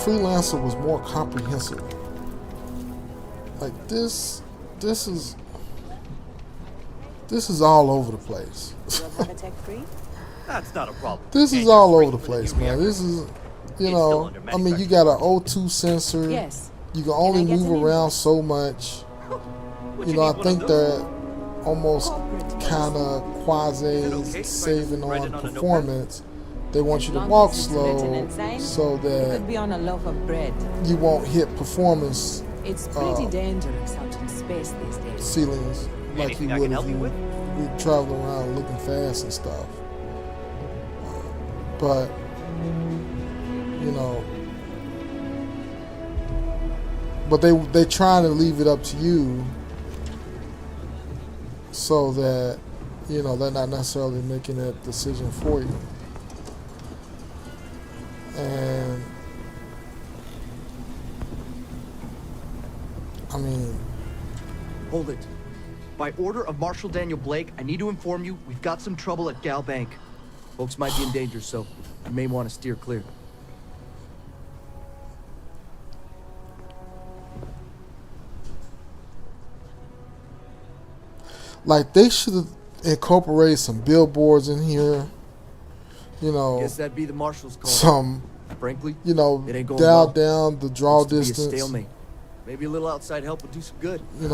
Freelancer was more comprehensive. Like this is all over the place. That's not a problem. This is all over the place, man. This is, I mean, you got an O2 sensor. Yes. You can only move around so much. I think they're almost kind of quasi saving on performance. They want you to walk slow so that be on a loaf of bread. you won't hit performance It's pretty dangerous out in space these days. ceilings like you would if you were traveling around looking fast and stuff. But they trying to leave it up to you so that they're not necessarily making that decision for you. And I mean, hold it. By order of Marshal Daniel Blake, I need to inform you we've got some trouble at Gal Bank. Folks might be in danger, so you may want to steer clear. like they should have incorporated some billboards in here. Guess that'd be the marshal's call. Some, frankly, it ain't going well. down the draw Used to be a distance. Maybe a little outside help would do some good. You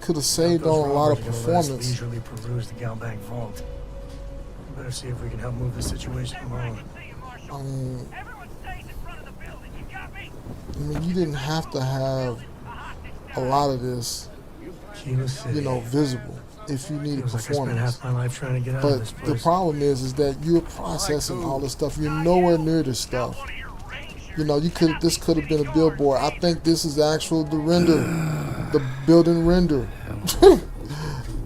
could have saved on a lot of performance. Leisurely peruse the Galbank vault. Better see if we can help move the situation along. I mean, you didn't have to have a lot of this, visible if you needed Feels like I spent performance. half my life trying to get out of But this the place. problem is that you're processing all this stuff. You're nowhere near this stuff. This could have been a billboard. I think this is the render, the building render.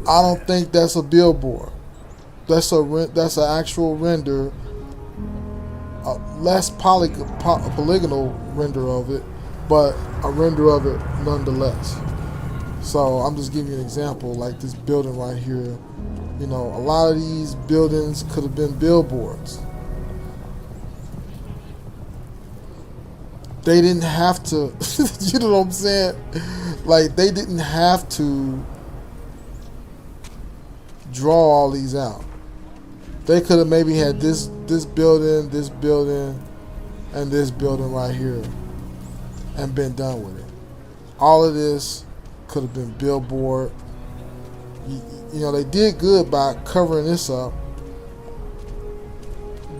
I don't think that's a billboard. That's an actual render, less polygonal render of it, but a render of it nonetheless. So I'm just giving you an example, like this building right here. A lot of these buildings could have been billboards. They didn't have to, you know what I'm saying? Like, they didn't have to draw all these out. They could have maybe had this building, and this building right here, and been done with it. All of this could have been billboard. They did good by covering this up,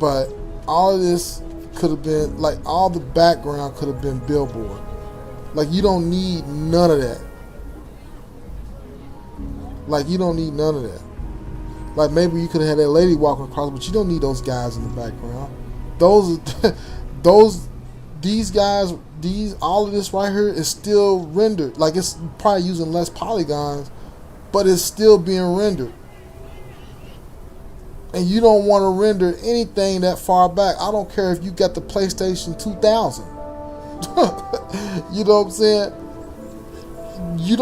but all of this could have been, like, all the background could have been billboard. Like, you don't need none of that. Like, maybe you could have had that lady walking across, but you don't need those guys in the background. Those these guys, all of this right here is still rendered. Like, it's probably using less polygons, but it's still being rendered. And you don't want to render anything that far back. I don't care if you got the PlayStation 2000. You know what I'm saying? You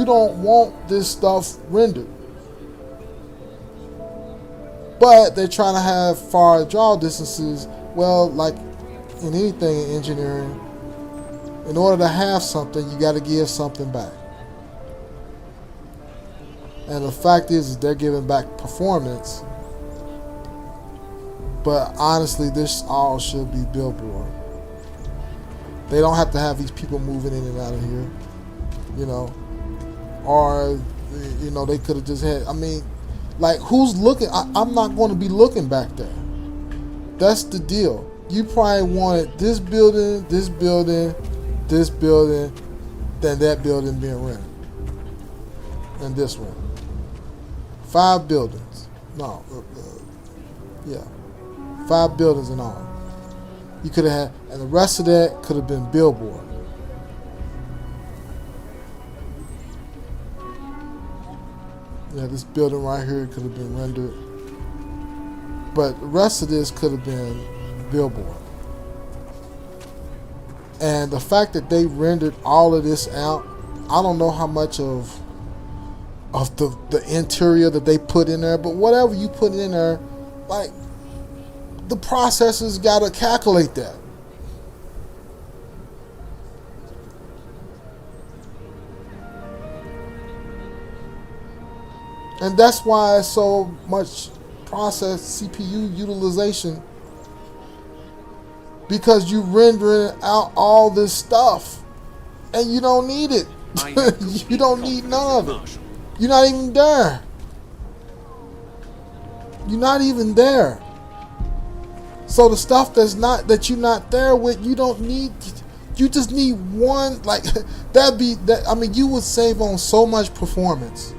don't want this stuff rendered. But they're trying to have far draw distances. Well, like in anything in engineering, in order to have something, you got to give something back. And the fact is they're giving back performance. But honestly, this all should be billboard. They don't have to have these people moving in and out of here, you know. Or, you know, they could have just had, I mean, like, who's looking? I'm not going to be looking back there. That's the deal. You probably wanted this building, this building, this building, then that building being rented. And this one. 5 buildings. No. Yeah. 5 buildings in all. You could have had, and the rest of that could have been billboard. Yeah, this building right here could have been rendered. But the rest of this could have been billboard. And the fact that they rendered all of this out, I don't know how much of the interior that they put in there, but whatever you put in there, like, the processors got to calculate that. And that's why it's so much process CPU utilization, because you rendering out all this stuff and you don't need it. You don't need none of it. You're not even there. You're not even there. So the stuff that you're not there with, you don't need. You just need one, like, I mean, you would save on so much performance.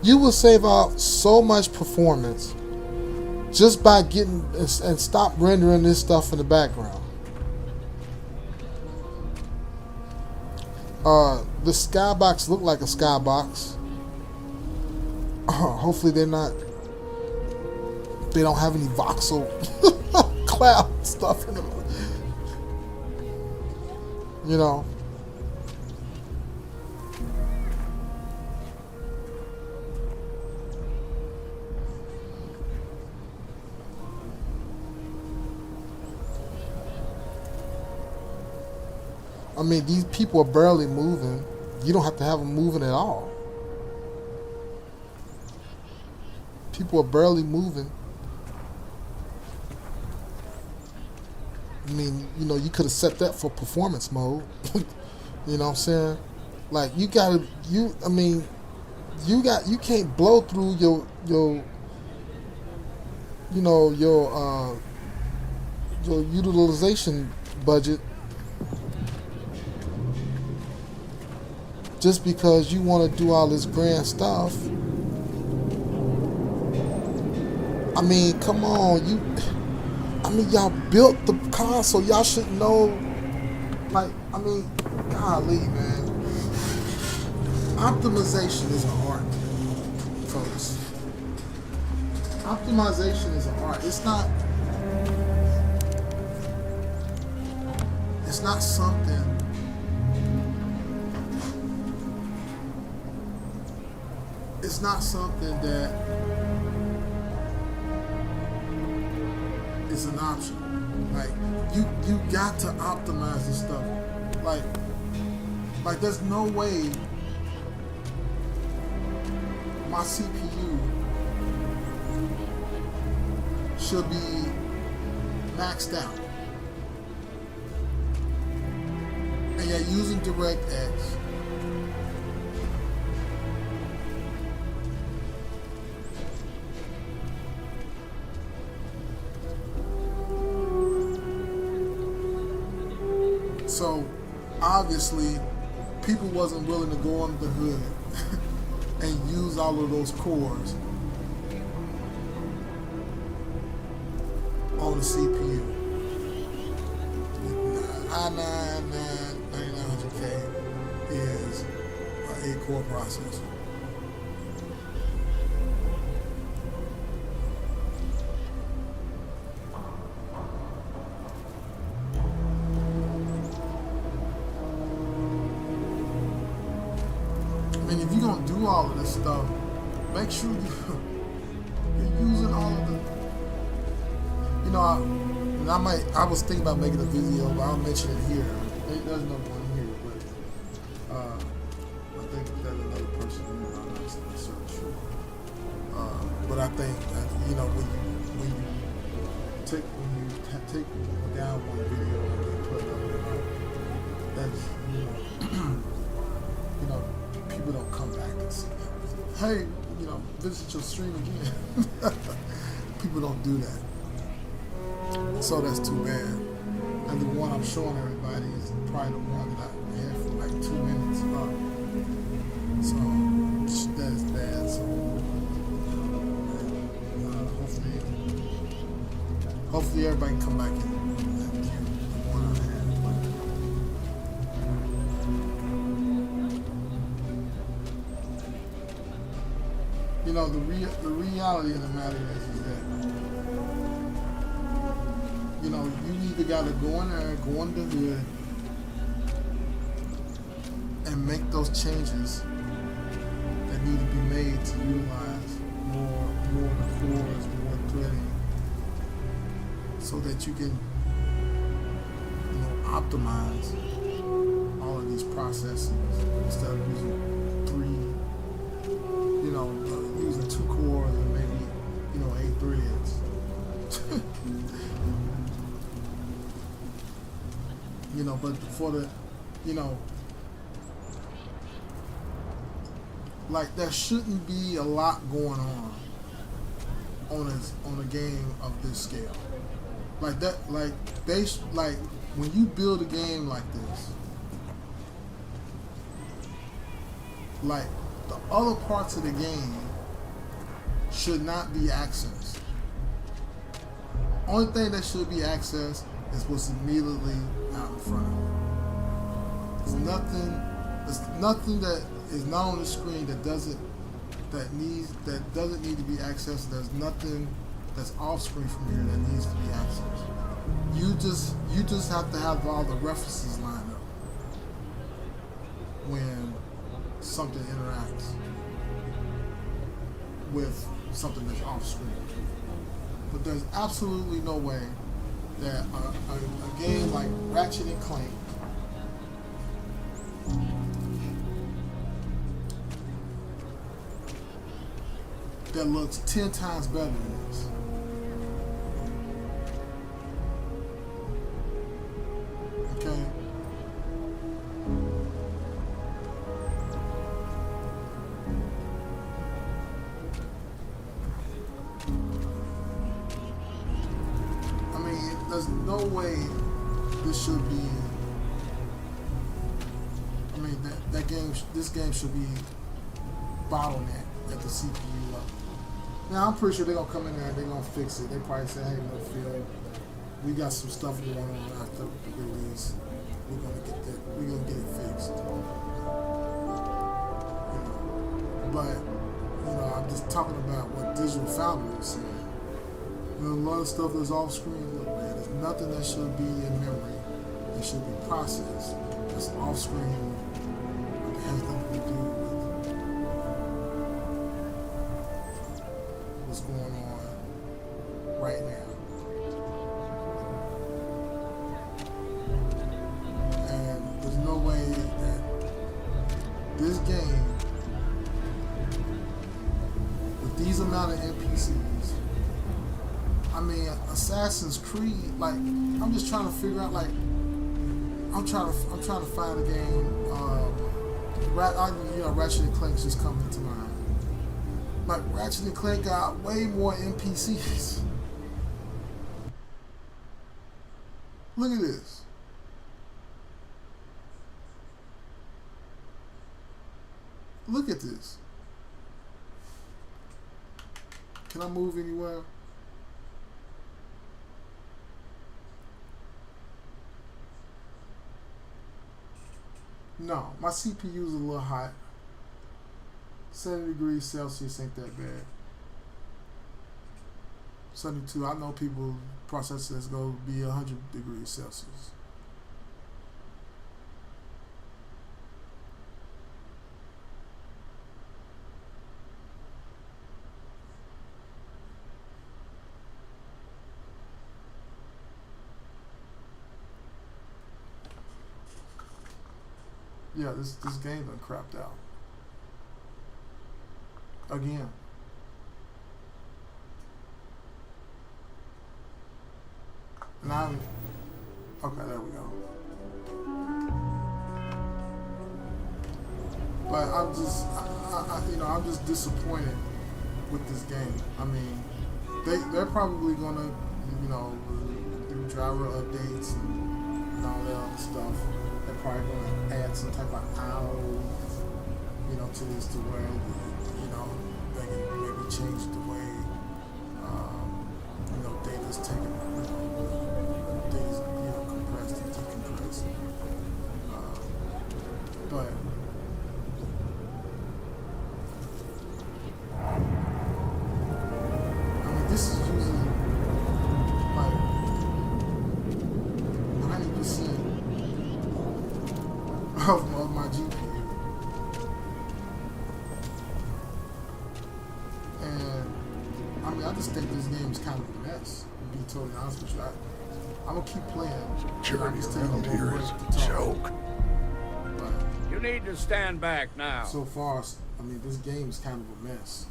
You will save out so much performance just by getting and stop rendering this stuff in the background. The skybox look like a skybox. Hopefully they don't have any voxel cloud stuff in them. You know. I mean, these people are barely moving. You don't have to have them moving at all. People are barely moving. I mean, you know, you could have set that for performance mode. You know what I'm saying? Like, you can't blow through your utilization budget just because you want to do all this grand stuff. I mean, come on, y'all built the console. Y'all should know. Like, I mean, golly, man. Optimization is an art, folks. Optimization is an art. It's not something. It's not something that is an option. Like, you got to optimize this stuff. Like there's no way my CPU should be maxed out. And yet using DirectX, so obviously people wasn't willing to go under the hood and use all of those cores on the CPU. i9-9900K is an 8-core processor. I mean, if you're gonna do all of this stuff, make sure you're using all of the. You know, I was thinking about making a video, but I'll mention it here. There's no one here, but I think there's another person here. I'm not certain sure. But I think that, you know, when you take down one video and then put another one up, that's you know, people don't come back and see it. Hey, you know, visit your stream again. People don't do that. So that's too bad. And the one I'm showing everybody is probably the one that I had for like 2 minutes up. So that is bad. So hopefully everybody can come back and view the one I had. You know, the reality of the matter is that, you know, you either got to go in there, go under the hood, and make those changes that need to be made to utilize more of the cores, more threading, so that you can, you know, optimize all of these processes instead of using 3, you know, using 2 cores and maybe, you know, 8 threads. You know, but for the, you know, like there shouldn't be a lot going on a game of this scale. Like that, like when you build a game like this, like the other parts of the game should not be accessed. Only thing that should be accessed is what's immediately out in front of you. There's nothing that is not on the screen that doesn't need to be accessed. There's nothing that's off screen from here that needs to be accessed. You just have to have all the references lined up when something interacts with something that's off screen. But there's absolutely no way that a game like Ratchet and Clank that looks 10 times better than this. Okay? There's no way this should be. I mean, this game should be bottlenecked at the CPU level. Now I'm pretty sure they're gonna come in there and they're gonna fix it. They probably say, "Hey, no, Phil, we got some stuff going on after the release. We're gonna get that. We're gonna get it fixed." You know, but you know, I'm just talking about what Digital Foundry is saying. You know, a lot of stuff that's off screen. Look, man, there's nothing that should be in memory. It should be processed. That's off screen. It has nothing to do with what's going on right now. And there's no way that this game, with these amount of NPCs, I mean, Assassin's Creed, like, I'm just trying to figure out, like, I'm trying to find a game, you know, Ratchet and Clank just coming into mind. Like, Ratchet and Clank got way more NPCs. Look at this. Look at this. Can I move anywhere? No, my CPU's a little hot. 70 degrees Celsius ain't that bad. 72, I know people processors go be 100 degrees Celsius. Yeah, this game done crapped out. Again. And I haven't... Okay, there we go. But I'm just, I'm just disappointed with this game. I mean, they're probably gonna, do driver updates and all that other stuff. They're probably gonna add some type of owl, to this to where, they can maybe change the way, data's taken, data's, compressed and decompressed. But this is using like 90% of my GPU. And I just think this game is kind of a mess, to be totally honest with you. I'm gonna keep playing. Security around here is a joke. You need to stand back now. So far, this game is kind of a mess.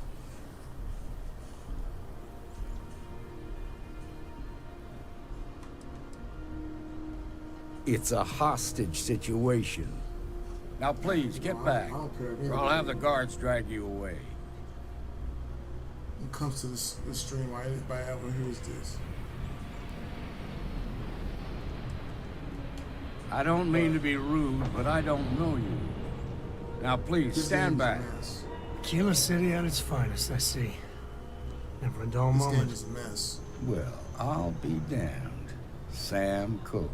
It's a hostage situation. Now please, get back, or I'll have the guards drag you away. It comes to this stream, right? Anybody ever hears this? I don't mean to be rude, but I don't know you. Now please, stand back. Kilo City at its finest, I see. Never a dull moment. This game is a mess. Well, I'll be damned. Sam Cole.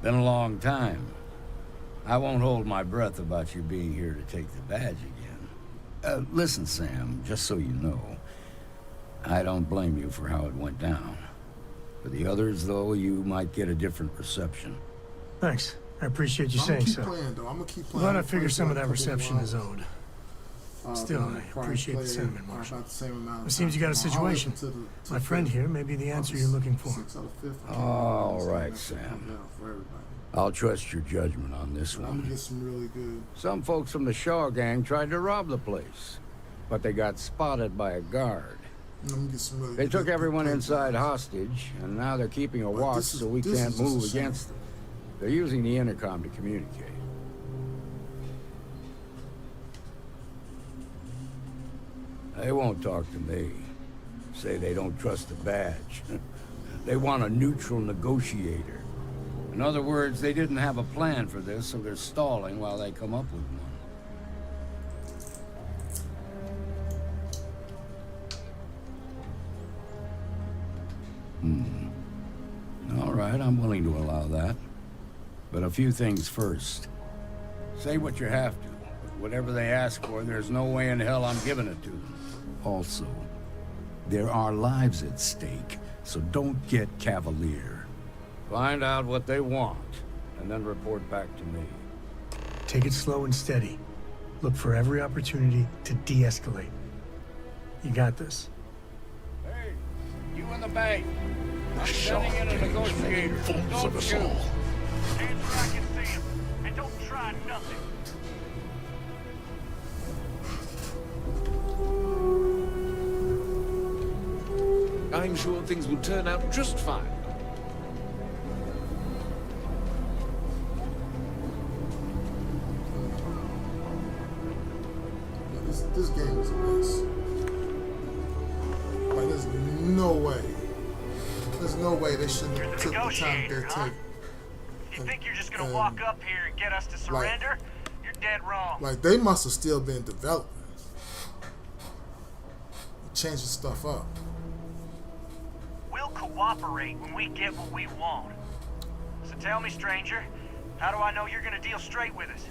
Been a long time. I won't hold my breath about you being here to take the badge again. Listen, Sam, just so you know, I don't blame you for how it went down. For the others, though, you might get a different reception. Thanks. I appreciate you saying so. I'm gonna keep playing. Glad I figure some of that reception is owed. Still, I appreciate the sentiment, Marshal. It seems you got a situation. My friend here may be the answer you're looking for. All right, Sam. I'll trust your judgment on this one. I'm gonna get some really good. Some folks from the Shaw gang tried to rob the place, but they got spotted by a guard. I'm gonna get some really They took everyone inside hostage, and now they're keeping a watch so we can't move against them. They're using the intercom to communicate. They won't talk to me. Say they don't trust the badge. They want a neutral negotiator. In other words, they didn't have a plan for this, so they're stalling while they come up with one. All right, I'm willing to allow that. But a few things first. Say what you have to, but whatever they ask for, there's no way in hell I'm giving it to them. Also, there are lives at stake, so don't get cavalier. Find out what they want, and then report back to me. Take it slow and steady. Look for every opportunity to de-escalate. You got this. Hey, you in the bank. I'm sending in a negotiator. Don't shoot. Stand where I can see him, and don't try nothing. I'm sure things will turn out just fine. This game is a mess. Like, there's no way. There's no way they shouldn't have took the time they take. You think you're just gonna walk up here and get us to surrender? You're dead wrong. Like, they must have still been developing. Changing stuff up. We'll cooperate when we get what we want. So tell me, stranger, How do I know you're gonna deal straight with us?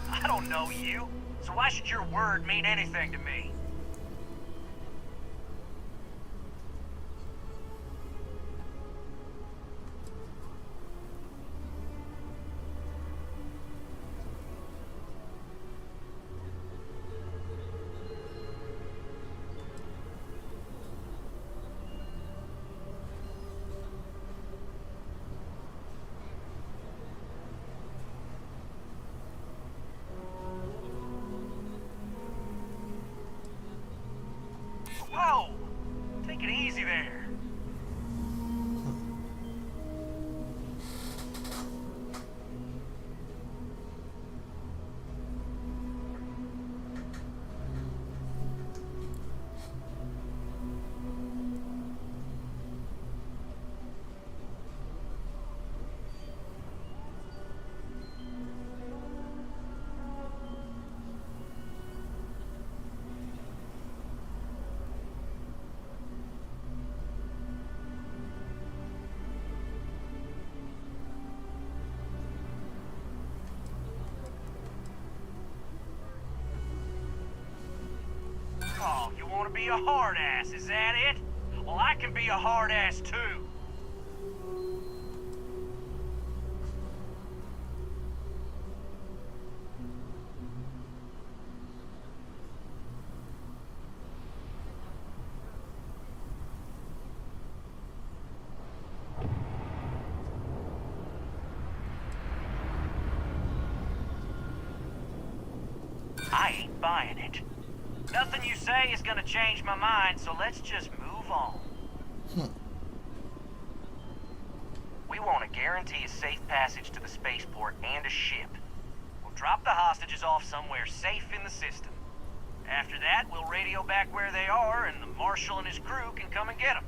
I don't know you, so why should your word mean anything to me? Whoa! Take it easy there. Oh, you want to be a hard ass, is that it? Well, I can be a hard ass too. I ain't buying it. Nothing you say is gonna change my mind, so let's just move on. We want to guarantee a safe passage to the spaceport and a ship. We'll drop the hostages off somewhere safe in the system. After that, we'll radio back where they are, and the Marshal and his crew can come and get them.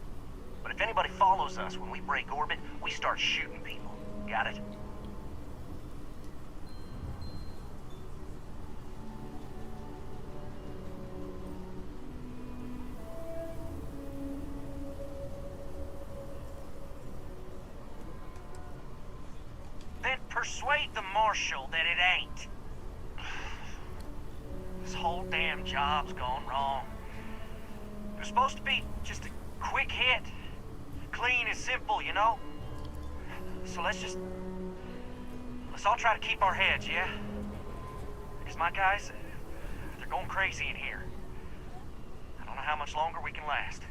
But if anybody follows us when we break orbit, we start shooting people. Got it? Then persuade the Marshal that it ain't. This whole damn job's gone wrong. It was supposed to be just a quick hit. Clean and simple, you know? So let's all try to keep our heads, yeah? Because my guys, they're going crazy in here. I don't know how much longer we can last.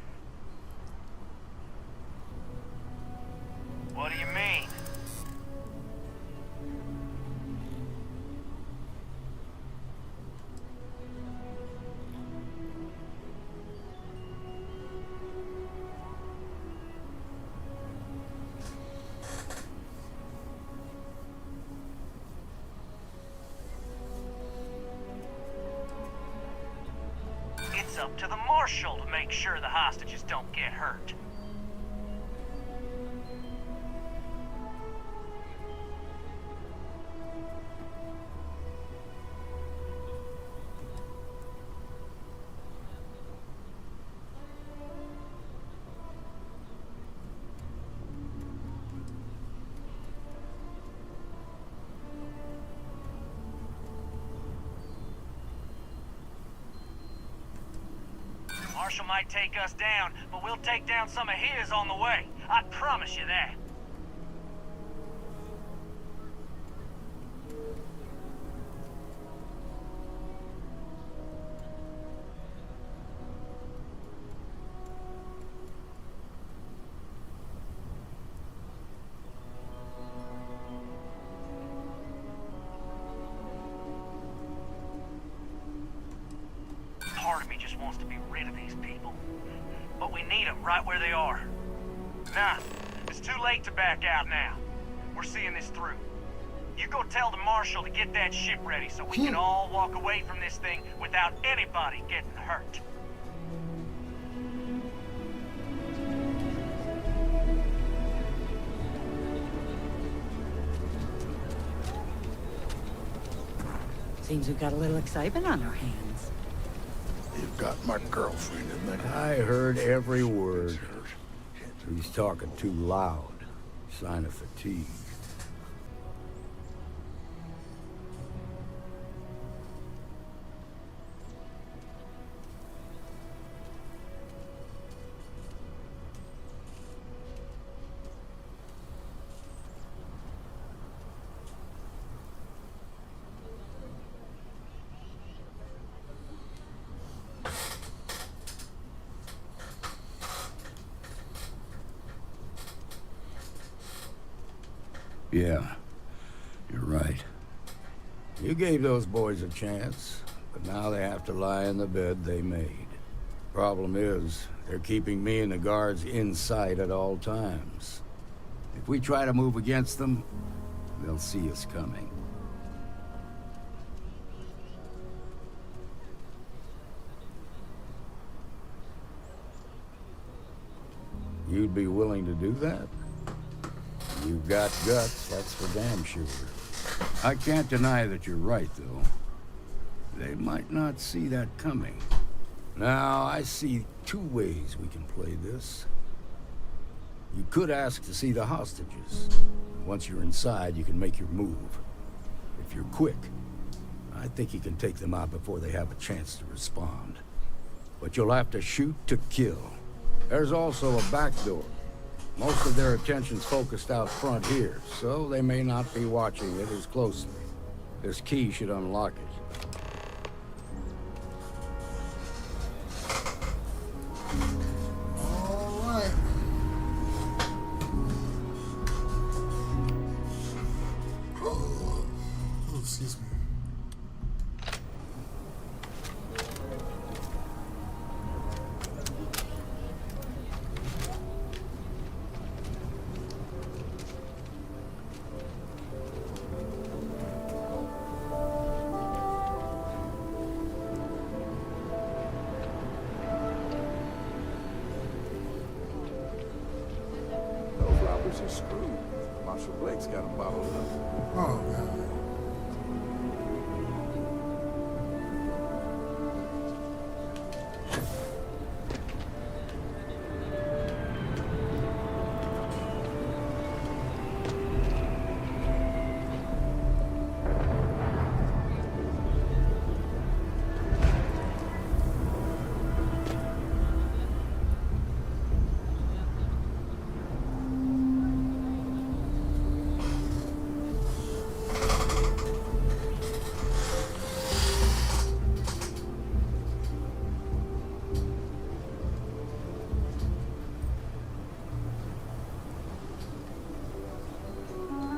What do you mean? It's up to the Marshal to make sure the hostages don't get hurt. Marshal might take us down, but we'll take down some of his on the way. I promise you that. Part of me just wants to be rid of these people. But we need them right where they are. Nah, it's too late to back out now. We're seeing this through. You go tell the Marshal to get that ship ready so we can all walk away from this thing without anybody getting hurt. Seems we've got a little excitement on our hands. You've got my girlfriend in there. I heard every word. He's talking too loud. Sign of fatigue. Yeah, you're right. You gave those boys a chance, but now they have to lie in the bed they made. Problem is, they're keeping me and the guards in sight at all times. If we try to move against them, they'll see us coming. You'd be willing to do that? You've got guts, that's for damn sure. I can't deny that you're right, though. They might not see that coming. Now, I see two ways we can play this. You could ask to see the hostages. Once you're inside, you can make your move. If you're quick, I think you can take them out before they have a chance to respond. But you'll have to shoot to kill. There's also a back door. Most of their attention's focused out front here, so they may not be watching it as closely. This key should unlock it. All right. Oh, excuse me. Are screwed. Marshal Blake's got him bottled up. Oh, God.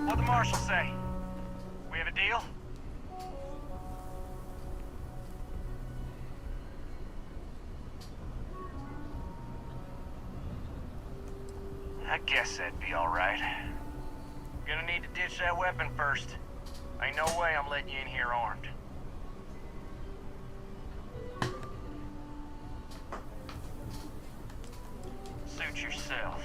What'd the marshal say? We have a deal? I guess that'd be all right. Gonna need to ditch that weapon first. Ain't no way I'm letting you in here armed. Suit yourself.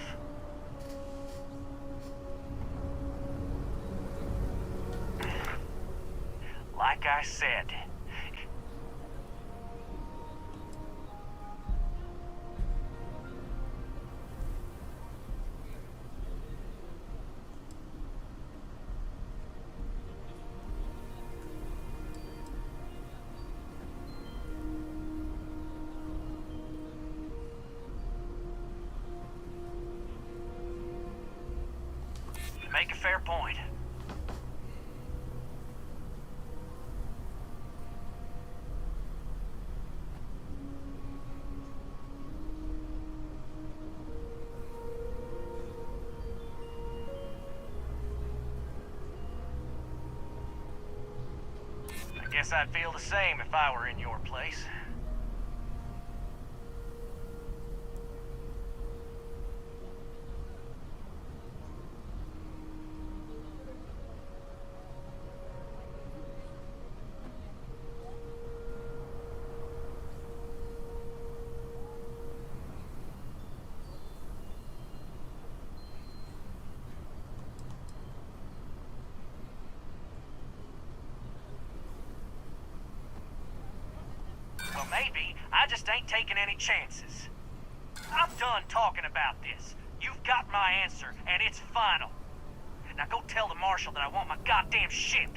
Like I said, make a fair point. Guess I'd feel the same if I were in your place. Well, maybe I just ain't taking any chances. I'm done talking about this. You've got my answer, and it's final. Now go tell the marshal that I want my goddamn ship.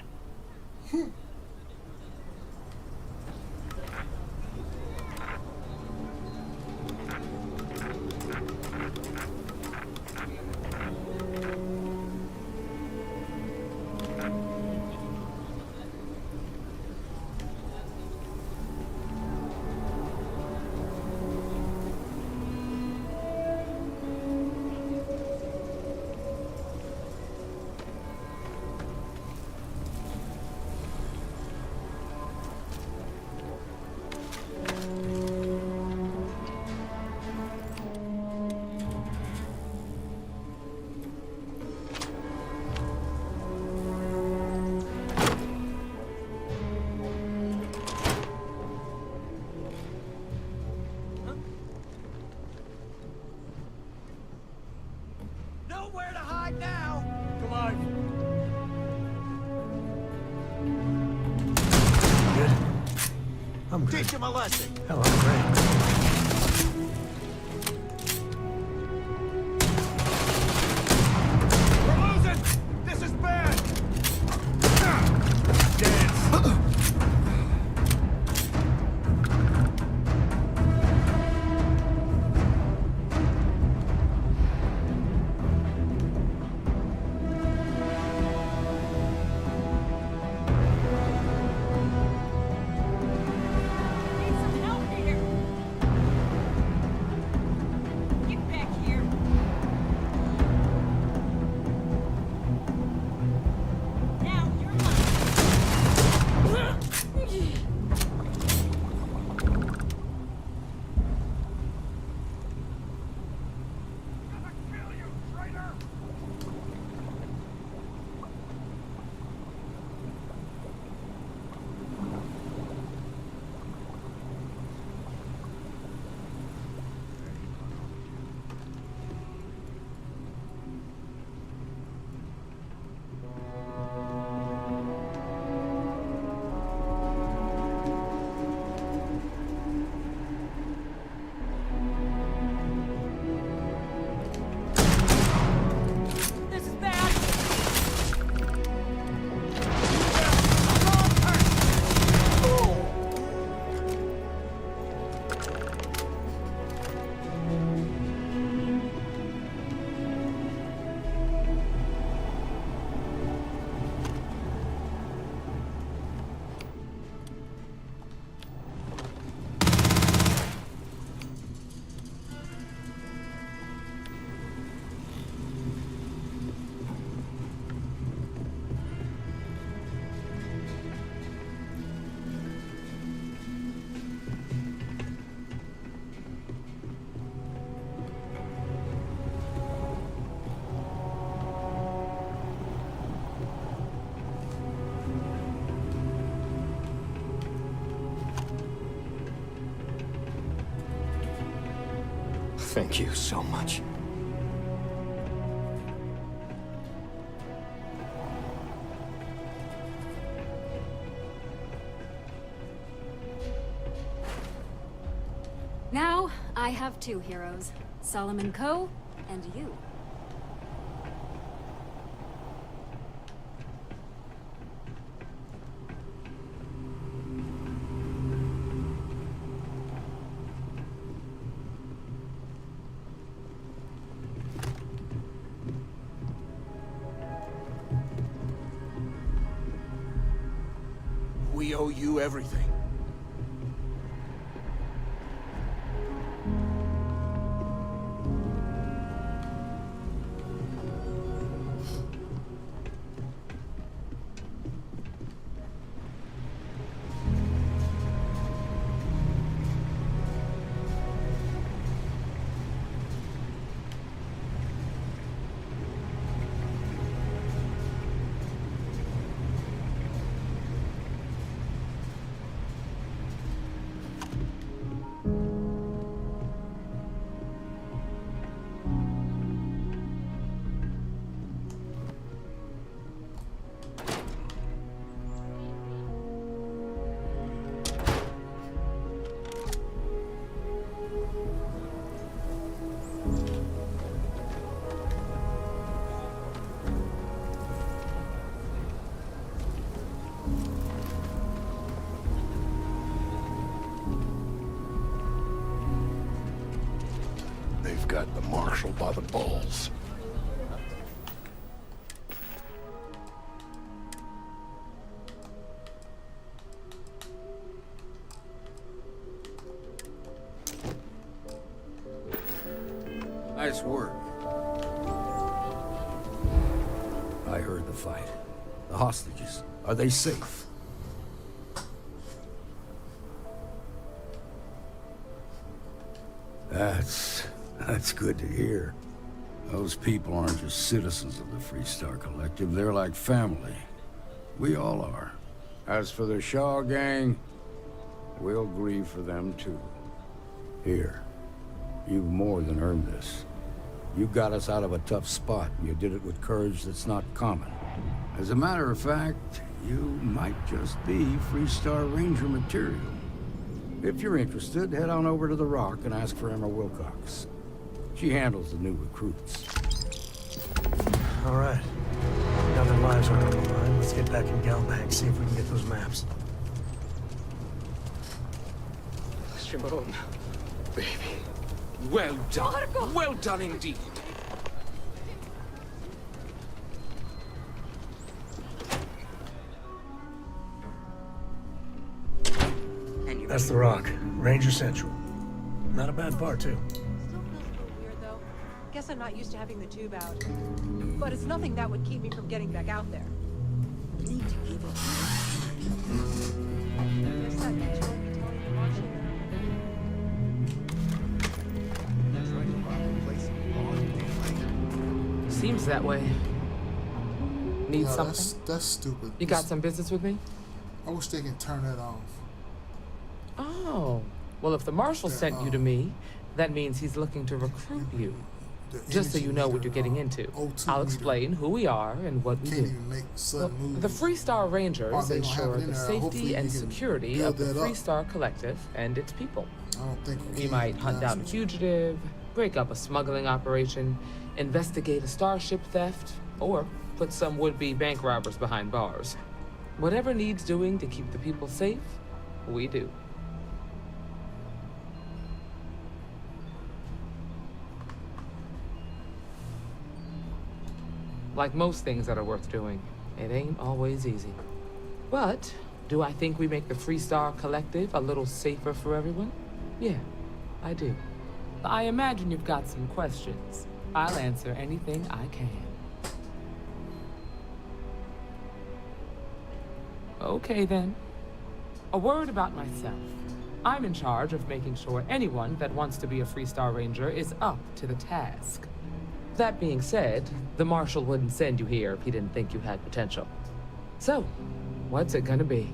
Nowhere to hide now! Come on. Good. I'm good. Teach him a lesson. Hell, I'm great. We're losing! This is bad! Thank you so much. Now, I have two heroes. Solomon Coe, and you. We owe you everything. I've got the marshal by the balls. Nice work. I heard the fight. The hostages, are they safe? That's good to hear. Those people aren't just citizens of the Freestar Collective, they're like family. We all are. As for the Shaw gang, we'll grieve for them too. Here, you've more than earned this. You got us out of a tough spot, and you did it with courage that's not common. As a matter of fact, you might just be Freestar Ranger material. If you're interested, head on over to the Rock and ask for Emma Wilcox. She handles the new recruits. All right. Now their lives are on the line, let's get back in Galbank, see if we can get those maps. Shimon, baby. Well done. Marco! Well done indeed. That's the Rock. Ranger Central. Not a bad bar, too. Still feels a little weird, though. Guess I'm not used to having the tube out. But it's nothing that would keep me from getting back out there. Need to keep it. Guess that means you won't be telling the Marshal. Seems that way. Need Yeah, something? That's stupid. You got some business with me? I wish they can turn that off. Oh. Well, if the Marshal sent you to me, that means he's looking to recruit you. Just so you know what you're getting into. I'll explain who we are and what we do. Well, the Freestar Rangers ensure the safety and security of the Freestar Collective and its people. We might hunt down a fugitive, break up a smuggling operation, investigate a starship theft, or put some would-be bank robbers behind bars. Whatever needs doing to keep the people safe, we do. Like most things that are worth doing, it ain't always easy. But do I think we make the Freestar Collective a little safer for everyone? Yeah, I do. I imagine you've got some questions. I'll answer anything I can. Okay then. A word about myself. I'm in charge of making sure anyone that wants to be a Freestar Ranger is up to the task. That being said, the Marshal wouldn't send you here if he didn't think you had potential. So, what's it gonna be?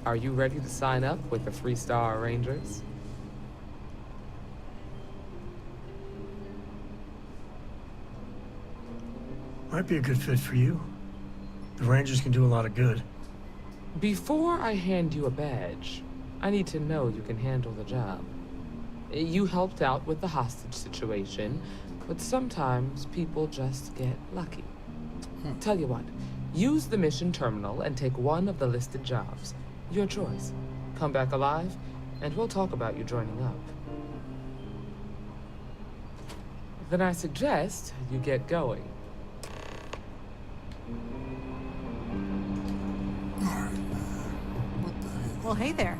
Are you ready to sign up with the Freestar Rangers? Might be a good fit for you. The Rangers can do a lot of good. Before I hand you a badge, I need to know you can handle the job. You helped out with the hostage situation, but sometimes people just get lucky. Tell you what, use the mission terminal and take one of the listed jobs. Your choice. Come back alive, and we'll talk about you joining up. Then I suggest you get going. Well, hey there.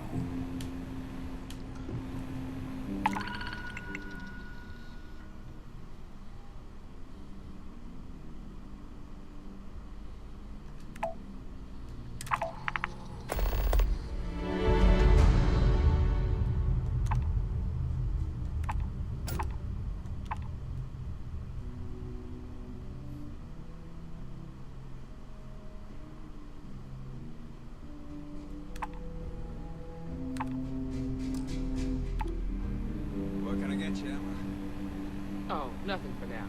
Oh, nothing for now.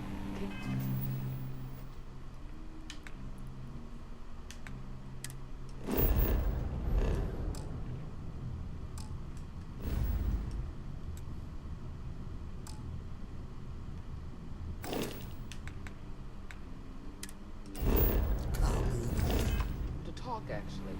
To talk, actually.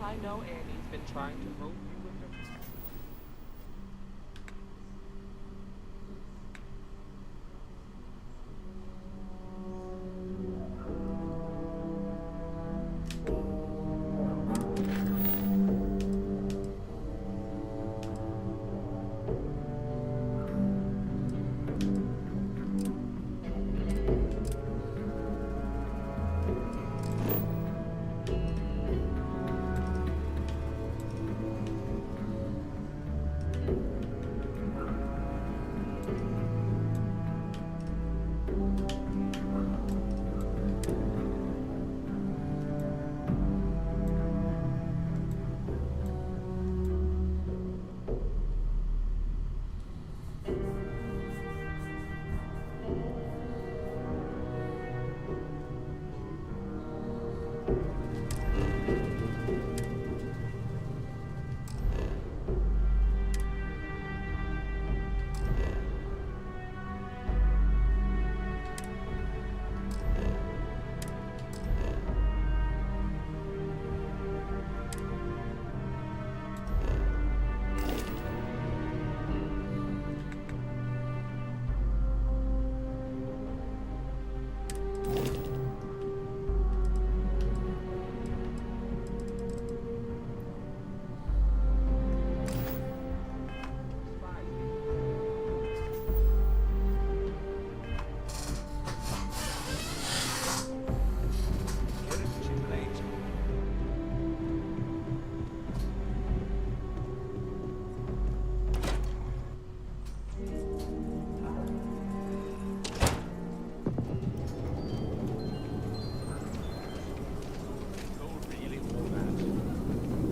I know Annie's been trying to rope you into.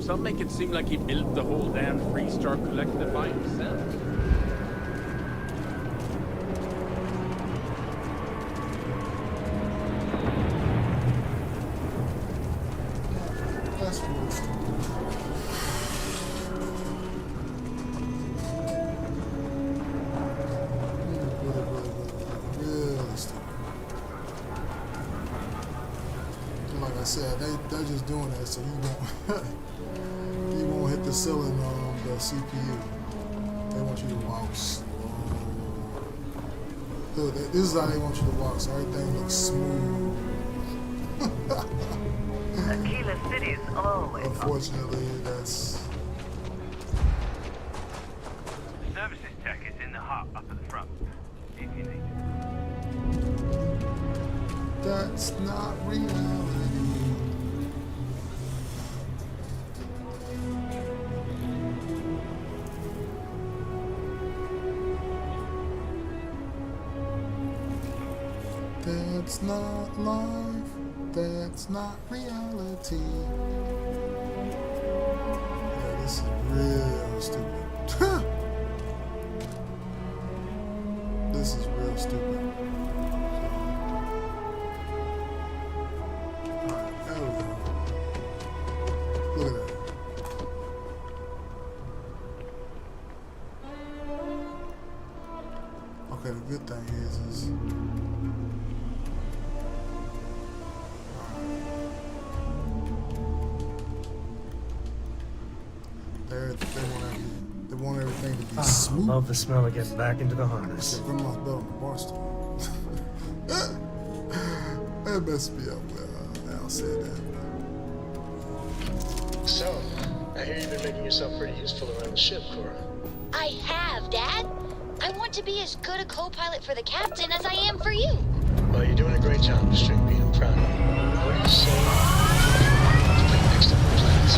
Some make it seem like he built the whole damn Freestar Collective by himself. That's real stupid. Really stupid. And like I said, they're just doing that so you won't you won't hit the ceiling on the CPU. They want you to walk slow. Look, this is how they want you to walk, so everything looks smooth. Aquila City's always. Unfortunately, that's. Services tech is in the hut up at the front, if you need it. That's not reality. That's not life. That's not reality. Yeah, this is real stupid. This is real stupid. Alright, there we go. Look at that. Okay, the good thing is they want everything to be smooth. I love the smell of getting back into the harness. Grandma's built on the bar stool. That messed me up. Well, I'll say that. So, I hear you've been making yourself pretty useful around the ship, Cora. I have, Dad. I want to be as good a co-pilot for the captain as I am for you. Well, you're doing a great job, String B. I'm proud of you. What do you say? Next to the planet's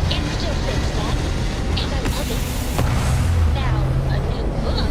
It still fits, Dad. And I love it. Now, a new book.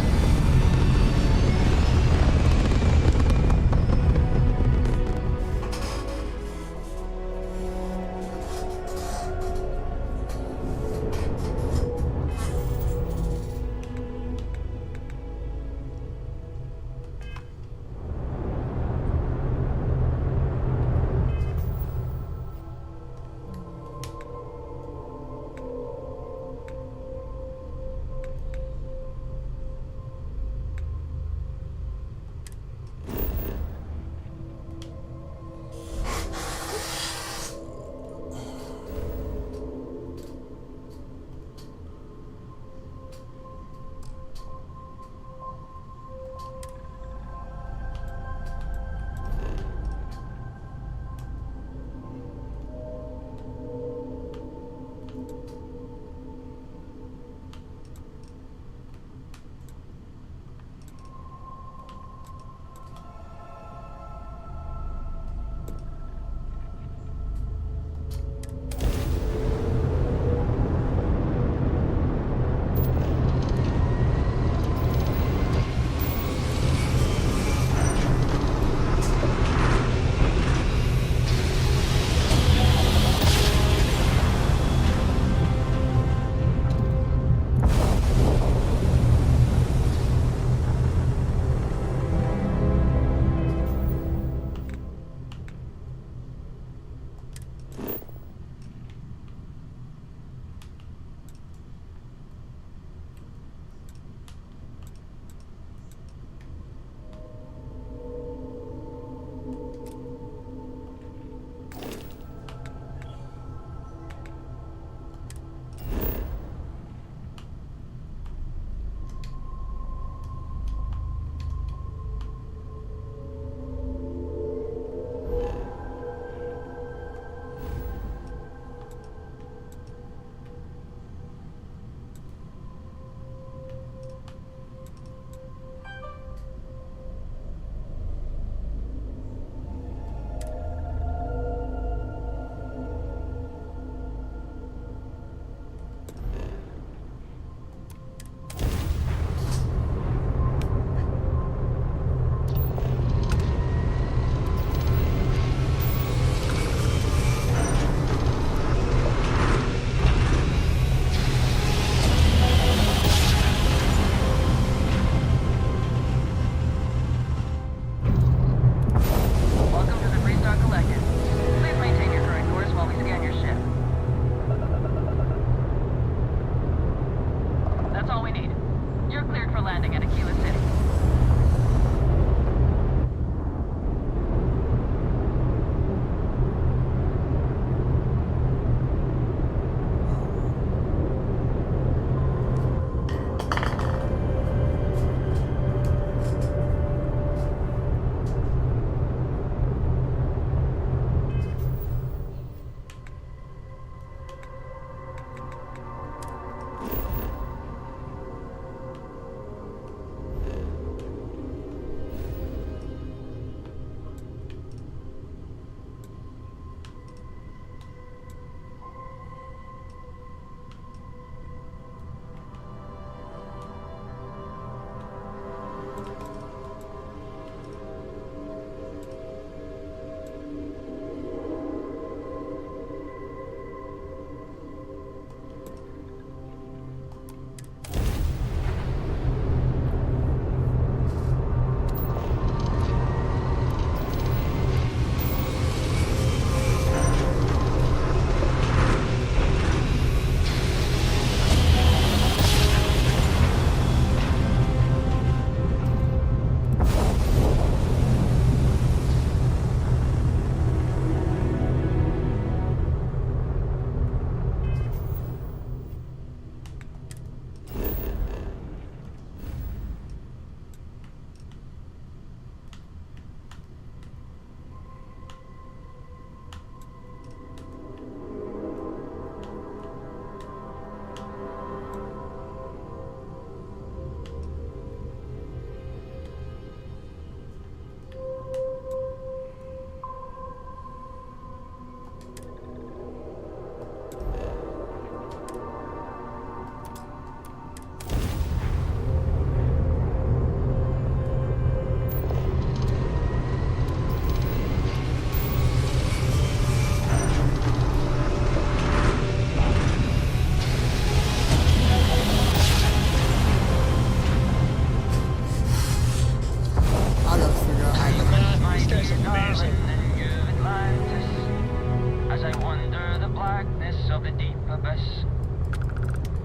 I wander the blackness of the deep abyss.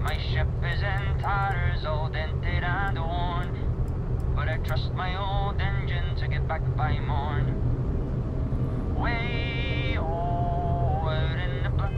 My ship is in tatters, all dented and worn, but I trust my old engine to get back by morn. Way out in the black.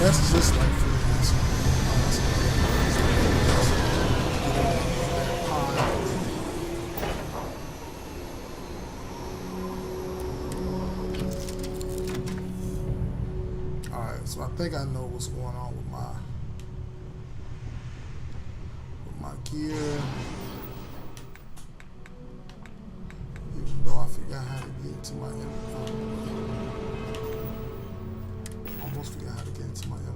That's just like freelancing. Alright, so I think I know what's going on with my gear. Even though I forgot how to get into my inventory. Almost forgot how to get into my inventory.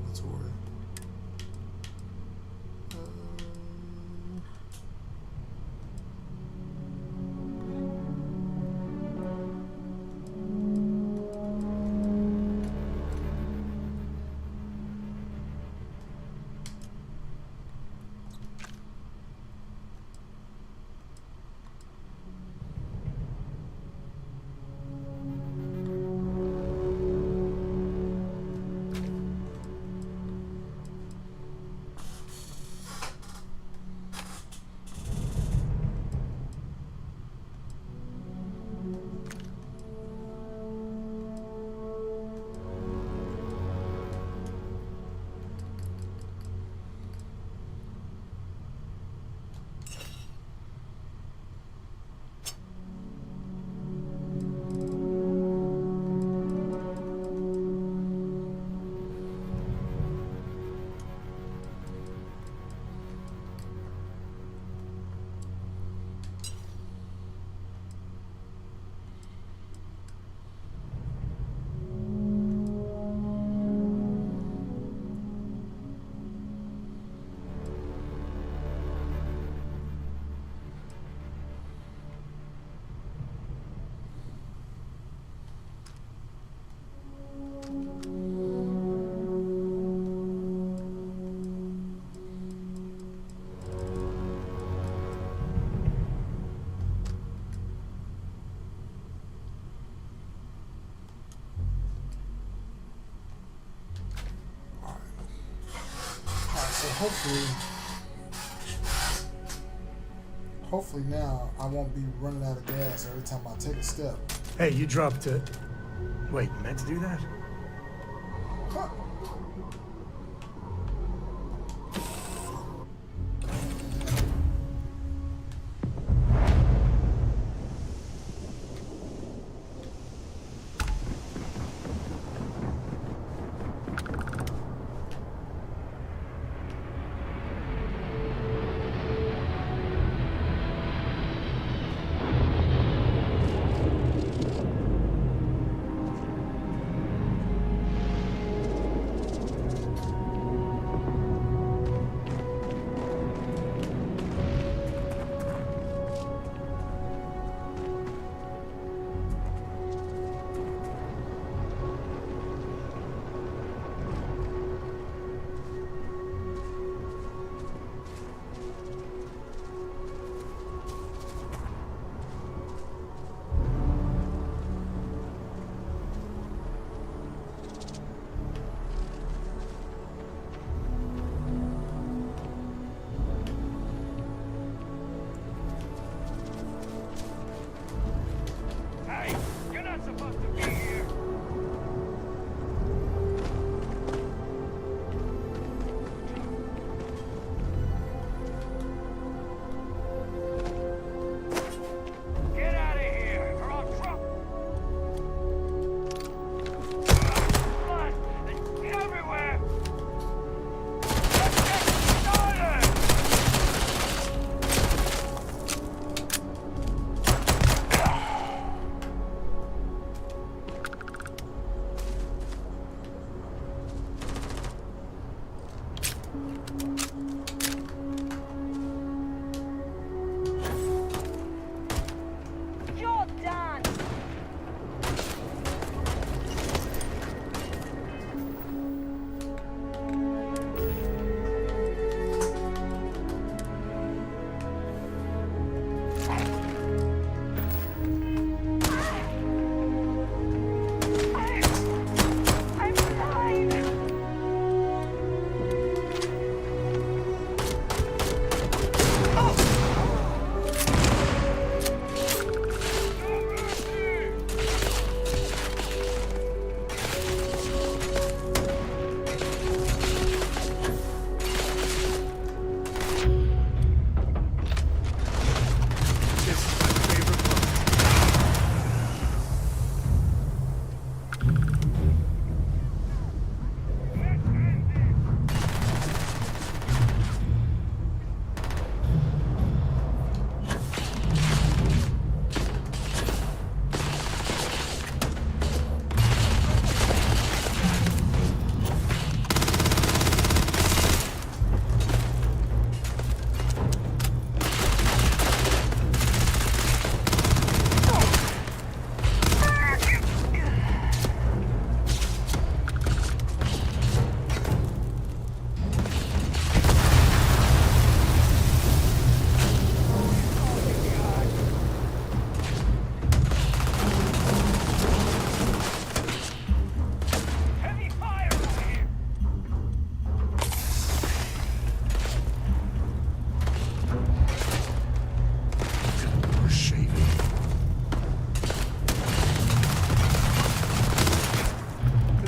Hopefully now I won't be running out of gas every time I take a step. Hey, you dropped it. Wait, you meant to do that? Huh.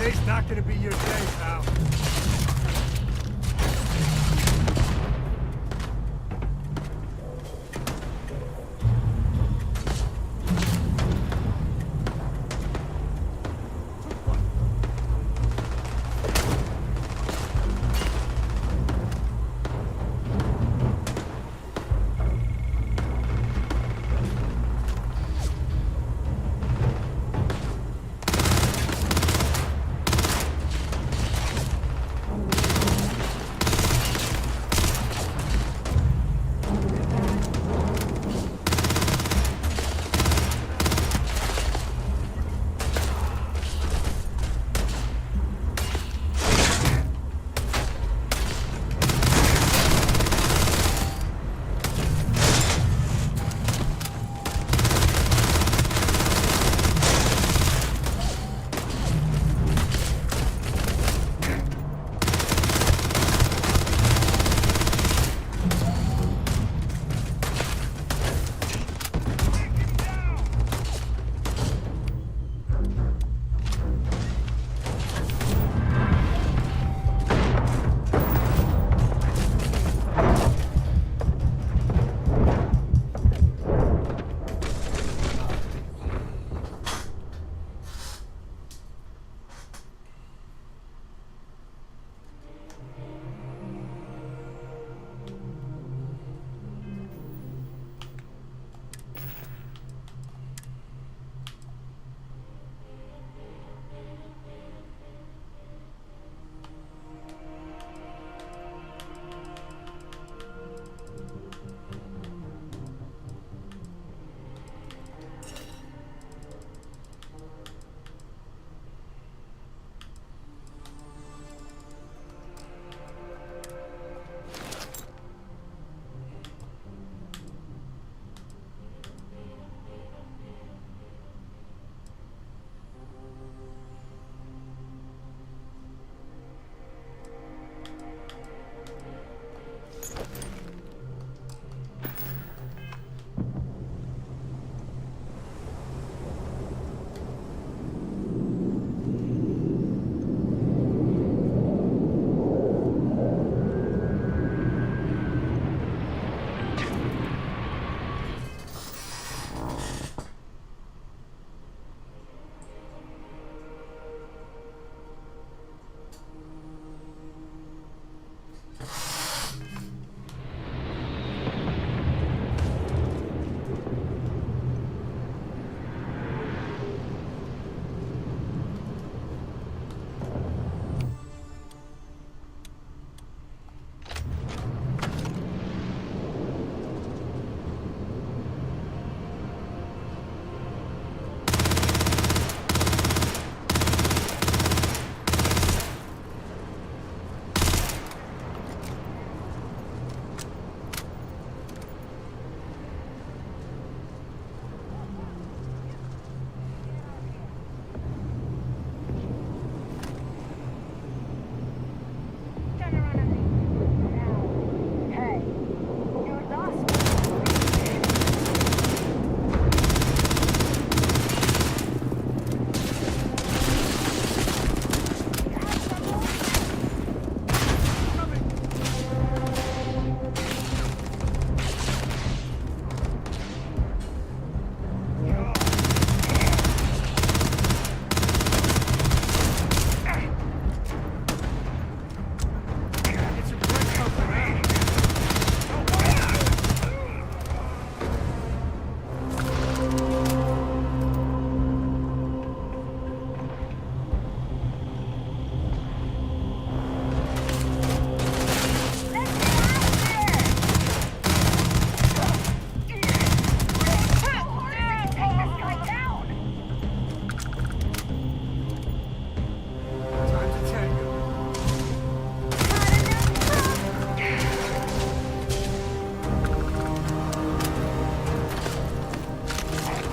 Today's not gonna be your day, pal.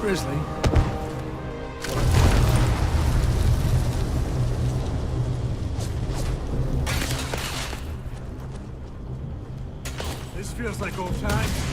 Grizzly. This feels like old times.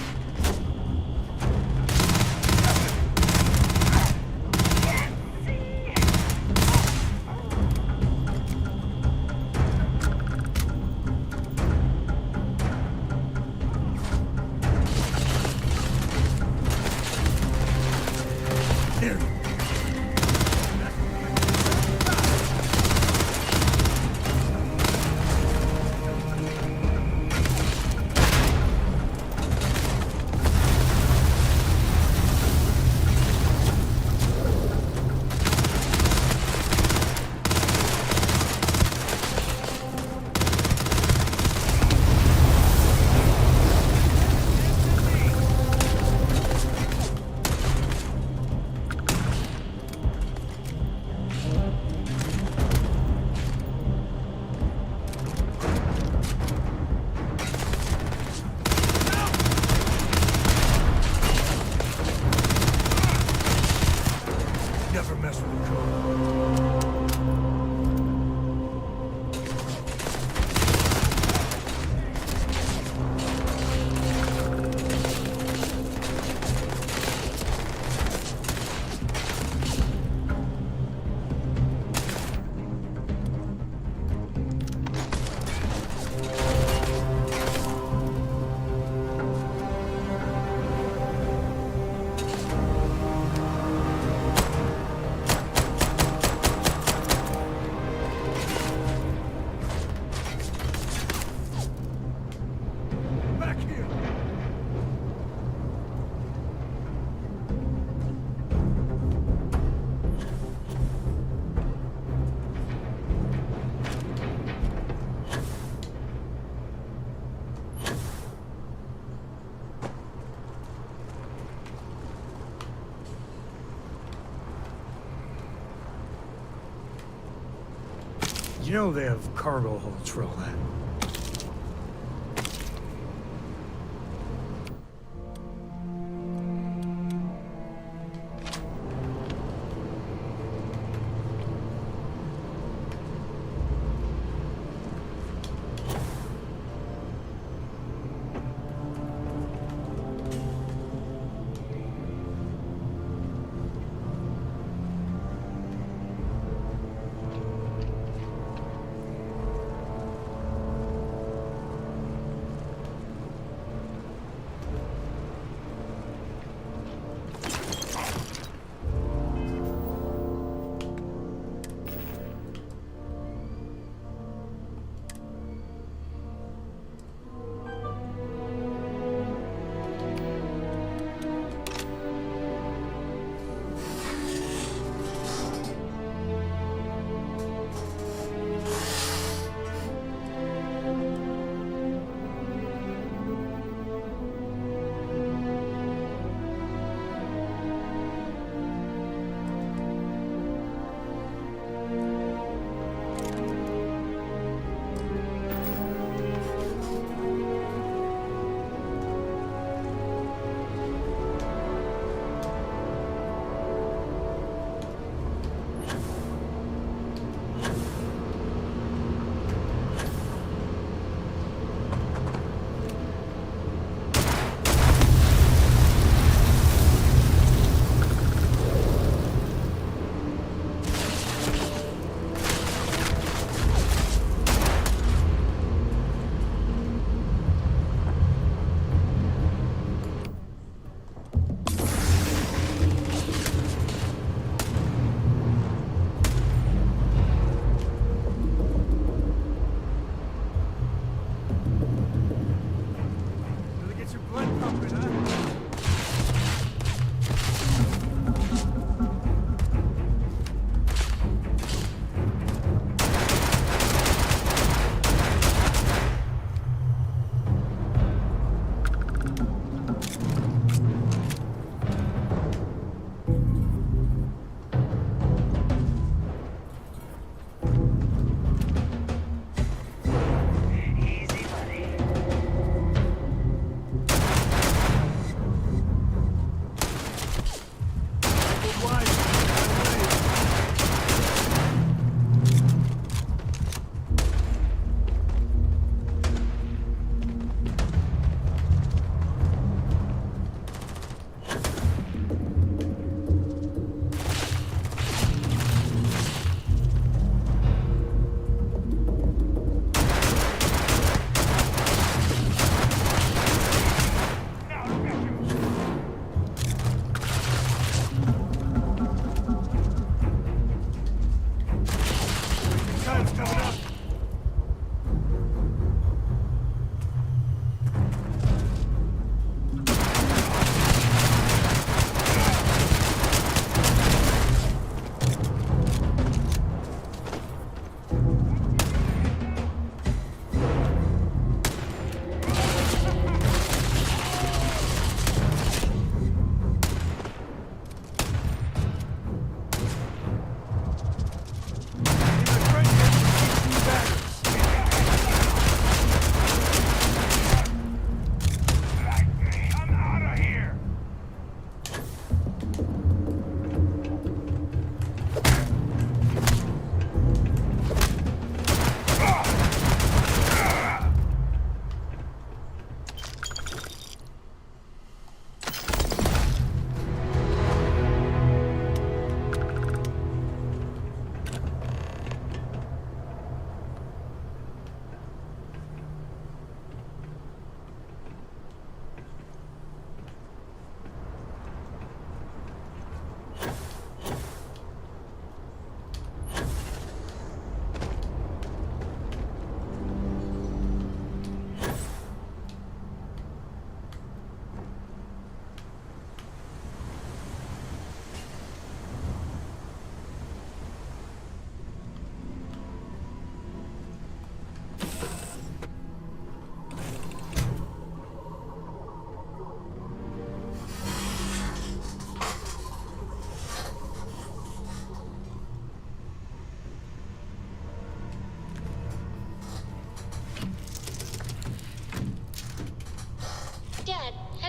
You know they have cargo holds for all that.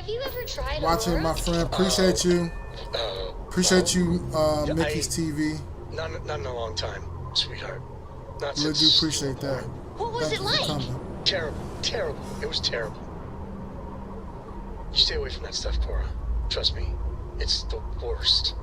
Have you ever tried watching, my friend. Appreciate you. Appreciate you, Mickey's TV. Not in a long time, sweetheart. Not Really since. do appreciate that. What was Thank it you for like? coming. Terrible. It was terrible. You stay away from that stuff, Cora. Trust me, it's the worst.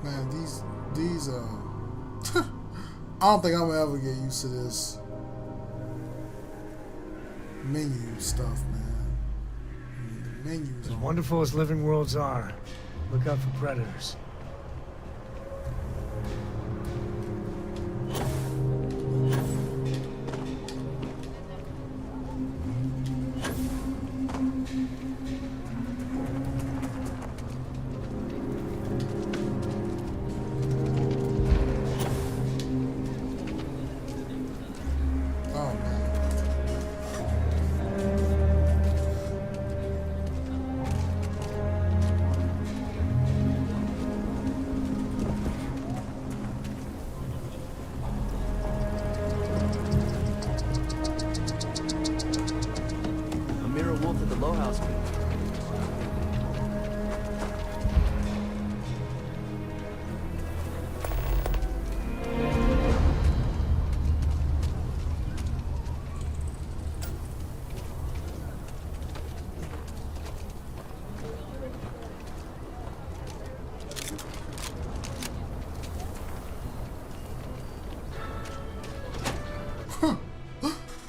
Man, these I don't think I'm gonna ever get used to this menu stuff, man. I mean, the menus. As wonderful as living worlds are, look out for predators.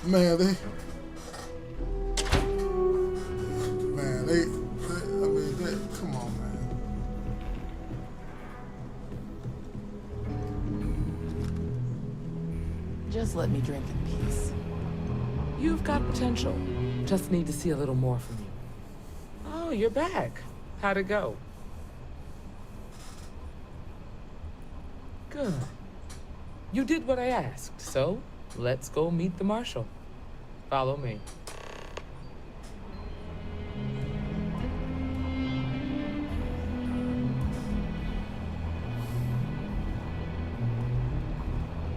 Man, they come on, man. Just let me drink in peace. You've got potential. Just need to see a little more from you. Oh, you're back. How'd it go? Good. You did what I asked, so let's go meet the marshal. Follow me.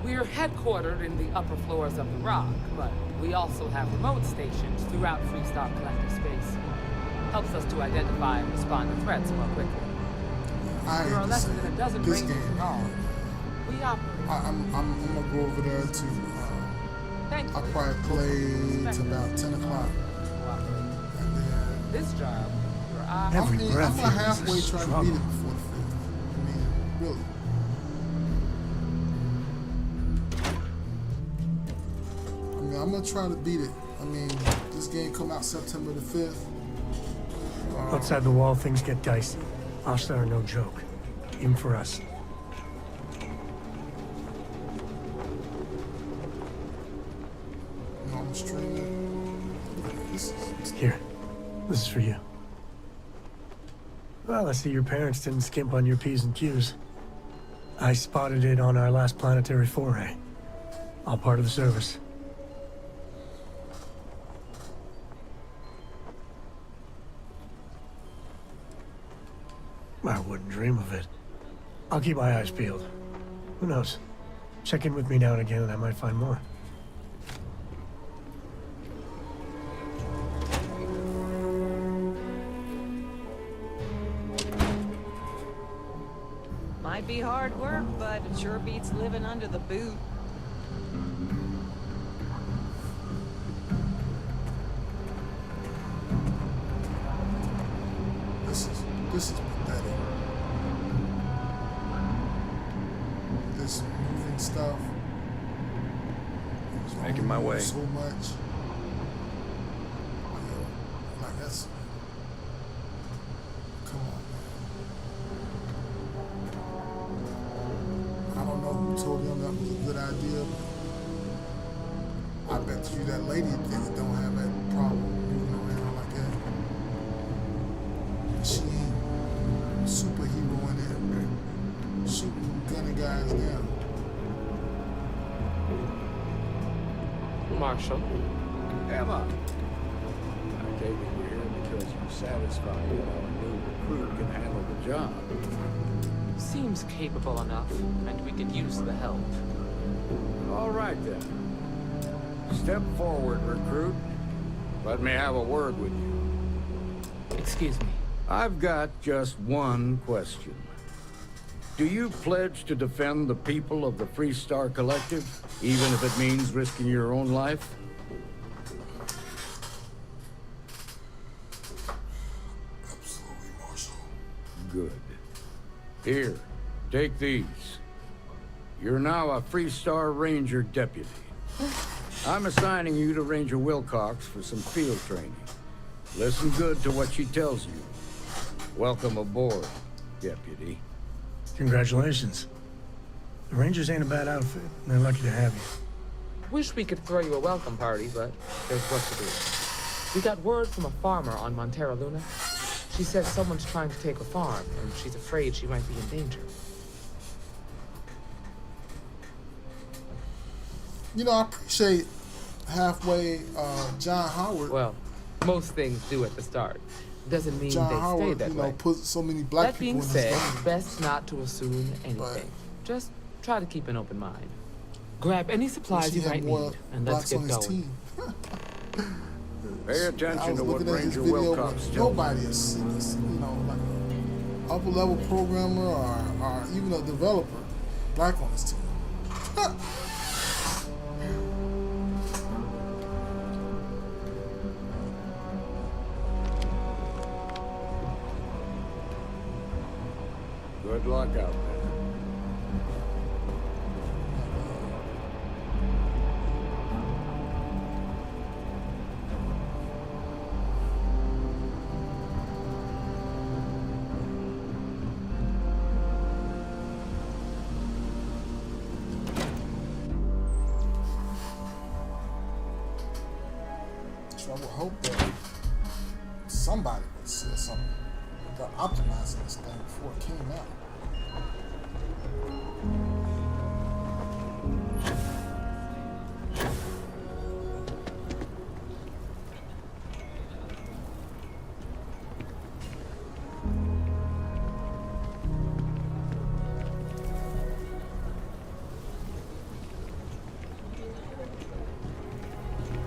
We're headquartered in the upper floors of the Rock, but we also have remote stations throughout Freestar Collective space. Helps us to identify and respond to threats more quickly. There are less than a dozen rangers involved. We operate. I'm gonna go over there to. I'll probably play to about 10 o'clock. And then this job, I'm gonna halfway try to beat it before the 5th. I mean, really. I'm gonna try to beat it. I mean, this game come out September the 5th. Outside the wall, things get dicey. Hostile are no joke, even for us. No, I'm streaming. Here, this is for you. Well, I see your parents didn't skimp on your P's and Q's. I spotted it on our last planetary foray. All part of the service. I wouldn't dream of it. I'll keep my eyes peeled. Who knows? Check in with me now and again and I might find more. Might be hard work, but it sure beats living under the boot. This is pathetic. This moving stuff. Making my way. So much. Like that's. Come on, man. I don't know who told them that was a good idea, but I bet you that lady don't have that problem moving around like that. She ain't superhero in there, shooting gunning guys down. Marshal. Emma. I take it you're here because you're satisfied that our new recruit can handle the job. Seems capable enough, and we could use the help. All right, then. Step forward, recruit. Let me have a word with you. Excuse me. I've got just one question. Do you pledge to defend the people of the Freestar Collective, even if it means risking your own life? Absolutely, Marshal. Good. Here, take these. You're now a Freestar Ranger deputy. I'm assigning you to Ranger Wilcox for some field training. Listen good to what she tells you. Welcome aboard, deputy. Congratulations. The Rangers ain't a bad outfit, and they're lucky to have you. Wish we could throw you a welcome party, but there's work to do. We got word from a farmer on Montera Luna. She says someone's trying to take a farm, and she's afraid she might be in danger. You know, I appreciate halfway John Howard. Well, most things do at the start. Doesn't mean John they Howard, stay that way. put so many black that people being in said, this game. best not to assume anything. Just try to keep an open mind. Grab any supplies you might need, and let's get going. Pay attention to what Ranger Wilcox tells you. Nobody is, like an upper level programmer or even a developer black on this team. Good luck out there. I would hope that somebody would say something about optimizing this thing before it came out.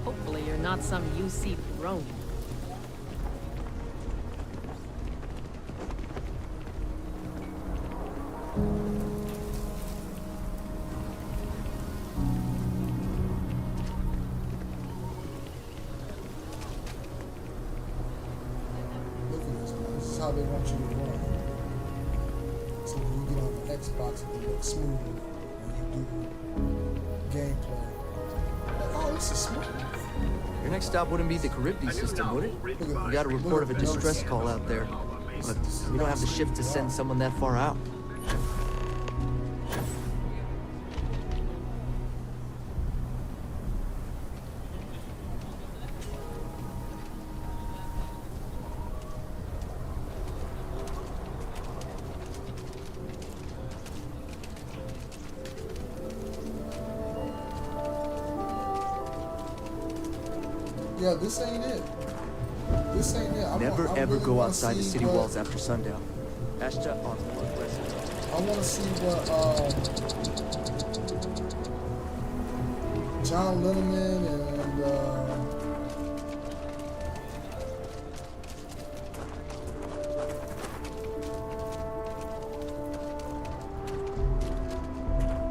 Hopefully you're not some UC drone. Look at this, man. This is how they want you to run. So when you get on the Xbox, it looks smoother when you do gameplay. Like, oh, this is smooth. Your next stop wouldn't be the Charybdis system, would it? We got a report of a distress call out there, but we don't have the shift to send someone that far out. Yeah, this ain't it. This ain't it. Never ever really go wanna outside the see city what- walls after sundown. Ashta on Northwest. I want to see what John Linneman and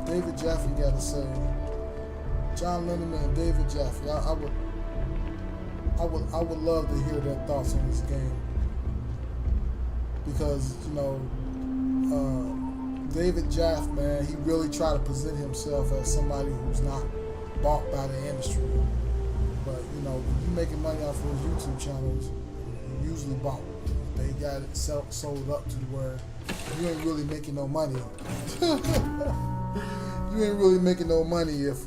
David Jaffe got to say. John Linneman and David Jaffe. I would love to hear their thoughts on this game, because you know, David Jaffe, man, he really tried to present himself as somebody who's not bought by the industry. But you know, when you're making money off those YouTube channels, you usually bought. They got it sold up to where you ain't really making no money. You ain't really making no money if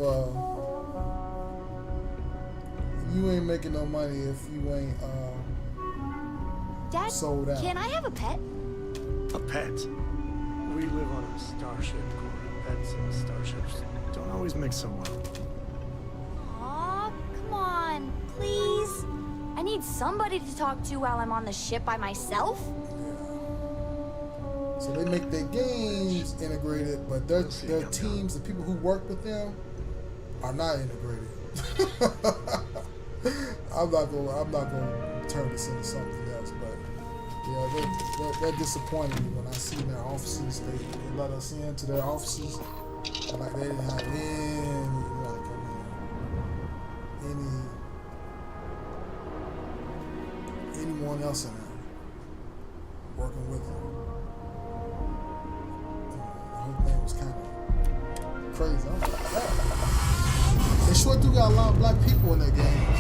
you ain't making no money if you ain't Dad, sold out. can I have a pet? A pet? We live on a starship, Corey. Pets and starships don't always mix so well. Aw, come on, please. I need somebody to talk to while I'm on the ship by myself. So they make their games integrated, but their teams, the people who work with them, are not integrated. I'm not gonna turn this into something else, but yeah, they're disappointing me when I see in their offices. They let us into their offices, and like they didn't have anyone else in there working with them. The whole thing was kind of crazy. I was like, wow. They sure do got a lot of black people in their games.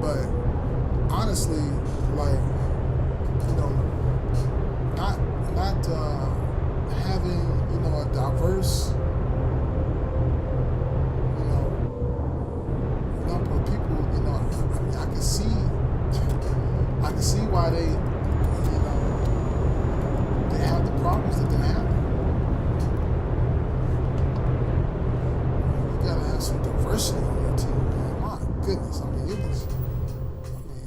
But honestly, like, you know, not having, you know, a diverse, you know, number of people, you know, I mean, I can see why they, you know, they have the problems that they're having. You gotta have some diversity on your team, man. My goodness, I mean,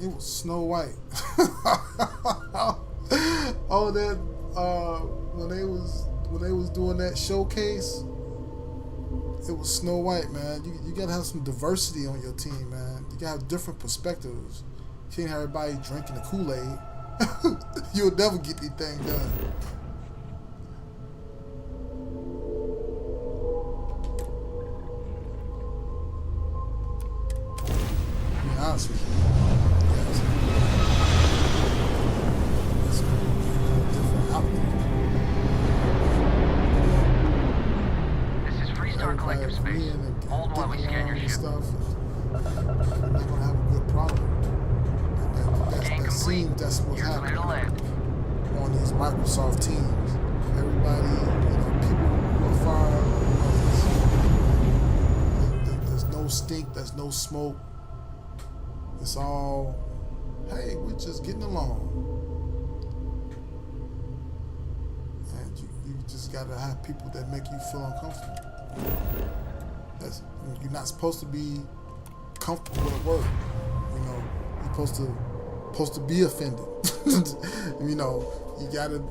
it was Snow White. Oh, that when they was doing that showcase, it was Snow White, man. You gotta have some diversity on your team, man. You gotta have different perspectives. You can't have everybody drinking the Kool-Aid. You'll never get anything done. To be honest with you. Freestar Collective space. Hold while we scan your ship. Stuff. They're gonna have a good product. That seems that's what's happening on these Microsoft teams. Everybody, people who are fired. There's no stink. There's no smoke. It's all, hey, we're just getting along. And you just gotta have people that make you feel uncomfortable. You're not supposed to be comfortable at work. You're supposed to be offended. You gotta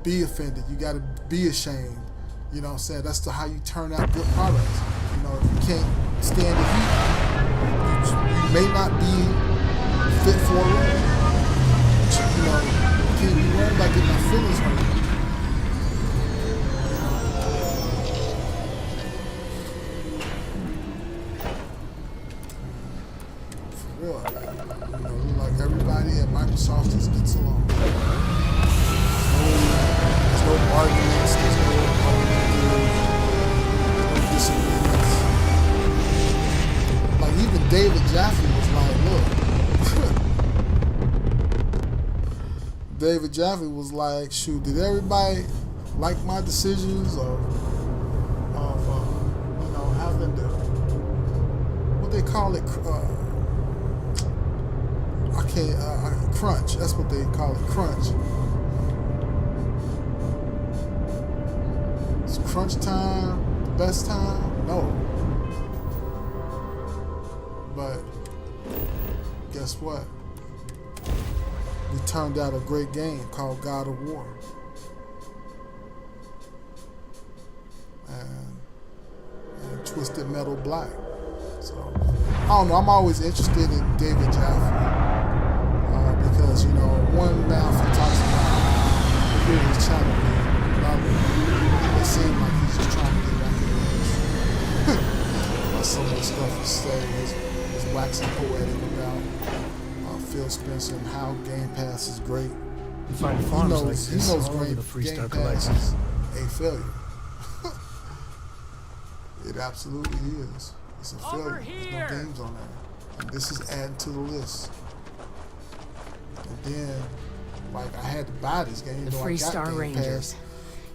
be offended. You gotta be ashamed. You know what I'm saying? That's how you turn out good products. If you can't stand the heat, you may not be fit for a role. You can't be running like getting my feelings hurt. For real, like everybody at Microsoft just gets along. There's no arguments. There's no disagreements. Like even David Jaffe was like, look. David Jaffe was like, shoot, did everybody like my decisions of having the, what they call it, crunch. That's what they call it, crunch. It's crunch time, the best time? No. But guess what? We turned out a great game called God of War. And Twisted Metal Black. So, I don't know, I'm always interested in David Jaffe. Because, one mouth he talks about his channel, it seems like he's just trying to get back in the race. That's some of the stuff he said is waxing poetic about Phil Spencer and how Game Pass is great. You find farms like this he knows all over great the Freestar Game Pass Collective. is a failure. It absolutely is. It's a failure. There's no games on there. And this is adding to the list. And then, I had to buy this game. The Freestar Rangers.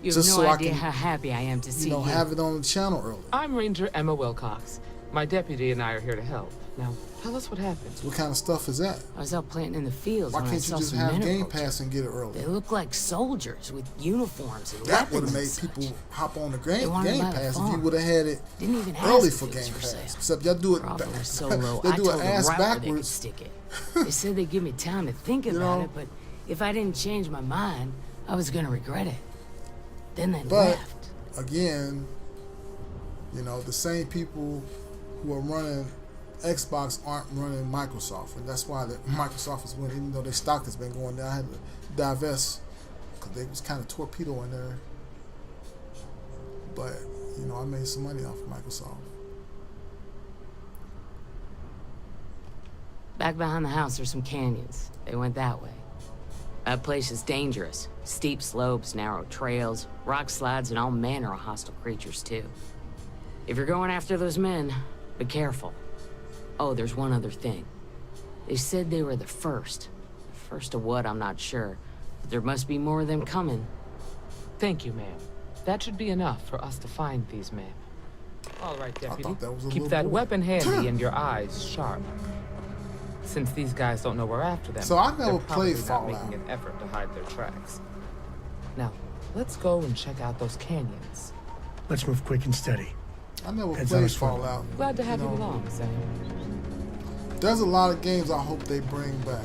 You have just no so idea I how happy I am to see you. Have it on the channel early. I'm Ranger Emma Wilcox. My deputy and I are here to help. Now, tell us what happened. What kind of stuff is that? I was out planting in the fields. Why when can't I you saw just some have men Game approaching. Pass and get it early? They look like soldiers with uniforms and That would weapons. have made people hop on the Game wanted to buy the Pass if farm. you would have had it Didn't even have early the for fields Game for Pass. sale. Except y'all do it Profit was so low. they I do told it them ass right where they could backwards. stick it. They said they'd give me time to think about it, but if I didn't change my mind, I was gonna regret it. Then they But left. again, the same people who are running Xbox aren't running Microsoft, and that's why Microsoft is winning, even though their stock has been going down. I had to divest because they was kind of torpedoing there. But I made some money off of Microsoft. Back behind the house, there's some canyons. They went that way. That place is dangerous. Steep slopes, narrow trails, rock slides, and all manner of hostile creatures, too. If you're going after those men, be careful. Oh, there's one other thing. They said they were the first. The first of what, I'm not sure. But there must be more of them coming. Thank you, ma'am. That should be enough for us to find these men. All right, deputy. Keep that weapon handy and your eyes sharp. Since these guys don't know we're after them, So I never they're probably played not Fallout. making an effort to hide their tracks. Now, let's go and check out those canyons. Let's move quick and steady. I never Heads on played a swivel. Fallout. Glad to have you along, Sam. There's a lot of games I hope they bring back.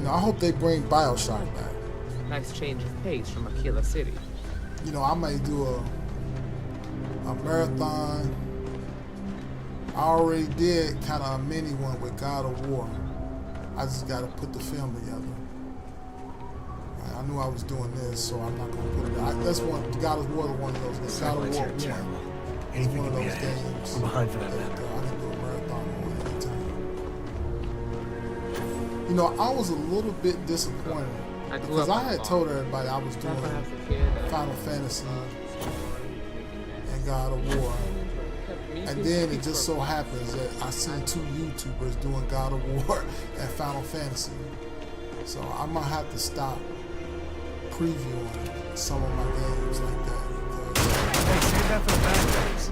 I hope they bring BioShock back. Nice change of pace from Aquila City. I may do a marathon. I already did kind of a mini one with God of War. I just got to put the film together. I knew I was doing this, so I'm not going to put it out. That's one, God of War, one of those games. God of War 1. It's one of those games. We're behind for that I can do a marathon on anytime. You know, I was a little bit disappointed because I had told everybody I was doing Final Fantasy and God of War. And then it just so happens that I seen 2 YouTubers doing God of War and Final Fantasy. So I might have to stop previewing some of my games like that. Hey, save that for the bad days.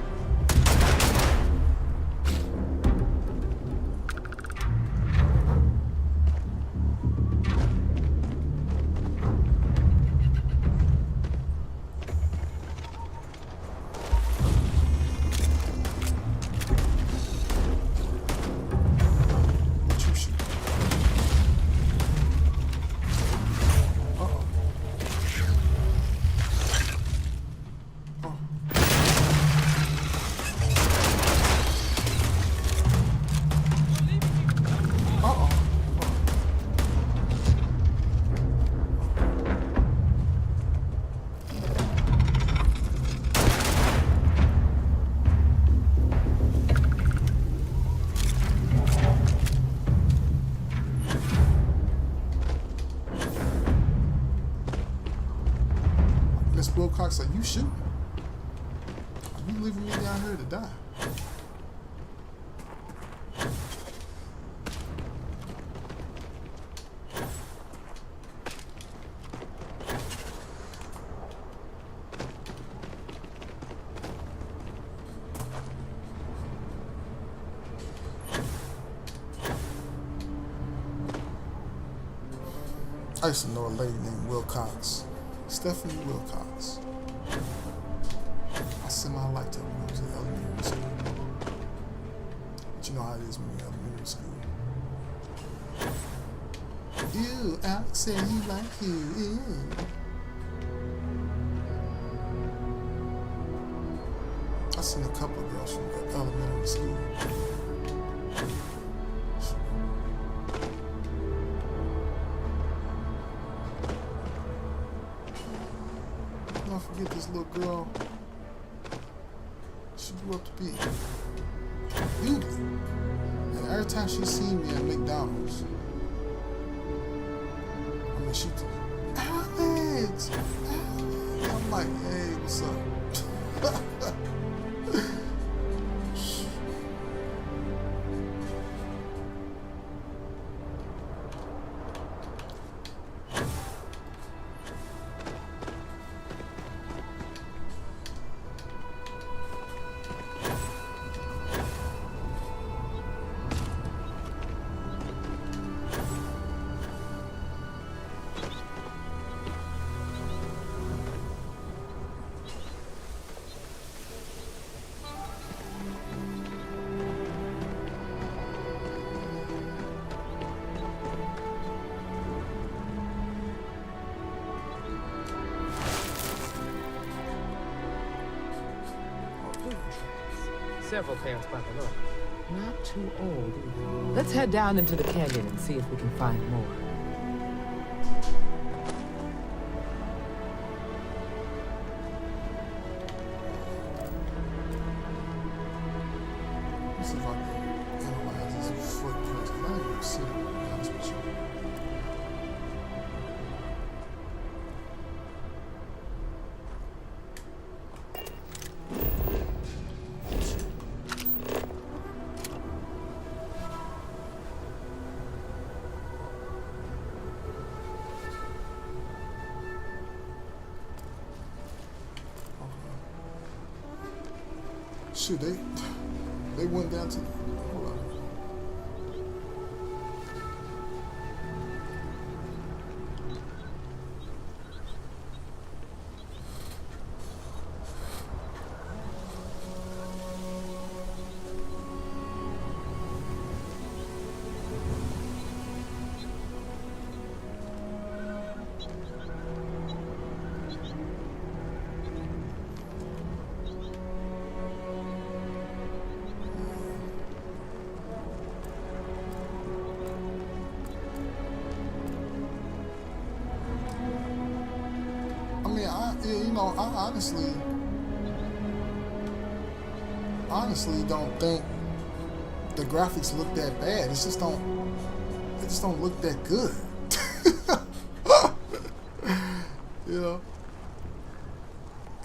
Wilcox, are you shooting? Are you leaving me down here to die? I used to know a lady named Wilcox. Stephanie Wilcox. I sent my light to her when I was in elementary school. But you know how it is when you're in elementary school. Ew, Alex said he liked you. Ew. I seen a couple of girls from elementary school. Don't forget this little girl. She grew up to be beautiful. And every time she see me at McDonald's, I mean, she Alex, Alex. I'm like, hey, what's up? Several pairs by the look. Not too old either. Let's head down into the canyon and see if we can find more. Let's see if I can analyze this footprints. I didn't even see it, to be honest with you. Shoot, they went down to. Hold on. I honestly don't think the graphics look that bad. It just don't look that good. You know?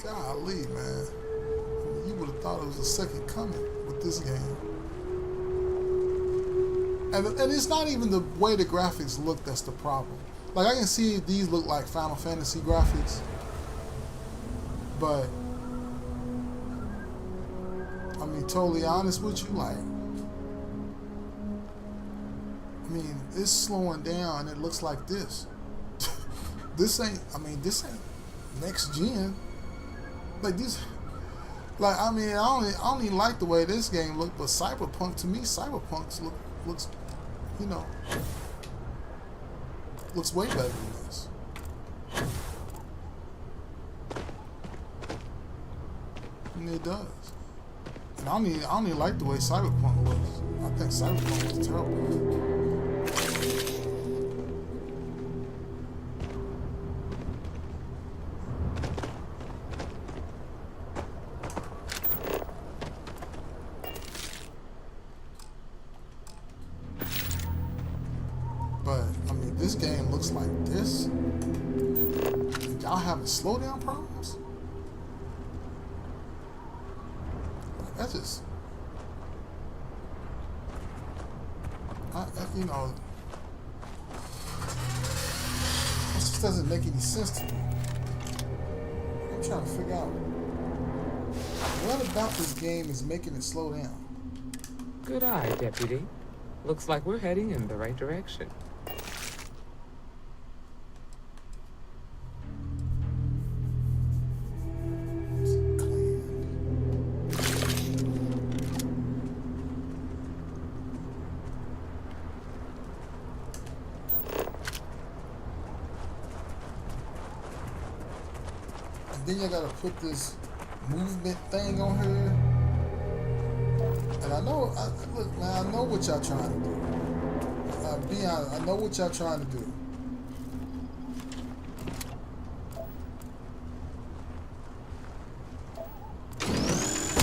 Golly, man. I mean, you would have thought it was a second coming with this game. And it's not even the way the graphics look that's the problem. Like, I can see these look like Final Fantasy graphics, but I mean, totally honest with you, like, I mean, it's slowing down and it looks like this. This ain't next gen. Like this, like, I mean, I don't even like the way this game look, but Cyberpunk, to me, Cyberpunk looks, you know, looks way better than this. I mean, it does. And I don't even like the way Cyberpunk looks. I think Cyberpunk is terrible. But I mean, this game looks like this. And y'all having slowdown problems? That's just, you know, it just doesn't make any sense to me. I'm trying to figure out what about this game is making it slow down. Good eye, Deputy. Looks like we're heading in the right direction. Then you gotta put this movement thing on here. And I know, look, man, I know what y'all trying to do. Be honest, I know what y'all trying to do.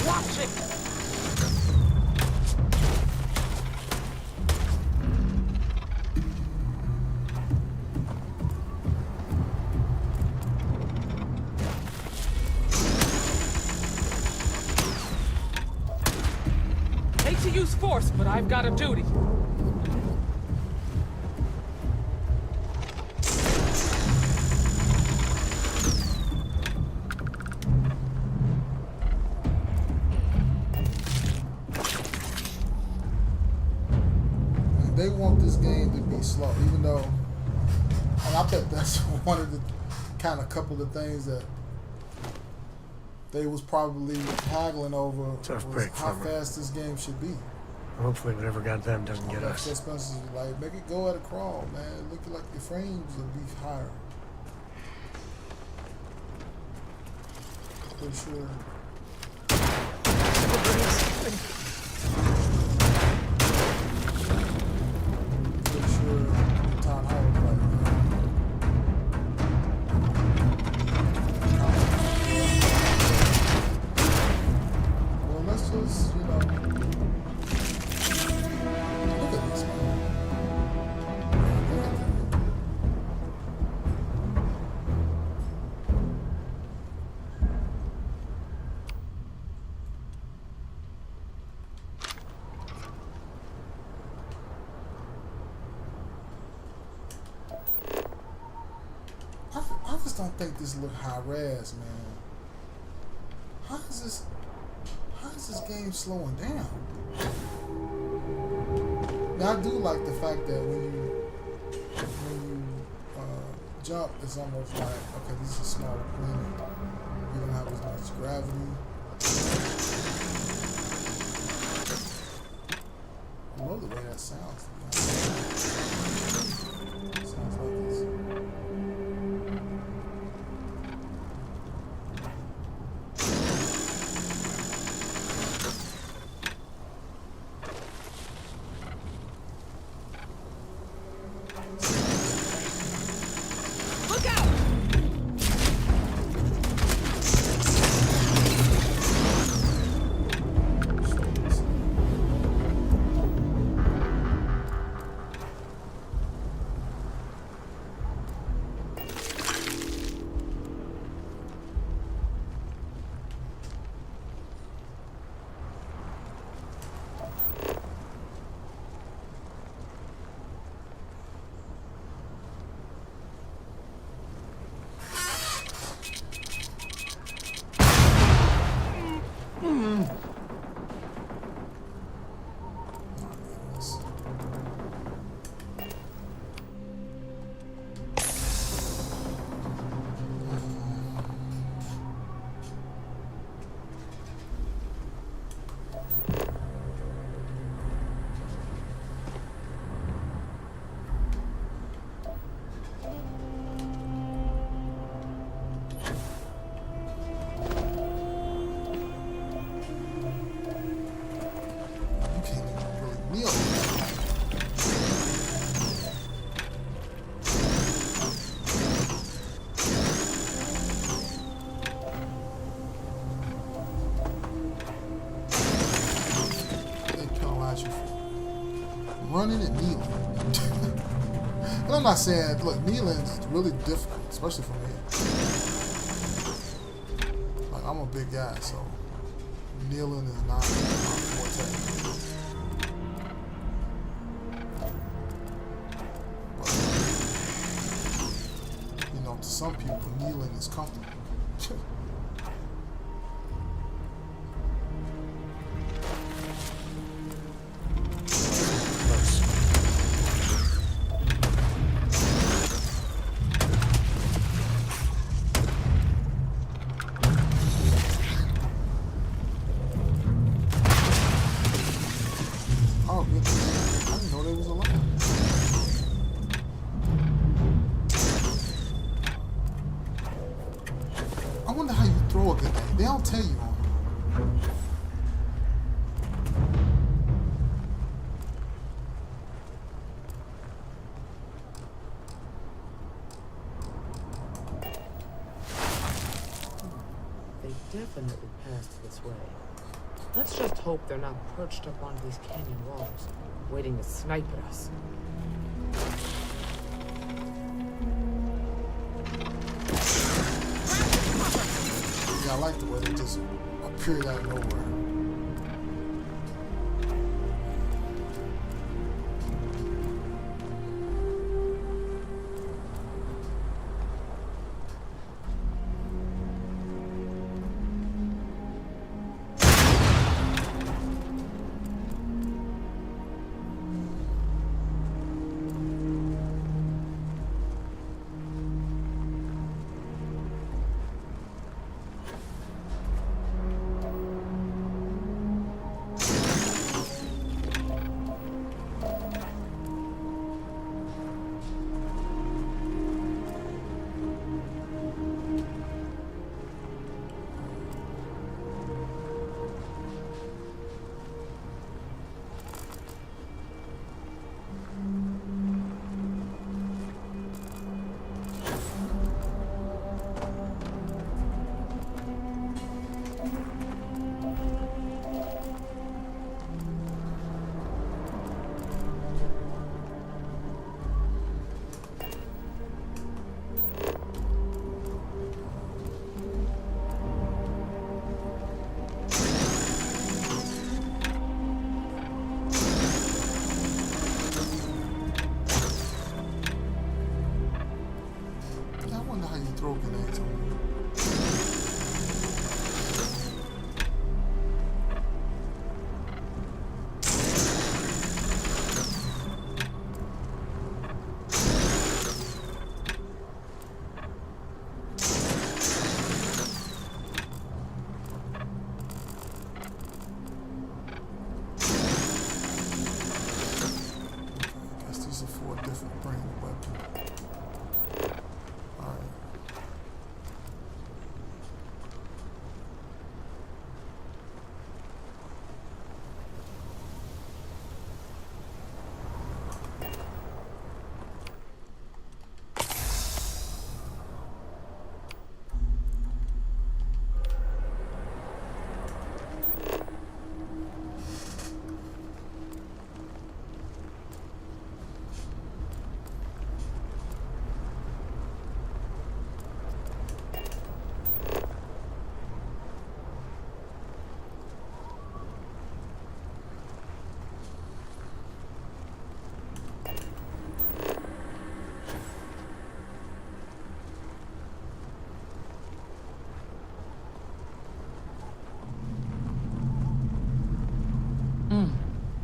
Watch it! Hate to use force, but I've got a duty. They want this game to be slow, even though, and I bet that's one of the kind of couple of things that they was probably haggling over. Tough was break, how farmer. fast this game should be. Hopefully whatever got them doesn't get us. Jeff Spencer's like, make it go at a crawl, man. Looking like your frames will be higher. Pretty sure. Pretty sure Tom Howard right now. Well, let's just, you know, look at this, man. Look at that. I just don't think this look high res, man. How is this game slowing down? Now I do like the fact that when you jump, it's almost like, okay, this is a smaller planet. You don't have as much gravity. I love the way that sounds. It sounds like this. Look out! running and kneeling. And I'm not saying, look, kneeling's really difficult, especially for me. Like, I'm a big guy, so kneeling is not my forte. But, you know, to some people, kneeling is comfortable. Oh, goodness. I didn't know they was alive. I wonder how you throw a grenade. They don't tell you on. They definitely passed this way. Let's just hope they're not perched up on these canyon walls, waiting to snipe at us. Yeah, I like the way they just appeared out of nowhere. Throw grenades on you. I guess these are 4 different brand of weapons. Alright.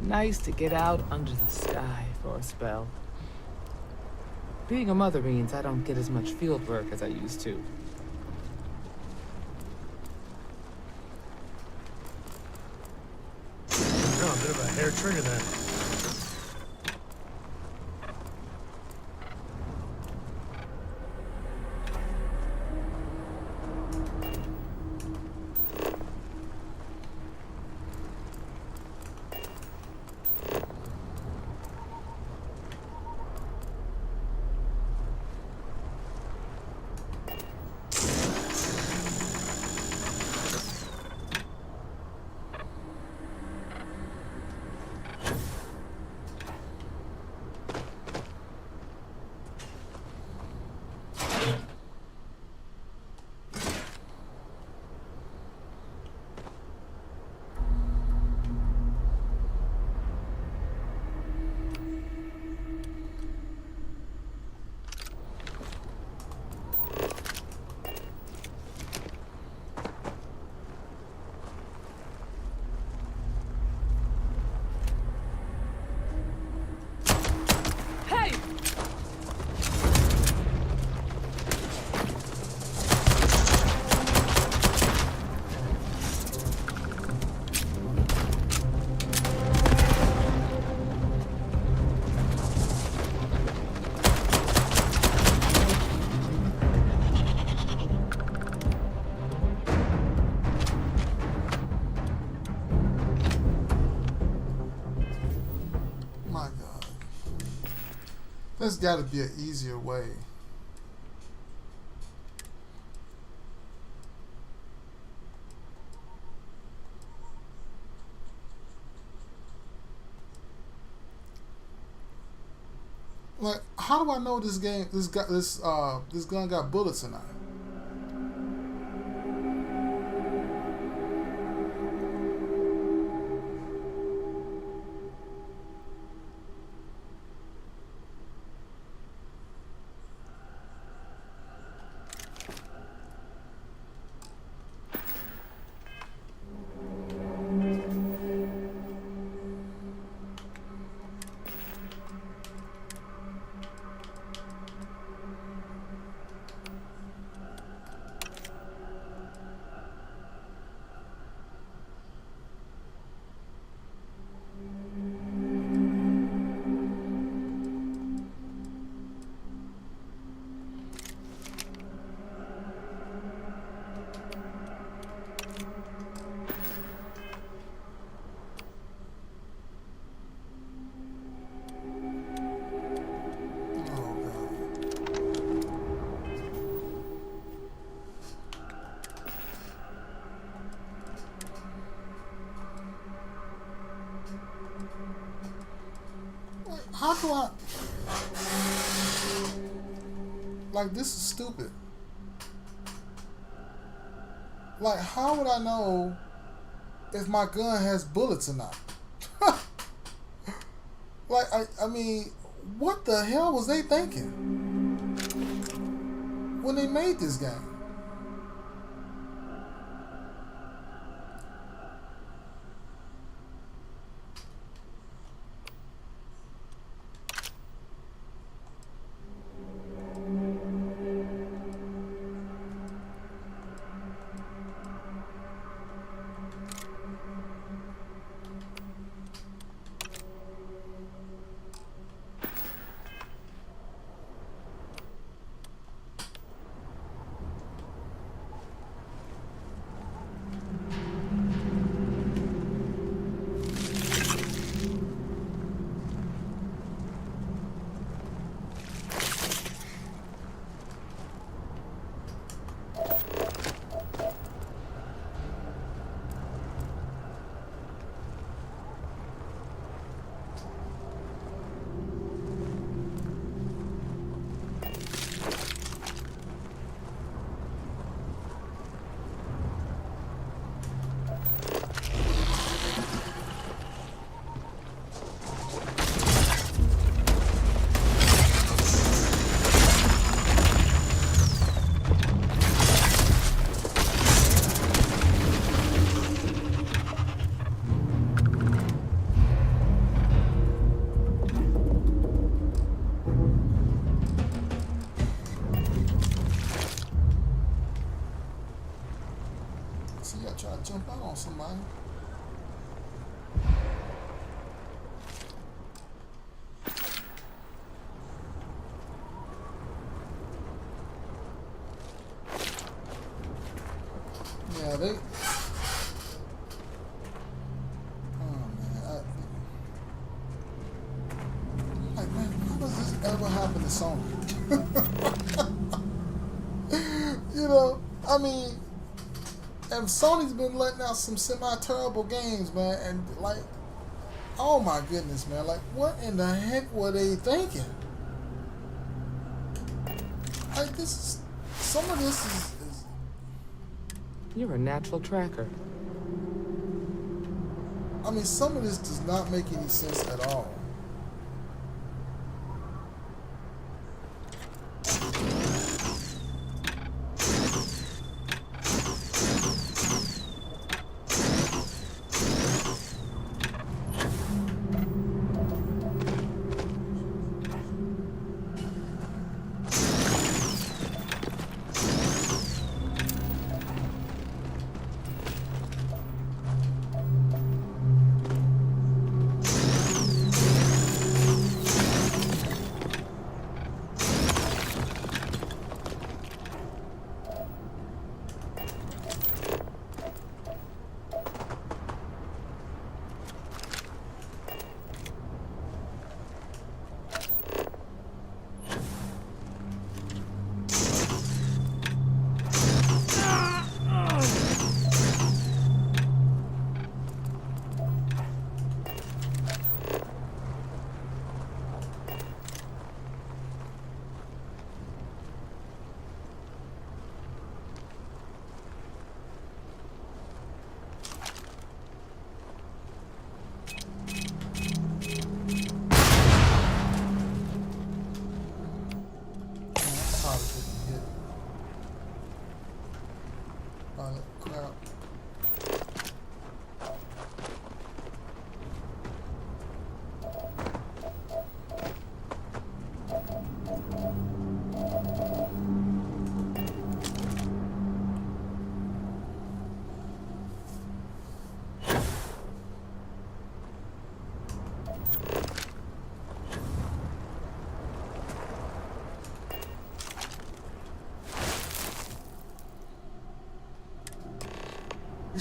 Nice to get out under the sky for a spell. Being a mother means I don't get as much field work as I used to. Oh, a bit of a hair trigger then. There's got to be an easier way. Like, how do I know this gun got bullets in it? How do I... Like, this is stupid. Like, how would I know if my gun has bullets or not? Like, I mean, what the hell was they thinking when they made this game? Try to jump out on somebody. Yeah, they... Oh, man. Like, man, how does this ever happen to Sony? You know, I mean... And Sony's been letting out some semi-terrible games, man, and like, oh my goodness, man, like, what in the heck were they thinking? Like, this is, some of this is... You're a natural tracker. I mean, some of this does not make any sense at all.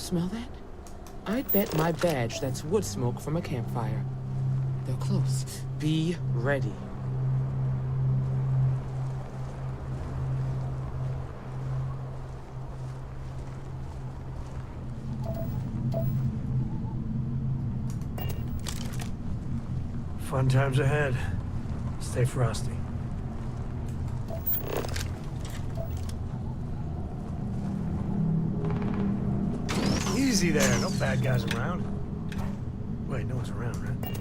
smell that? I'd bet my badge that's wood smoke from a campfire. They're close. Be ready. Fun times ahead. Stay frosty. Easy there, no bad guys around. Wait, no one's around, right?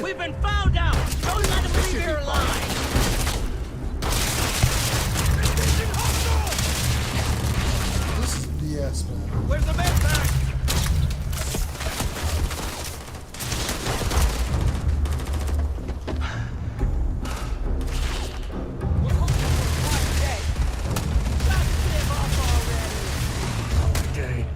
We've been found out! Don't let them leave here alive! This is BS, man. Where's the med pack? Okay.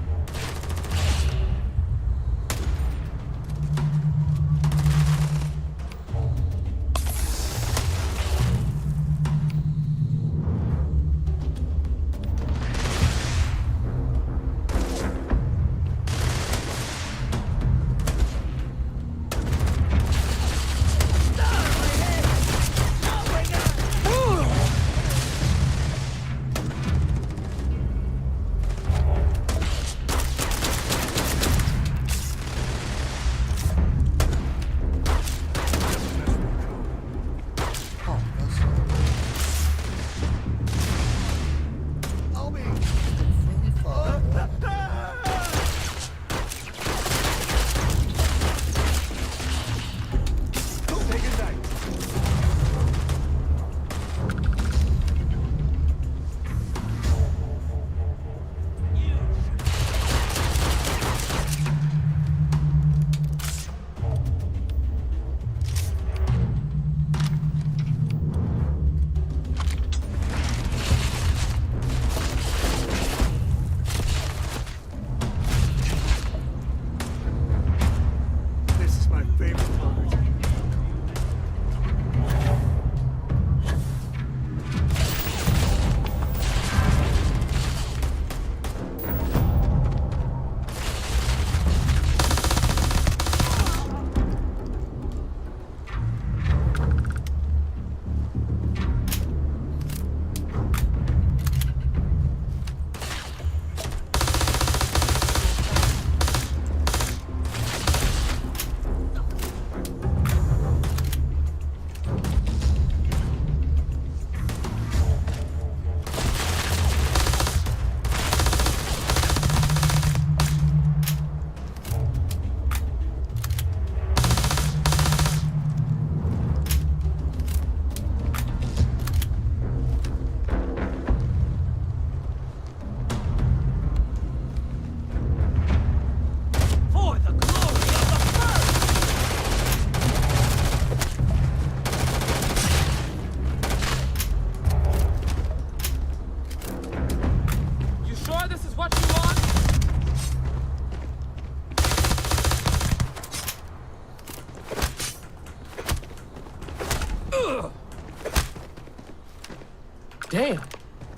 Damn,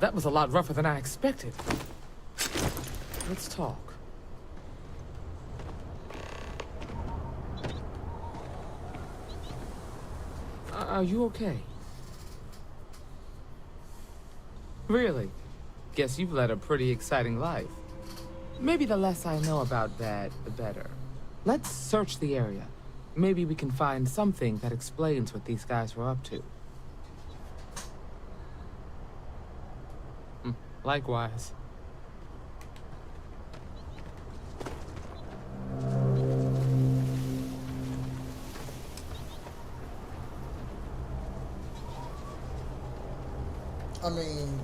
that was a lot rougher than I expected. Let's talk. Are you okay? Really? Guess you've led a pretty exciting life. Maybe the less I know about that, the better. Let's search the area. Maybe we can find something that explains what these guys were up to. Likewise. I mean,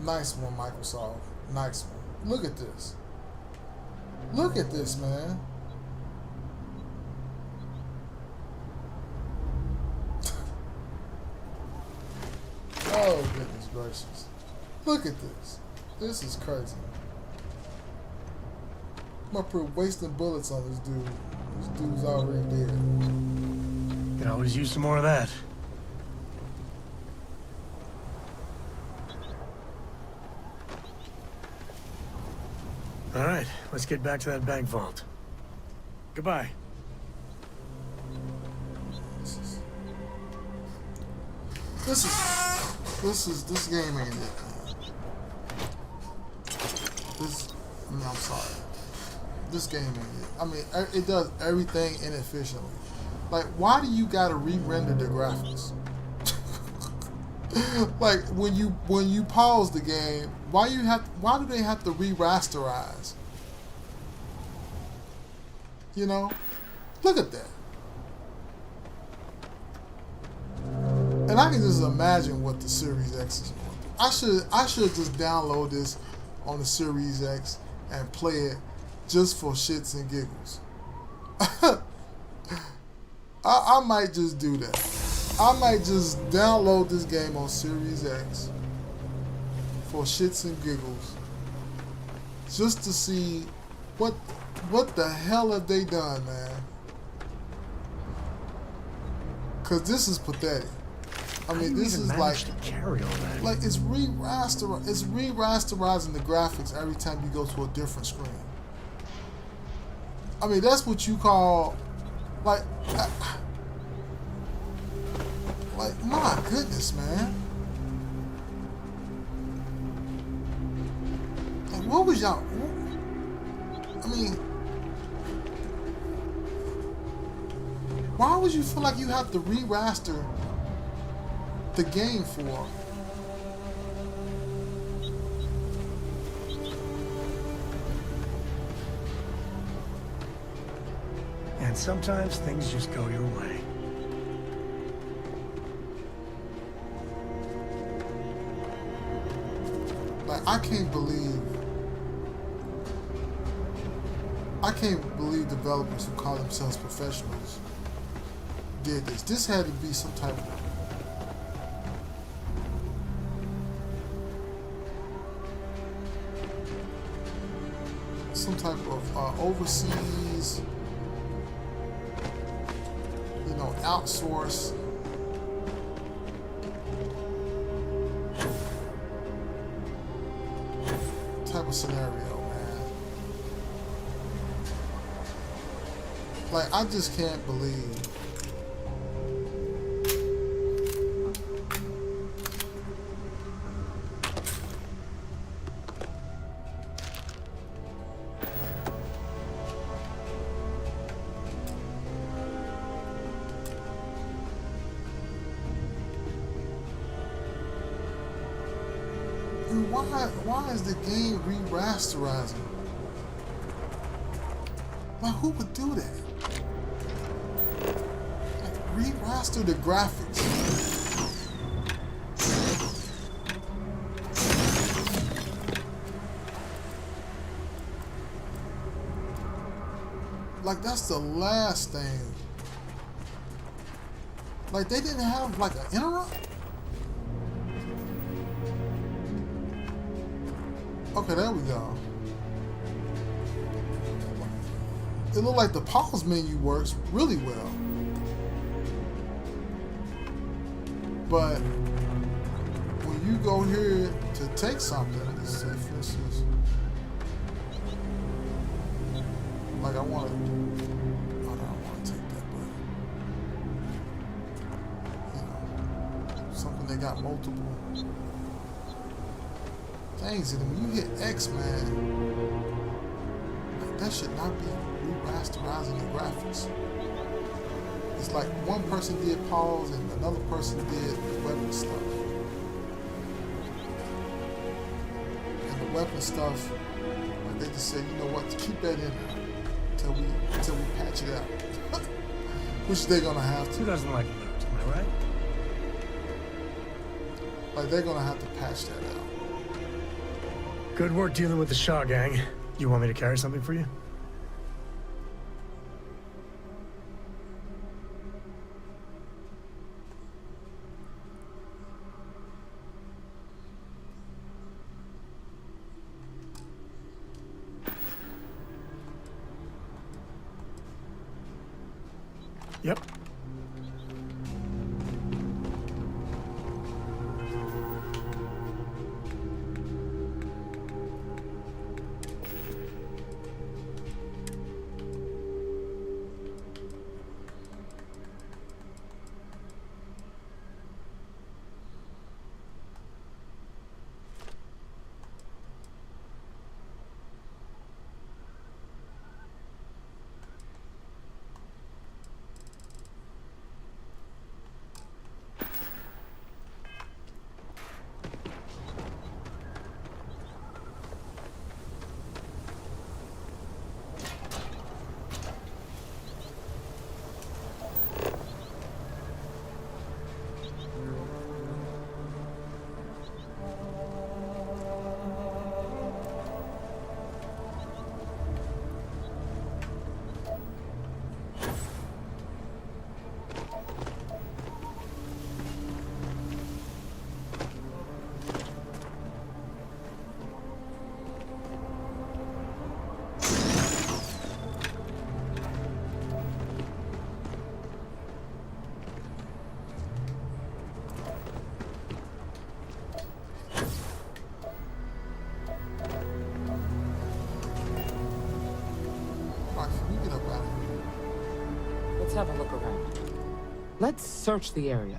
nice one, Microsoft. Nice one. Look at this. Look at this, man. Oh, goodness gracious. Look at this. This is crazy. I'm up here wasting bullets on this dude. This dude's already dead. Could always use some more of that. All right, let's get back to that bank vault. Goodbye. This game ain't it, man. I'm sorry. This game ain't it. I mean, it does everything inefficiently. Like, why do you gotta re-render the graphics? Like, when you pause the game, why do they have to re-rasterize? You know? Look at that. And I can just imagine what the Series X is going through. I should just download this on the Series X and play it just for shits and giggles. I might just do that. I might just download this game on Series X for shits and giggles, just to see what the hell have they done, man. Cause this is pathetic. I mean, this is like to carry all that? Like it's re-rasterizing the graphics every time you go to a different screen. I mean, that's what you call like my goodness, man. Like, what was y'all? I mean, why would you feel like you have to re-raster the game for? And sometimes things just go your way. Like, I can't believe developers who call themselves professionals did this. This had to be some type of overseas, you know, outsource type of scenario, man. Like, I just can't believe why is the game re-rasterizing? Like, who would do that? Like, re-raster the graphics. Like, that's the last thing. Like, they didn't have like an interrupt. Okay, there we go. It looked like the pause menu works really well. But when you go here to take something, let's say for instance, like I don't want to take that, but you know, something they got multiple. things in it. When you hit X, man, like, that should not be re-rasterizing the graphics. It's like one person did pause and another person did weapon stuff. And the weapon stuff, like, they just said, you know what, keep that in there until we patch it out. Which they're gonna have to. Who doesn't like loot, am I right? Like, they're gonna have to patch that out. Good work dealing with the Shaw gang. You want me to carry something for you? Yep. Let's have a look around. Let's search the area.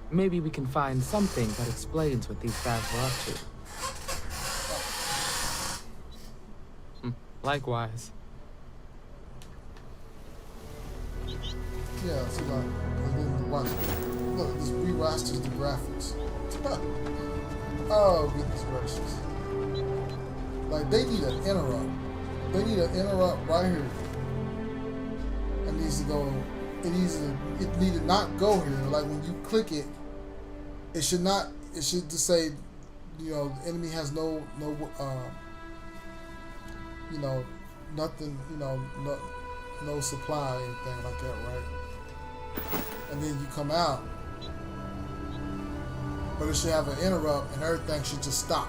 Maybe we can find something that explains what these guys were up to. Likewise. Yeah, see, like, and then watch. Look, this re-rasters the graphics. Oh, goodness gracious. Like, they need an interrupt. They need an interrupt right here. It needs to go. It need to not go here. Like, when you click it, it should not. It should just say, you know, the enemy has no, you know, nothing, you know, no supply, anything like that, right? And then you come out, but it should have an interrupt, and everything should just stop.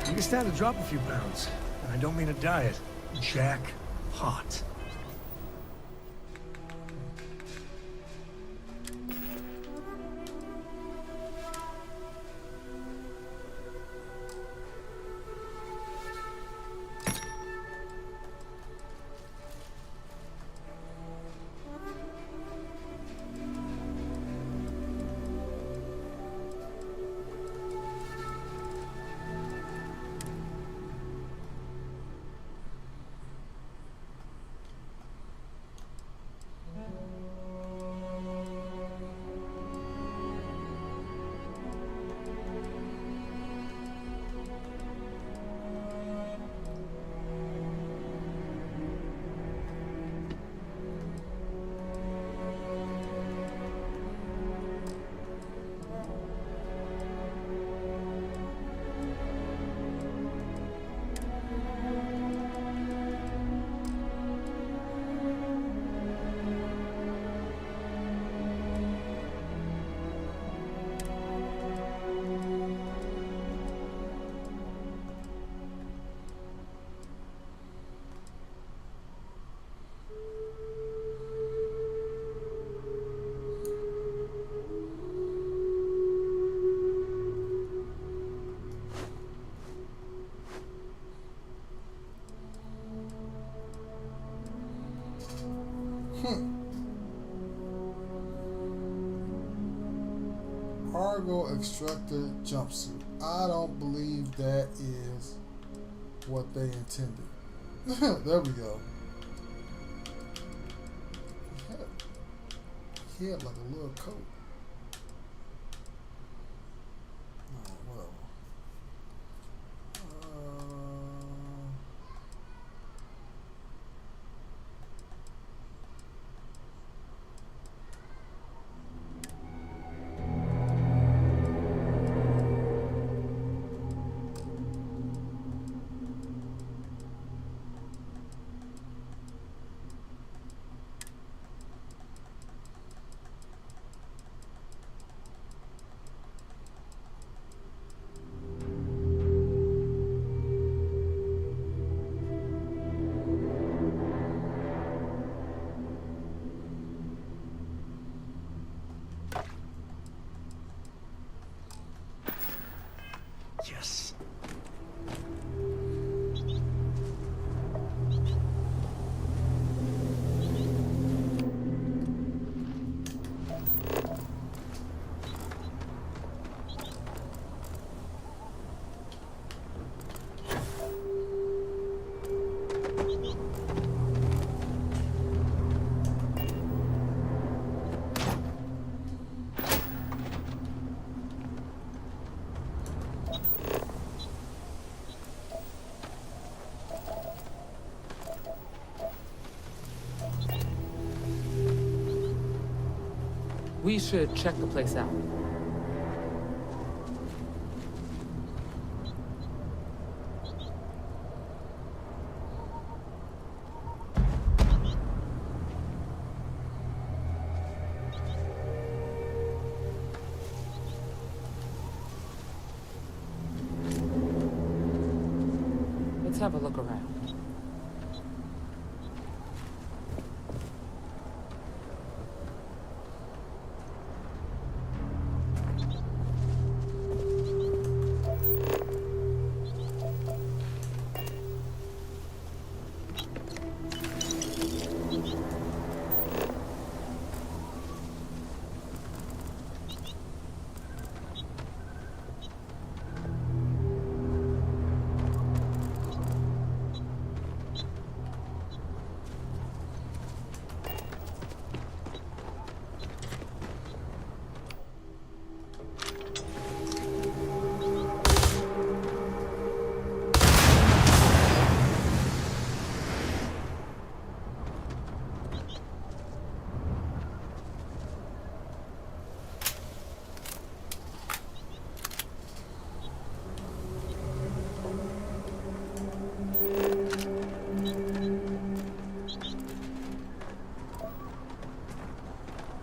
You can stand to drop a few pounds. And I don't mean a diet. Jack pot. Cargo extractor jumpsuit. I don't believe that is what they intended. There we go. He had like a little coat. Alright, whatever. Yes. We should check the place out. Let's have a look around.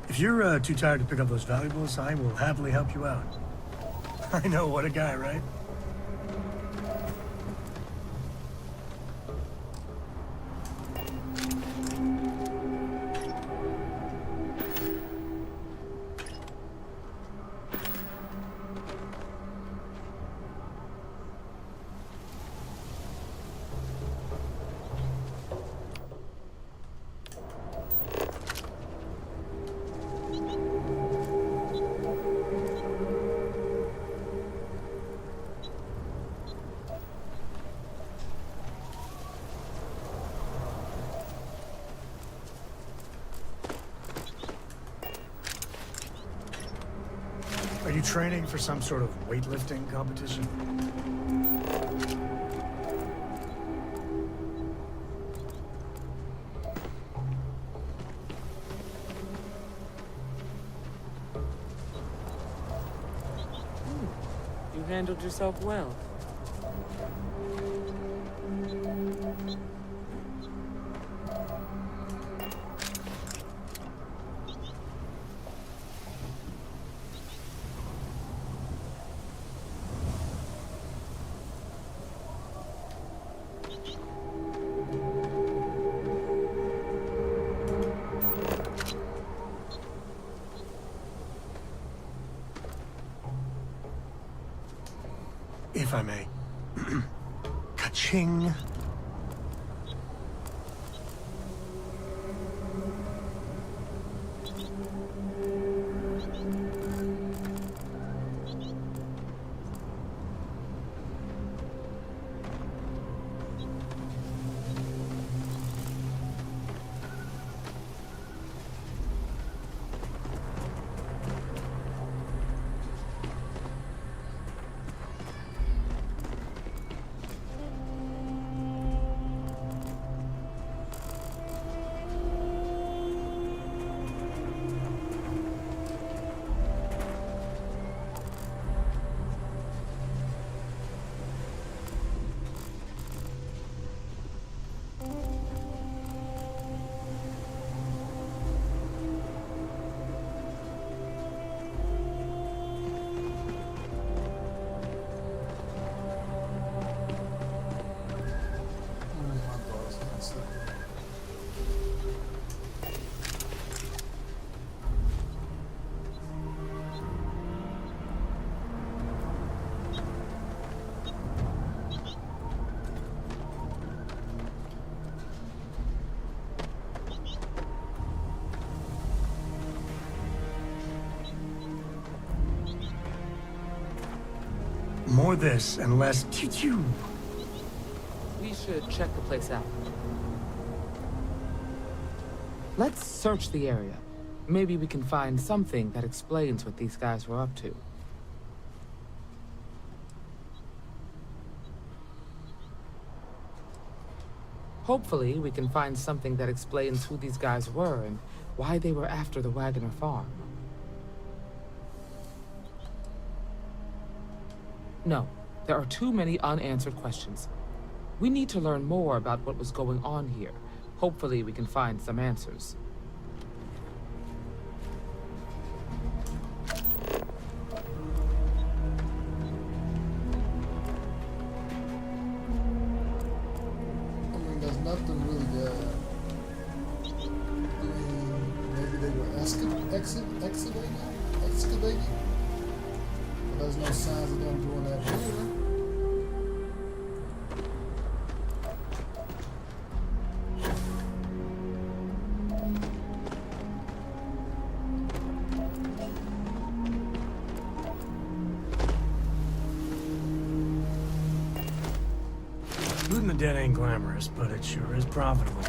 If you're too tired to pick up those valuables, I will happily help you out. I know, what a guy, right? Are you training for some sort of weightlifting competition? You handled yourself well. If I may. Ka-ching. More this and less choo-choo. We should check the place out. Let's search the area. Maybe we can find something that explains what these guys were up to. Hopefully, we can find something that explains who these guys were and why they were after the Wagoner farm. No, there are too many unanswered questions. We need to learn more about what was going on here. Hopefully, we can find some answers. I mean, there's nothing really there. I mean, maybe they were excavating? But there's no signs of them doing that either. Looting the dead ain't glamorous, but it sure is profitable.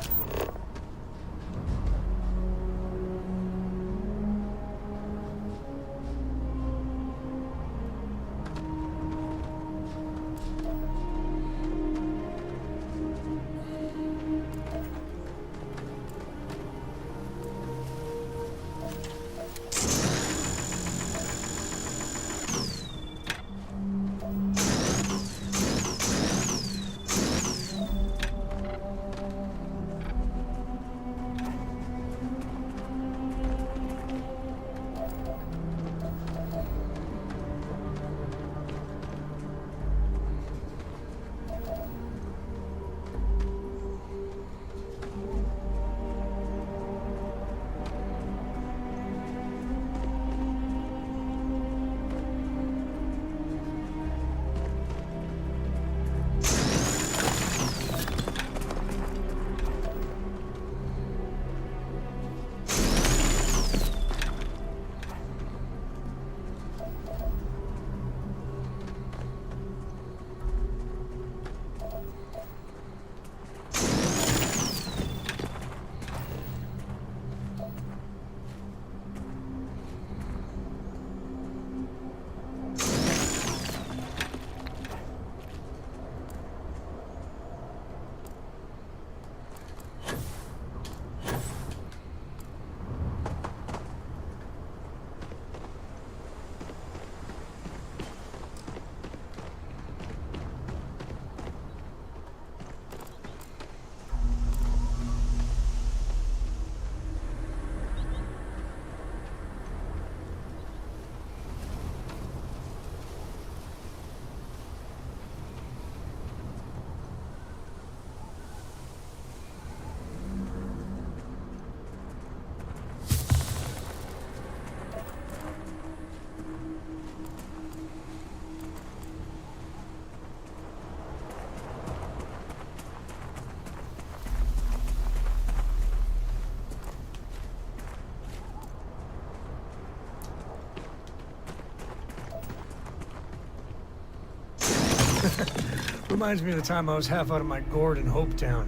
Reminds me of the time I was half out of my gourd in Hopetown.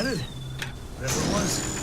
headed? Whatever it was.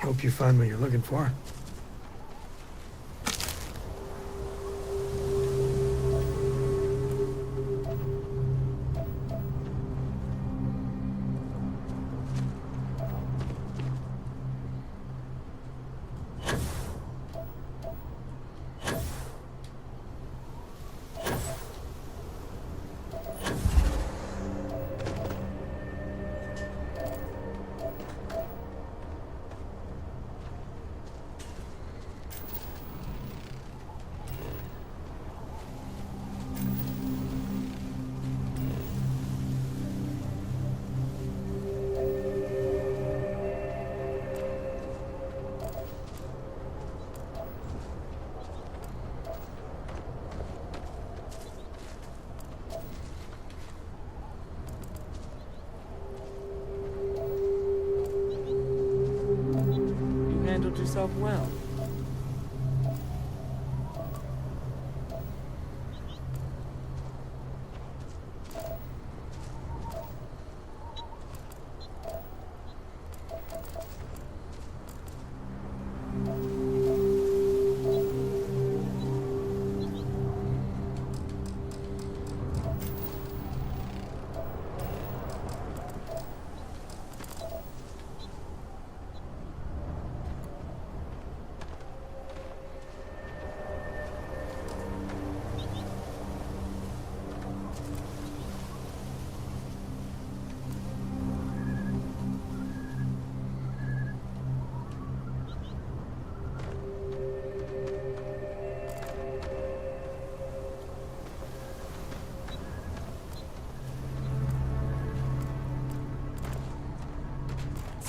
Hope you find what you're looking for. You handled yourself well.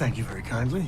Thank you very kindly.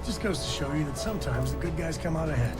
Just goes to show you that sometimes the good guys come out ahead.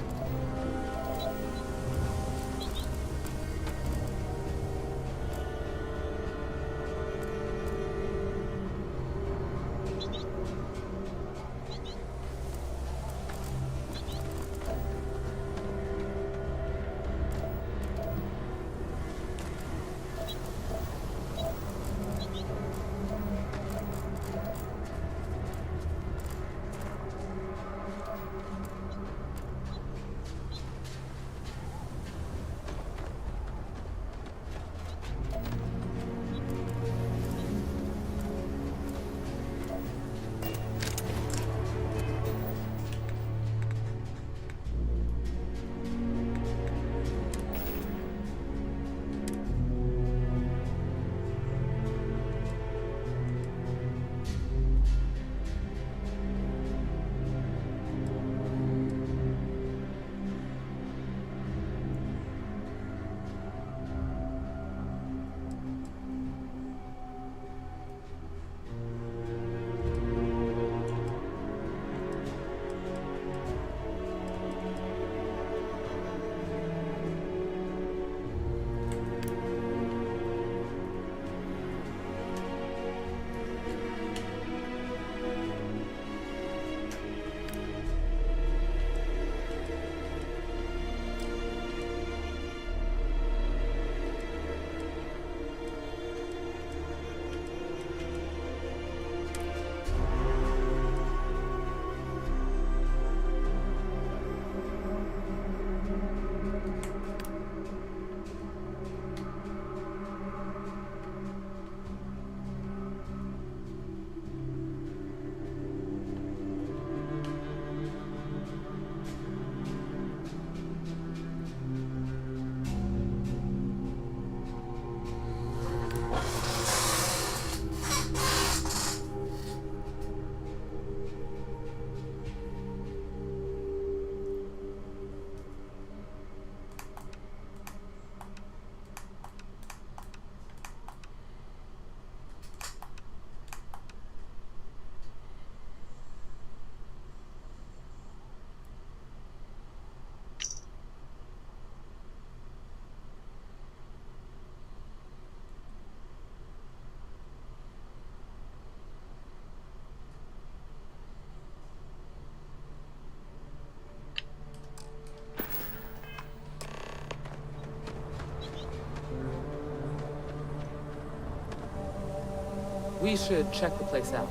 We should check the place out.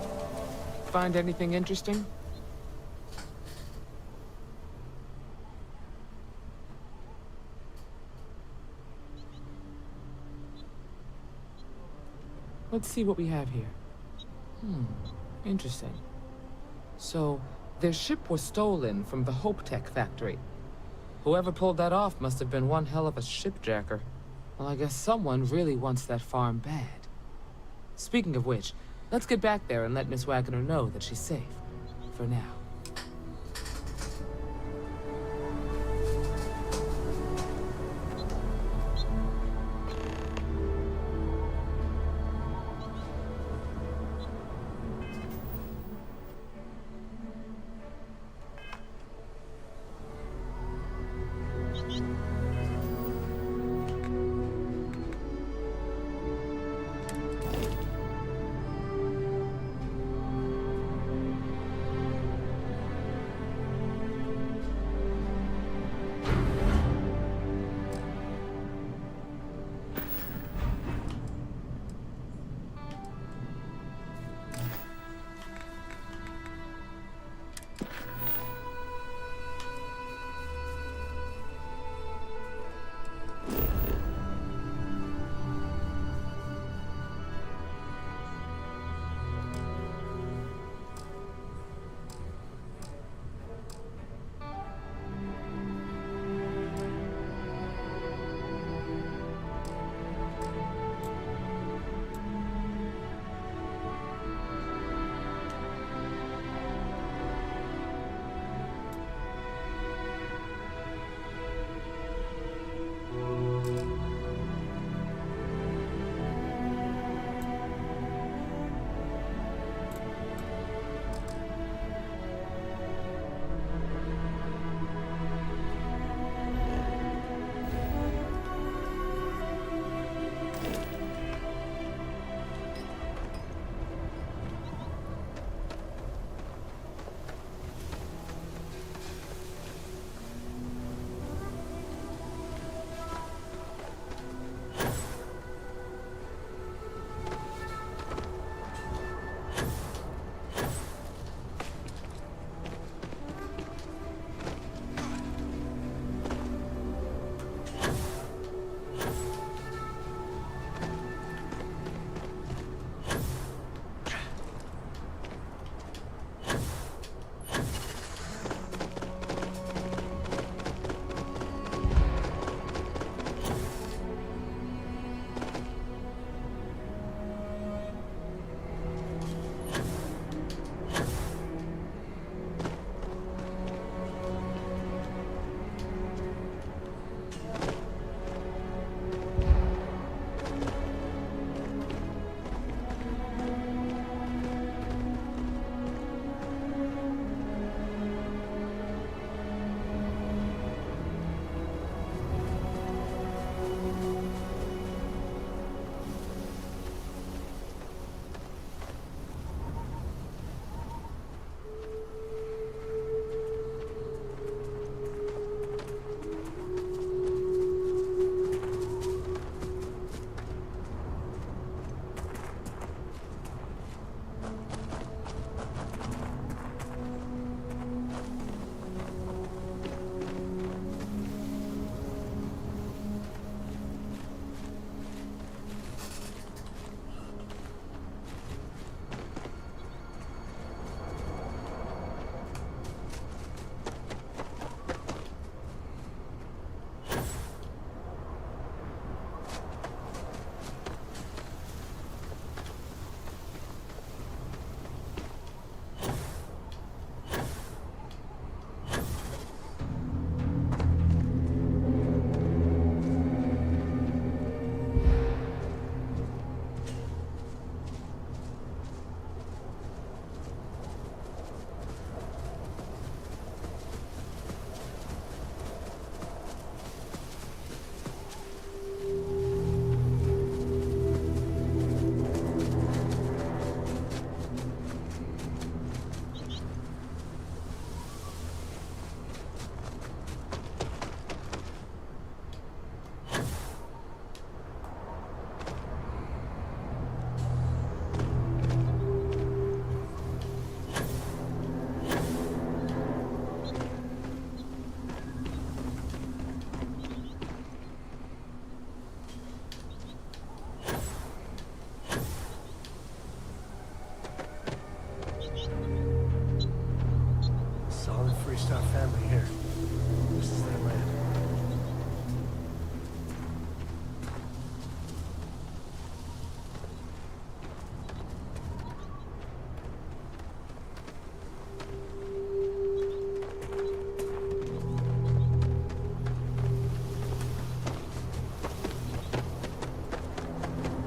Find anything interesting? Let's see what we have here. Interesting. So, their ship was stolen from the Hope Tech factory. Whoever pulled that off must have been one hell of a shipjacker. Well, I guess someone really wants that farm bad. Speaking of which, let's get back there and let Miss Wagner know that she's safe. For now. Freestar family here. This is their land.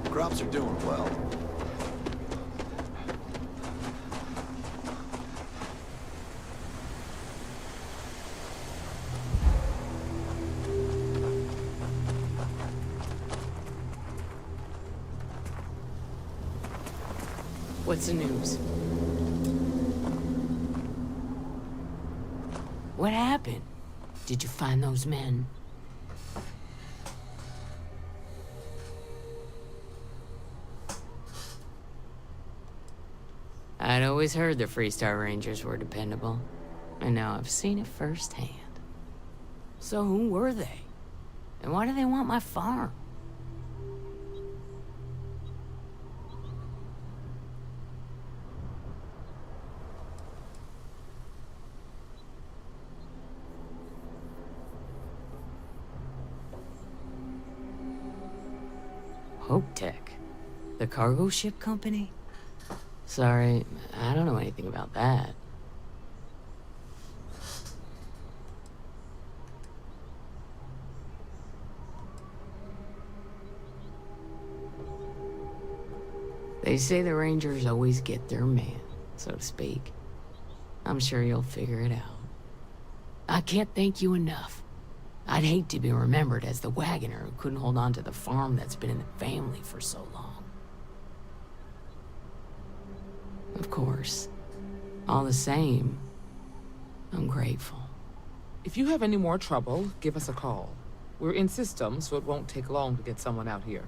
Crops are doing well. What's the news? What happened? Did you find those men? I'd always heard the Freestar Rangers were dependable, and now I've seen it firsthand. So who were they? And why do they want my farm? Hope Tech? The cargo ship company? Sorry, I don't know anything about that. They say the Rangers always get their man, so to speak. I'm sure you'll figure it out. I can't thank you enough. I'd hate to be remembered as the wagoner who couldn't hold on to the farm that's been in the family for so long. Of course. All the same, I'm grateful. If you have any more trouble, give us a call. We're in system, so it won't take long to get someone out here.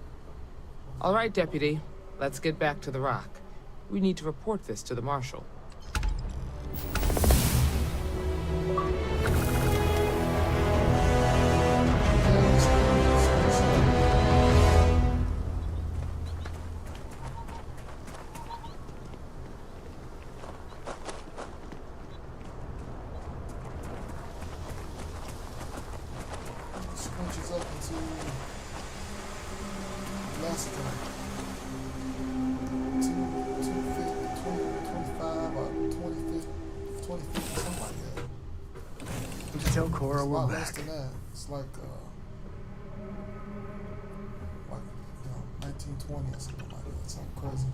All right, Deputy. Let's get back to the rock. We need to report this to the Marshal. Scrunches up into less than 250, 25, or 2050, something like that. Just tell Cora It's a we're lot less back. than that. It's like, 1920 or something like that. Something crazy.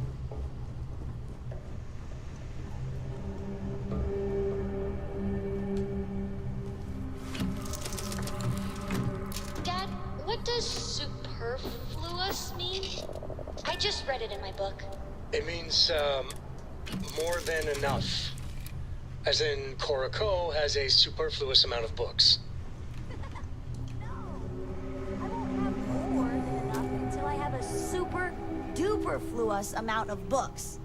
Dad, what does superfluous mean? I just read it in my book. It means, more than enough. As in, Korako has a superfluous amount of books. More than enough until I have a super duper fluous amount of books.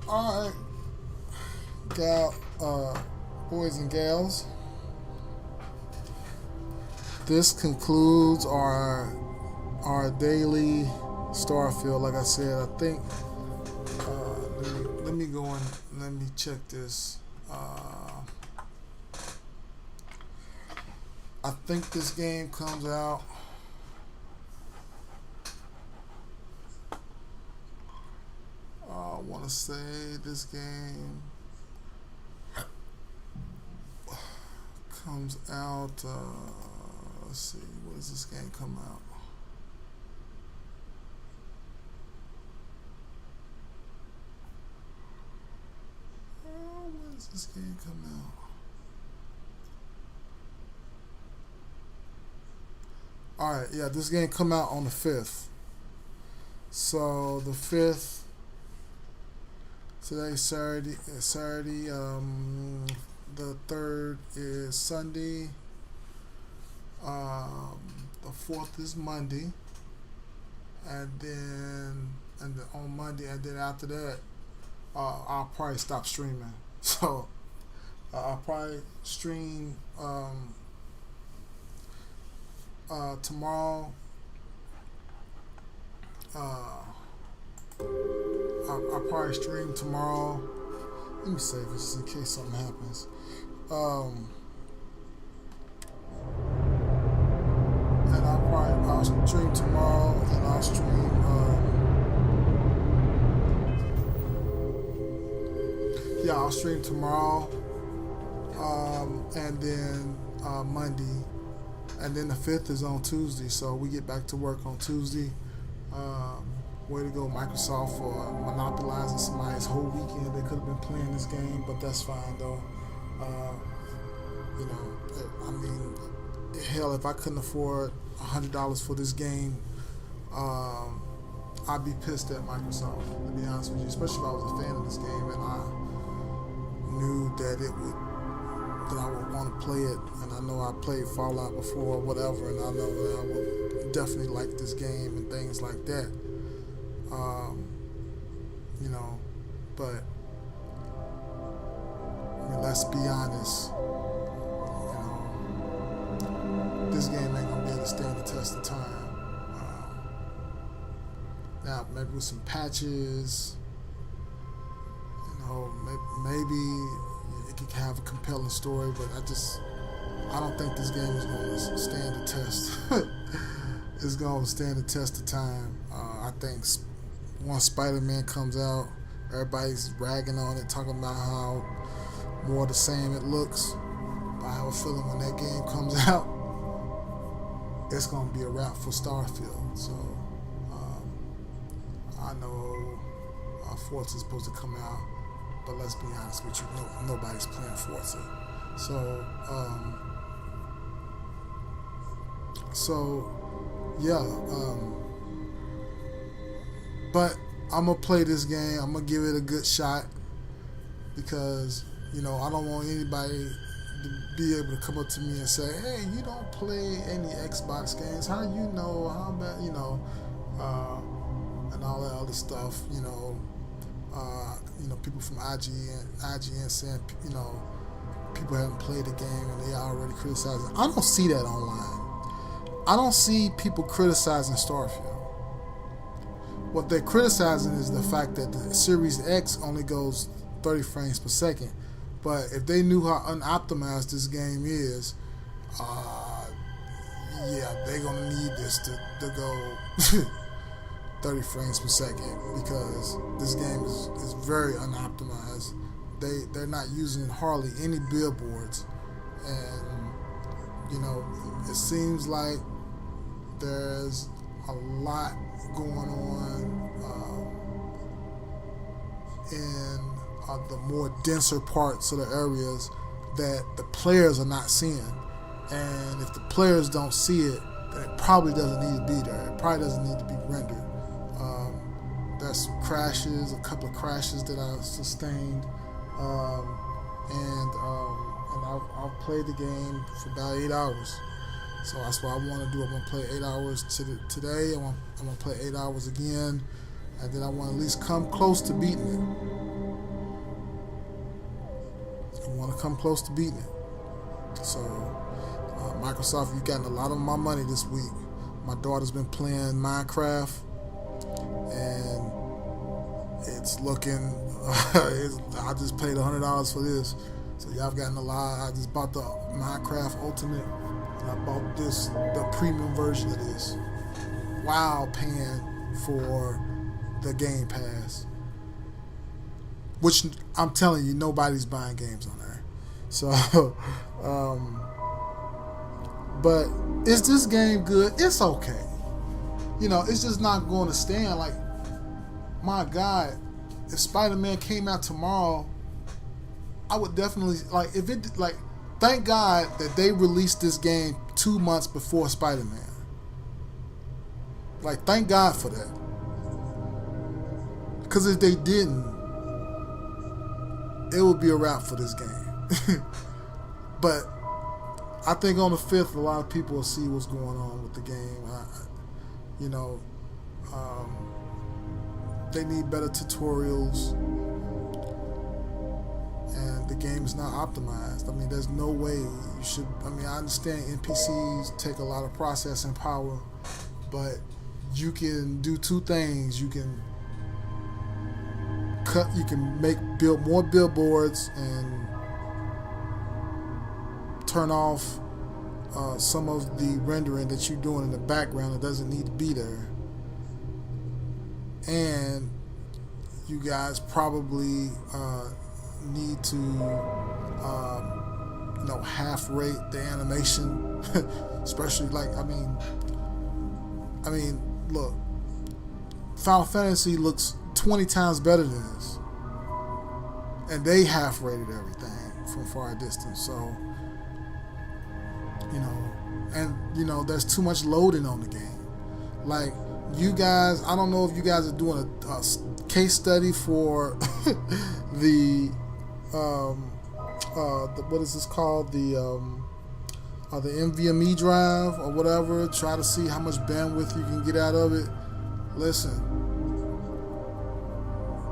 Alright. Boys and gals. This concludes our daily Starfield. Like I said, I think let me go and let me check this. I think this game comes out I want to say this game comes out let's see, when does this game come out? When does this game come out? Alright, yeah, this game come out on the 5th. So the 5th, today's Saturday, the 3rd is Sunday, the 4th is Monday, and then on Monday, and then after that, I'll probably stop streaming. So I'll probably stream tomorrow. I'll probably stream tomorrow. Let me save this in case something happens. And I'll stream tomorrow, and I'll stream I'll stream tomorrow, and then Monday, and then the 5th is on Tuesday. So we get back to work on Tuesday. Way to go, Microsoft, for monopolizing somebody's whole weekend. They could have been playing this game, but that's fine though. You know, I mean, hell, if I couldn't afford $100 for this game, I'd be pissed at Microsoft, to be honest with you, especially if I was a fan of this game and I knew that I would want to play it, and I know I played Fallout before or whatever, and I know that I would definitely like this game and things like that. You know, but I mean, let's be honest, you know, this game ain't gonna be able to stand the test of time. Now, maybe with some patches, you know, maybe it could have a compelling story, but I don't think this game is gonna stand the test. It's gonna stand the test of time. I think once Spider-Man comes out, everybody's ragging on it, talking about how more the same it looks. But I have a feeling when that game comes out, it's gonna be a wrap for Starfield. So I know Forza's supposed to come out, but let's be honest with you, nobody's playing Forza. So yeah, but I'm gonna play this game. I'm gonna give it a good shot because, you know, I don't want anybody to be able to come up to me and say, "Hey, you don't play any Xbox games. How you know? How bad? You know?" And all that other stuff. You know, people from IGN saying, you know, people haven't played the game and they already criticizing. I don't see that online. I don't see people criticizing Starfield. What they're criticizing is the fact that the Series X only goes 30 frames per second. But if they knew how unoptimized this game is, yeah, they're gonna need this to go 30 frames per second, because this game is very unoptimized. They're not using hardly any billboards, and you know, it seems like there's a lot going on in the more denser parts of the areas that the players are not seeing. And if the players don't see it, then it probably doesn't need to be there. It probably doesn't need to be rendered. There's some crashes, a couple of crashes that I sustained, and I've played the game for about 8 hours. So that's what I want to do. I'm going to play 8 hours today. I'm going to play 8 hours again, and then I want to at least come close to beating it. come close to beating it. So, Microsoft, you've gotten a lot of my money this week. My daughter's been playing Minecraft, and it's looking. I just paid $100 for this, so y'all have gotten a lot. I just bought the Minecraft Ultimate, and I bought the premium version of this, while paying for the Game Pass. Which I'm telling you, nobody's buying games on there. So, but is this game good? It's okay. You know, it's just not going to stand. Like, my God, if Spider-Man came out tomorrow, I would definitely, like, if it, like, thank God that they released this game 2 months before Spider-Man. Like, thank God for that. Because if they didn't, it would be a wrap for this game. But I think on the 5th, a lot of people will see what's going on with the game. They need better tutorials, and the game is not optimized. I mean, there's no way you should. I mean, I understand NPCs take a lot of processing power, but you can do two things. You can build more billboards and turn off some of the rendering that you're doing in the background that doesn't need to be there. And you guys probably need to half rate the animation, especially like I mean look, Final Fantasy looks 20 times better than this, and they half rated everything from far distance. So there's too much loading on the game. Like, you guys, I don't know if you guys are doing a case study for the what is this called, the NVMe drive or whatever. Try to see how much bandwidth you can get out of it. Listen,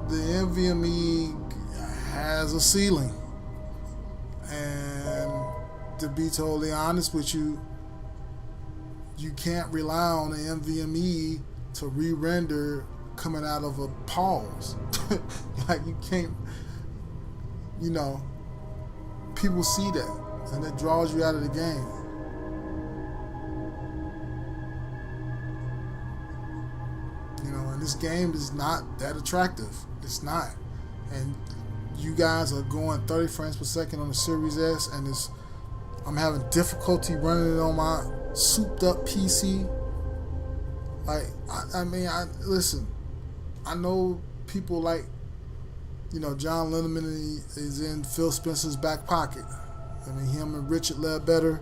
the NVMe has a ceiling, and to be totally honest with you, you can't rely on the NVMe to re-render coming out of a pause. Like, you can't, people see that, and it draws you out of the game. And this game is not that attractive. It's not. And you guys are going 30 frames per second on the Series S, and I'm having difficulty running it on my souped up PC. Like, listen, I know people like, John Linneman is in Phil Spencer's back pocket. I mean, him and Richard Ledbetter,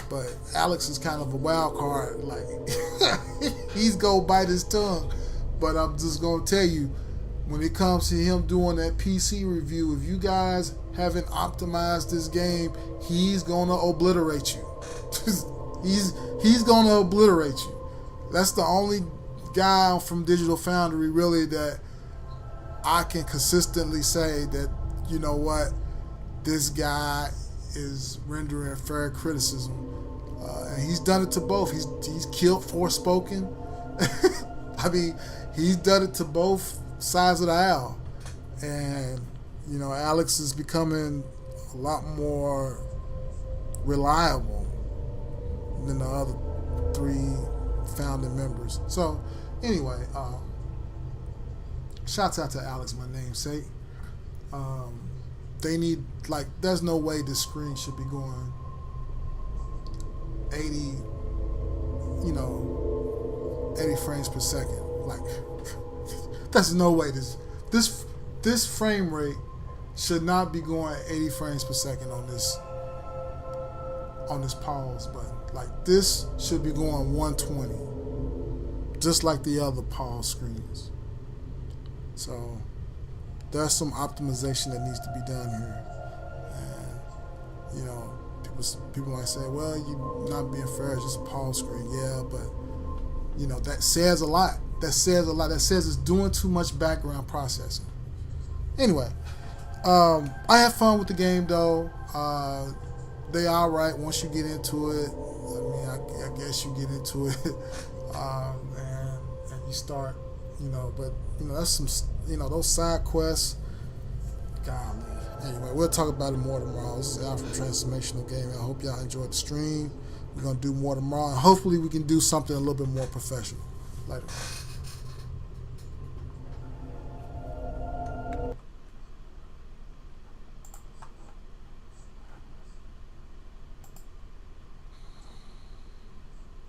but Alex is kind of a wild card. Like, he's gonna bite his tongue. But I'm just gonna tell you, when it comes to him doing that PC review, if you guys haven't optimized this game, he's gonna obliterate you. He's gonna obliterate you. That's the only guy from Digital Foundry really that I can consistently say that, you know what, this guy is rendering fair criticism, and he's done it to both. He's killed Forspoken. I mean, he's done it to both sides of the aisle, and Alex is becoming a lot more reliable than the other three founding members. So anyway, shouts out to Alex, my namesake. They need, like, there's no way this screen should be going 80 frames per second. Like, there's no way this frame rate should not be going 80 frames per second on this pause button. Like, this should be going 120, just like the other pause screens. So there's some optimization that needs to be done here. And people might say, well, you're not being fair, it's just a pause screen. Yeah, but that says a lot. That says it's doing too much background processing. Anyway, I had fun with the game though. They all right once you get into it. I mean, I guess you get into it, and you start, but that's some, those side quests. God, man. Anyway, we'll talk about it more tomorrow. This is Al from Transformational Gaming. I hope y'all enjoyed the stream. We're gonna do more tomorrow, and hopefully we can do something a little bit more professional. Later.